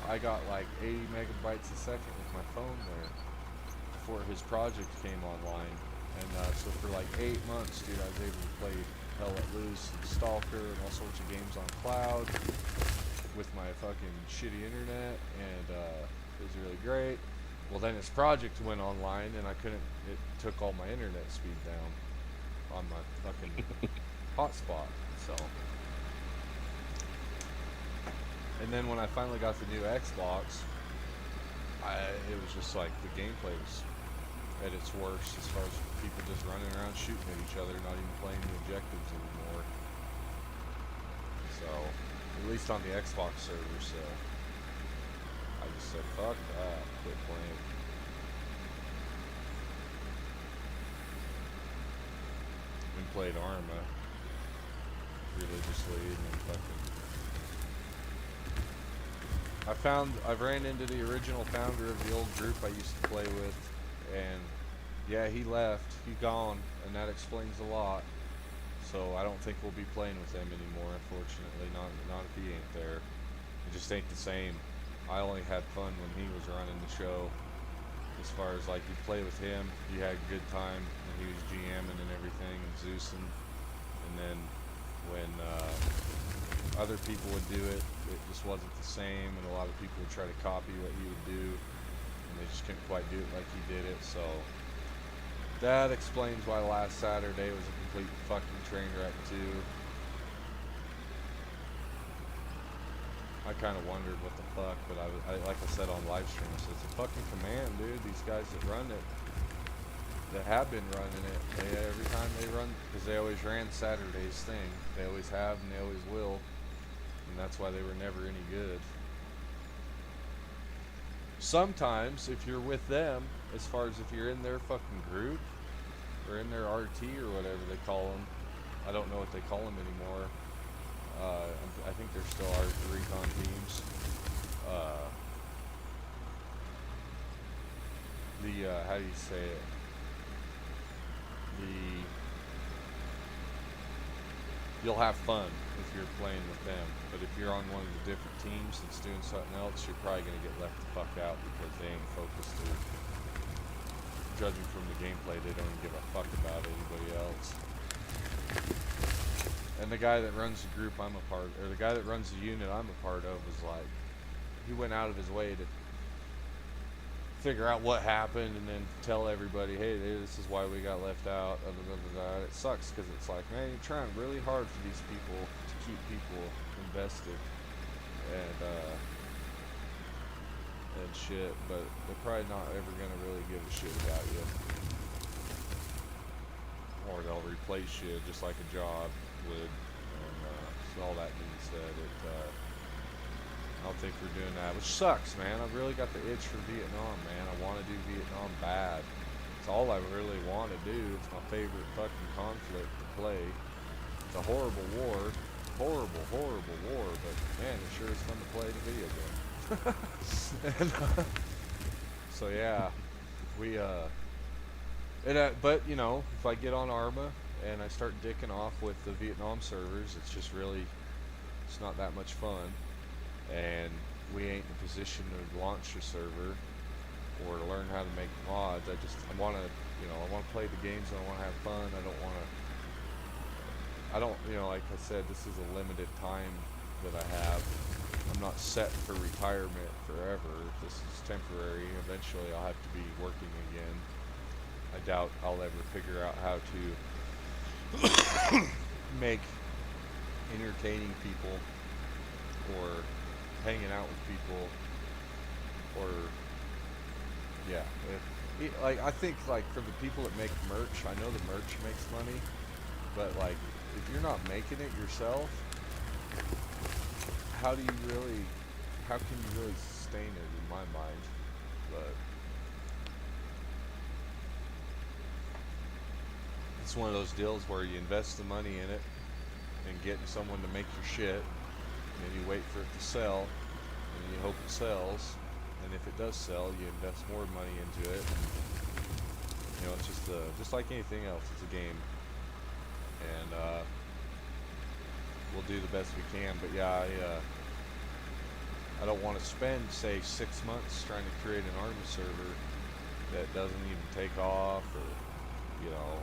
I got like 80 megabytes a second with my phone there before his project came online. And so for like 8 months, dude, I was able to play Hell Let Loose and Stalker and all sorts of games on cloud with my fucking shitty internet, and it was really great. Well, then his project went online, and it took all my internet speed down on my fucking hotspot, so. And then when I finally got the new Xbox, it was just like the gameplay was at its worst as far as people just running around shooting at each other, not even playing the objectives anymore. So, at least on the Xbox server, so I just said, fuck that, quit playing. And played Arma religiously, and then fucking I've ran into the original founder of the old group I used to play with, and yeah, he left, he gone, and that explains a lot. So I don't think we'll be playing with him anymore, unfortunately, not if he ain't there. It just ain't the same. I only had fun when he was running the show. As far as like you play with him, you had a good time when he was GMing and everything, and Zeusing. And then when other people would do it, it just wasn't the same, and a lot of people would try to copy what he would do, and they just couldn't quite do it like he did it. So that explains why last Saturday was a complete fucking train wreck too. I kind of wondered what the fuck, but I like I said on live stream, I said, it's a fucking command, dude. These guys that run it, that have been running it, every time they run, because they always ran Saturday's thing. They always have, and they always will. And that's why they were never any good. Sometimes, if you're with them, as far as if you're in their fucking group, or in their RT or whatever they call them, I don't know what they call them anymore. I think they're still our recon teams. How do you say it? You'll have fun if you're playing with them, but if you're on one of the different teams that's doing something else, you're probably going to get left the fuck out because they ain't focused, or judging from the gameplay, they don't even give a fuck about anybody else. And the guy that runs the group I'm a part, or the guy that runs the unit I'm a part of, was like, he went out of his way to figure out what happened and then tell everybody, hey, this is why we got left out. It sucks because it's like, man, you're trying really hard for these people to keep people invested and shit, but they're probably not ever gonna really give a shit about you, or they'll replace you just like a job would. And so all that being said, I don't think we're doing that, which sucks, man. I've really got the itch for Vietnam, man. I want to do Vietnam bad. It's all I really want to do. It's my favorite fucking conflict to play. It's a horrible war. Horrible, horrible war, but man, it sure is fun to play the video game. And, so yeah, but you know, if I get on Arma and I start dicking off with the Vietnam servers, it's just really, it's not that much fun. And we ain't in a position to launch a server or to learn how to make mods. I want to, you know, I want to play the games and I want to have fun. I don't, you know, like I said, this is a limited time that I have. I'm not set for retirement forever. This is temporary. Eventually I'll have to be working again. I doubt I'll ever figure out how to make entertaining people or hanging out with people, or yeah, like I think like for the people that make merch, I know the merch makes money, but like if you're not making it yourself, how can you really sustain it in my mind? But it's one of those deals where you invest the money in it and getting someone to make your shit, and you wait for it to sell, and you hope it sells, and if it does sell, you invest more money into it, You know, it's just like anything else. It's a game, and we'll do the best we can. But yeah, I don't want to spend, say, 6 months trying to create an army server that doesn't even take off, or you know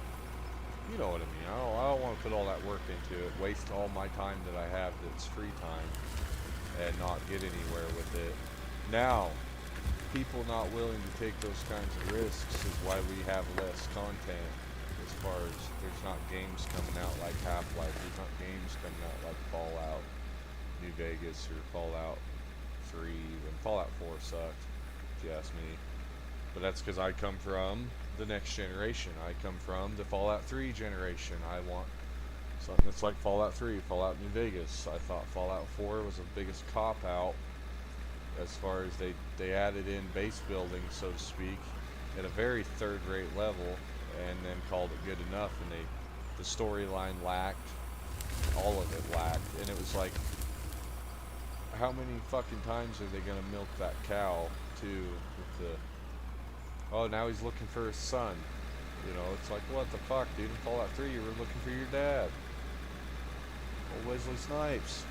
what I mean. I don't want to put all that work into it, waste all my time that I have that's free time, and not get anywhere with it. Now, people not willing to take those kinds of risks is why we have less content. As far as there's not games coming out like Half-Life, there's not games coming out like Fallout New Vegas or Fallout 3, and Fallout 4 sucked, if you ask me. But that's because I come from the next generation. I come from the Fallout 3 generation. I want something that's like Fallout 3, Fallout New Vegas. I thought Fallout 4 was the biggest cop-out as far as they added in base building, so to speak, at a very third-rate level, and then called it good enough, and the storyline lacked, all of it lacked, and it was like, how many fucking times are they gonna milk that cow too with the, oh, now he's looking for his son, you know? It's like, what the fuck, dude? In Fallout 3 you were looking for your dad. Oh, Wesley Snipes.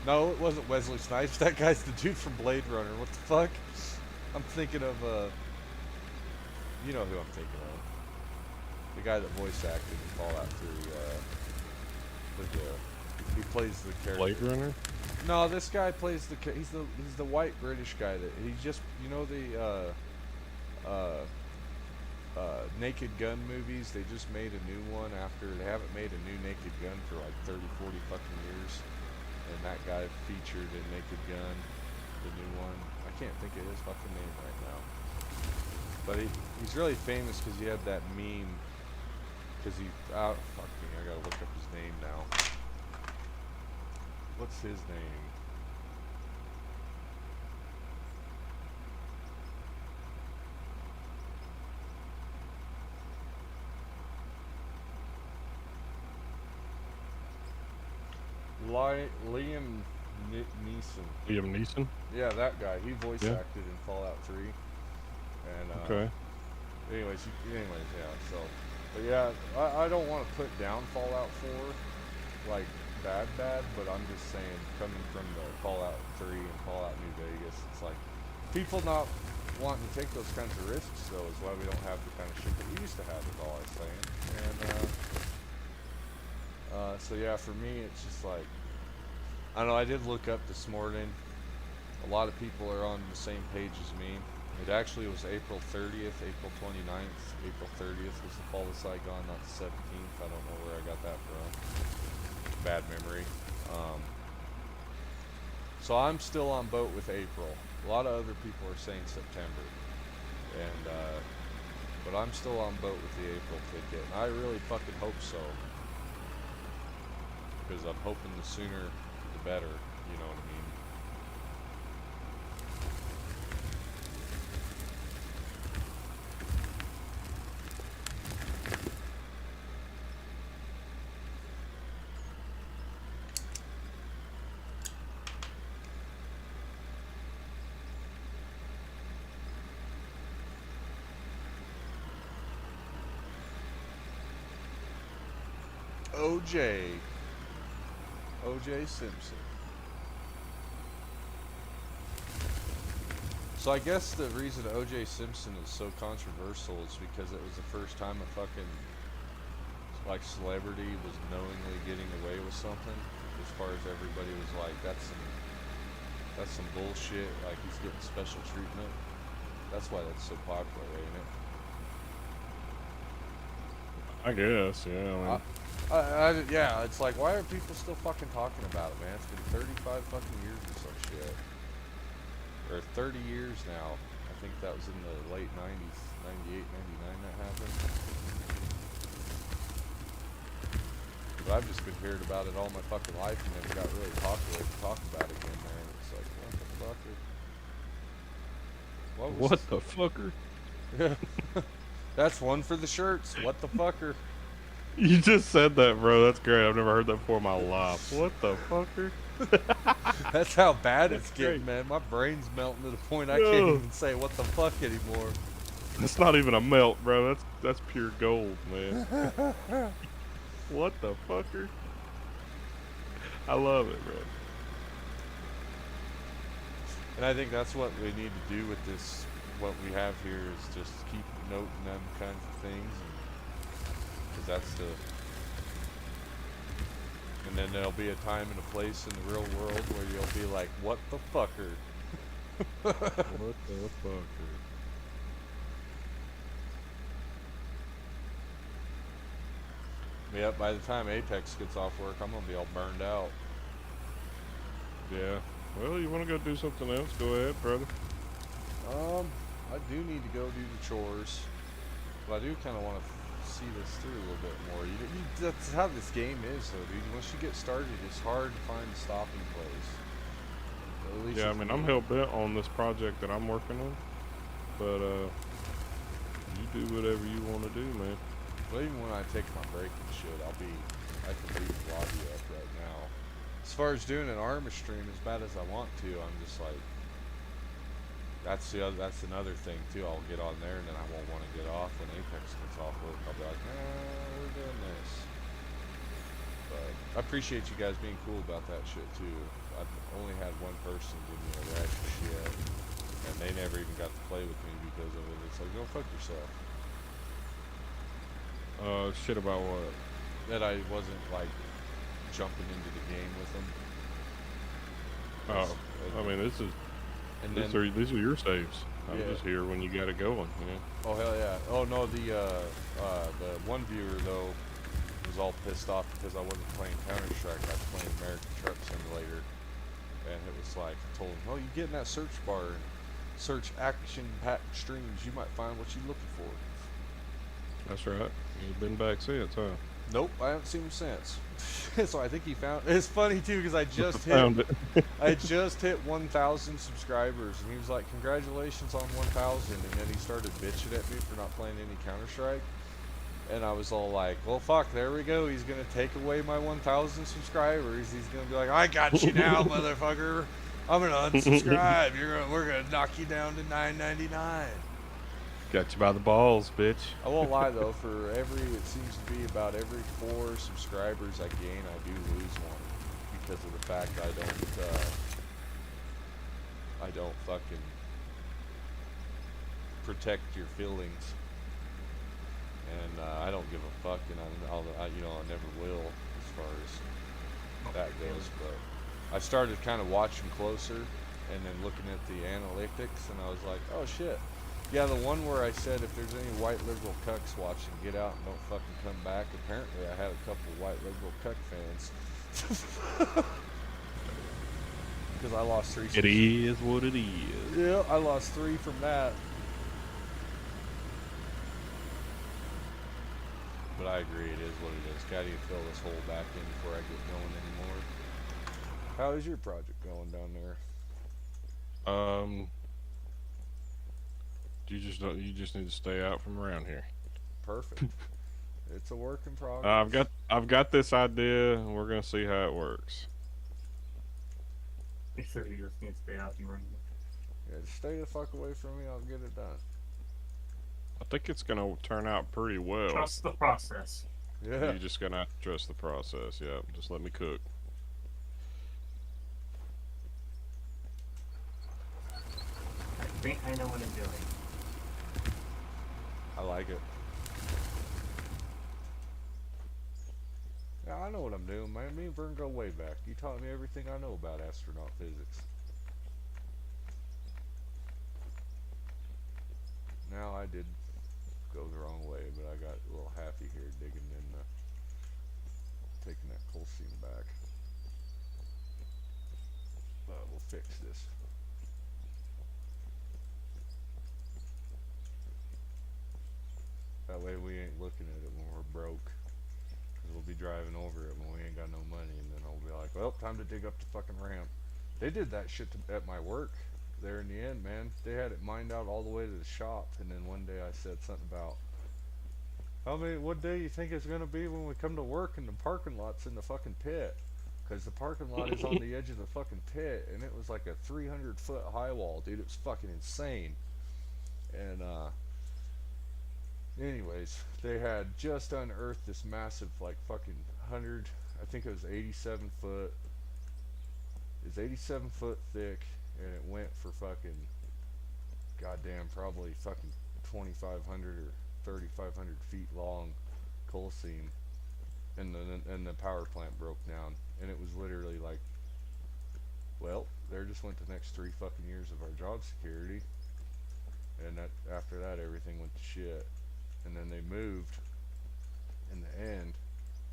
No, it wasn't Wesley Snipes. That guy's the dude from Blade Runner. What the fuck? I'm thinking of, you know who I'm thinking of. The guy that voice acted in Fallout 3, he plays the character. Blade Runner? No, this guy plays he's the white British guy that, he just, you know, the, Naked Gun movies, they just made a new one after, they haven't made a new Naked Gun for like 30, 40 fucking years. And that guy featured in Naked Gun, the new one. I can't think of his fucking name right now. But he's really famous because he had that meme. Because fuck me, I gotta look up his name now. What's his name? Liam Neeson. Liam Neeson? Yeah, that guy. He voice acted in Fallout 3. And Okay. anyways, yeah. So, but yeah, I don't want to put down Fallout 4 like bad, but I'm just saying, coming from the Fallout 3 and Fallout New Vegas, it's like people not wanting to take those kinds of risks, though, is why we don't have the kind of shit that we used to have, is all I'm saying. And so yeah, for me, it's just like, I don't know, I did look up this morning. A lot of people are on the same page as me. It actually was April 30th, April 29th. April 30th was the fall of Saigon, not the 17th. I don't know where I got that from. Bad memory. So I'm still on boat with April. A lot of other people are saying September. And, but I'm still on boat with the April ticket. And I really fucking hope so. Because I'm hoping the sooner the better, you know what I mean? OJ Simpson. So I guess the reason OJ Simpson is so controversial is because it was the first time a fucking like celebrity was knowingly getting away with something. As far as everybody was like, that's some bullshit. Like, he's getting special treatment. That's why that's so popular, ain't it? I guess, yeah. Yeah, it's like, why are people still fucking talking about it, man? It's been 35 fucking years or some shit. Or 30 years now. I think that was in the late 90s, 98, 99 that happened. But I've just been hearing about it all my fucking life, and then it got really popular to talk about it again, man. It's like, what the fucker? What the fucker? Yeah. That's one for the shirts. What the fucker? You just said that, bro. That's great. I've never heard that before in my life. What the fucker? That's how bad it's That's getting, great. man. My brain's melting to the point I can't even say what the fuck anymore. That's not even a melt, bro. That's pure gold, man. What the fucker? I love it, bro. And I think that's what we need to do with this. What we have here is just keep noting them kinds of things, because that's the. And then there'll be a time and a place in the real world where you'll be like, "What the fucker?" What the fucker? Yeah, by the time Apex gets off work, I'm gonna be all burned out. Yeah. Well, you want to go do something else? Go ahead, brother. I do need to go do the chores, but I do kind of want to see this through a little bit more. That's how this game is, though, dude. Once you get started, it's hard to find a stopping place. At least Yeah, I with mean, me. I'm hell bent on this project that I'm working on, but you do whatever you want to do, man. Well, even when I take my break and shit, I can leave the lobby up right now. As far as doing an armor stream, as bad as I want to, I'm just like, that's another thing too. I'll get on there and then I won't want to get off when Apex gets off work. I'll be like, we're doing this. But I appreciate you guys being cool about that shit too. I've only had one person give me a rash of shit, and they never even got to play with me because of it. It's like, go fuck yourself. Shit about what? That I wasn't like jumping into the game with them. Oh, I mean, And these then, are your saves. I'm yeah. just here when you got it going. Yeah. Oh hell yeah! Oh no, the one viewer though was all pissed off because I wasn't playing Counter Strike. I was playing American Truck Simulator, and it was like I told him, "Oh, you get in that search bar and search action-packed streams. You might find what you're looking for." That's right. You've been back since, huh? Nope, I haven't seen him since. So I think he found. It's funny too because I just hit. Found it. I just hit 1,000 subscribers, and he was like, "Congratulations on 1,000." And then he started bitching at me for not playing any Counter Strike, and I was all like, "Well, fuck, there we go. He's gonna take away my 1,000 subscribers. He's gonna be like, I got you now, motherfucker. I'm gonna unsubscribe. We're gonna knock you down to 9.99." Got you by the balls, bitch. I won't lie though. It seems to be about every 4 subscribers I gain, I do lose one because of the fact I don't fucking protect your feelings, and I don't give a fuck, and I never will as far as that goes. But I started kind of watching closer, and then looking at the analytics, and I was like, oh shit. Yeah, the one where I said if there's any white liberal cucks watching, get out and don't fucking come back. Apparently, I had a couple white liberal cuck fans. Because I lost 3. It is what it is. Yeah, I lost 3 from that. But I agree, it is what it is. Gotta fill this hole back in before I get going anymore. How is your project going down there? You just need to stay out from around here. Perfect. It's a work in progress. I've got this idea, and we're gonna see how it works. He said he just needs to stay out and run. Yeah, just stay the fuck away from me, I'll get it done. I think it's gonna turn out pretty well. Trust the process. Yeah. You're just gonna have to trust the process. Yeah, just let me cook. I think I know what I'm doing. I like it. Yeah, I know what I'm doing, man. Me and Vern go way back. You taught me everything I know about astronaut physics. Now I did go the wrong way, but I got a little happy here digging in taking that coal seam back. But we'll fix this. That way we ain't looking at it when we're broke. Cause we'll be driving over it when we ain't got no money, and then I'll be like, well, time to dig up the fucking ramp. They did that shit at my work there in the end, man. They had it mined out all the way to the shop, and then one day I said something about, what day you think it's gonna be when we come to work and the parking lot's in the fucking pit? Cause the parking lot is on the edge of the fucking pit, and it was like a 300-foot high wall, dude. It was fucking insane. And Anyways, they had just unearthed this massive, like, fucking 100, I think it was 87 foot. It's 87 foot thick, and it went for fucking, goddamn, probably fucking 2,500 or 3,500 feet long coal seam. And the power plant broke down. And it was literally like, well, there just went the next 3 fucking years of our job security. And that after that, everything went to shit. And then they moved. In the end,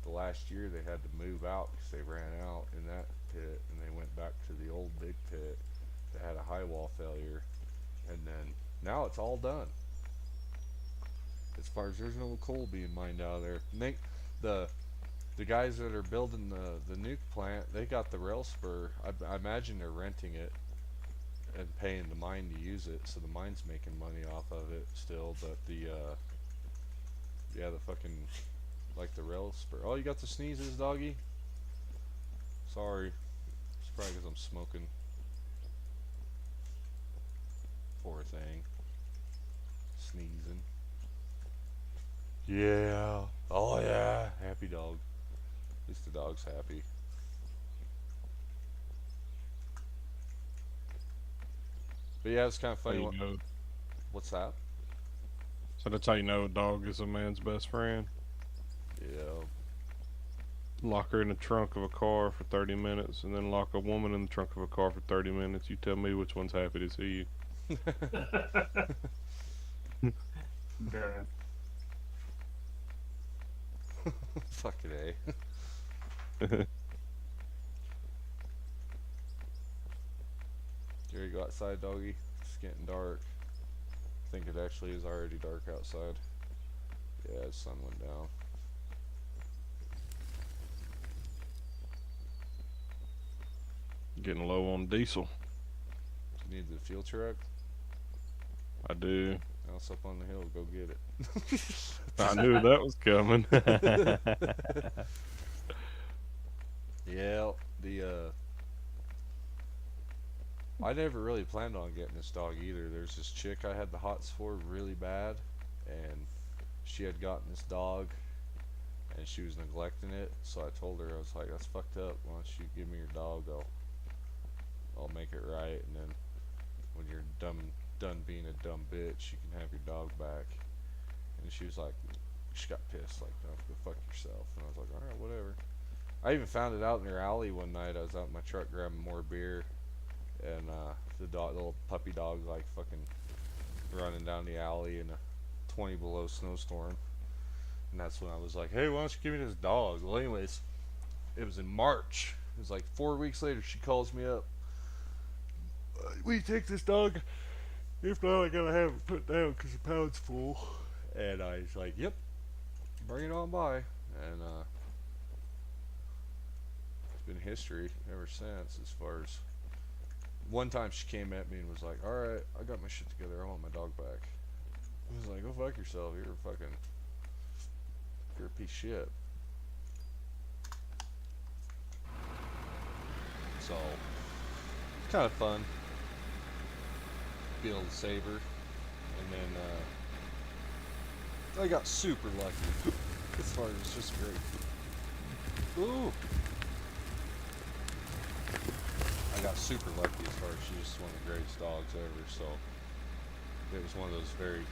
the last year they had to move out because they ran out in that pit, and they went back to the old big pit that had a high wall failure. And then now it's all done. As far as there's no coal being mined out of there. The guys that are building the nuke plant, they got the rail spur. I imagine they're renting it and paying the mine to use it, so the mine's making money off of it still. But the the fucking, like, the rail spur. Oh, you got the sneezes, doggy? Sorry, it's probably because I'm smoking. Poor thing, sneezing. Yeah. Oh yeah. Happy dog. At least the dog's happy. But yeah, it's kind of How funny. you know? What's that? So that's how you know a dog is a man's best friend. Yeah. Lock her in the trunk of a car for 30 minutes, and then lock a woman in the trunk of a car for 30 minutes. You tell me which one's happy to see you. Yeah. Fucking A. Here you go outside, doggy. It's getting dark. I think it actually is already dark outside. Yeah, the sun went down. Getting low on diesel. You need the fuel truck? I do. Now it's up on the hill. Go get it. I knew that was coming. Yeah, I never really planned on getting this dog either. There's this chick I had the hots for really bad, and she had gotten this dog, and she was neglecting it. So I told her, I was like, "That's fucked up. Why don't you give me your dog? I'll make it right, and then when you're done being a dumb bitch, you can have your dog back." And she was like, she got pissed, like, "No, go fuck yourself." And I was like, "All right, whatever." I even found it out in her alley one night. I was out in my truck grabbing more beer, and the little puppy dog, like, fucking running down the alley in a 20 below snowstorm. And that's when I was like, "Hey, why don't you give me this dog?" Well, anyways, it was in March. It was like 4 weeks later. She calls me up. "Will you take this dog? If not, I gotta have it put down because the pound's full." And I was like, "Yep, bring it on by." And it's been history ever since. As far as one time she came at me and was like, "All right, I got my shit together. I want my dog back." I was like, "Go fuck yourself. You're a piece of shit." So it's kind of fun be able to save her. And then I got super lucky as far as just great. Ooh. I got super lucky as far as she's just one of the greatest dogs ever. So it was one of those very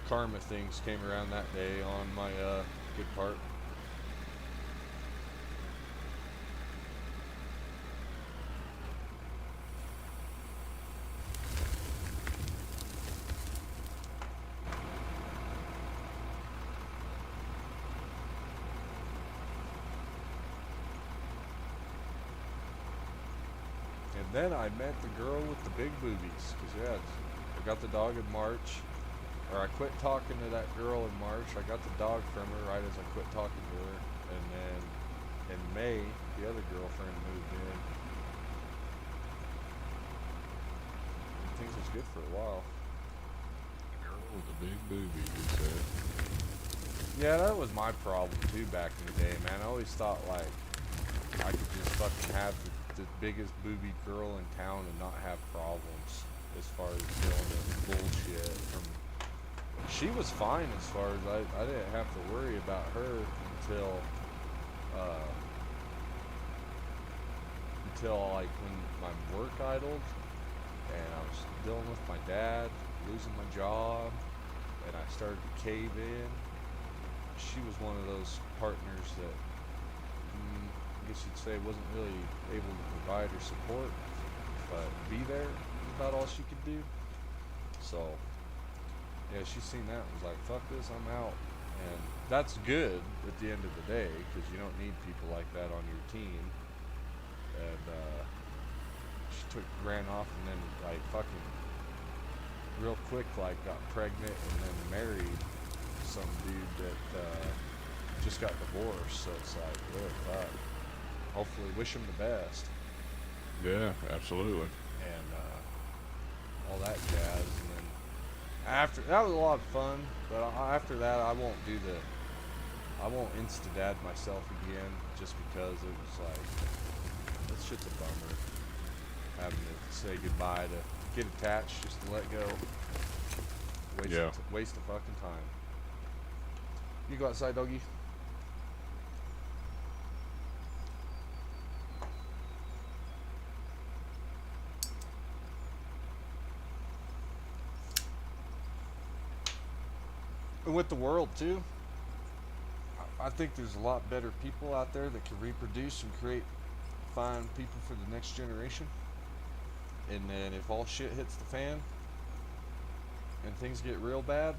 karma things came around that day on my good part. And then I met the girl with the big boobies, because yeah, I got the dog in March, or I quit talking to that girl in March. I got the dog from her right as I quit talking to her, and then in May, the other girlfriend moved in. And things was good for a while. Girl with the big boobies, you said. Yeah, that was my problem too back in the day, man. I always thought like I could just fucking have the biggest booby girl in town and not have problems as far as dealing with bullshit from she was fine as far as I didn't have to worry about her until uh, like when my work idled and I was dealing with my dad losing my job and I started to cave in. She was one of those partners that I guess you'd say wasn't really able to provide or support, but be there is about all she could do. So yeah, she seen that and was like, "Fuck this, I'm out." And that's good at the end of the day because you don't need people like that on your team. And she ran off and then like fucking real quick like got pregnant and then married some dude that just got divorced. So it's like, oh fuck. Hopefully, wish him the best Yeah, absolutely. and all that jazz. And then after that was a lot of fun, but after that I won't insta dad myself again just because it was like that shit's a bummer having to say goodbye to get attached just to let go. Yeah. Waste of fucking time. You go outside, doggy. And with the world too, I think there's a lot better people out there that can reproduce and create fine people for the next generation. And then if all shit hits the fan and things get real bad,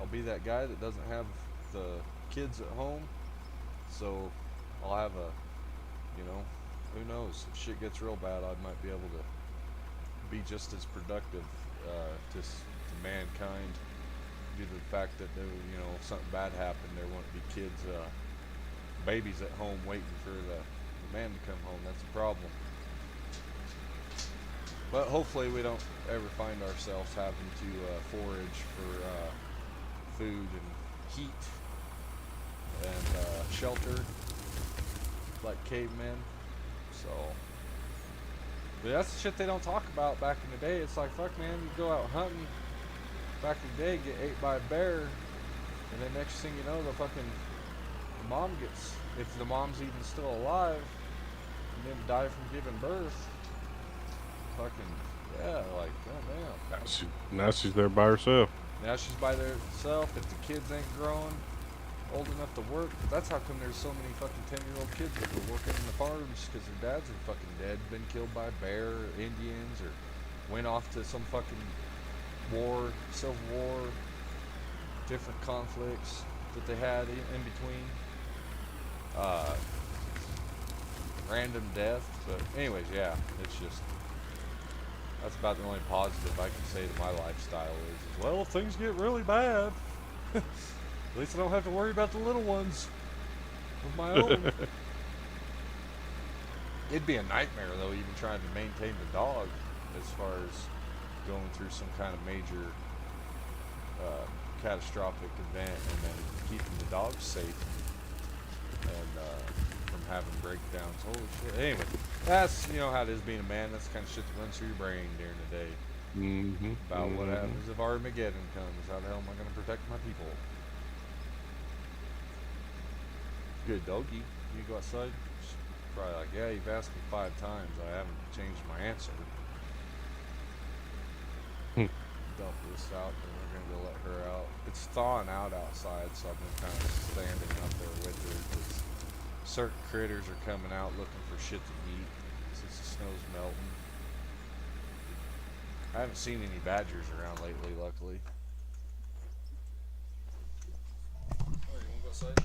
I'll be that guy that doesn't have the kids at home. So I'll have who knows? If shit gets real bad, I might be able to be just as productive to mankind due to the fact that if something bad happened, there won't be kids, babies at home waiting for the man to come home. That's a problem. But hopefully we don't ever find ourselves having to forage for food and heat and shelter like cavemen. So, but that's the shit they don't talk about back in the day. It's like, fuck man, you go out hunting back in the day, get ate by a bear, and then next thing you know, the mom gets, if the mom's even still alive, and then die from giving birth. Fucking, yeah, like, goddamn. Now she's there by herself. Now she's by herself. If the kids ain't grown old enough to work, that's how come there's so many fucking 10-year-old kids that were working in the farms because their dads are fucking dead, been killed by a bear or Indians, or went off to some fucking war, civil war, different conflicts that they had in between. Random death. But anyways, yeah, it's just, that's about the only positive I can say to my lifestyle is well, if things get really bad, at least I don't have to worry about the little ones of my own. It'd be a nightmare though, even trying to maintain the dog as far as going through some kind of major catastrophic event and then keeping the dogs safe and from having breakdowns. Holy shit. Anyway, that's how it is being a man. That's the kind of shit that runs through your brain during the day. About what happens if Armageddon comes. How the hell am I going to protect my people? Good doggy. You go outside? She's probably like, yeah, you've asked me 5 times. I haven't changed my answer. Dump this out, and we're going to go let her out. It's thawing out outside, so I've been kind of standing out there with her because certain critters are coming out looking for shit to eat since the snow's melting. I haven't seen any badgers around lately, luckily. Oh, you want to go outside?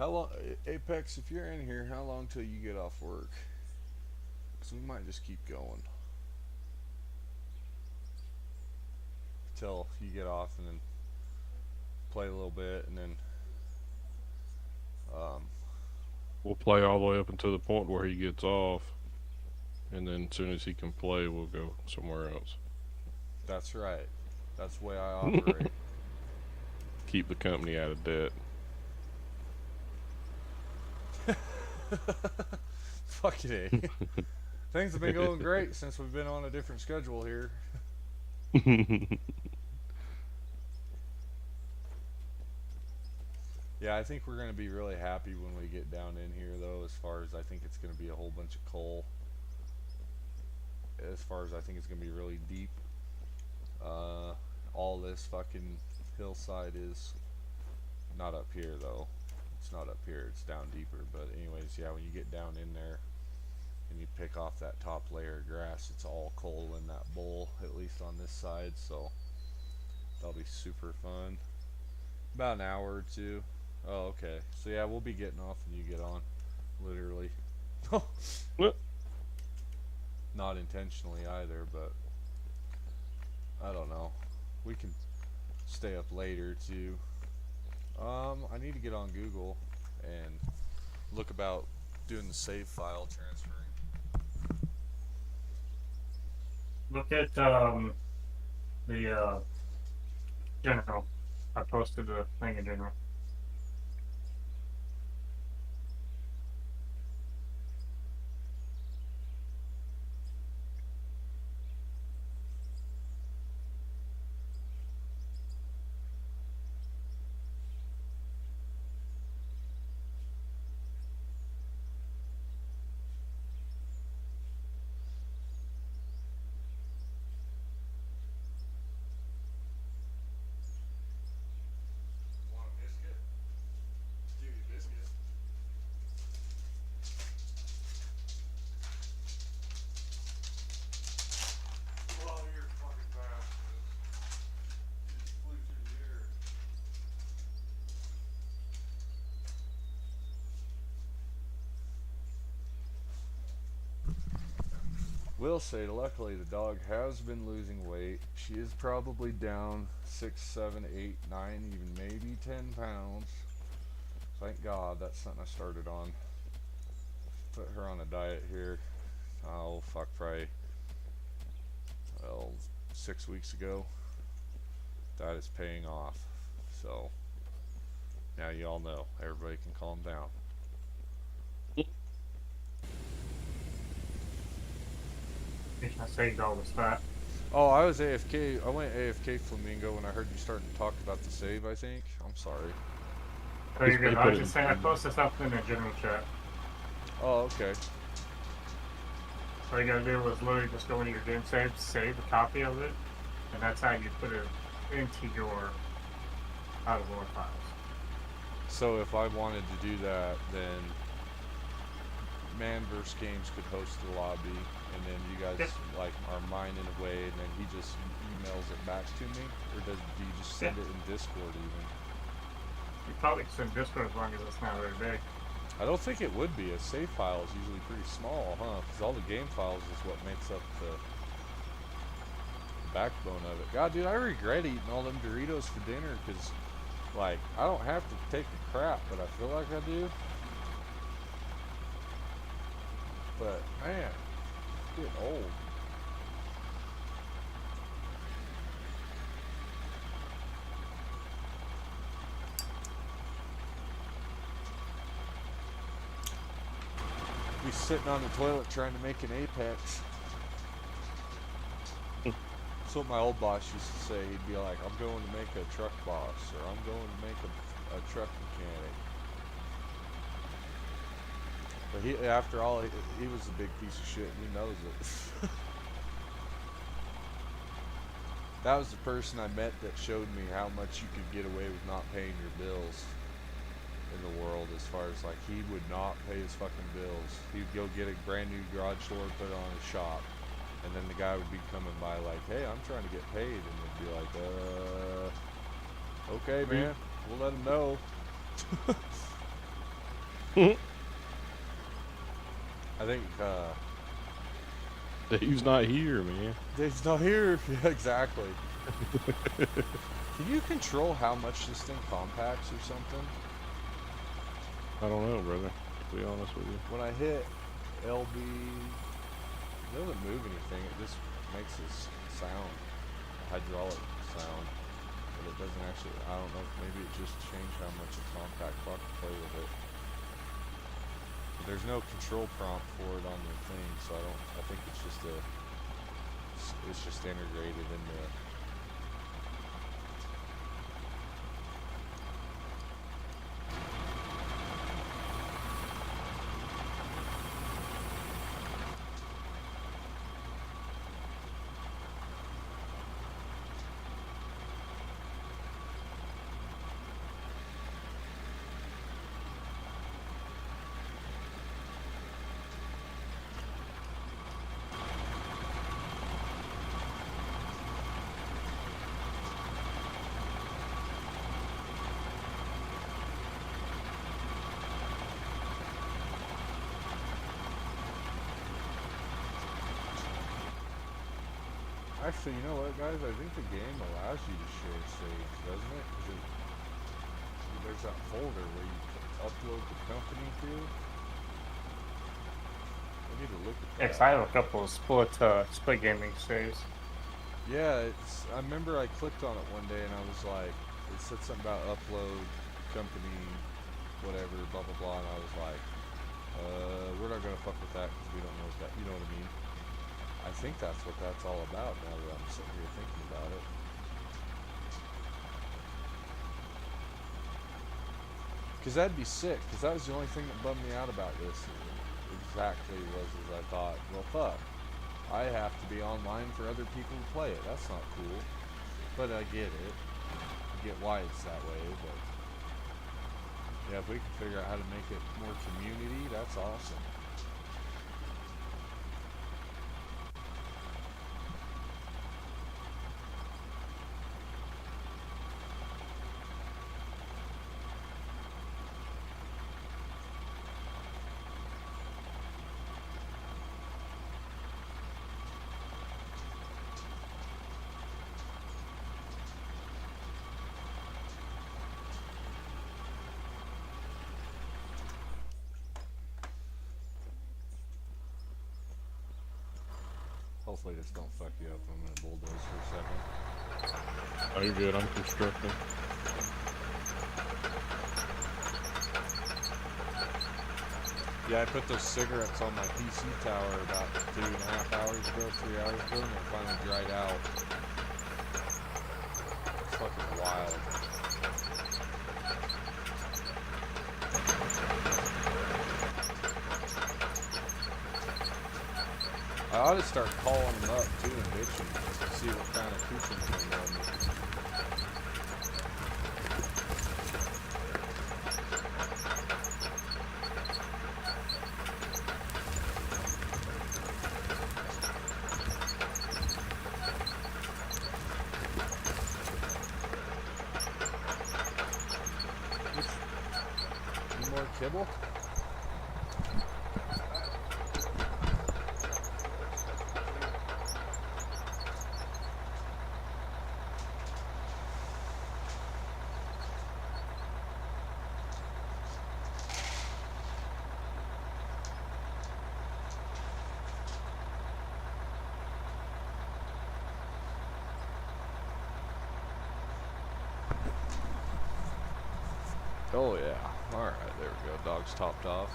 How long, Apex? If you're in here, how long till you get off work? Because we might just keep going till you get off, and then play a little bit, and then We'll play all the way up until the point where he gets off, and then as soon as he can play, we'll go somewhere else. That's right. That's the way I operate. Keep the company out of debt. Fucking A. Things have been going great since we've been on a different schedule here. Yeah, I think we're going to be really happy when we get down in here, though, as far as I think it's going to be a whole bunch of coal. As far as I think it's going to be really deep. All this fucking hillside is not up here, though. It's not up here, it's down deeper. But anyways, yeah, when you get down in there and you pick off that top layer of grass, it's all coal in that bowl, at least on this side. So that'll be super fun. About an hour or two. Oh, okay. So yeah, we'll be getting off when you get on. Literally. Not intentionally either, but I don't know. We can stay up later too. I need to get on Google and look about doing the save file transferring. Look at the general. I posted the thing in general. Want a biscuit? Give you a biscuit. Well, you're fucking bastard. You just flew through the air. Will say, luckily the dog has been losing weight. She is probably down 6, 7, 8, 9, even maybe 10 pounds. Thank God, that's something I started on. Put her on a diet here. Oh, fuck, probably, well, 6 weeks ago. That is paying off. So, now you all know. Everybody can calm down. I saved all this fat. Oh, I was AFK. I went AFK Flamingo when I heard you starting to talk about the save, I think. I'm sorry. Oh, you're good. I was just saying, I posted something in the general chat. Oh, okay. All you gotta do was literally just go into your game save, save a copy of it, and that's how you put it into your out of war files. So if I wanted to do that, then Manverse Games could host the lobby, and then you guys like are mining away, and then he just emails it back to me, or do you just send it in Discord even? You probably can send Discord as long as it's not very big. I don't think it would be. A save file is usually pretty small, huh? Because all the game files is what makes up the backbone of it. God, dude, I regret eating all them Doritos for dinner because, like, I don't have to take a crap, but I feel like I do. But, man, it's getting old. Be sitting on the toilet trying to make an Apex. That's what my old boss used to say. He'd be like, I'm going to make a truck boss, or I'm going to make a truck mechanic. But he, after all, he was a big piece of shit, and he knows it. That was the person I met that showed me how much you could get away with not paying your bills in the world, as far as, like, he would not pay his fucking bills. He'd go get a brand new garage door, put it on his shop, and then the guy would be coming by like, hey, I'm trying to get paid, and they'd be like, okay, man, we'll let him know. I think Dave's not here, man. Dave's not here. Yeah, exactly. Can you control how much this thing compacts or something? I don't know, brother. To be honest with you. When I hit LB, it doesn't move anything. It just makes this sound, a hydraulic sound. But it doesn't actually, I don't know, maybe it just changed how much it compact. I'll have to play with it. But there's no control prompt for it on the thing, so I think it's just integrated into it. Actually, you know what, guys? I think the game allows you to share saves, doesn't it? 'Cause there's that folder where you upload the company to. I need to look at that. Yes, I have a couple of split gaming saves. Yeah, I remember I clicked on it one day and I was like, it said something about upload company, whatever, blah blah blah, and I was like, we're not gonna fuck with that because we don't know what that. You know what I mean? I think that's what that's all about now that I'm sitting here thinking about it. Because that'd be sick, because that was the only thing that bummed me out about this. Exactly was as I thought, well fuck, I have to be online for other people to play it. That's not cool. But I get it. I get why it's that way, but yeah, if we can figure out how to make it more community, that's awesome. Hopefully this don't fuck you up. I'm gonna bulldoze for a second. Oh, you're good. I'm constructing. Yeah, I put those cigarettes on my PC tower about 2.5 hours ago, 3 hours ago, and they finally dried out. It's fucking wild. I ought to start calling them up too and bitching to see what kind of coupons they want me. Any more kibble? Oh yeah. Alright, there we go. Dog's topped off.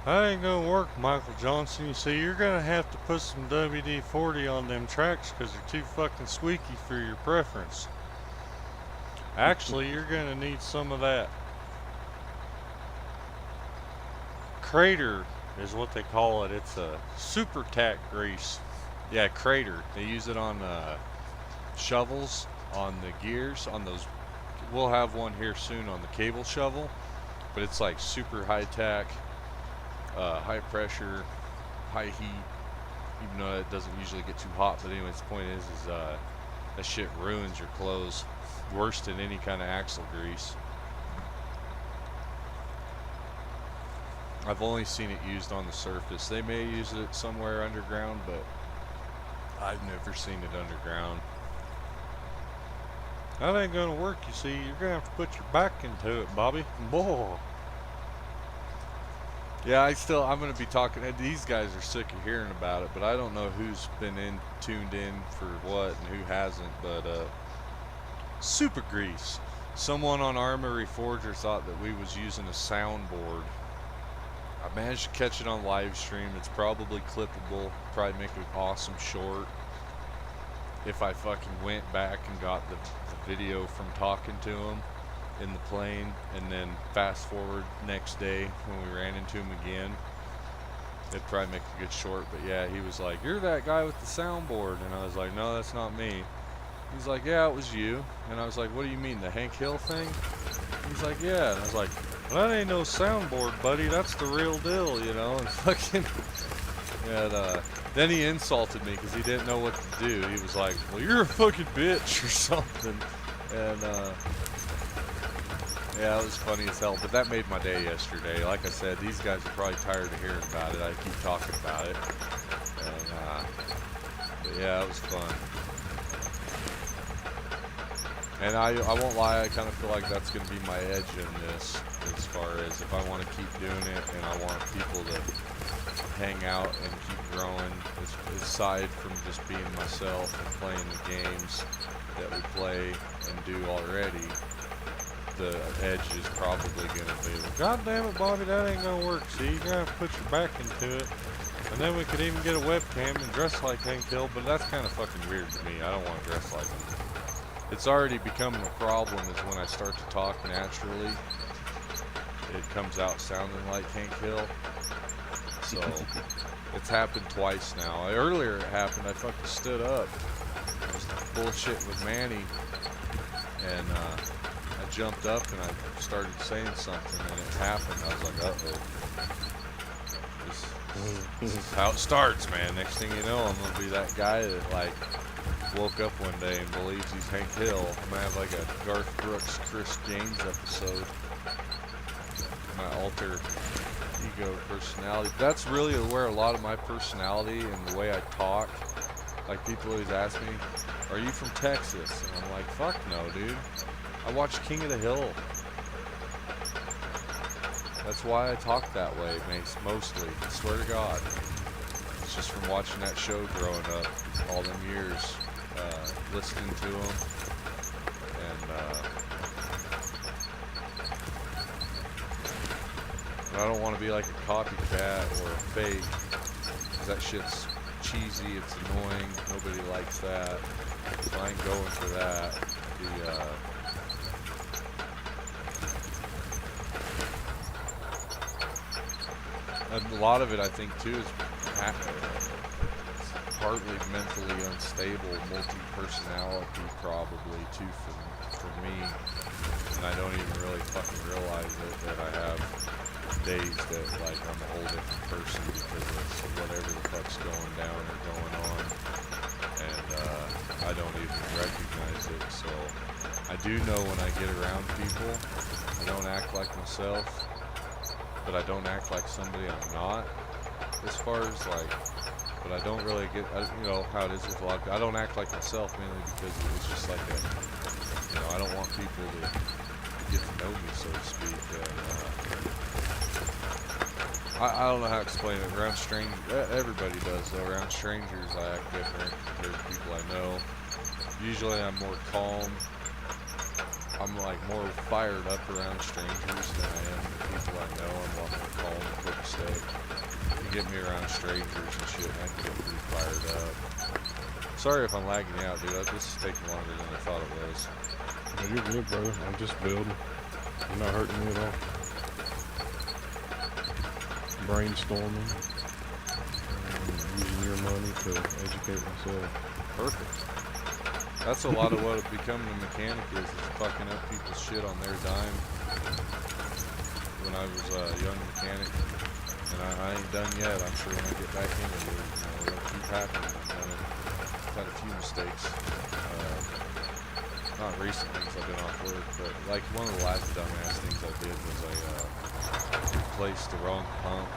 That ain't gonna work, Michael Johnson. You see, you're gonna have to put some WD-40 on them tracks because they're too fucking squeaky for your preference. Actually, you're gonna need some of that crater is what they call it. It's a super tack grease. Yeah, crater. They use it on shovels, on the gears, on those. We'll have one here soon on the cable shovel, but it's like super high tack, high pressure, high heat, even though it doesn't usually get too hot. But anyways, the point is that shit ruins your clothes worse than any kind of axle grease. I've only seen it used on the surface. They may use it somewhere underground, but I've never seen it underground. That ain't gonna work, you see. You're gonna have to put your back into it, Bobby. Boy. Yeah, I'm gonna be talking. These guys are sick of hearing about it, but I don't know who's been tuned in for what and who hasn't. But super grease. Someone on Armory Forger thought that we was using a soundboard. I managed to catch it on live stream. It's probably clippable. Probably make an awesome short. If I fucking went back and got the video from talking to him in the plane, and then fast forward next day when we ran into him again, it'd probably make a good short. But yeah, he was like, "You're that guy with the soundboard," and I was like, "No, that's not me." He's like, "Yeah, it was you." And I was like, "What do you mean, the Hank Hill thing?" He's like, "Yeah." And I was like, "Well, that ain't no soundboard, buddy. That's the real deal, you know." And fucking, and then he insulted me because he didn't know what to do. He was like, "Well, you're a fucking bitch," or something. And yeah, it was funny as hell. But that made my day yesterday. Like I said, these guys are probably tired of hearing about it. I keep talking about it. And but yeah, it was fun. And I won't lie, I kind of feel like that's going to be my edge in this, as far as if I want to keep doing it and I want people to hang out and keep growing, aside from just being myself and playing the games that we play and do already. The edge is probably going to be, "God damn it, Bobby, that ain't going to work. See, you're going to have to put your back into it. And then we could even get a webcam and dress like Hank Hill," but that's kind of fucking weird to me. I don't want to dress like him. It's already becoming a problem is when I start to talk naturally, it comes out sounding like Hank Hill. So it's happened twice now. Earlier it happened, I fucking stood up. I was bullshit with Manny, and I jumped up and I started saying something, and it happened. I was like, uh-oh. This is how it starts, man. Next thing you know, I'm gonna be that guy that like woke up one day and believes he's Hank Hill. I'm gonna have like a Garth Brooks, Chris James episode. My alter ego personality. That's really where a lot of my personality and the way I talk. Like people always ask me, "Are you from Texas?" And I'm like, "Fuck no, dude. I watch King of the Hill." That's why I talk that way, mostly. I swear to God. It's just from watching that show growing up, all them years, listening to them, and I don't want to be like a copycat or a fake, because that shit's cheesy, it's annoying, nobody likes that, so I ain't going for that. And a lot of it, I think, too, is partly mentally unstable, multi-personality, probably, too, for me. And I don't even really fucking realize it, that I have days that, like, I'm a whole different person because of whatever the fuck's going down or going on. And I don't even recognize it. So I do know when I get around people, I don't act like myself. But I don't act like somebody I'm not, as far as like, but I don't really get, you know, how it is with a lot of people. I don't act like myself mainly because it's just like a, you know, I don't want people to get to know me, so to speak. I don't know how to explain it. Around strangers, everybody does though. Around strangers, I act different compared to people I know. Usually I'm more calm. I'm like more fired up around strangers than I am the people I know. I'm a lot more calm and copacetic. get me around strangers and shit, and I can get pretty fired up. Sorry if I'm lagging you out, dude. This is taking longer than I thought it was. Yeah, you're good, brother. I'm just building. You're not hurting me at all. Brainstorming. Using your money to educate myself. Perfect. That's a lot of what becoming a mechanic is fucking up people's shit on their dime. When I was a young mechanic, and I ain't done yet. I'm sure when I get back into it, it'll keep happening. I've had a few mistakes. Not recently because I've been off work, but like one of the last dumbass things I did was I replaced the wrong pump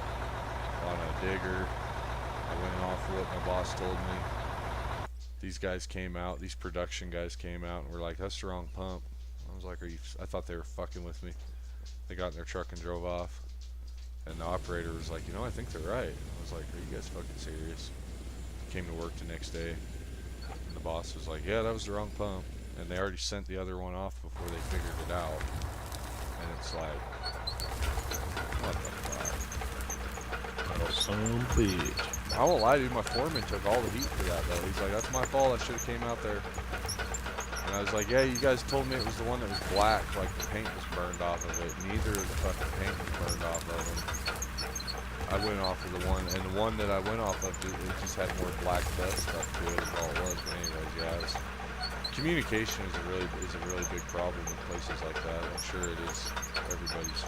on a digger. I went off what my boss told me. These guys came out, these production guys came out and were like, "That's the wrong pump." I was like, I thought they were fucking with me. They got in their truck and drove off. And the operator was like, I think they're right. And I was like, are you guys fucking serious? Came to work the next day. And the boss was like, yeah, that was the wrong pump. And they already sent the other one off before they figured it out. And it's like, what the fuck? Some bitch. I won't lie to you, my foreman took all the heat for that though. He's like, that's my fault, I should have came out there. And I was like, yeah, you guys told me it was the one that was black, like the paint was burned off of it. Neither of the fucking paint was burned off of them. I went off of the one, and the one that I went off of, it just had more black dust stuff to it, is all it was. But anyways, yeah, communication is a really big problem in places like that. I'm sure it is. Everybody's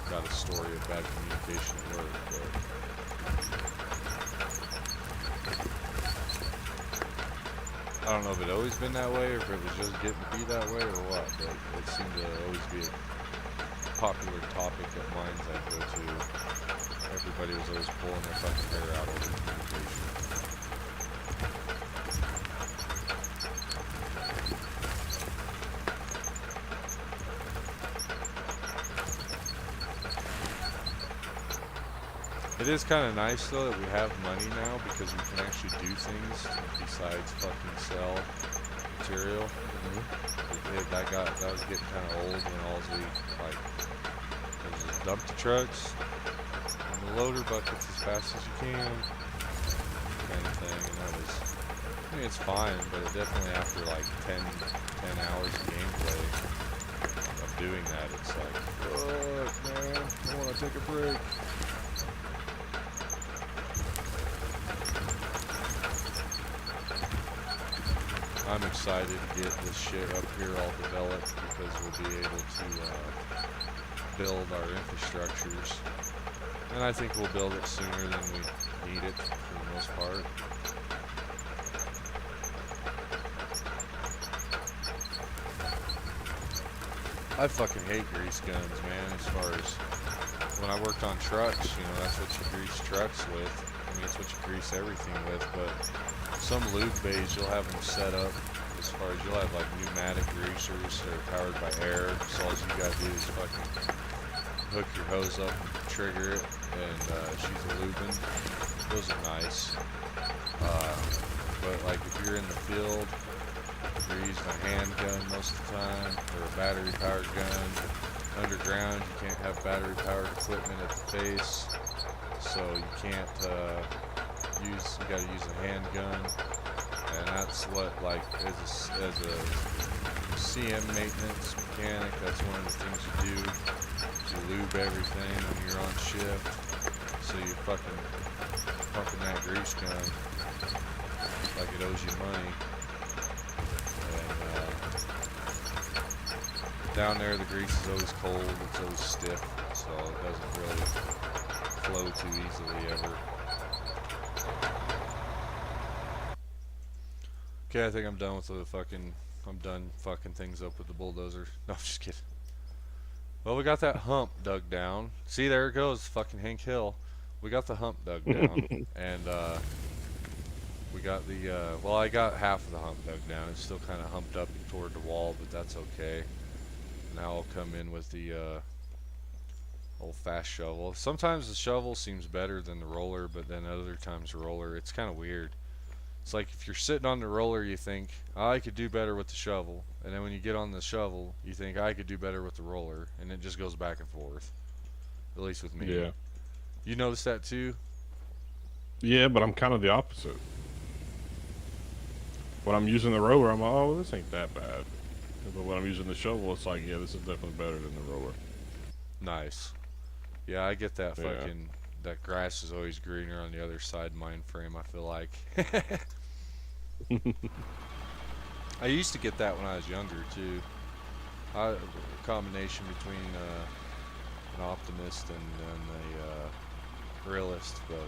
got a story of bad communication at work, but I don't know if it always been that way or if it was just getting to be that way or what, but it seemed to always be a popular topic at mines I go to. Everybody was always pulling their fucking hair out over communication. It is kind of nice though that we have money now because we can actually do things besides fucking sell material. That was getting kind of old when all we like it was just dump the trucks and the loader buckets as fast as you can kind of thing, and that was, I mean, it's fine, but it definitely after like 10 hours of gameplay of doing that, it's like, fuck man, I want to take a break. I'm excited to get this shit up here all developed because we'll be able to build our infrastructures. And I think we'll build it sooner than we need it for the most part. I fucking hate grease guns, man, as far as when I worked on trucks, that's what you grease trucks with. I mean, it's what you grease everything with, but some lube bays, you'll have them set up as far as you'll have like pneumatic greasers that are powered by air. So all you gotta do is fucking hook your hose up and trigger it and she's a lubing. Those are nice. But like if you're in the field, you're using a handgun most of the time or a battery powered gun. Underground, you can't have battery powered equipment at the face. So you can't you gotta use a handgun, and that's what, like, as a CM maintenance mechanic, that's one of the things you do, you lube everything when you're on shift, so you fucking pumping that grease gun like it owes you money, and down there the grease is always cold, it's always stiff, so it doesn't really flow too easily ever. Okay, I think I'm done with I'm done fucking things up with the bulldozer. No, I'm just kidding. Well, we got that hump dug down. See, there it goes, fucking Hank Hill. We got the hump dug down, and we got the, well, I got half of the hump dug down. It's still kind of humped up toward the wall, but that's okay. Now I'll come in with the old fast shovel. Sometimes the shovel seems better than the roller, but then other times the roller, it's kind of weird. It's like if you're sitting on the roller, you think, oh, I could do better with the shovel. And then when you get on the shovel, you think, I could do better with the roller. And it just goes back and forth. At least with me. Yeah. You notice that too? Yeah, but I'm kind of the opposite. When I'm using the roller, I'm like, oh, this ain't that bad. But when I'm using the shovel, it's like, yeah, this is definitely better than the roller. Nice. Yeah, I get that Yeah. fucking. That grass is always greener on the other side mind frame, I feel like. I used to get that when I was younger, too. A combination between an optimist and a realist, but,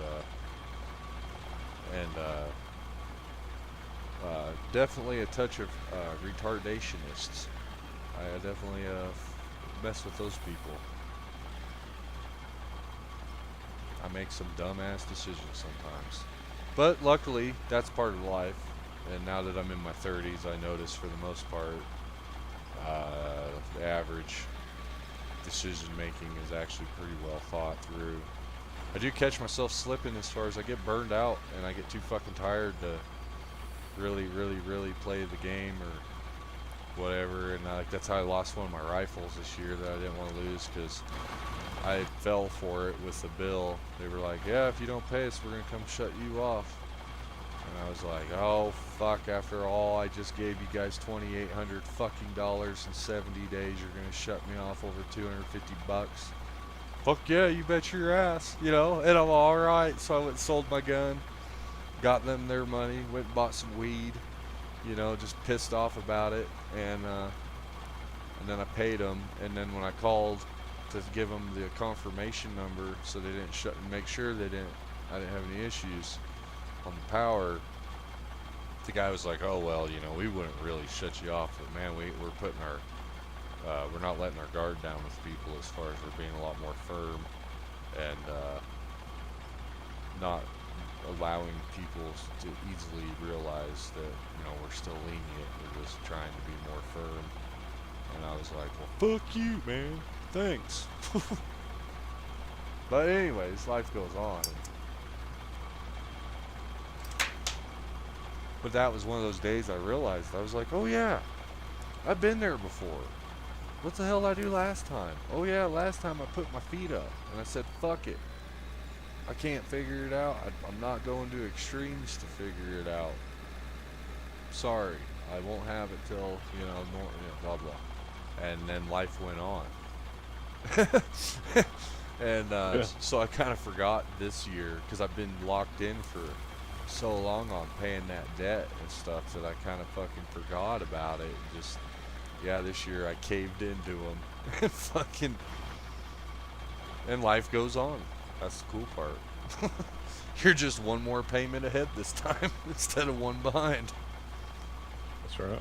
definitely a touch of retardationists. I definitely mess with those people. I make some dumbass decisions sometimes. But luckily, that's part of life. And now that I'm in my 30s, I notice for the most part, the average decision making is actually pretty well thought through. I do catch myself slipping as far as I get burned out and I get too fucking tired to really play the game or whatever. And that's how I lost one of my rifles this year that I didn't want to lose because I fell for it with the bill. They were like, yeah, if you don't pay us, we're going to come shut you off. And I was like, oh, fuck, after all, I just gave you guys $2,800 fucking dollars in 70 days. You're going to shut me off over 250 bucks. Fuck yeah, you bet your ass, you know, and I'm alright. So I went and sold my gun, got them their money, went and bought some weed, you know, just pissed off about it. And then I paid them. And then when I called to give them the confirmation number so they didn't shut and make sure I didn't have any issues on the power, the guy was like, oh well, you know, we wouldn't really shut you off, but man, we're putting our we're not letting our guard down with people as far as we're being a lot more firm and not allowing people to easily realize that, you know, we're still lenient, we're just trying to be more firm. And I was like, well, fuck you, man, thanks. But anyways, life goes on. But that was one of those days I realized, I was like, oh yeah, I've been there before. What the hell did I do last time? Oh yeah, last time I put my feet up and I said, fuck it. I can't figure it out. I'm not going to extremes to figure it out. Sorry, I won't have it till, you know, blah blah. And then life went on. And Yeah. so I kind of forgot this year because I've been locked in for so long on paying that debt and stuff that I kind of fucking forgot about it. Just, yeah, this year I caved into them. And fucking, and life goes on. That's the cool part. You're just one more payment ahead this time instead of one behind. That's right.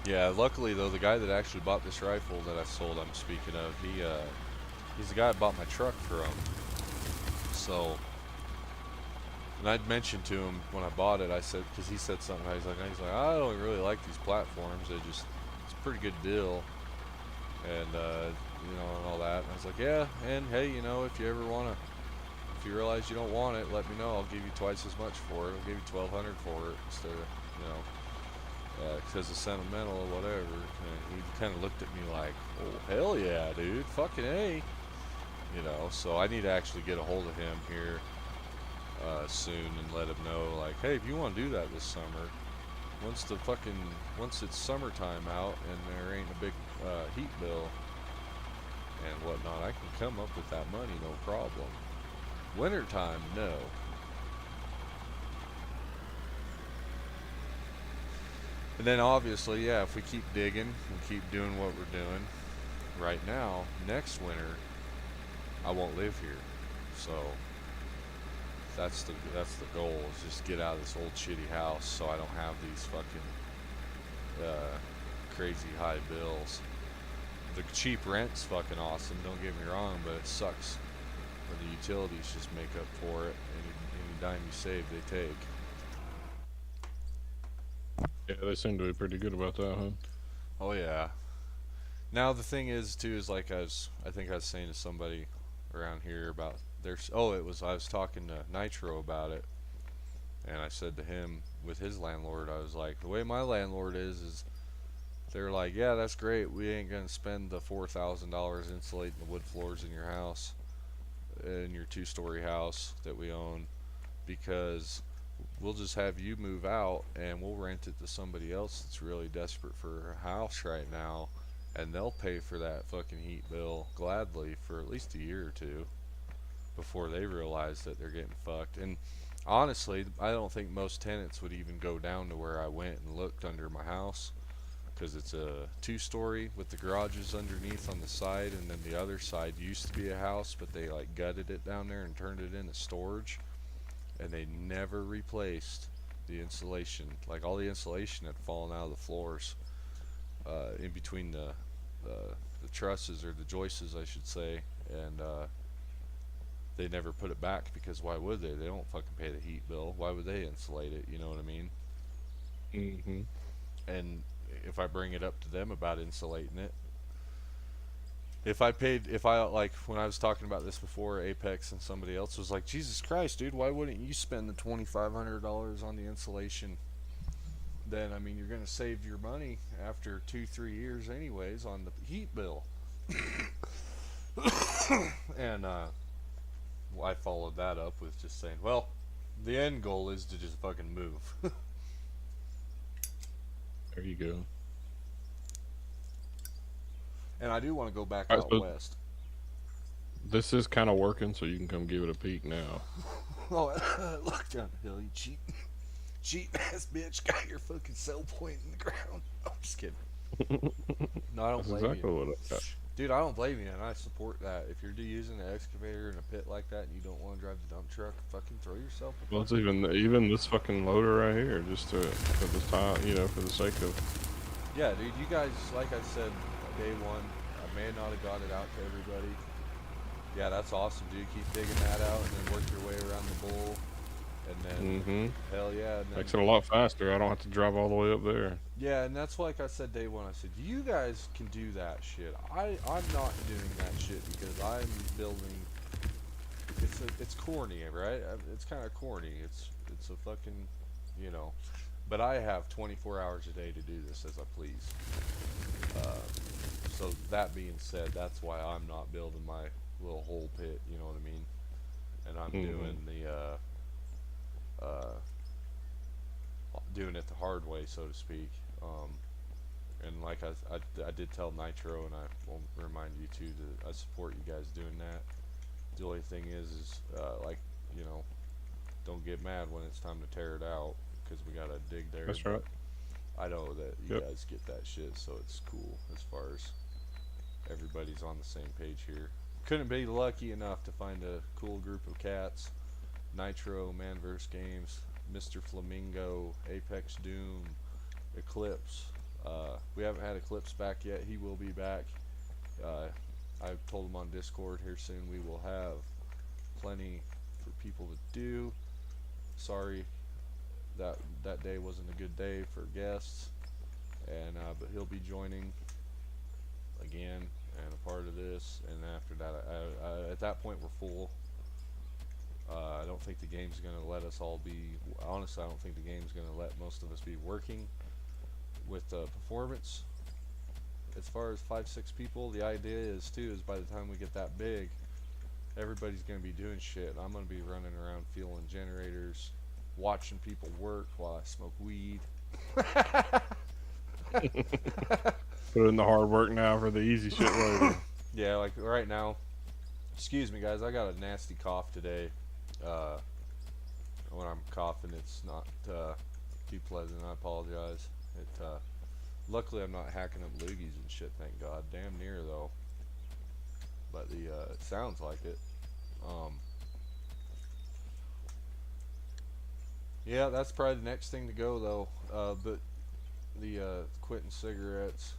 Yeah, luckily though, the guy that actually bought this rifle that I sold, I'm speaking of, he's the guy that bought my truck from. So, and I'd mentioned to him when I bought it, I said, because he said something, he's like, I don't really like these platforms. It's a pretty good deal, and you know, and all that. And I was like, yeah, and hey, you know, if you you realize you don't want it, let me know. I'll give you twice as much for it. I'll give you $1,200 for it instead of, you know. Because it's sentimental or whatever. And he kind of looked at me like, oh, hell yeah, dude. Fucking A. You know, so I need to actually get a hold of him here soon and let him know, like, hey, if you want to do that this summer, once it's summertime out and there ain't a big heat bill and whatnot, I can come up with that money, no problem. Wintertime, no. And then obviously, yeah, if we keep digging and keep doing what we're doing right now, next winter, I won't live here. So that's the goal, is just get out of this old shitty house so I don't have these fucking crazy high bills. The cheap rent's fucking awesome, don't get me wrong, but it sucks when the utilities just make up for it. Any dime you save, they take. Yeah, they seem to be pretty good about that, huh? Oh yeah. Now the thing is too is like I think I was saying to somebody around here about I was talking to Nitro about it, and I said to him with his landlord, I was like, the way my landlord is they're like, yeah, that's great, we ain't gonna spend the $4,000 insulating the wood floors in your house. in your 2-story house that we own, because we'll just have you move out and we'll rent it to somebody else that's really desperate for a house right now, and they'll pay for that fucking heat bill gladly for at least a year or two before they realize that they're getting fucked. And honestly, I don't think most tenants would even go down to where I went and looked under my house, because it's a 2-story with the garages underneath on the side, and then the other side used to be a house, but they like gutted it down there and turned it into storage, and they never replaced the insulation. Like, all the insulation had fallen out of the floors, in between the trusses, or the joists I should say, and they never put it back, because why would they? They don't fucking pay the heat bill. Why would they insulate it? You know what I mean? Mm-hmm. And if I bring it up to them about insulating it, if I like, when I was talking about this before, Apex and somebody else was like, Jesus Christ, dude, why wouldn't you spend the $2,500 on the insulation? Then, I mean, you're going to save your money after 2-3 years anyways on the heat bill. And I followed that up with just saying, well, the end goal is to just fucking move. There you go. And I do want to go back Alright, out so west. this is kind of working, so you can come give it a peek now. Oh, look down the hill, you cheap ass bitch. Got your fucking cell point in the ground. I'm just kidding. No, I don't That's blame exactly you. what I got. Dude, I don't blame you, and I support that. If you're using an excavator in a pit like that and you don't want to drive the dump truck, fucking throw yourself a Well, it's fucking... even this fucking loader right here, just to for the time, for the sake of. Yeah, dude, you guys, like I said, day one, I may not have got it out to everybody. Yeah, that's awesome, dude. Keep digging that out and then work your way around the bowl. And then, Mm-hmm. hell yeah. And then, Makes it a lot faster. I don't have to drive all the way up there. yeah, and that's like I said day one. I said, you guys can do that shit. I'm not doing that shit because I'm building. It's corny, right? It's kind of corny. It's a fucking, But I have 24 hours a day to do this as I please. So that being said, that's why I'm not building my little hole pit. You know what I mean? And I'm doing doing it the hard way, so to speak. And like I did tell Nitro, and I will remind you too, that I support you guys doing that. The only thing is don't get mad when it's time to tear it out, because we gotta dig there. That's right. I know that you guys get that shit, so it's cool as far as everybody's on the same page here. Couldn't be lucky enough to find a cool group of cats. Nitro, Manverse Games, Mr. Flamingo, Apex Doom, Eclipse. We haven't had Eclipse back yet. He will be back. I've told him on Discord here soon we will have plenty for people to do. Sorry that day wasn't a good day for guests, and but he'll be joining again and a part of this. And after that, at that point we're full. I don't think the game's going to let us all be, honestly I don't think the game's going to let most of us be working with performance. As far as 5-6 people, the idea is by the time we get that big, everybody's going to be doing shit, and I'm going to be running around fueling generators, watching people work while I smoke weed. Put in the hard work now for the easy shit later. Yeah, like right now, excuse me guys, I got a nasty cough today. When I'm coughing, it's not too pleasant. I apologize. Luckily I'm not hacking up loogies and shit, thank God. Damn near though. But it sounds like it. Yeah, that's probably the next thing to go though. But the quitting cigarettes,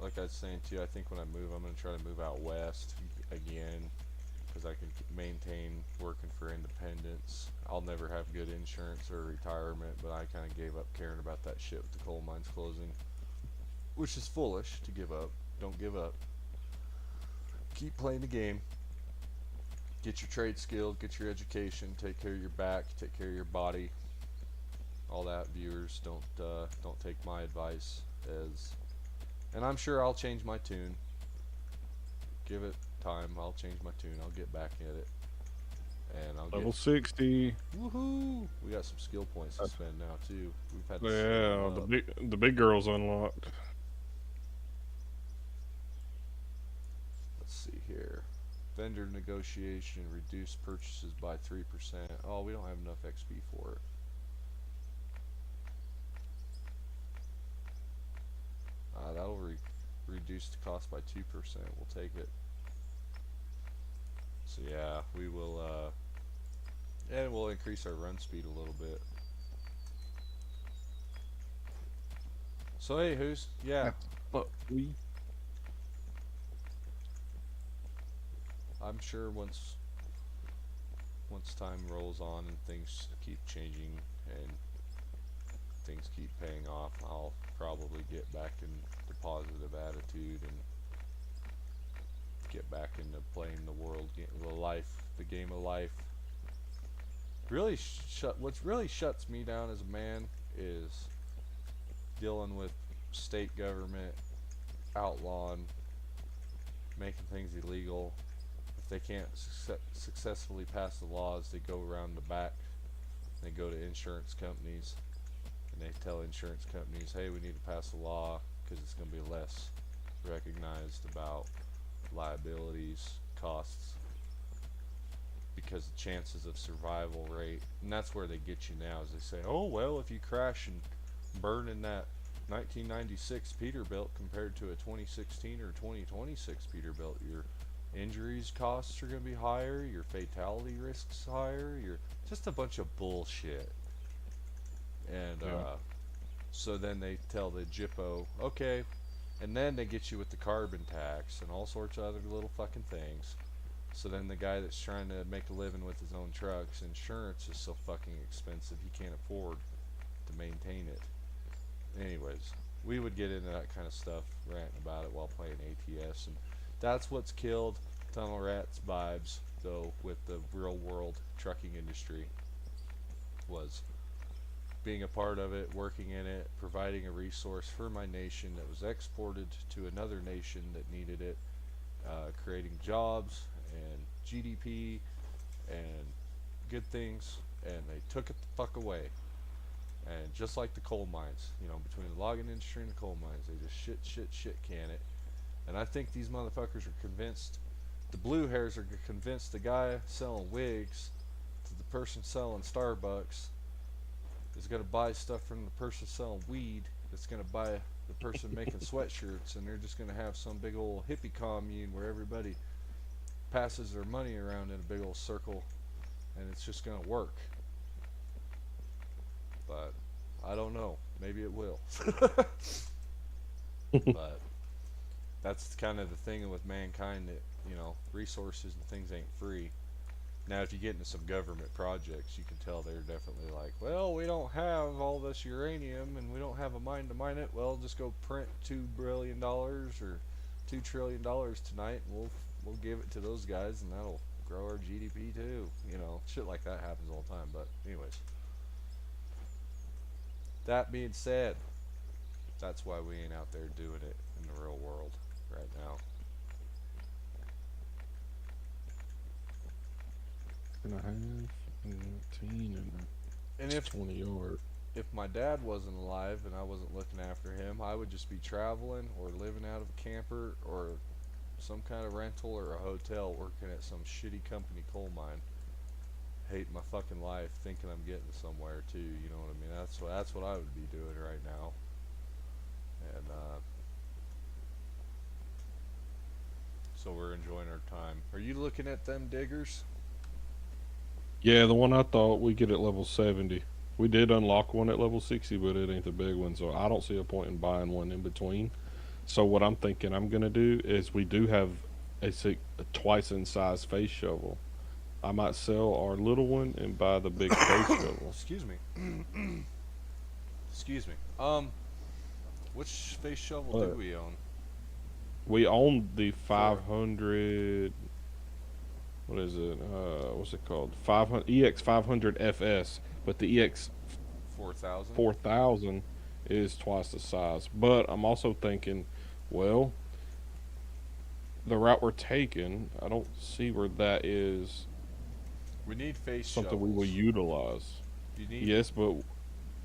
like I was saying to you, I think when I move, I'm going to try to move out west again, because I can maintain working for independence. I'll never have good insurance or retirement, but I kind of gave up caring about that shit with the coal mines closing, which is foolish to give up. Don't give up. Keep playing the game. Get your trade skilled, get your education, take care of your back, take care of your body. All that, viewers. Don't take my advice as And I'm sure I'll change my tune. Give it time. I'll change my tune. I'll get back at it. And I'll Level get 60. woohoo! We got some skill points to spend now too. We've had to save Yeah, them up. the big girl's unlocked. Let's see here. Vendor negotiation, reduce purchases by 3%. Oh, we don't have enough XP for it. That'll reduce the cost by 2%. We'll take it. So yeah, we will, and we'll increase our run speed a little bit. So hey, yeah, But we I'm sure once time rolls on and things keep changing and things keep paying off, I'll probably get back in the positive attitude and get back into playing the world, the game of life. Really, what really shuts me down as a man is dealing with state government outlawing, making things illegal. If they can't successfully pass the laws, they go around the back. They go to insurance companies and they tell insurance companies, hey, we need to pass a law because it's going to be less recognized about liabilities, costs, because the chances of survival rate. And that's where they get you now, is they say, oh, well, if you crash and burn in that 1996 Peterbilt compared to a 2016 or 2026 Peterbilt, your injuries costs are going to be higher, your fatality risks higher, you're just a bunch of bullshit. And so then they tell the Jippo, okay, and then they get you with the carbon tax and all sorts of other little fucking things. So then the guy that's trying to make a living with his own trucks, insurance is so fucking expensive he can't afford to maintain it. Anyways, we would get into that kind of stuff, ranting about it while playing ATS, and that's what's killed Tunnel Rat's vibes, though, with the real world trucking industry, was being a part of it, working in it, providing a resource for my nation that was exported to another nation that needed it, creating jobs and GDP and good things, and they took it the fuck away. And just like the coal mines, you know, between the logging industry and the coal mines, they just shit can it. And I think these motherfuckers are convinced, the blue hairs are convinced the guy selling wigs to the person selling Starbucks is going to buy stuff from the person selling weed that's going to buy the person making sweatshirts, and they're just going to have some big old hippie commune where everybody passes their money around in a big old circle, and it's just going to work. But I don't know. Maybe it will. But that's kind of the thing with mankind, that, you know, resources and things ain't free. Now, if you get into some government projects, you can tell they're definitely like, well, we don't have all this uranium and we don't have a mine to mine it. Well, just go print $2 billion or $2 trillion tonight, and we'll give it to those guys, and that'll grow our GDP too. You know, shit like that happens all the time. But anyways, that being said, that's why we ain't out there doing it in the real world right now. and a half, and 19, And and 20 yards. if my dad wasn't alive and I wasn't looking after him, I would just be traveling or living out of a camper or some kind of rental or a hotel, working at some shitty company coal mine. Hate my fucking life, thinking I'm getting somewhere too. You know what I mean? That's what I would be doing right now. And so we're enjoying our time. Are you looking at them diggers? Yeah, the one I thought we get at level 70. We did unlock one at level 60, but it ain't the big one, so I don't see a point in buying one in between. So what I'm thinking I'm gonna do is, we do have a twice in size face shovel. I might sell our little one and buy the big face shovel. Excuse me. Excuse me. Which face shovel do we own? We own the 500. What is it? What's it called? 500 EX 500 FS, but the EX 4000. 4000 is twice the size. But I'm also thinking Well, the route we're taking, I don't see where that is We need face something we will shovels. utilize. You need, Yes, but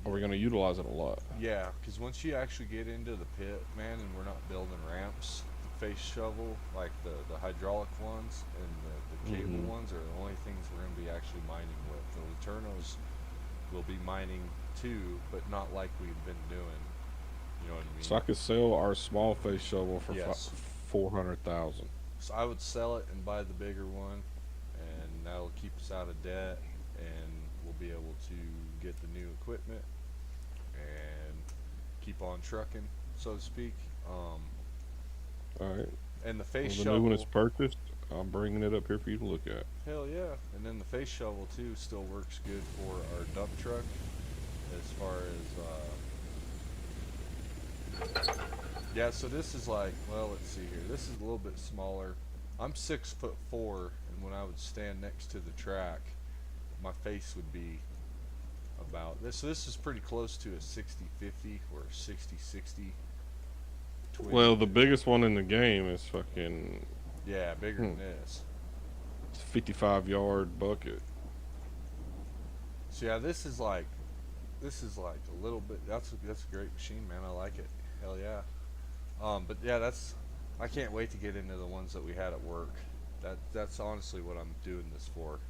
are we going to utilize it a lot? yeah, because once you actually get into the pit, man, and we're not building ramps, the face shovel, like the hydraulic ones and the cable Hmm. ones, are the only things we're going to be actually mining with. The Laternos will be mining too, but not like we've been doing. You know what I So mean? I could sell our small face shovel for Yes. 400,000. So I would sell it and buy the bigger one, and that'll keep us out of debt, and we'll be able to get the new equipment and keep on trucking, so to speak. All right. And the face When the new one is shovel, purchased, I'm bringing it up here for you to look at. hell yeah. And then the face shovel too still works good for our dump truck as far as yeah. So this is like, well, let's see here. This is a little bit smaller. I'm 6'4", and when I would stand next to the track, my face would be about this. So this is pretty close to a 60-50 or a 60-60 twin. Well, the biggest one in the game is fucking Yeah, bigger than this. 55-yard bucket. So yeah, this is like a little bit. That's a great machine, man. I like it. Hell yeah. But yeah, that's. I can't wait to get into the ones that we had at work. That's honestly what I'm doing this for.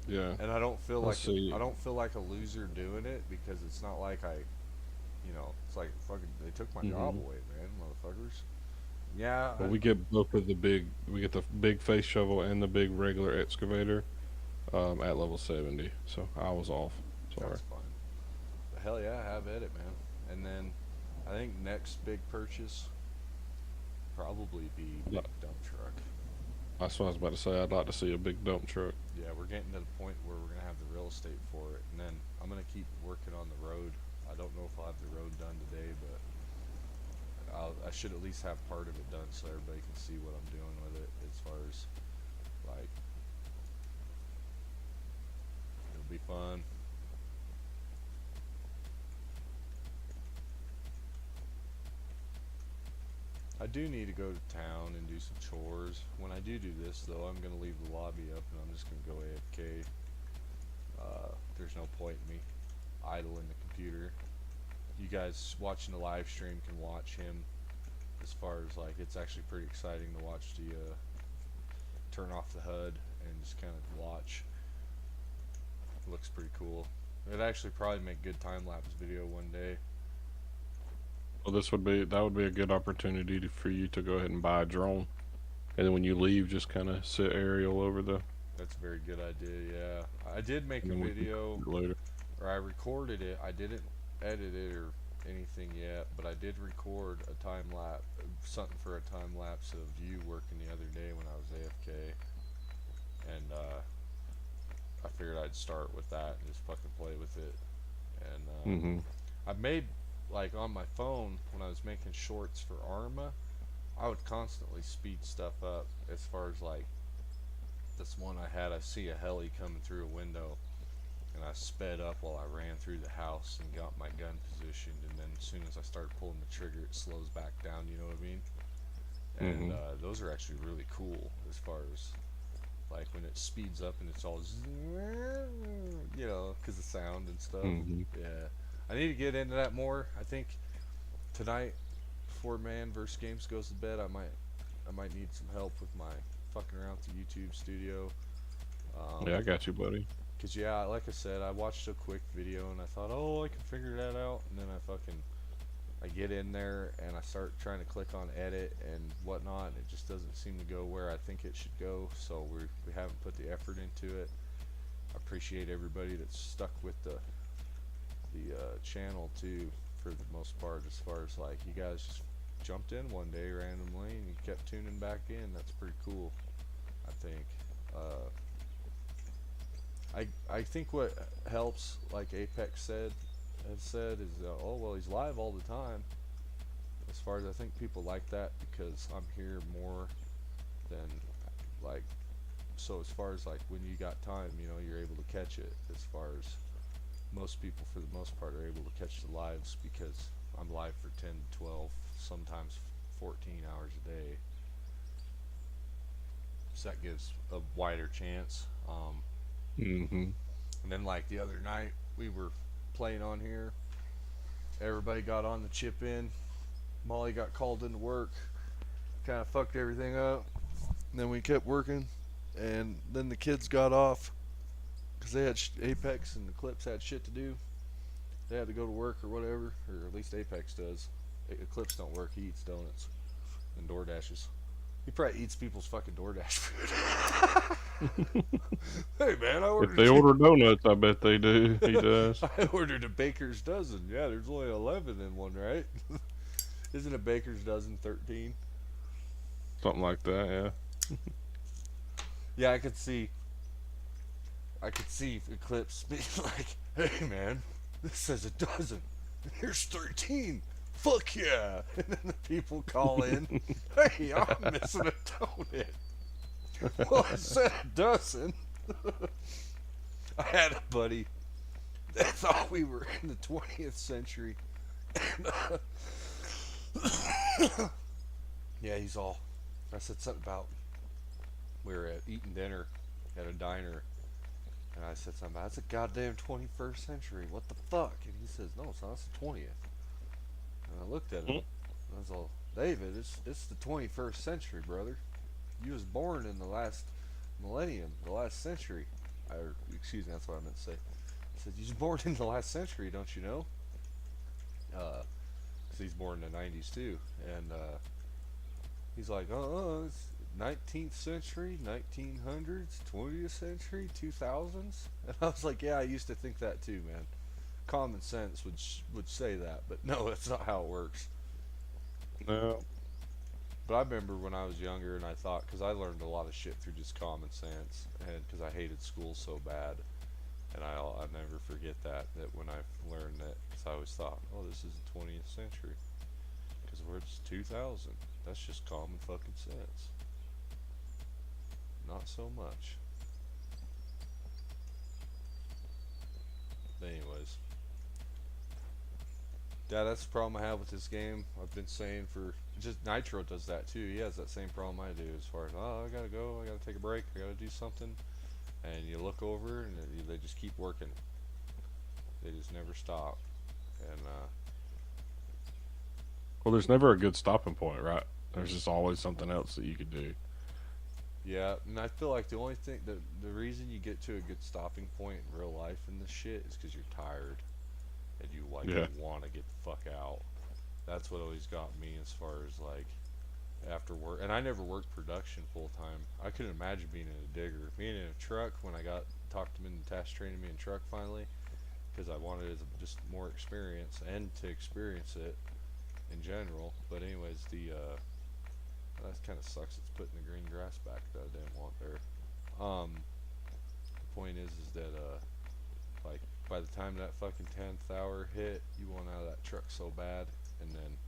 Yeah. And I don't feel like Let's see. I don't feel like a loser doing it, because it's not like it's like fucking they took my job Hmm. away, man, motherfuckers. Yeah, But we get both of the big. We get the big face shovel and the big regular excavator at level 70. So I was off. Sorry. that's fine. But hell yeah, have at it, man. And then I think next big purchase probably be big Like- dump truck. That's what I was about to say. I'd like to see a big dump truck. Yeah, we're getting to the point where we're gonna have the real estate for it, and then I'm gonna keep working on the road. I don't know if I'll have the road done today, but I should at least have part of it done so everybody can see what I'm doing with it. As far as like, it'll be fun. I do need to go to town and do some chores. When I do this, though, I'm gonna leave the lobby up and I'm just gonna go AFK. There's no point in me idling the computer. You guys watching the live stream can watch him. As far as like, it's actually pretty exciting to watch the turn off the HUD and just kind of watch. It looks pretty cool. It'd actually probably make good time lapse video one day. Well, that would be a good opportunity for you to go ahead and buy a drone, and then when you leave, just kind of sit aerial over the. That's a very good idea. Yeah, I did make And a then we can video, do it later. or I recorded it. I didn't edit it or anything yet, but I did record a time lapse, something for a time lapse of you working the other day when I was AFK, and I figured I'd start with that and just fucking play with it. And Mm-hmm. I made, like, on my phone when I was making shorts for Arma, I would constantly speed stuff up. As far as like this one I had, I see a heli coming through a window, and I sped up while I ran through the house and got my gun positioned, and then as soon as I start pulling the trigger, it slows back down, you know what I mean? And those are actually really cool as far as like when it speeds up and it's all you know, because of sound and stuff. Mm-hmm. Yeah, I need to get into that more. I think tonight, before Man vs Games goes to bed, I might need some help with my fucking around with the YouTube studio. Yeah, I got you, buddy. Cause yeah, like I said, I watched a quick video and I thought, oh, I can figure that out, and then I get in there and I start trying to click on edit and whatnot, and it just doesn't seem to go where I think it should go. So we haven't put the effort into it. I appreciate everybody that's stuck with the channel too, for the most part. As far as like, you guys just jumped in one day randomly and you kept tuning back in. That's pretty cool, I think. I think what helps, like Apex has said, is oh well, he's live all the time. As far as, I think people like that because I'm here more than like, so as far as like when you got time, you know, you're able to catch it. As far as most people for the most part are able to catch the lives because I'm live for 10 to 12, sometimes 14 hours a day. So that gives a wider chance. Mm-hmm. And then like the other night we were playing on here. Everybody got on the chip in. Molly got called into work. Kind of fucked everything up. And then we kept working. And then the kids got off because they had Apex and the Clips had shit to do. They had to go to work or whatever, or at least Apex does. Eclipse don't work. He eats donuts and Door Dashes. He probably eats people's fucking DoorDash food. Hey man, I If ordered. they order donuts, I bet they do. He does. I ordered a baker's dozen. Yeah, there's only 11 in one, right? Isn't a baker's dozen 13? Something like that, yeah. Yeah, I could see. Eclipse being like, "Hey man, this says a dozen. Here's 13. Fuck yeah!" And then the people call in, "Hey, I'm missing a donut." Well, I said a dozen. I had a buddy that thought we were in the 20th century. And, yeah, he's all. I said something about we were eating dinner at a diner, and I said something about it's a goddamn 21st century. What the fuck? And he says, "No, it's not. It's the 20th." And I looked at him. And I was all, "David, it's the 21st century, brother. You was born in the last millennium, the last century." Or, excuse me, that's what I meant to say. I said, "You was born in the last century, don't you know?" Because he's born in the 90s too. And he's like, it's 19th century, 1900s, 20th century, 2000s. And I was like, yeah, I used to think that too, man. Common sense would say that, but no, that's not how it works. No. But I remember when I was younger and I thought, because I learned a lot of shit through just common sense, and because I hated school so bad, and I'll never forget that when I learned that, because I always thought, oh, this is the 20th century, because we're just 2000. That's just common fucking sense. Not so much. But anyways. Yeah, that's the problem I have with this game. I've been saying for just Nitro does that too. He has that same problem I do as far as I gotta go, I gotta take a break, I gotta do something, and you look over and they just keep working. They just never stop, and Well, there's never a good stopping point, right? There's just always something else that you could do. yeah, and I feel like the only thing the reason you get to a good stopping point in real life in this shit is because you're tired and you Yeah. want to get the fuck out. That's what always got me as far as like after work. And I never worked production full time. I couldn't imagine being in a digger, being in a truck when I talked him into task training me in truck finally, because I wanted just more experience and to experience it in general. But anyways, that kind of sucks. It's putting the green grass back that I didn't want there. The point is that like by the time that fucking 10th hour hit, you want out of that truck so bad, and then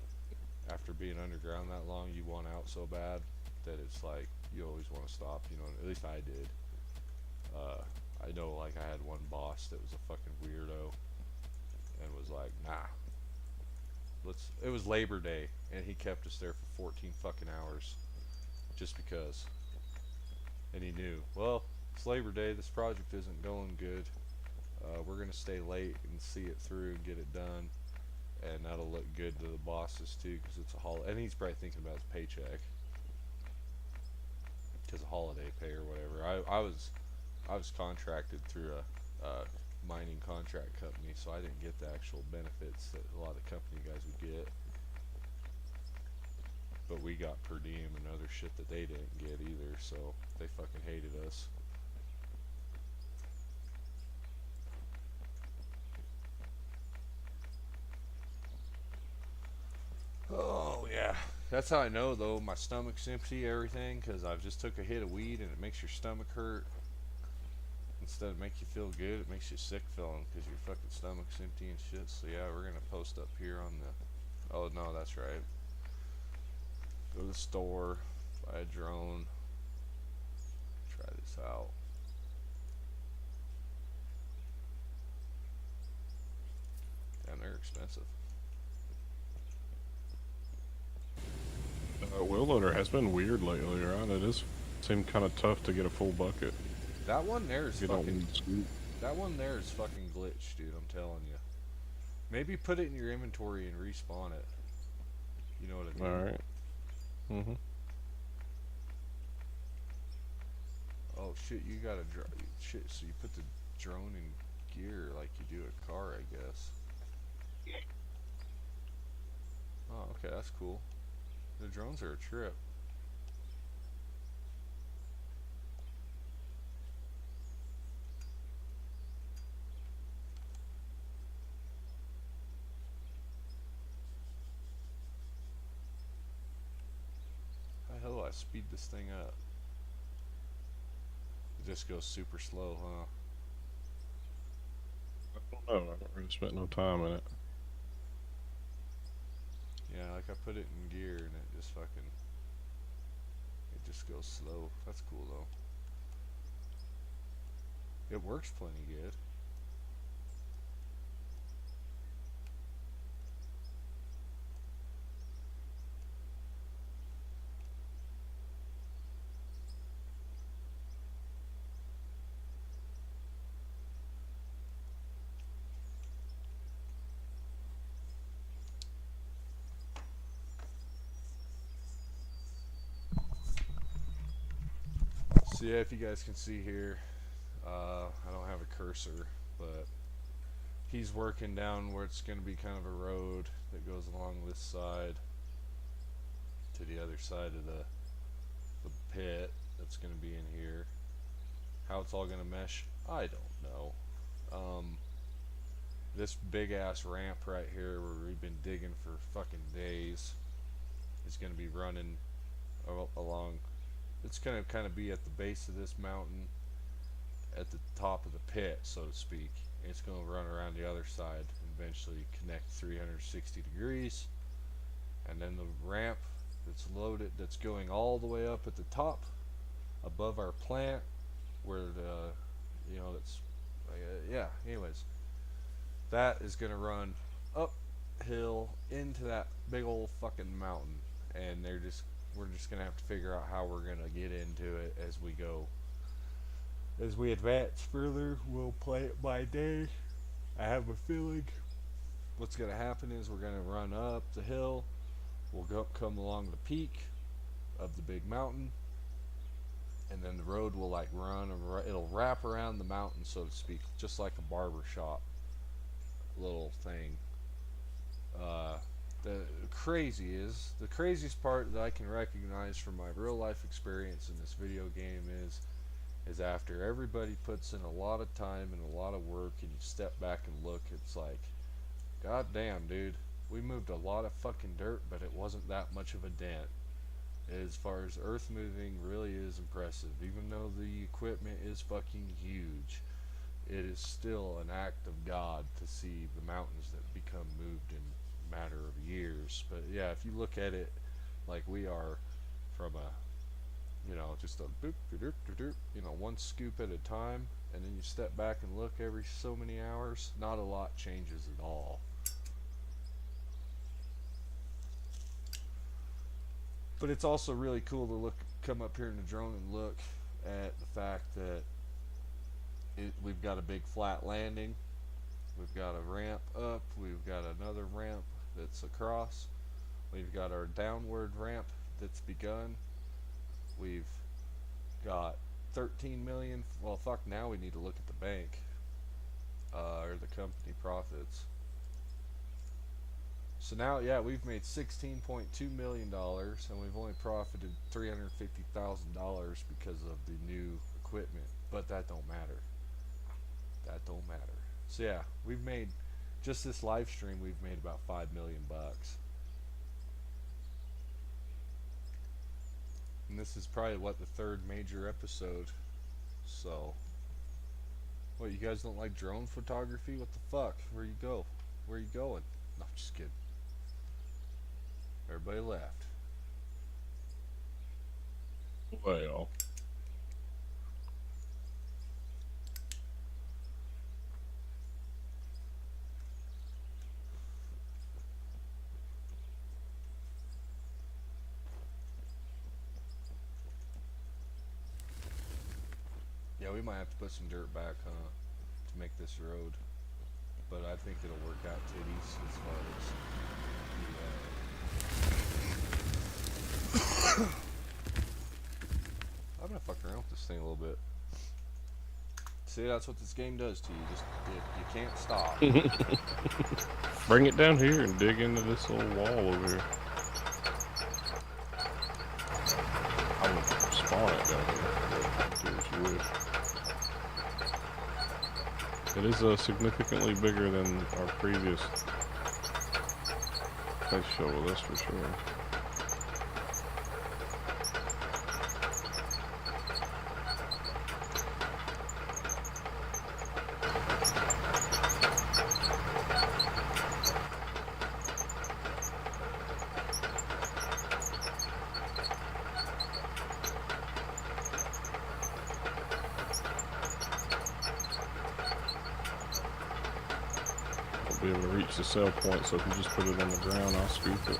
after being underground that long, you want out so bad that it's like you always want to stop. You know, at least I did. I know, like I had one boss that was a fucking weirdo, and was like, nah. It was Labor Day, and he kept us there for 14 fucking hours, just because. And he knew, well, it's Labor Day, this project isn't going good. We're gonna stay late and see it through and get it done, and that'll look good to the bosses too, because it's a holiday. And he's probably thinking about his paycheck, because of holiday pay or whatever. I was contracted through a mining contract company, so I didn't get the actual benefits that a lot of company guys would get. But we got per diem and other shit that they didn't get either, so they fucking hated us. Oh yeah, that's how I know though my stomach's empty, everything, because I've just took a hit of weed and it makes your stomach hurt. Instead of make you feel good, it makes you sick feeling because your fucking stomach's empty and shit. So yeah, we're gonna post up here on the. Oh no, that's right. Go to the store, buy a drone, try this out. And they're expensive. Wheel loader has been weird lately, right? It is seemed kind of tough to get a full bucket. That one there is You don't fucking. need scoop. That one there is fucking glitched, dude. I'm telling you. Maybe put it in your inventory and respawn it. You know what I mean? All right. Mhm. Oh shit, you got a shit. So you put the drone in gear like you do a car, I guess. Oh, okay, that's cool. The drones are a trip. How the hell do I speed this thing up? It just goes super slow, huh? I don't know. I haven't really spent no time in it. Yeah, like I put it in gear and it just fucking. It just goes slow. That's cool though. It works plenty good. So yeah, if you guys can see here, I don't have a cursor, but he's working down where it's going to be kind of a road that goes along this side to the other side of the pit that's going to be in here. How it's all going to mesh, I don't know. This big ass ramp right here where we've been digging for fucking days is going to be running along. It's going to kind of be at the base of this mountain at the top of the pit, so to speak. It's going to run around the other side and eventually connect 360 degrees. And then the ramp that's loaded, that's going all the way up at the top above our plant, where the, you know, that's, yeah, anyways. That is going to run uphill into that big old fucking mountain. And we're just going to have to figure out how we're going to get into it as we go. As we advance further, we'll play it by day. I have a feeling what's going to happen is we're going to run up the hill. We'll come along the peak of the big mountain. And then the road will like it'll wrap around the mountain, so to speak, just like a barber shop little thing. The craziest part that I can recognize from my real life experience in this video game is after everybody puts in a lot of time and a lot of work and you step back and look, it's like, god damn, dude, we moved a lot of fucking dirt, but it wasn't that much of a dent. As far as earth moving really is impressive. Even though the equipment is fucking huge, it is still an act of God to see the mountains that become moved in a matter of years. But yeah, if you look at it like we are, from a, you know, just a boop, doop, doop, you know, one scoop at a time, and then you step back and look every so many hours, not a lot changes at all. But it's also really cool to come up here in the drone and look at the fact that we've got a big flat landing, we've got a ramp up, we've got another ramp that's across, we've got our downward ramp that's begun, we've got 13 million, well fuck, now we need to look at the bank, or the company profits. So now, yeah, we've made $16.2 million, and we've only profited $350,000 because of the new equipment. But that don't matter. That don't matter. So yeah, we've made, just this live stream, we've made about $5 million. And this is probably, what, the third major episode. So, what, you guys don't like drone photography? What the fuck? Where you go? Where you going? No, I'm just kidding. Everybody left. Well, Yeah, we might have to put some dirt back, huh, to make this road. But I think it'll work out titties as far as the. I'm gonna fuck around with this thing a little bit. See, that's what this game does to you. Just you can't stop. Bring it down here and dig into this little wall over here. I would spawn it down here. Do what you wish. It is significantly bigger than our previous space shuttle, that's for sure. Be able to reach the sell point, so if you just put it on the ground, I'll scoop it.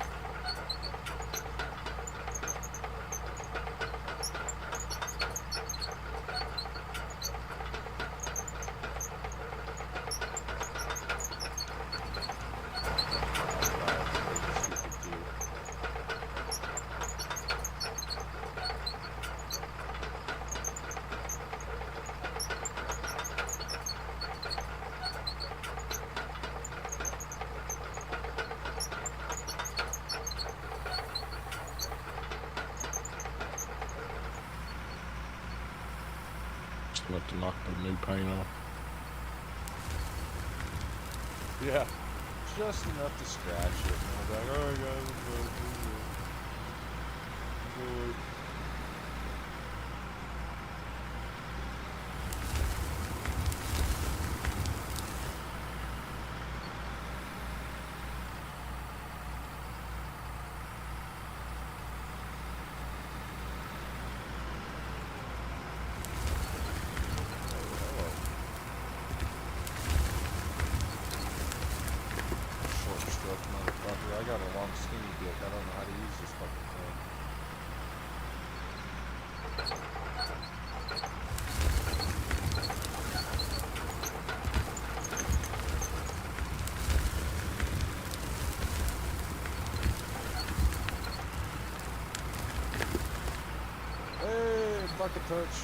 Just enough to knock the new paint off. Yeah, just enough to scratch it. And I was like, alright guys, let's go. Motherfucker, I got a long skinny dick. I don't know how to use this fucking thing. Hey, bucket touch.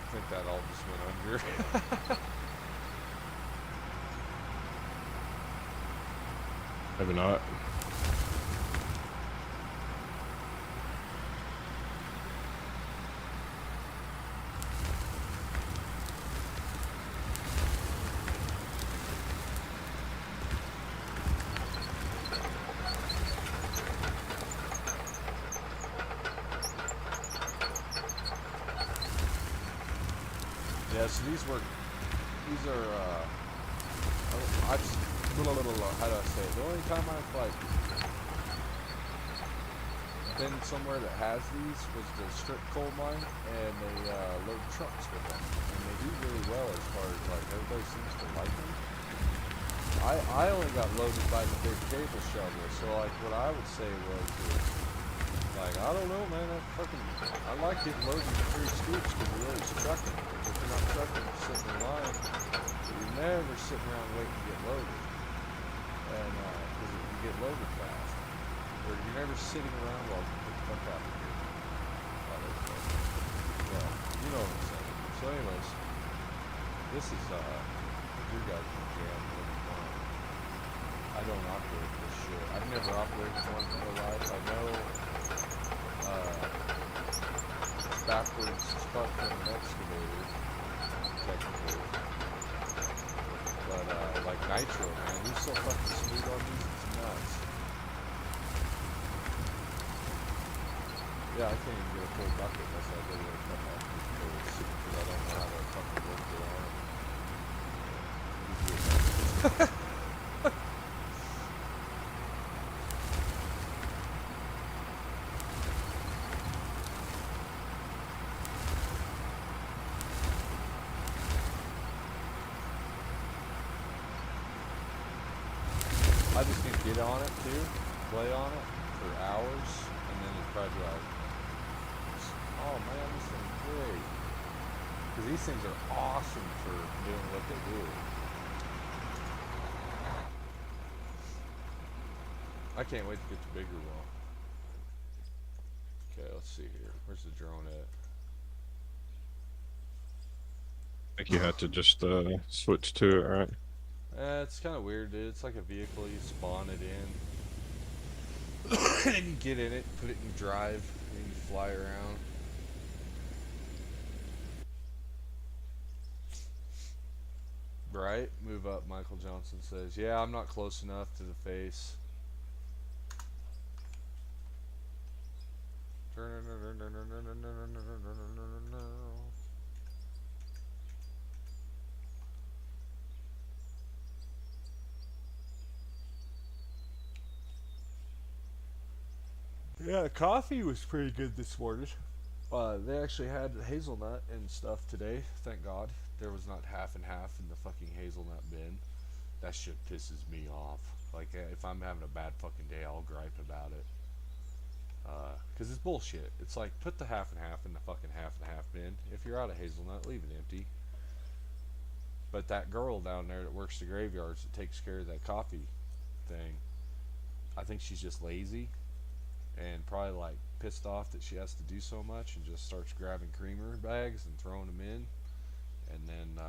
I think that all just went under. Maybe not. Yeah, so these are, I just, how do I say it? The only time I've, like, been somewhere that has these was the strip coal mine, and they, load trucks with them. And they do really well as far as, like, everybody seems to like them. I only got loaded by the big cable shovel, so, like, what I would say was, like, I don't know, man, I like getting loaded with 3 scoops because you're always trucking. If you're not trucking, you're sitting in line, but you're never sitting around waiting to get loaded. And, because you get loaded fast. Or you're never sitting around while you get the fuck out of here. Well, you know what I'm saying. So anyways, this is, your guys' jam. I don't operate this shit. I've never operated one in real life. I know, it's backwards as fuck from an excavator, technically. But, like Nitro, man, he's so fucking smooth on these, it's nuts. Yeah, I can't even get a full bucket unless I go to a couple of these pills, because I don't know how to fucking work it on. I just need to get on it too. play on it for hours, and then it'd probably be like, oh man, this thing's great. Because these things are awesome for doing what they do. I can't wait to get the bigger wall. Okay, let's see here. Where's the drone at? I think you had to just switch to it, right? It's kind of weird, dude. It's like a vehicle. You spawn it in, and then you get in it, put it in drive, and you fly around. Right? Move up, Michael Johnson says. Yeah, I'm not close enough to the face. Yeah, coffee was pretty good this morning. They actually had hazelnut and stuff today. Thank God. There was not half and half in the fucking hazelnut bin. That shit pisses me off. Like, if I'm having a bad fucking day, I'll gripe about it. Because it's bullshit. It's like, put the half and half in the fucking half and half bin. If you're out of hazelnut, leave it empty. But that girl down there that works the graveyards that takes care of that coffee thing, I think she's just lazy and probably like pissed off that she has to do so much and just starts grabbing creamer bags and throwing them in. And then,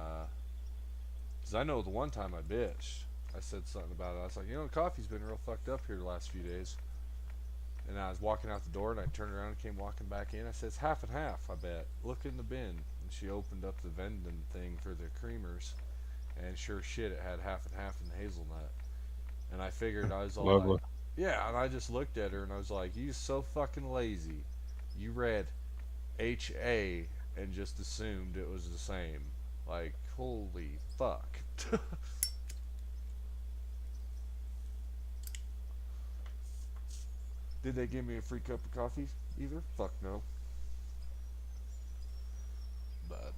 because I know the one time I bitched, I said something about it. I was like, coffee's been real fucked up here the last few days. And I was walking out the door and I turned around and came walking back in. I said, it's half and half, I bet. Look in the bin. And she opened up the vending thing for the creamers. And sure shit, it had half and half in the hazelnut. And I figured, I was all Lovely. like, yeah, and I just looked at her and I was like, you so fucking lazy. You read HA and just assumed it was the same. Like, holy fuck. Did they give me a free cup of coffee either? Fuck no. But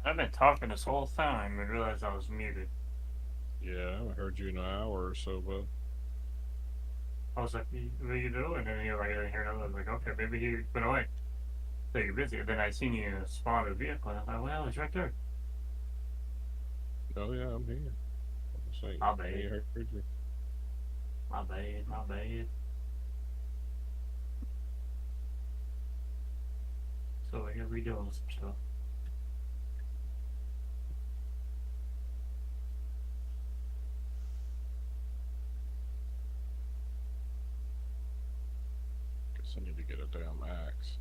I've been talking this whole time and realized I was muted. Yeah, I haven't heard you in an hour or so, bud. I was like, what are you doing? And you're like, I didn't hear nothing. I was like, okay, maybe he went away. So you're busy. Then I seen you spawn a vehicle, and I was like, well, he's right there. Oh yeah, I'm here. I'm just saying, My I bad. ain't heard you. My bad. My bad. So here we doing some stuff. Guess I need to get a damn axe.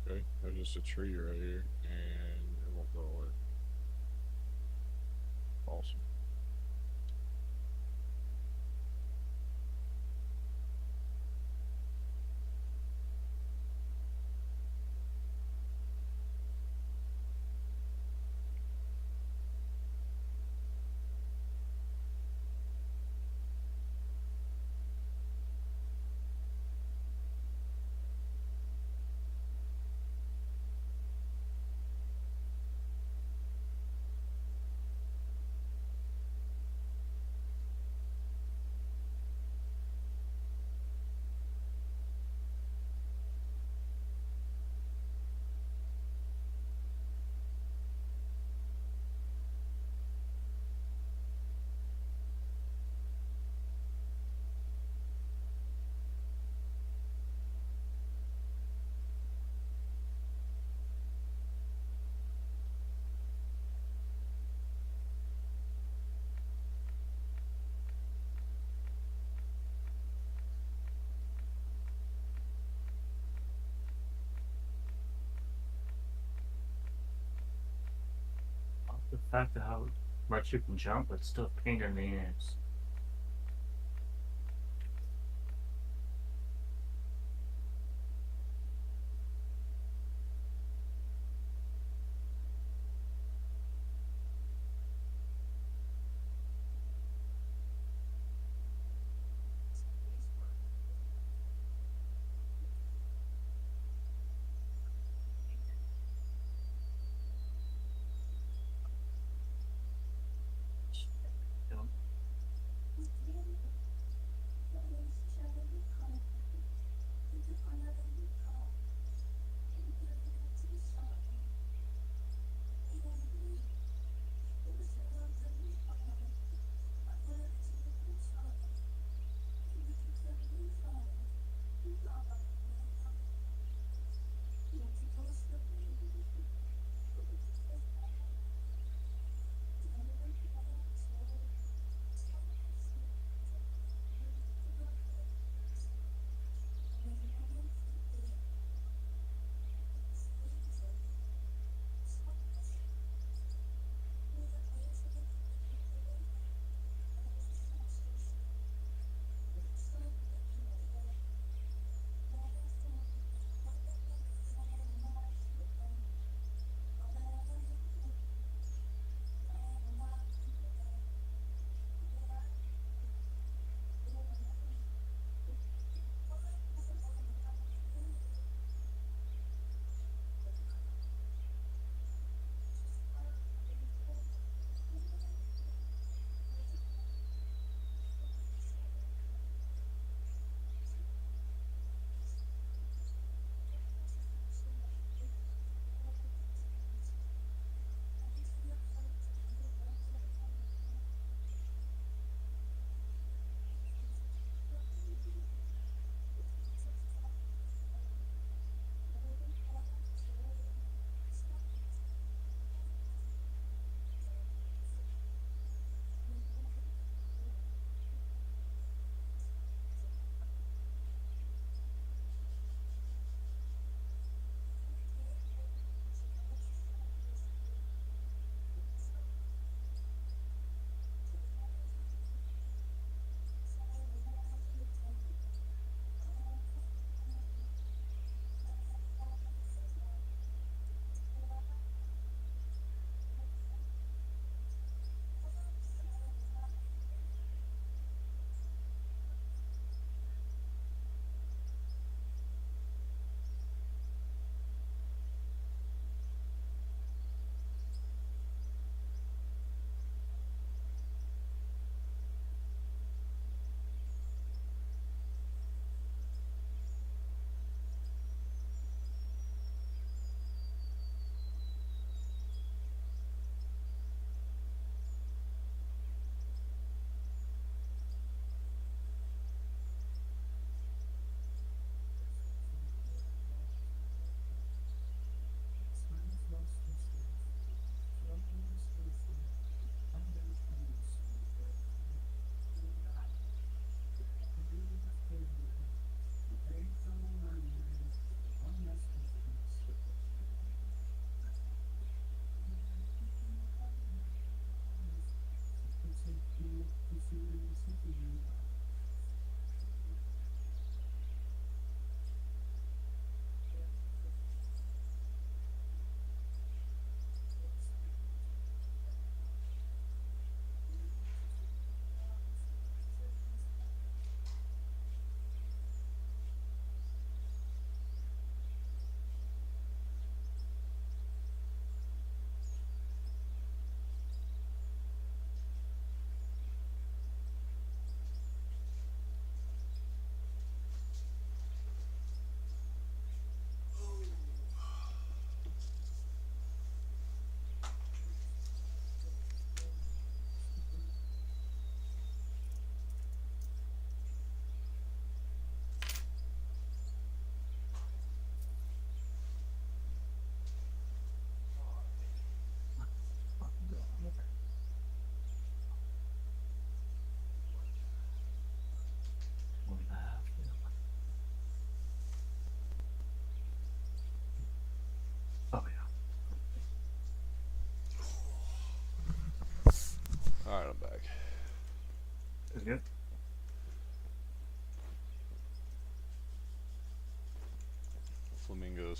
Okay, there's just a tree right here, and it won't go away. Awesome. The fact of how much you can jump, it's still a pain in the ass.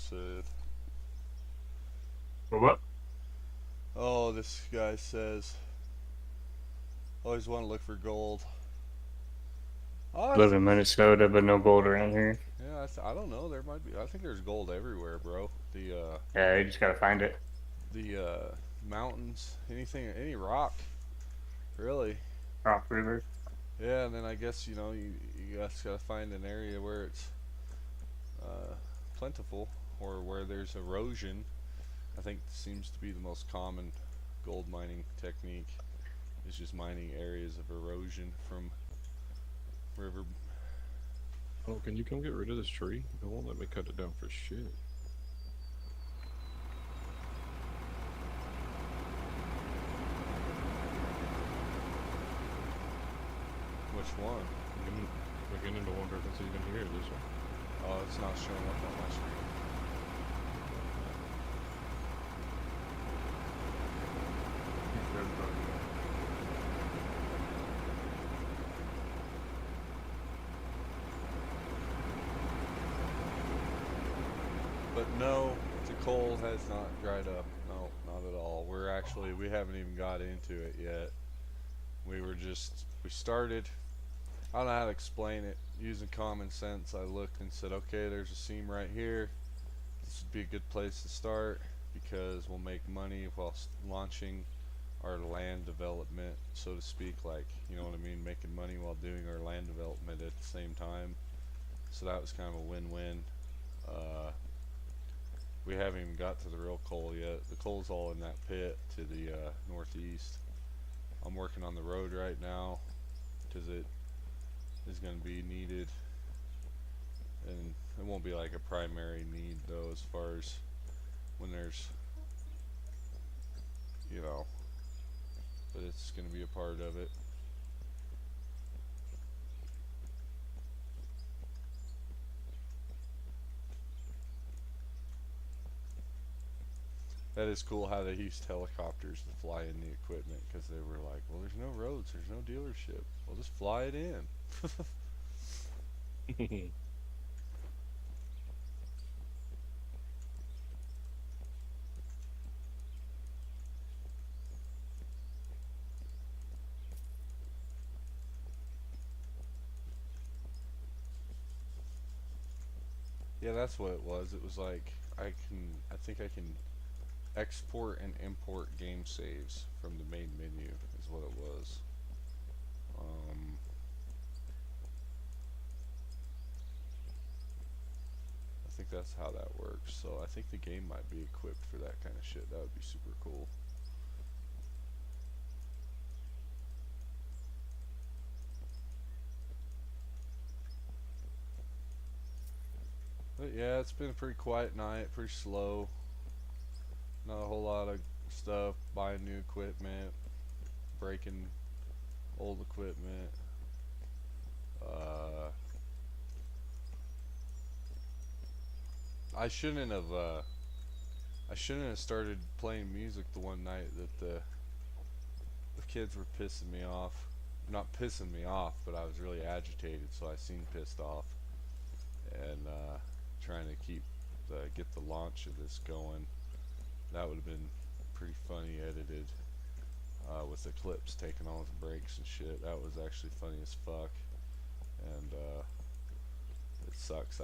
said. For what? Oh, this guy says, always want to look for gold. Oh, Live in Minnesota, but no gold around here. yeah, I don't know. There might be. I think there's gold everywhere, bro. Yeah, you just gotta find it. The mountains, anything, any rock, really. Rock River. Yeah, and then I guess you guys gotta find an area where it's uh, plentiful or where there's erosion. I think seems to be the most common gold mining technique is just mining areas of erosion from river. Oh, can you come get rid of this tree? It won't let me cut it down for shit. Which one? I'm beginning to wonder if it's even here, this one. Oh, it's not showing up on my screen. But no, the coal has not dried up. No, not at all. We haven't even got into it yet. We started, I don't know how to explain it. Using common sense, I looked and said, okay, there's a seam right here. This would be a good place to start because we'll make money while launching our land development, so to speak. Like, you know what I mean? Making money while doing our land development at the same time. So that was kind of a win-win. We haven't even got to the real coal yet. The coal's all in that pit to the northeast. I'm working on the road right now because it is going to be needed, and it won't be like a primary need though, as far as when there's, but it's going to be a part of it. That is cool how they used helicopters to fly in the equipment because they were like, well, there's no roads, there's no dealership. We'll just fly it in. Yeah, that's what it was. It was like I think I can export and import game saves from the main menu is what it was. I think that's how that works. So I think the game might be equipped for that kind of shit. That would be super cool. But yeah, it's been a pretty quiet night, pretty slow. Not a whole lot of stuff, buying new equipment, breaking old equipment. I shouldn't have started playing music the one night that the kids were pissing me off. Not pissing me off, but I was really agitated, so I seemed pissed off. And trying to get the launch of this going. That would have been pretty funny edited with the clips taking all the breaks and shit. That was actually funny as fuck. And it sucks,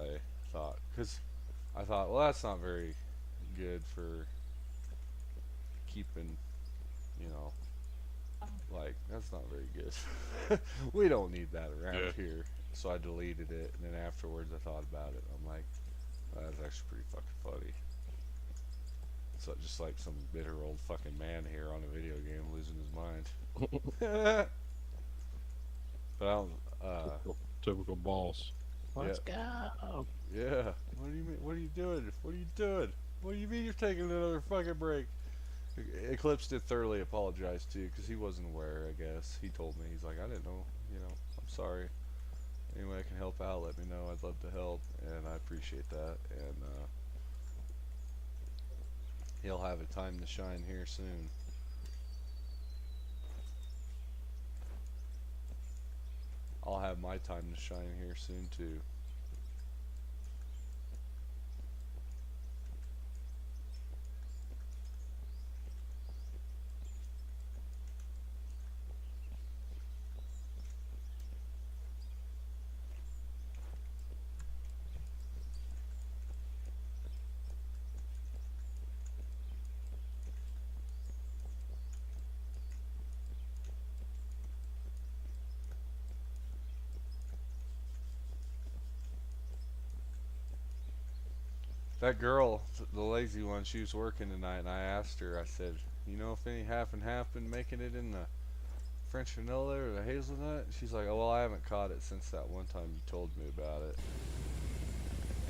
I thought, well, that's not very good for keeping, like, that's not very good. We don't need that around here. So I deleted it, and then afterwards I thought about it. I'm like, that's actually pretty fucking funny. So just like some bitter old fucking man here on a video game losing his mind. But I don't, typical boss. Let's go. Yeah. What do you mean? What are you doing? What are you doing? What do you mean you're taking another fucking break? Eclipse did thoroughly apologize too, because he wasn't aware, I guess. He told me, he's like, I didn't know, I'm sorry. Anyway, I can help out, let me know. I'd love to help, and I appreciate that. And he'll have a time to shine here soon. I'll have my time to shine here soon too. That girl, the lazy one, she was working tonight, and I asked her. I said, "You know if any half and half been making it in the French vanilla or the hazelnut?" She's like, "Oh well, I haven't caught it since that one time you told me about it."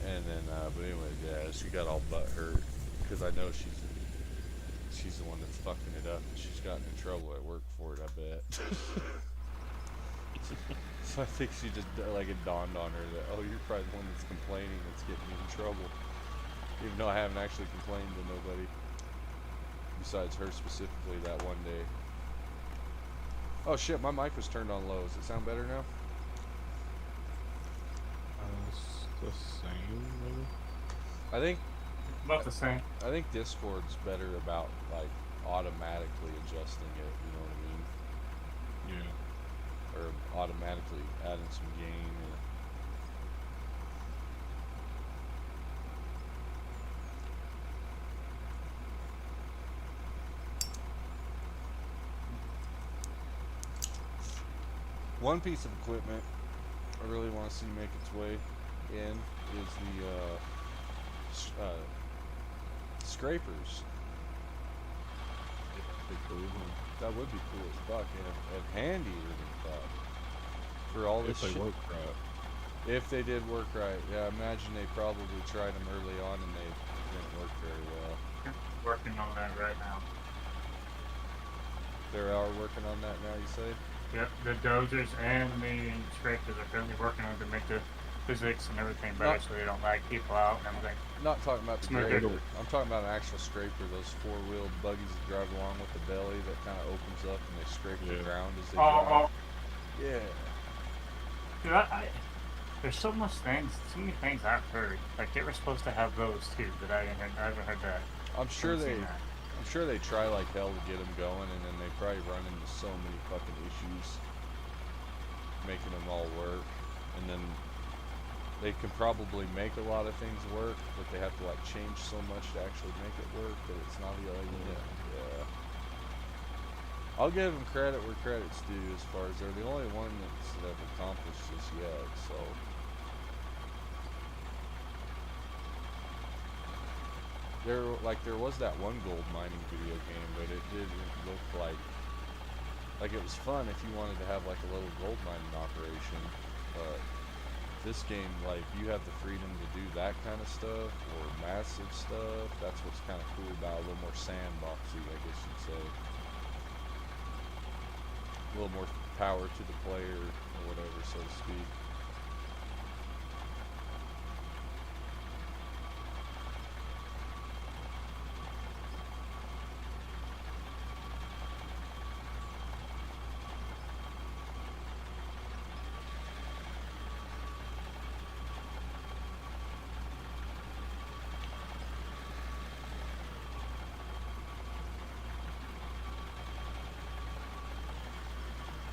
And then, but anyway, yeah, she got all butt hurt because I know she's the one that's fucking it up, and she's gotten in trouble at work for it. I bet. So I think she just like it dawned on her that, oh, you're probably the one that's complaining that's getting me in trouble, even though I haven't actually complained to nobody besides her specifically that one day. Oh shit, my mic was turned on low. Does it sound better now? It's the same, maybe? I think About the same. I think Discord's better about like automatically adjusting it. You know what I mean? Yeah. Or automatically adding some gain. Or one piece of equipment I really want to see make its way in is the scrapers. Pretty cool, huh? That would be cool as fuck, and handier than fuck for all this If they shit. work right. If they did work right, yeah. I imagine they probably tried them early on and they didn't work very well. Working on that right now. They are working on that now, you say? Yep, the dozers and the scrapers are currently working on to make the physics and everything better so they don't lag people out and everything. Not talking about the Smoother. grader. I'm talking about an actual scraper, those four-wheeled buggies that drive along with the belly that kind of opens up and they scrape the Yeah. ground as they Oh, drive. oh, Yeah. dude, there's so many things I've heard. Like they were supposed to have those too, but I haven't heard that. I'm sure Haven't they, seen that. I'm sure they try like hell to get them going, and then they probably run into so many fucking issues making them all work, and then they can probably make a lot of things work, but they have to like change so much to actually make it work that it's not the yeah. I'll give them credit where credit's due as far as they're the only one that have accomplished this yet, so. There was that one gold mining video game, but it didn't look like it was fun if you wanted to have like a little gold mining operation, but this game, like, you have the freedom to do that kind of stuff or massive stuff. That's what's kind of cool about it. A little more sandboxy, I guess you'd say. A little more power to the player or whatever, so to speak.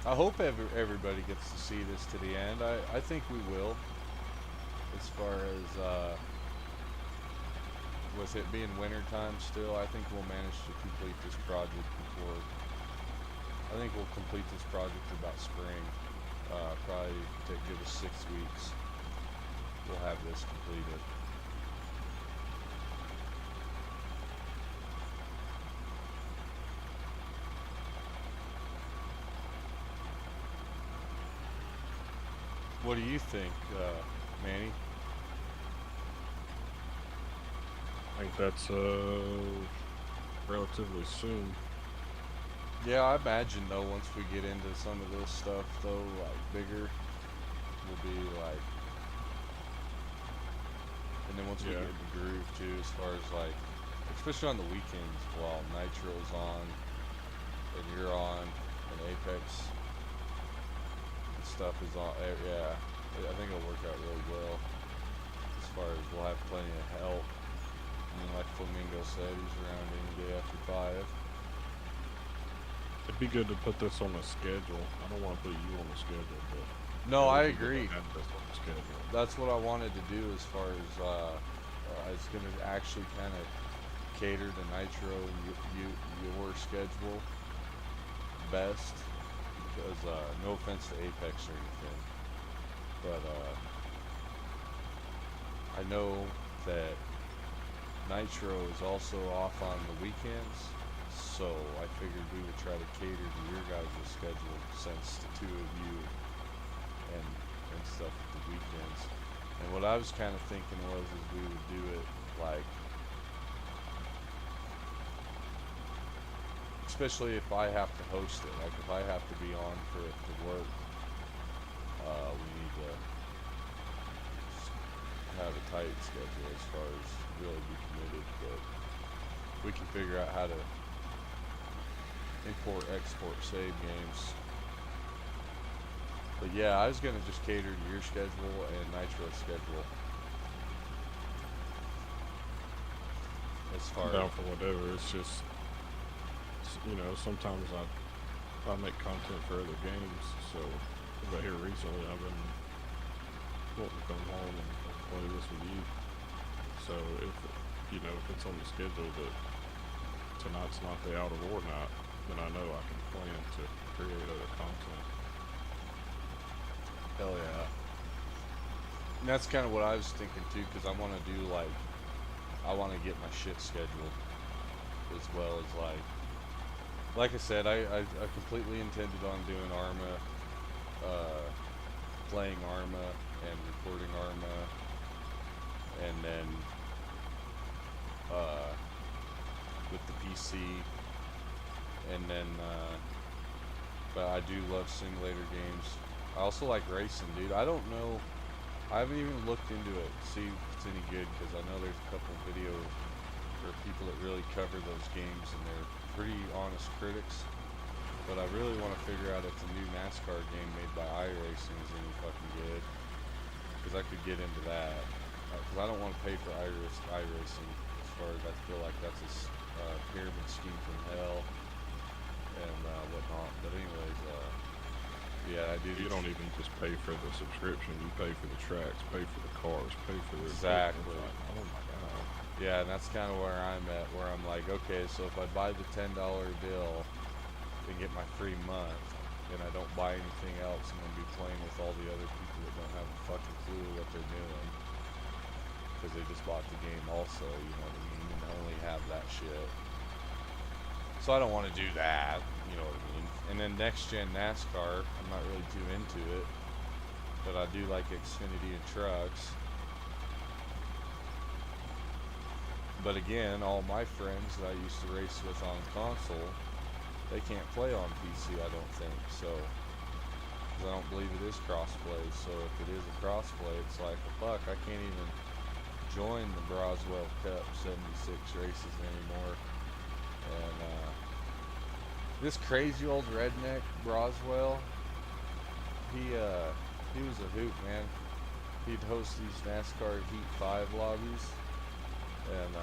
I hope everybody gets to see this to the end. I think we will. As far as with it being winter time still, I think we'll manage to complete this project before. I think we'll complete this project about spring. Probably give us 6 weeks. We'll have this completed. What do you think, Manny? I think that's relatively soon. Yeah, I imagine though once we get into some of this stuff though, like bigger, will be like, and then once we get in the groove too, as far as like, especially on the weekends while Nitro's on, and you're on, and Apex and stuff is on, yeah, I think it'll work out really well. As far as we'll have plenty of help, and like Flamingo said, he's around any day after 5. It'd be good to put this on a schedule. I don't want to put you on the schedule, but No, I it'd be good agree. to have this on the schedule. That's what I wanted to do as far as it's going to actually kind of cater to Nitro and your schedule best, because no offense to Apex or anything, but I know that Nitro is also off on the weekends, so I figured we would try to cater to your guys' schedule since the two of you and stuff at the weekends. And what I was kind of thinking was is we would do it like, especially if I have to host it, like if I have to be on for it to work, we need to have a tight schedule as far as really be committed, but we can figure out how to import, export, save games. But yeah, I was gonna just cater to your schedule and Nitro's schedule. As far I'm down for whatever. It's just, you know, sometimes I make content for other games. So, but here recently, I've been wanting to come home and play this with you. So if you know if it's on the schedule that tonight's not the out of war night, then I know I can plan to create other content. hell yeah. And that's kind of what I was thinking too, because I want to do like, I want to get my shit scheduled as well as like I said, I completely intended on doing Arma, playing Arma and recording Arma, and then with the PC, and then but I do love simulator games. I also like racing, dude. I don't know, I haven't even looked into it to see if it's any good, because I know there's a couple videos or people that really cover those games and they're pretty honest critics. But I really want to figure out if the new NASCAR game made by iRacing is any fucking good, because I could get into that. Because I don't want to pay for iRacing, as far as I feel like that's a pyramid scheme from hell and whatnot. But anyways, yeah, I do. You don't even just pay for the subscription. You pay for the tracks, pay for the cars, pay for the Exactly. Like, oh my god. Yeah, and that's kind of where I'm at, where I'm like, okay, so if I buy the $10 deal and get my free month, and I don't buy anything else, I'm gonna be playing with all the other people that don't have a fucking clue what they're doing, because they just bought the game also, you know what I mean, and only have that shit. So I don't want to do that, you know what I mean. And then next gen NASCAR, I'm not really too into it, but I do like Xfinity and trucks. But again, all my friends that I used to race with on console, they can't play on PC, I don't think. So, because I don't believe it is crossplay. So if it is a crossplay, it's like, well, fuck, I can't even join the Broswell Cup 76 races anymore. And this crazy old redneck Broswell, he was a hoot, man. He'd host these NASCAR Heat 5 lobbies, and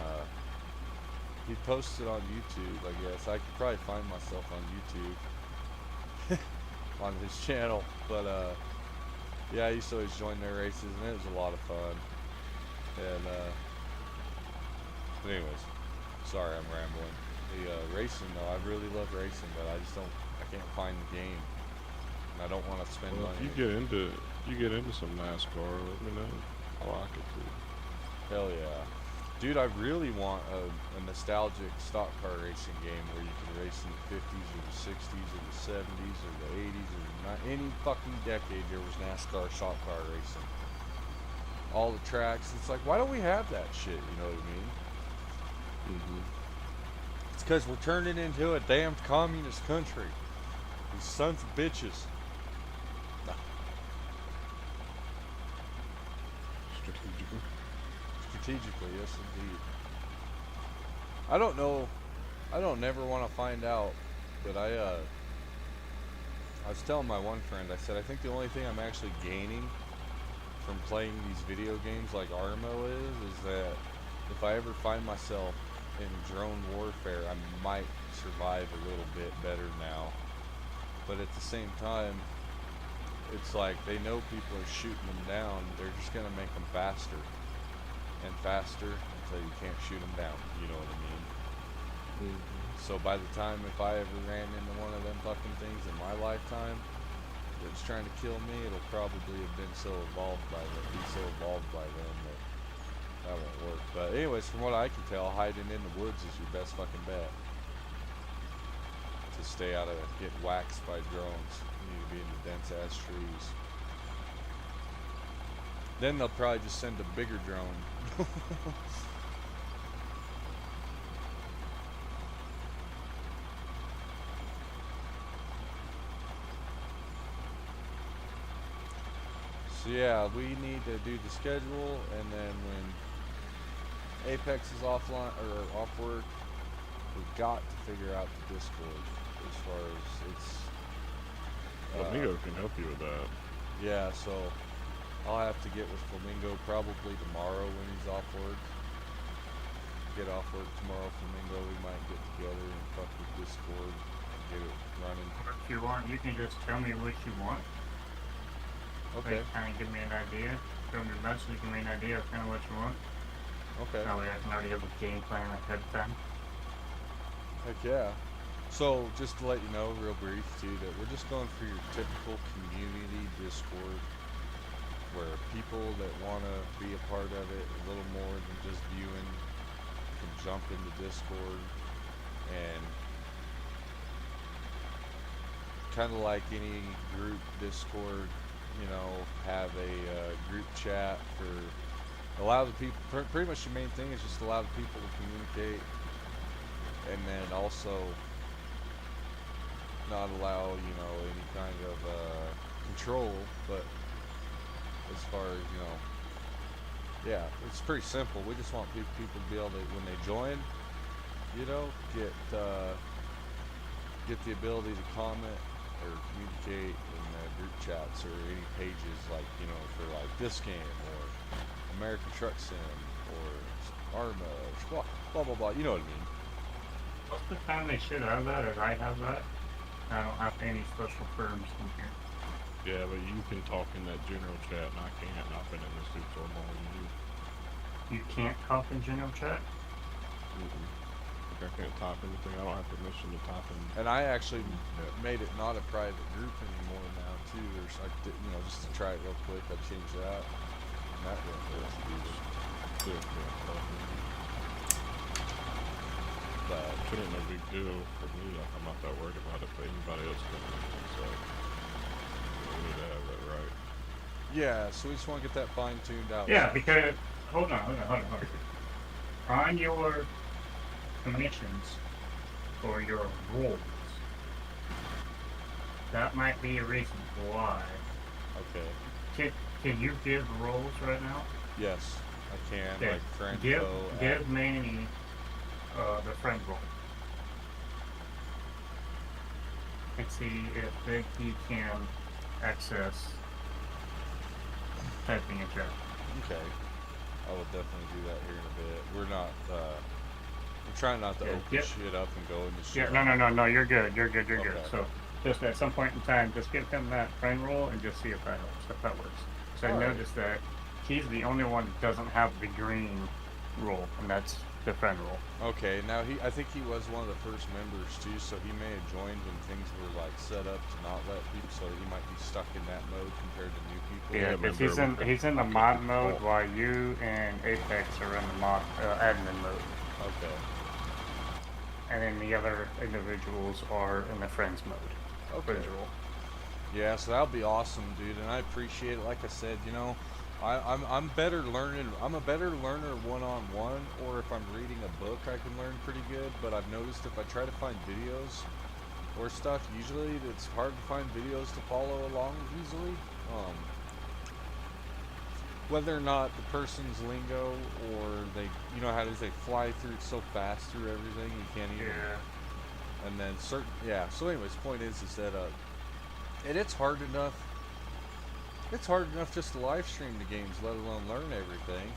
he'd post it on YouTube, I guess. I could probably find myself on YouTube on his channel, but yeah, I used to always join their races, and it was a lot of fun. And but anyways, sorry, I'm rambling. The racing though, I really love racing, but I can't find the game, and I don't want to spend Well, money. if you get into some NASCAR, let me know. I like it too. Hell yeah. Dude, I really want a nostalgic stock car racing game where you can race in the 50s or the 60s or the 70s or the 80s or any fucking decade there was NASCAR stock car racing. All the tracks. It's like, why don't we have that shit, you know what I mean? It's because we're turning into a damned communist country. These sons of bitches. Strategically. Strategically, yes indeed. I don't know. I don't never want to find out, but I was telling my one friend, I said, I think the only thing I'm actually gaining from playing these video games like Armo is that if I ever find myself in drone warfare, I might survive a little bit better now. But at the same time, it's like they know people are shooting them down. They're just gonna make them faster and faster until you can't shoot them down. You know what I mean? So by the time if I ever ran into one of them fucking things in my lifetime that's trying to kill me, it'll probably have been so evolved by then that that won't work. But anyways, from what I can tell, hiding in the woods is your best fucking bet to stay out of getting waxed by drones. You need to be in the dense ass trees. Then they'll probably just send a bigger drone. So yeah, we need to do the schedule, and then when Apex is offline or off work, we've got to figure out the Discord as far as it's. Flamingo can help you with that. Yeah, so I'll have to get with Flamingo probably tomorrow when he's off work. Get off work tomorrow, Flamingo. We might get together and fuck with Discord and get it running. If you want, you can just tell me what you want. Okay. Like, kind of give me an idea. Throw me a message, give me an idea of kind of what you want. Okay. That way I can already have a game plan ahead of time. Heck yeah. So, just to let you know, real brief too, that we're just going for your typical community Discord, where people that want to be a part of it, a little more than just viewing, can jump into Discord, and kind of like any group Discord, you know, have a group chat for allow the people. Pretty much the main thing is just allow the people to communicate, and then also not allow, you know, any kind of control. But as far as, you know, yeah, it's pretty simple. We just want people to be able to, when they join, you know, get the ability to comment or communicate in group chats or any pages, like, you know, for like this game or American Truck Sim or Arma or blah blah blah blah. You know what I mean? Most of the time they should have that, or I have that. I don't have any special terms in here. Yeah, but you can talk in that general chat, and I can't. And I've been in this suit so long. You can't talk in general chat? Like I can't type anything. I don't have permission to type in. And I actually made it not a private group anymore now too. There's, I did, you know, just to try it real quick, I changed that. And that went real good. But It ain't no big deal for me. Like, I'm not that worried about it, but anybody else can. So we need to have that right. yeah, so we just want to get that fine tuned out. Yeah, because hold on. On your commissions or your roles, that might be a reason why. Okay. Can you give roles right now? Yes, I can. Okay. Like friend, Give add. Manny the friend role. And see if he can access typing in chat. Okay. I will definitely do that here in a bit. We're not. I'm trying not to Yeah, open yep. shit up and go into shit. Yeah, no, you're good. You're good. Okay. So just at some point in time, just give him that friend role and just see if that helps, if that works. So I Alright. noticed that he's the only one that doesn't have the green role, and that's the friend role. Okay, now I think he was one of the first members too, so he may have joined when things were like set up to not let people, so he might be stuck in that mode compared to new people. Yeah, because he's in the mod mode while you and Apex are in the mod admin mode, Okay. and then the other individuals are in the friends mode. Okay. Friends role. Yeah, so that'll be awesome, dude, and I appreciate it. Like I said, you know, I'm better learning. I'm a better learner one-on-one, or if I'm reading a book, I can learn pretty good. But I've noticed if I try to find videos or stuff, usually it's hard to find videos to follow along easily. Whether or not the person's lingo or they, you know how it is, they fly through so fast through everything, you can't even. Yeah. And then yeah. So anyways, point is that and it's hard enough. It's hard enough just to live stream the games, let alone learn everything.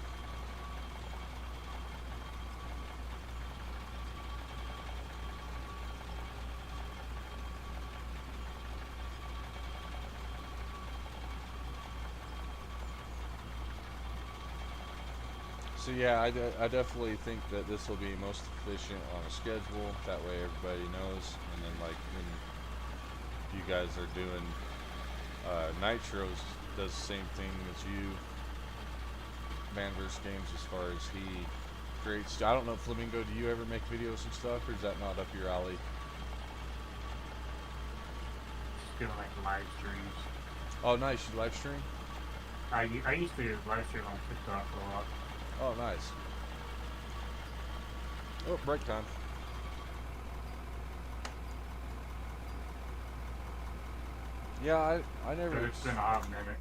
So yeah, I definitely think that this will be most efficient on a schedule. That way everybody knows. And then like when you guys are doing Nitros, does the same thing as you. Man vs. Games as far as he creates. I don't know, Flamingo, do you ever make videos and stuff, or is that not up your alley? Just doing like live streams. Oh, nice. You live stream? I used to live stream on TikTok a lot. Oh, nice. Oh, break time. Yeah, I But never it's been a hot minute.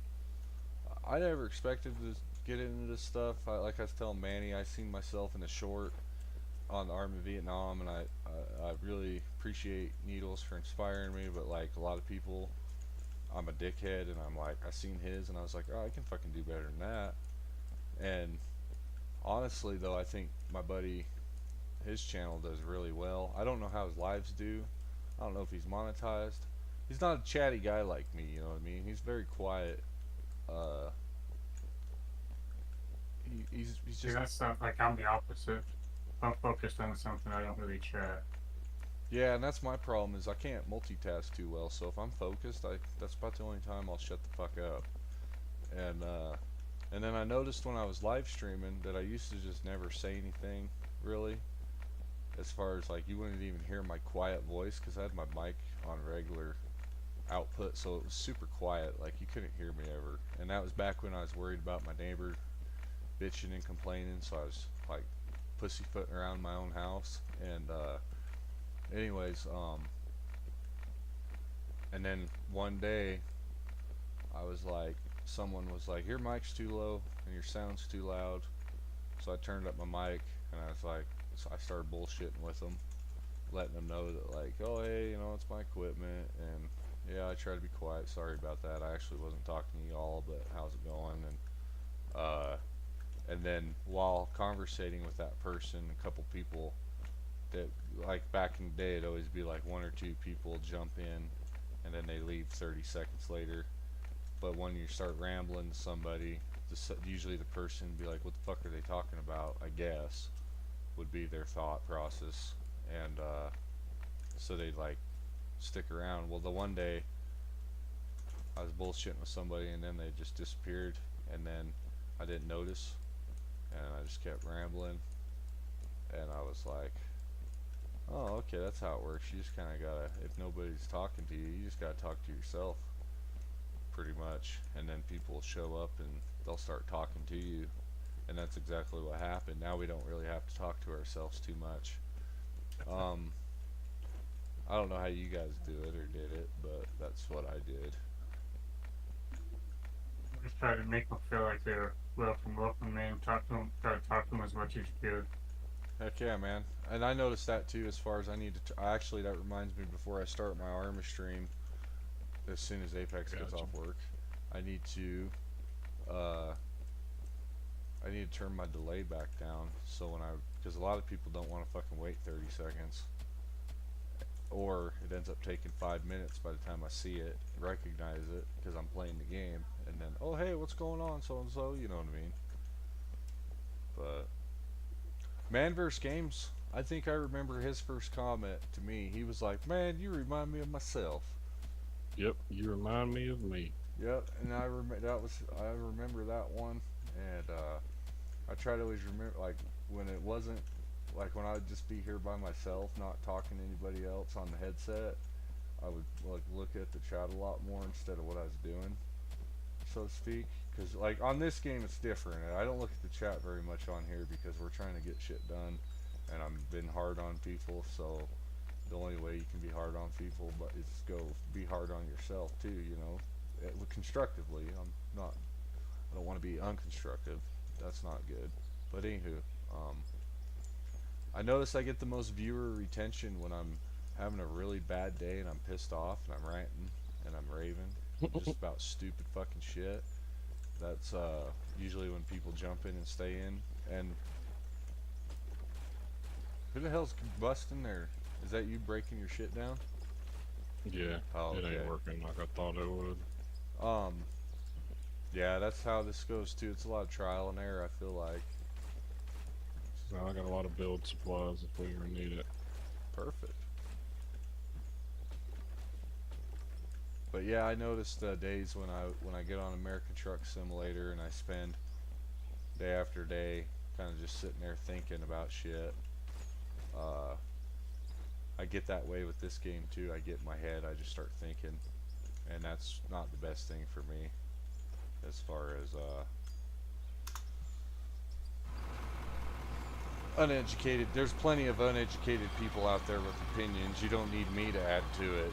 I never expected to get into this stuff. Like I was telling Manny, I seen myself in a short on the Army of Vietnam, and I really appreciate Needles for inspiring me. But like a lot of people, I'm a dickhead, and I'm like, I seen his, and I was like, oh, I can fucking do better than that. And honestly, though, I think my buddy, his channel does really well. I don't know how his lives do. I don't know if he's monetized. He's not a chatty guy like me, you know what I mean? He's very quiet. Uh, he's See, just that's not, like I'm the opposite. If I'm focused on something, I don't really chat. yeah, and that's my problem is I can't multitask too well. So if I'm focused, that's about the only time I'll shut the fuck up. And then I noticed when I was live streaming that I used to just never say anything really. As far as like you wouldn't even hear my quiet voice because I had my mic on regular output, so it was super quiet. Like you couldn't hear me ever. And that was back when I was worried about my neighbor bitching and complaining, so I was like pussyfooting around my own house. And anyways, and then one day I was like, someone was like, your mic's too low and your sound's too loud. So I turned up my mic and I was like, so I started bullshitting with them, letting them know that like, oh hey, you know, it's my equipment, and yeah, I try to be quiet. Sorry about that. I actually wasn't talking to y'all, but how's it going? And then while conversating with that person, a couple people that like back in the day, it'd always be like one or two people jump in, and then they leave 30 seconds later. But when you start rambling to somebody, usually the person would be like, what the fuck are they talking about? I guess would be their thought process. And so they'd like stick around. Well, the one day I was bullshitting with somebody and then they just disappeared, and then I didn't notice, and I just kept rambling, and I was like, oh, okay, that's how it works. You just kind of gotta, if nobody's talking to you, you just gotta talk to yourself, pretty much. And then people will show up and they'll start talking to you, and that's exactly what happened. Now we don't really have to talk to ourselves too much. I don't know how you guys do it or did it, but that's what I did. Just try to make them feel like they're welcome, man. Try to talk to them as much as you could. Heck yeah, man. And I noticed that too, as far as I need to, actually, that reminds me, before I start my Arma stream, as soon as Apex gets off work, I need to, turn my delay back down, so when because a lot of people don't want to fucking wait 30 seconds. Or it ends up taking 5 minutes by the time I see it, recognize it, because I'm playing the game, and then, oh hey, what's going on, so and so, you know what I mean? But Man vs. Games, I think I remember his first comment to me. He was like, man, you remind me of myself. Yep, you remind me of me. Yep, and I remember that one, and I try to always remember, like, when it wasn't, like, when I would just be here by myself, not talking to anybody else on the headset, I would, like, look at the chat a lot more instead of what I was doing, so to speak. Because, like, on this game, it's different. I don't look at the chat very much on here because we're trying to get shit done, and I've been hard on people, so the only way you can be hard on people is go be hard on yourself, too, you know, constructively. I don't want to be unconstructive. That's not good. But anywho, I notice I get the most viewer retention when I'm having a really bad day and I'm pissed off and I'm ranting and I'm raving just about stupid fucking shit. That's usually when people jump in and stay in. And who the hell's busting there? Is that you breaking your shit down? Yeah, Oh, it okay. ain't working like I thought it would. Yeah, that's how this goes too. It's a lot of trial and error, I feel like. So I got a lot of build supplies if we ever need it. Perfect. But yeah, I noticed days when I get on American Truck Simulator and I spend day after day, kind of just sitting there thinking about shit. I get that way with this game too. I get in my head, I just start thinking, and that's not the best thing for me as far as uneducated. There's plenty of uneducated people out there with opinions. You don't need me to add to it.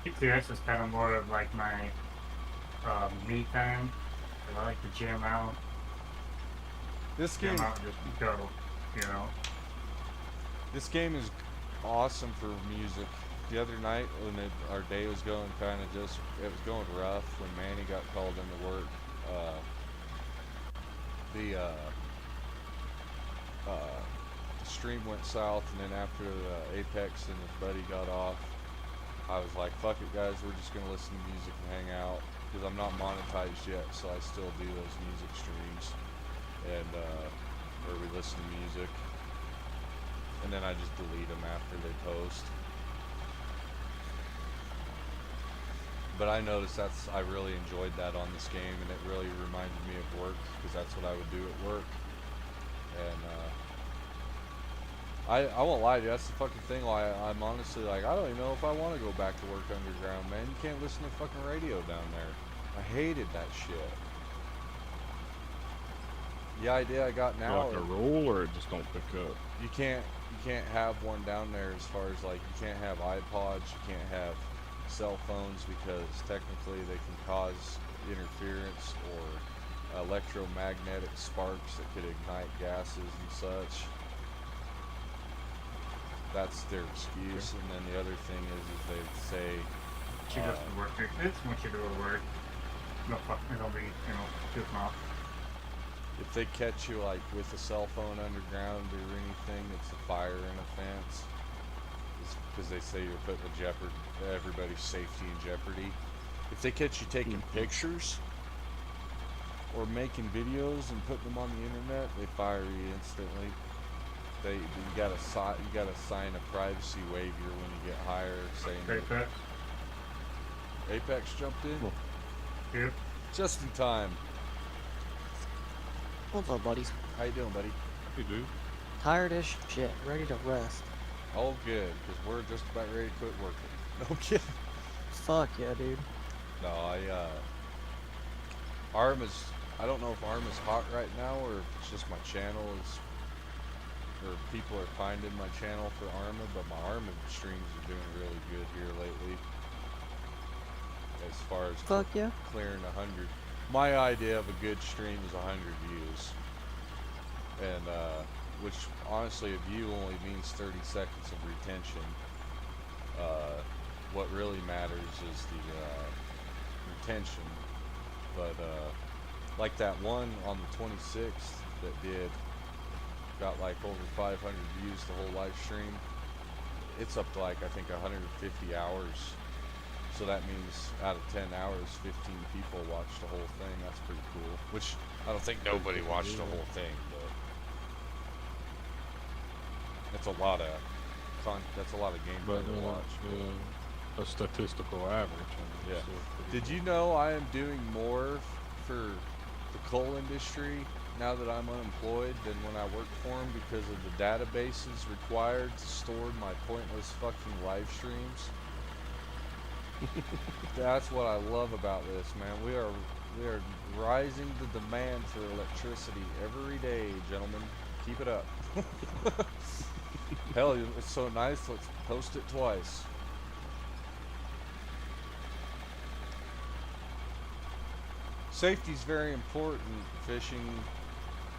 TTS is kind of more of like my me time. I like to jam out, This game, and just go, you know. this game is awesome for music. The other night when our day was going kind of just, it was going rough when Manny got called into work. The stream went south, and then after Apex and his buddy got off, I was like, fuck it guys, we're just gonna listen to music and hang out, because I'm not monetized yet, so I still do those music streams, and where we listen to music, and then I just delete them after they post. But I noticed I really enjoyed that on this game, and it really reminded me of work, because that's what I would do at work. And I won't lie to you, that's the fucking thing why I'm honestly like, I don't even know if I want to go back to work underground, man. You can't listen to fucking radio down there. I hated that shit. The idea I got now Like a rule, or it just don't pick up? you can't have one down there as far as like, you can't have iPods, you can't have cell phones, because technically they can cause interference or electromagnetic sparks that could ignite gases and such. That's their excuse. And then the other thing is they say She goes to work. It's when you go to work. No fuck, it'll be, you know, shooting off. if they catch you like with a cell phone underground or anything, it's a fire in offense. It's because they say you're putting everybody's safety in jeopardy. If they catch you taking pictures or making videos and putting them on the internet, they fire you instantly. You gotta sign a privacy waiver when you get hired, saying Apex. Apex jumped in Yep. just in time. What's up, buddies? How you doing, buddy? Hey, dude. Tired as shit, ready to rest. Oh, good, because we're just about ready to quit working. No kidding. Fuck yeah, dude. No, I don't know if ARM is hot right now, or if it's just my channel is, or people are finding my channel for Arma, but my Arma streams are doing really good here lately. As far as Fuck yeah. clearing 100. My idea of a good stream is 100 views. And, which honestly a view only means 30 seconds of retention. What really matters is the retention. But like that one on the 26th that got like over 500 views the whole live stream. It's up to like I think 150 hours. So that means out of 10 hours, 15 people watched the whole thing. That's pretty cool. Which I don't think nobody watched the whole thing, but that's a lot of gameplay to watch. A statistical average. I mean, Yeah. so Did you know I am doing more for the coal industry now that I'm unemployed than when I worked for them because of the databases required to store my pointless fucking live streams? That's what I love about this, man. We are rising the demand for electricity every day, gentlemen. Keep it up. Hell, it's so nice. Let's post it twice. Safety is very important. Fishing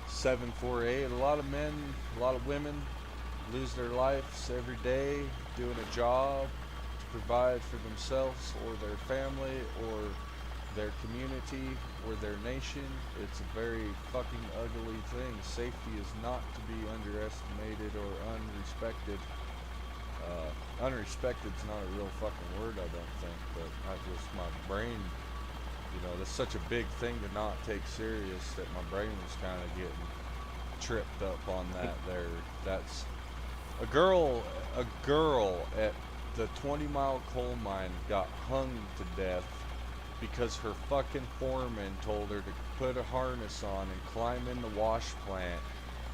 748. A lot of men, a lot of women lose their lives every day doing a job to provide for themselves or their family or their community or their nation. It's a very fucking ugly thing. Safety is not to be underestimated or unrespected. Unrespected's not a real fucking word, I don't think, but I just, my brain, you know, that's such a big thing to not take serious that my brain was kind of getting tripped up on that there. That's a girl at the 20-mile coal mine got hung to death because her fucking foreman told her to put a harness on and climb in the wash plant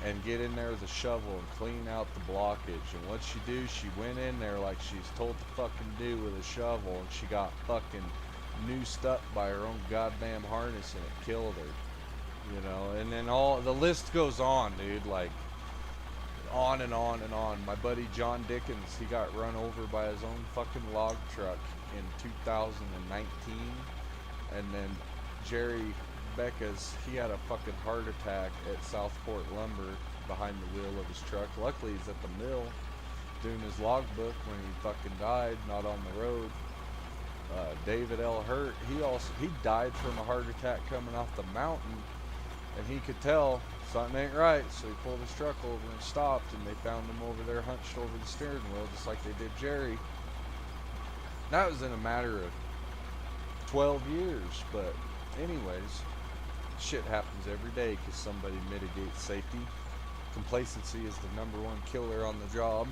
and get in there with a shovel and clean out the blockage. And what she do, she went in there like she's told to fucking do with a shovel, and she got fucking noosed up by her own goddamn harness, and it killed her. You know, and then all the list goes on, dude, like on and on and on. My buddy John Dickens, he got run over by his own fucking log truck in 2019. And then Jerry Becca's, he had a fucking heart attack at Southport Lumber behind the wheel of his truck. Luckily he's at the mill doing his logbook when he fucking died, not on the road. David L. Hurt, he died from a heart attack coming off the mountain, and he could tell something ain't right, so he pulled his truck over and stopped, and they found him over there hunched over the steering wheel just like they did Jerry. That was in a matter of 12 years, but anyways, shit happens every day because somebody mitigates safety. Complacency is the #1 killer on the job.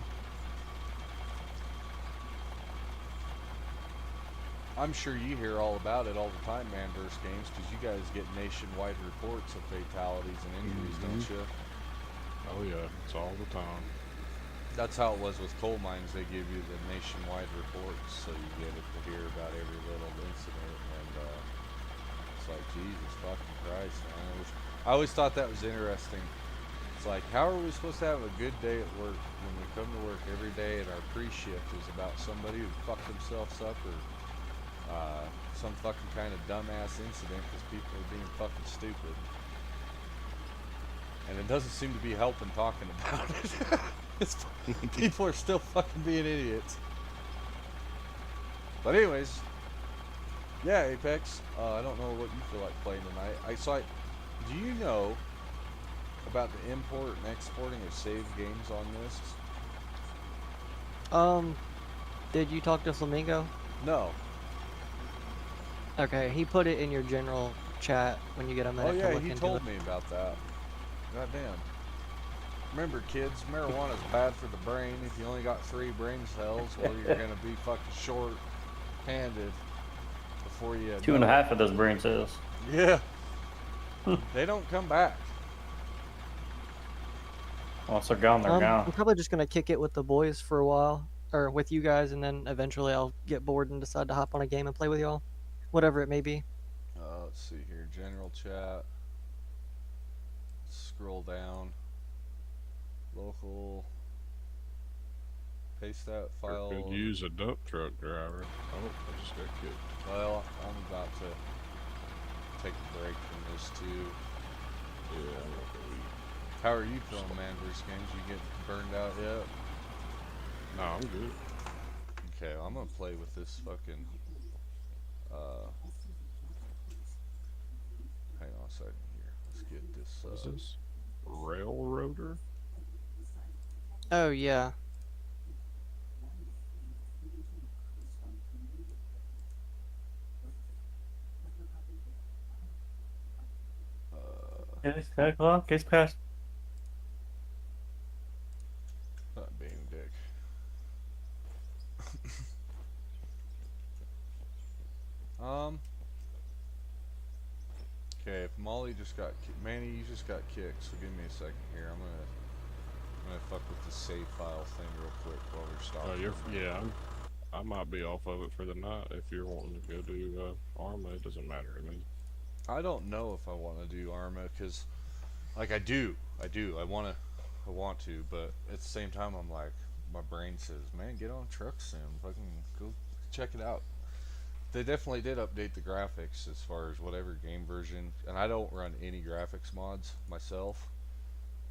I'm sure you hear all about it all the time, Manverse Games, because you guys get nationwide reports of fatalities and injuries, don't you? Oh yeah, it's all the time. That's how it was with coal mines. They give you the nationwide reports, so you get it to hear about every little incident, and it's like, Jesus fucking Christ, man. I always thought that was interesting. It's like, how are we supposed to have a good day at work when we come to work every day and our pre-shift is about somebody who fucked themselves up or some fucking kind of dumbass incident because people are being fucking stupid. And it doesn't seem to be helping talking about it. People are still fucking being idiots. But anyways, yeah, Apex, I don't know what you feel like playing tonight. Do you know about the import and exporting of saved games on this? Did you talk to Flamingo? No. Okay, he put it in your general chat when you get a minute Oh to yeah, look he into told it. me about that. Goddamn. Remember, kids, marijuana is bad for the brain. If you only got 3 brain cells, well, you're gonna be fucking short-handed before you. Two and a half of those brain cells. Yeah. They don't come back. Once they're gone, they're I'm gone. probably just gonna kick it with the boys for a while, or with you guys, and then eventually I'll get bored and decide to hop on a game and play with y'all, whatever it may be. Let's see here. General chat. Scroll down. Local. Paste that file. Could use a dump truck driver. Oh, I just got kicked. Well, I'm about to take a break from this too. Yeah, I'm not gonna eat. How are you feeling, Manverse Games? You get burned out yet? No, I'm good. Okay, well, I'm gonna play with this fucking. Hang on a second here. Let's get this. What is this? Railroader? Oh yeah. It's 10 o'clock. It's past. Not being dick. Okay, if Molly just got Manny, you just got kicked, so give me a second here. I'm gonna fuck with the save file thing real quick while we're stopping. Oh, yeah. I might be off of it for the night. If you're wanting to go do Arma, it doesn't matter to me. I don't know if I want to do Arma because, like, I want to, but at the same time, I'm like, my brain says, man, get on Truck Sim, fucking go check it out. They definitely did update the graphics as far as whatever game version, and I don't run any graphics mods myself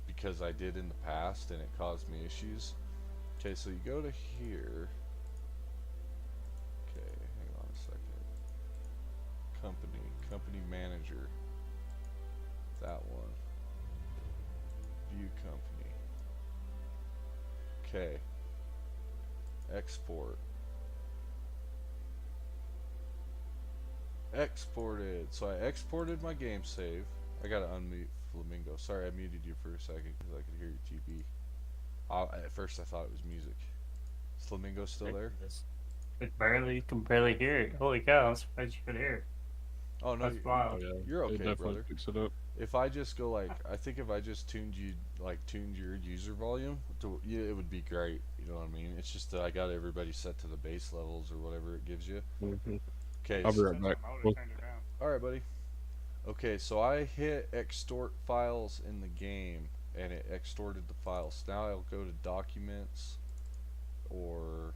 because I did in the past and it caused me issues. Okay, so you go to here. Okay, hang on a second. Company manager. That one. View company. Okay. Export. Exported. So I exported my game save. I gotta unmute Flamingo. Sorry, I muted you for a second because I could hear your TV. At first I thought it was music. Is Flamingo still there? It barely, you can barely hear it. Holy cow! I'm surprised you could hear it. Oh no, That's Oh wild. yeah, you're it okay, definitely brother. picks it up. If I just go like, I think if I just tuned your user volume to, yeah, it would be great. You know what I mean? It's just that I got everybody set to the base levels or whatever it gives you. Hmm. Okay, I'll be right That's back. something I would Well, have turned it down. all right, buddy. Okay, so I hit extort files in the game, and it extorted the files. Now I'll go to documents or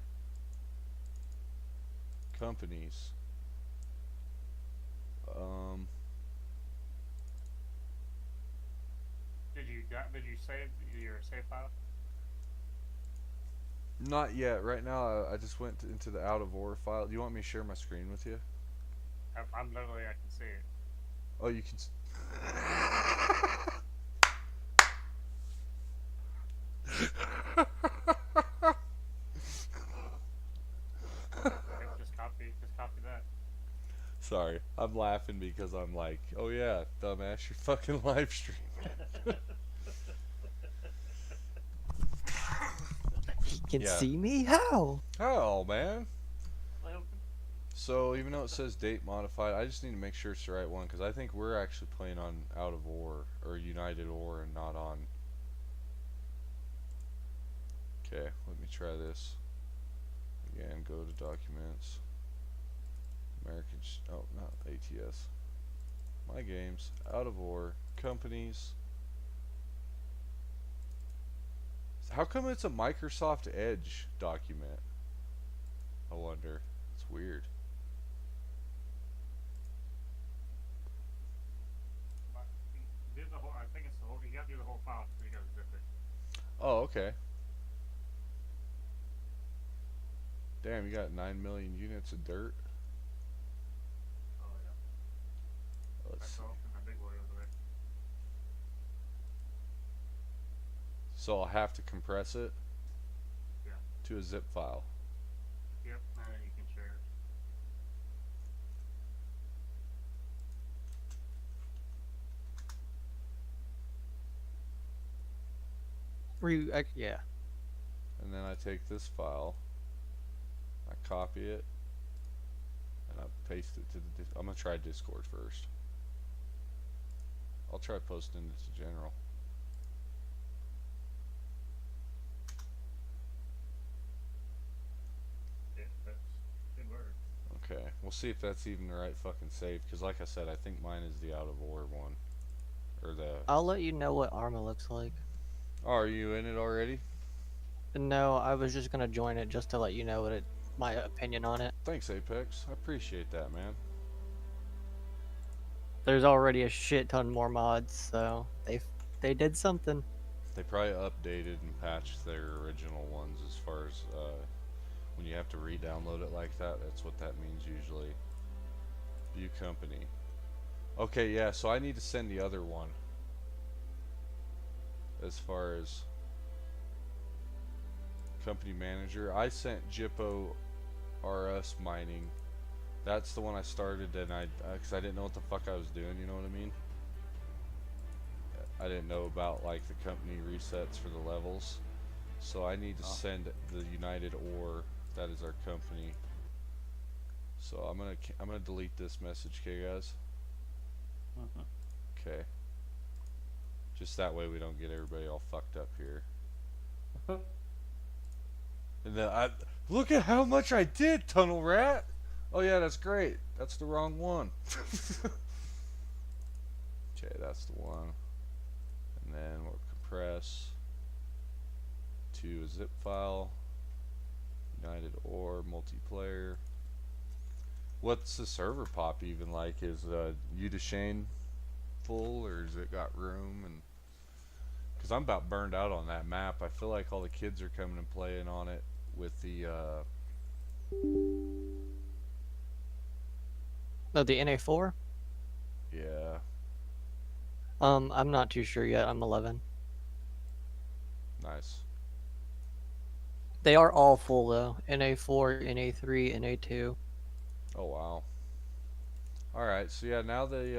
companies. Um, Did you save your save file? Not yet. Right now, I just went into the out of order file. Do you want me to share my screen with you? I'm literally, I can see it. Oh, you can. Okay, just copy that. Sorry, I'm laughing because I'm like, oh yeah, dumbass, you're fucking live streaming. He can Yeah. see me? How? Oh man. Well, So even though it says date modified, I just need to make sure it's the right one because I think we're actually playing on out of or United or and not on. Okay, let me try this. Again, go to documents. American. Oh, not ATS. My games. Out of or companies. How come it's a Microsoft Edge document? I wonder. It's weird. do the whole. I think it's the whole. You gotta do the whole file so you gotta zip it. Oh, okay. Damn, you got 9 million units of dirt. Oh yeah. Let's That's see. all from the big boy over there. So I'll have to compress it Yeah. to a zip file. Yep. And then you can share it. Yeah. And then I take this file, I copy it, and I paste it to the. I'm gonna try Discord first. I'll try posting it to general. Yeah, that's good work. Okay, we'll see if that's even the right fucking save. Because like I said, I think mine is the out of order one, or the. I'll let you know what Arma looks like. Oh, are you in it already? No, I was just gonna join it just to let you know my opinion on it. Thanks, Apex. I appreciate that, man. There's already a shit ton more mods, so they did something. They probably updated and patched their original ones as far as when you have to re-download it like that. That's what that means usually. View company. Okay, yeah. So I need to send the other one. As far as company manager, I sent Jippo RS mining. That's the one I started, and because I didn't know what the fuck I was doing. You know what I mean? I didn't know about like the company resets for the levels, so I need to send the United Ore. That is our company. So I'm gonna delete this message, okay, guys? Okay. Just that way we don't get everybody all fucked up here. And then look at how much I did, Tunnel Rat. Oh yeah, that's great. That's the wrong one. Okay, that's the one. And then we'll compress to a zip file. United or multiplayer. What's the server pop even like? Is Udashane full, or has it got room? And because I'm about burned out on that map. I feel like all the kids are coming and playing on it with the Oh, the NA4? yeah. I'm not too sure yet. I'm 11. Nice. They are all full though. NA4, NA3, NA2. Oh wow. All right. So yeah, now they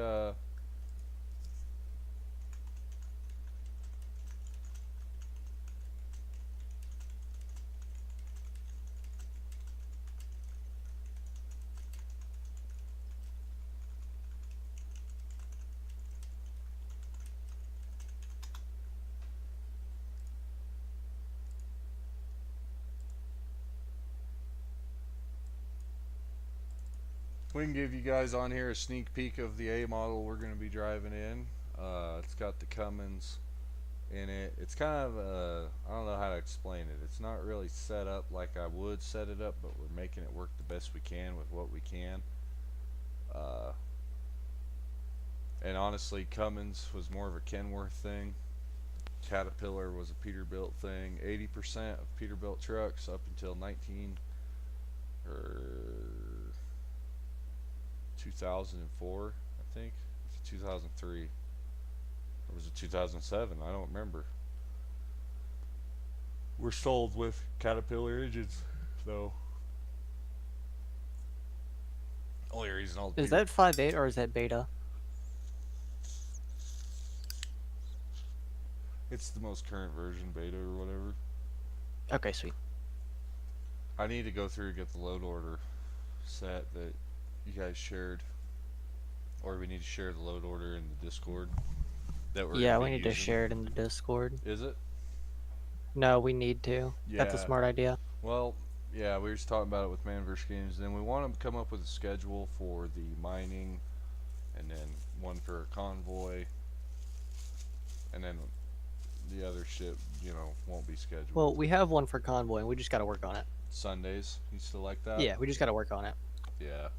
we can give you guys on here a sneak peek of the A model we're going to be driving in. It's got the Cummins in it. It's kind of I don't know how to explain it. It's not really set up like I would set it up, but we're making it work the best we can with what we can. And honestly, Cummins was more of a Kenworth thing. Caterpillar was a Peterbilt thing. 80% of Peterbilt trucks up until 2004, I think. Was it 2003? Or was it 2007? I don't remember. We're sold with Caterpillar engines, though. Only reason all the Is that 5.8 or is that beta? It's the most current version, beta or whatever. Okay, sweet. I need to go through and get the load order set that you guys shared, or we need to share the load order in the Discord. That we're Yeah, gonna we be need to using. share it in the Discord. Is it? No, we need to. That's a Yeah. smart idea. Well, yeah, we were just talking about it with Man vs. Games. Then we want to come up with a schedule for the mining, and then one for a convoy, and then the other shit, won't be scheduled. Well, we have one for convoy, and we just got to work on it. Sundays, you still like that? Yeah, we just got to work on it. Yeah.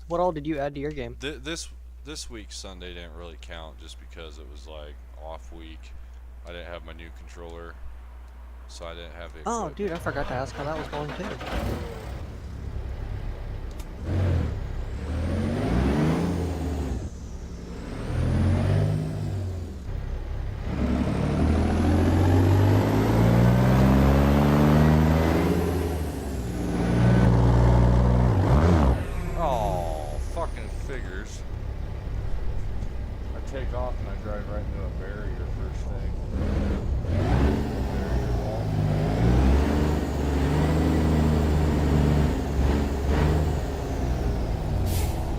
What all did you add to your game? This week's Sunday didn't really count just because it was like off week. I didn't have my new controller, so I didn't have it. Oh, dude, I forgot to ask how that was going too. Oh, fucking figures. I take off and I drive right into a barrier first thing. Barrier wall.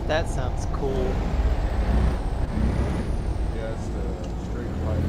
That sounds cool. Yeah, it's the straight pipe.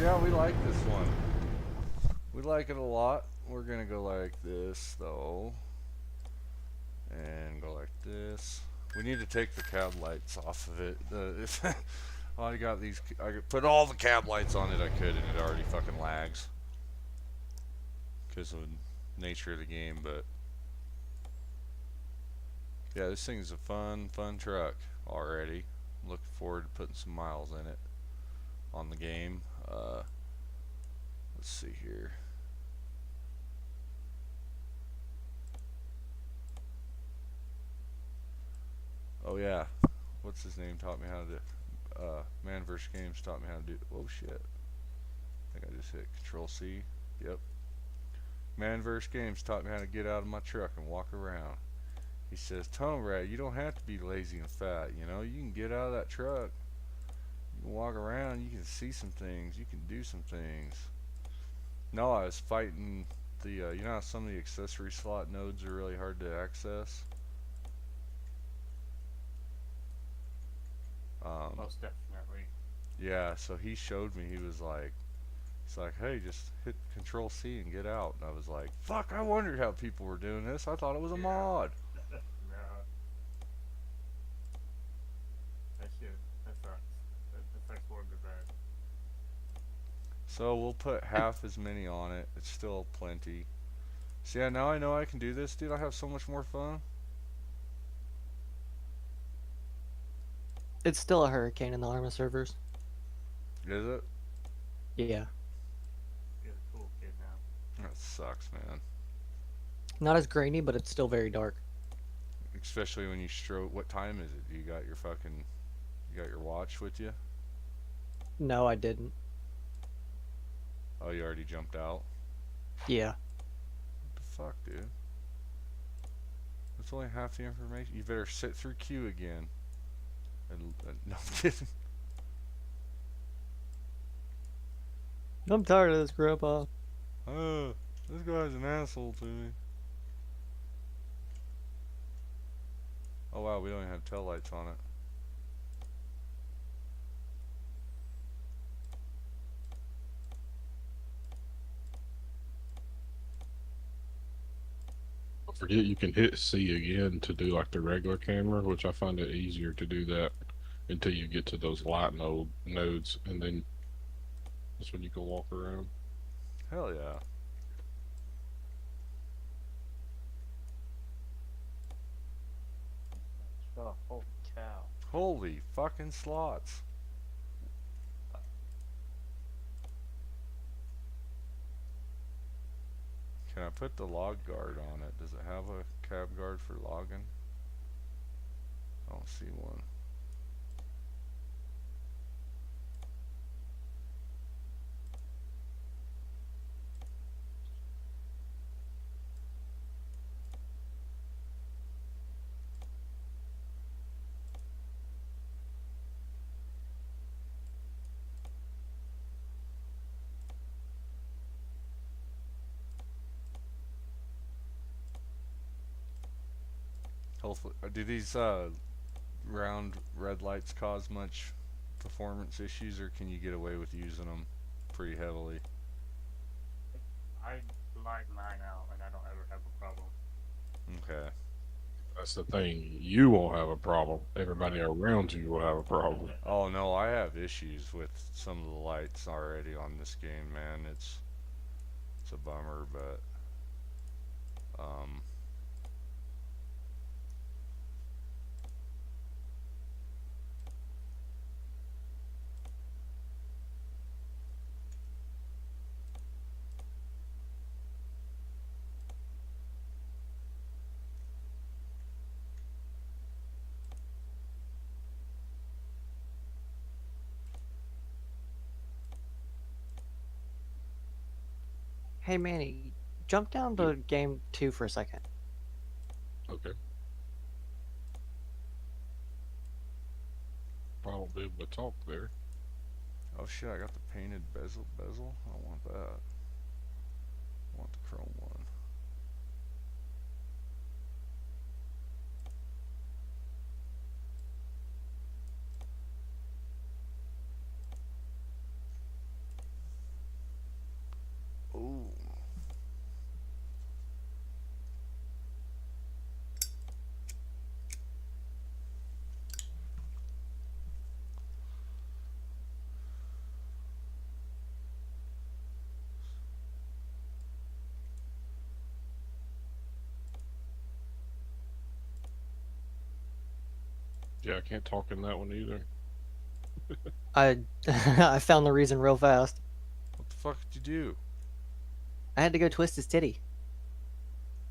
Yeah, we like this one. We like it a lot. We're gonna go like this though, and go like this. We need to take the cab lights off of it. I got these. I could put all the cab lights on it I could, and it already fucking lags because of the nature of the game. But yeah, this thing is a fun truck already. I'm looking forward to putting some miles in it on the game. Let's see here. Oh yeah, what's his name taught me how to do. Man vs. Games taught me how to do. Oh shit! I think I just hit Control C. Yep. Man vs. Games taught me how to get out of my truck and walk around. He says, Tunnel Rat, you don't have to be lazy and fat. You know, you can get out of that truck. You can walk around. You can see some things. You can do some things. No, I was fighting the. You know how some of the accessory slot nodes are really hard to access. Most definitely. Yeah, so he showed me. He's like, hey, just hit Control C and get out. And I was like, fuck, I wondered how people were doing this. I thought it was a mod. No. That shit. That sucks. That sucks horribly bad. So we'll put half as many on it. It's still plenty. So yeah, now I know I can do this, dude. I have so much more fun. It's still a hurricane in the Arma servers. Is it? Yeah. You're a cool kid now. That sucks, man. Not as grainy, but it's still very dark. Especially when you stroke. What time is it? You got your fucking. You got your watch with you? No, I didn't. Oh, you already jumped out? Yeah. What the fuck, dude? That's only half the information. You better sit through Q again. No, I'm kidding. I'm tired of this, Grandpa. Oh, this guy's an asshole to me. Oh wow, we don't even have tail lights on it. Don't forget you can hit C again to do like the regular camera, which I find it easier to do that until you get to those light nodes, and then that's when you can walk around. Hell yeah. Oh, holy cow. Holy fucking slots. Can I put the log guard on it? Does it have a cab guard for logging? I don't see one. Hopefully, do these round red lights cause much performance issues, or can you get away with using them pretty heavily? I light mine out and I don't ever have a problem. Okay. That's the thing. You won't have a problem. Everybody around you will have a problem. Oh no, I have issues with some of the lights already on this game, man. It's a bummer, but Hey, Manny, jump down to game 2 for a second. Okay. Probably be able to talk there. oh shit, I got the painted bezel. I don't want that. I want the chrome one. Ooh. Yeah, I can't talk in that one either. I I found the reason real fast. What the fuck did you do? I had to go twist his titty.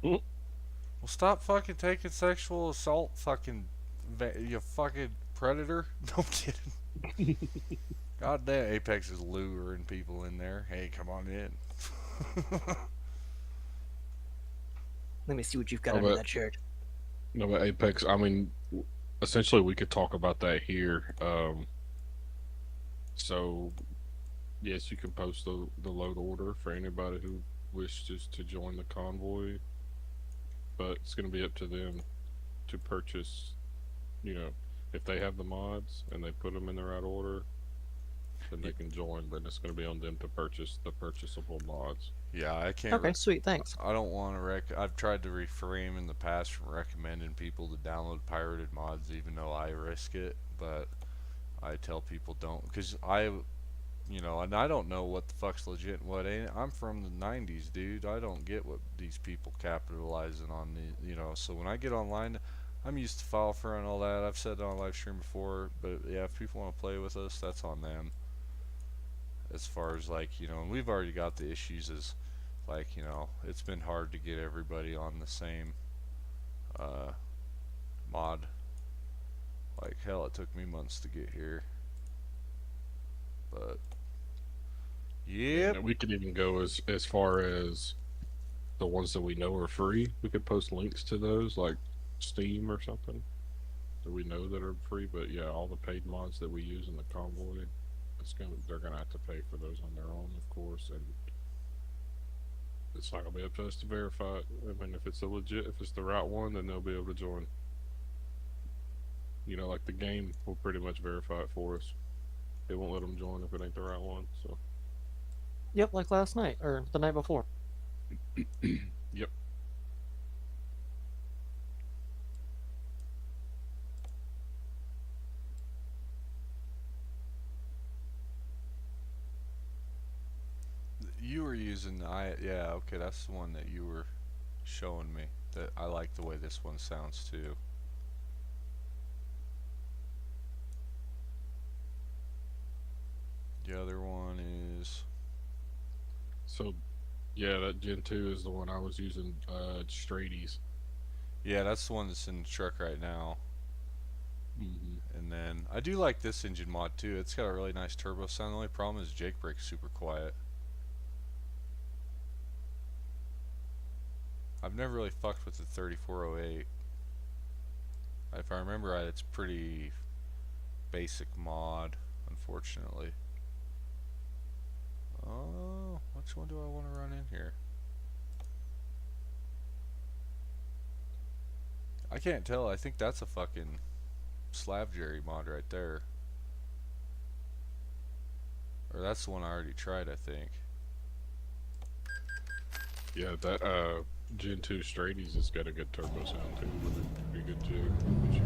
Well, stop fucking taking sexual assault, you fucking predator. No I'm kidding. God damn, Apex is luring people in there. Hey, come on in. Let me see what you've got Oh, under but that shirt. no, but Apex. I mean, essentially, we could talk about that here. So yes, you can post the load order for anybody who wishes to join the convoy, but it's going to be up to them to purchase. You know, if they have the mods and they put them in the right order, then they can join. But it's going to be on them to purchase the purchasable mods. Yeah, I can't. Okay, sweet, thanks. I don't want to I've tried to refrain in the past from recommending people to download pirated mods, even though I risk it. But I tell people don't, because and I don't know what the fuck's legit and what ain't. I'm from the '90s, dude. I don't get what these people capitalizing on So when I get online, I'm used to file for and all that. I've said it on live stream before, but yeah, if people want to play with us, that's on them. As far as and we've already got the issues as it's been hard to get everybody on the same uh, mod. Like hell, it took me months to get here. But yep. And we could even go as far as the ones that we know are free. We could post links to those, like Steam or something, that we know that are free. But yeah, all the paid mods that we use in the convoy, they're gonna have to pay for those on their own, of course, and it's not gonna be up to us to verify it. I mean, if it's if it's the right one, then they'll be able to join. Like the game will pretty much verify it for us. It won't let them join if it ain't the right one. So. Yep, like last night or the night before. Yep. You were using yeah, okay, that's the one that you were showing me. That I like the way this one sounds too. The other one is So, yeah, that Gen 2 is the one I was using, Straighties. yeah, that's the one that's in the truck right now. And then I do like this engine mod too. It's got a really nice turbo sound. The only problem is Jake brake's super quiet. I've never really fucked with the 3408. If I remember right, it's pretty basic mod, unfortunately. Oh, which one do I want to run in here? I can't tell. I think that's a fucking Slab Jerry mod right there. Or that's the one I already tried, I think. Yeah, that Gen 2 Straighties has got a good turbo sound too, with a pretty good jig, which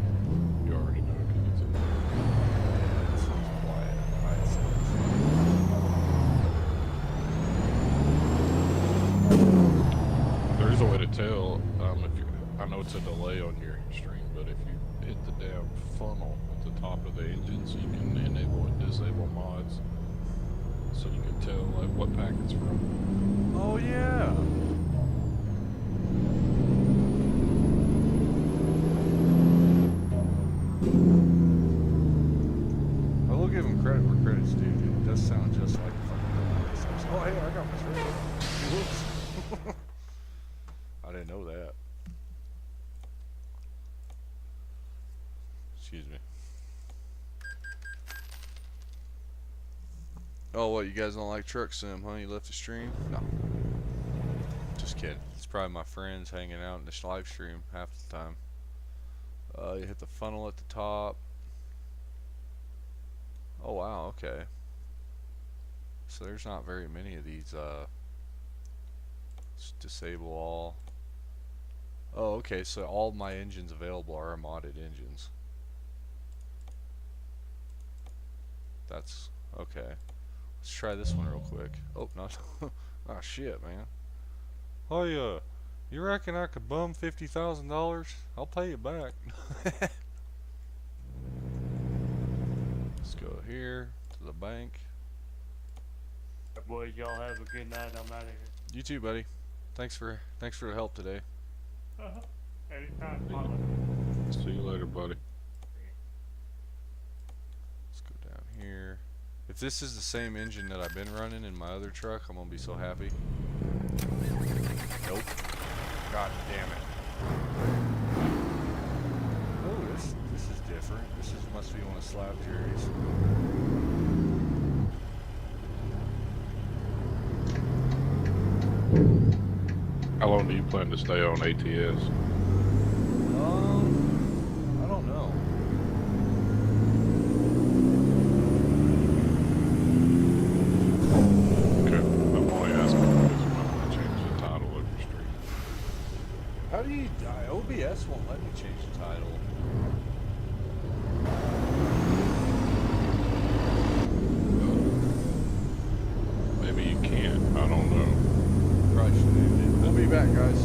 you already know because it's in there. Yeah, this one's quiet. There is a way to tell I know it's a delay on your stream, but if you hit the damn funnel at the top of the engines, you can enable and disable mods, so you can tell like what pack it's from. Oh yeah. I will give him credit where credit's due, dude. It does sound just like a fucking. Oh hey, I got my shirt. Whoops. I didn't know that. Excuse me. Oh, what, you guys don't like Truck Sim, huh? You left the stream? No. Just kidding. It's probably my friends hanging out in this live stream half the time. You hit the funnel at the top. Oh, wow, okay. So there's not very many of these, disable all. Oh, okay, so all my engines available are modded engines. That's okay. Let's try this one real quick. Oh, not. Oh shit, man. Oh yeah. You reckon I could bum $50,000? I'll pay you back. Let's go here to the bank. Boys, y'all have a good night. I'm out of here. You too, buddy. Thanks for the help today. Anytime. Yeah. Holla. See you later, buddy. Let's go down here. If this is the same engine that I've been running in my other truck, I'm gonna be so happy. Nope. God damn it. Oh, this is different. Must be one of Slab Jerry's. How long do you plan to stay on ATS? I don't know. Okay, I'm only asking because you might want to change the title of your stream. How do you? OBS won't let me change the title. Maybe you can't. I don't know. Probably should end it. We'll be back, guys.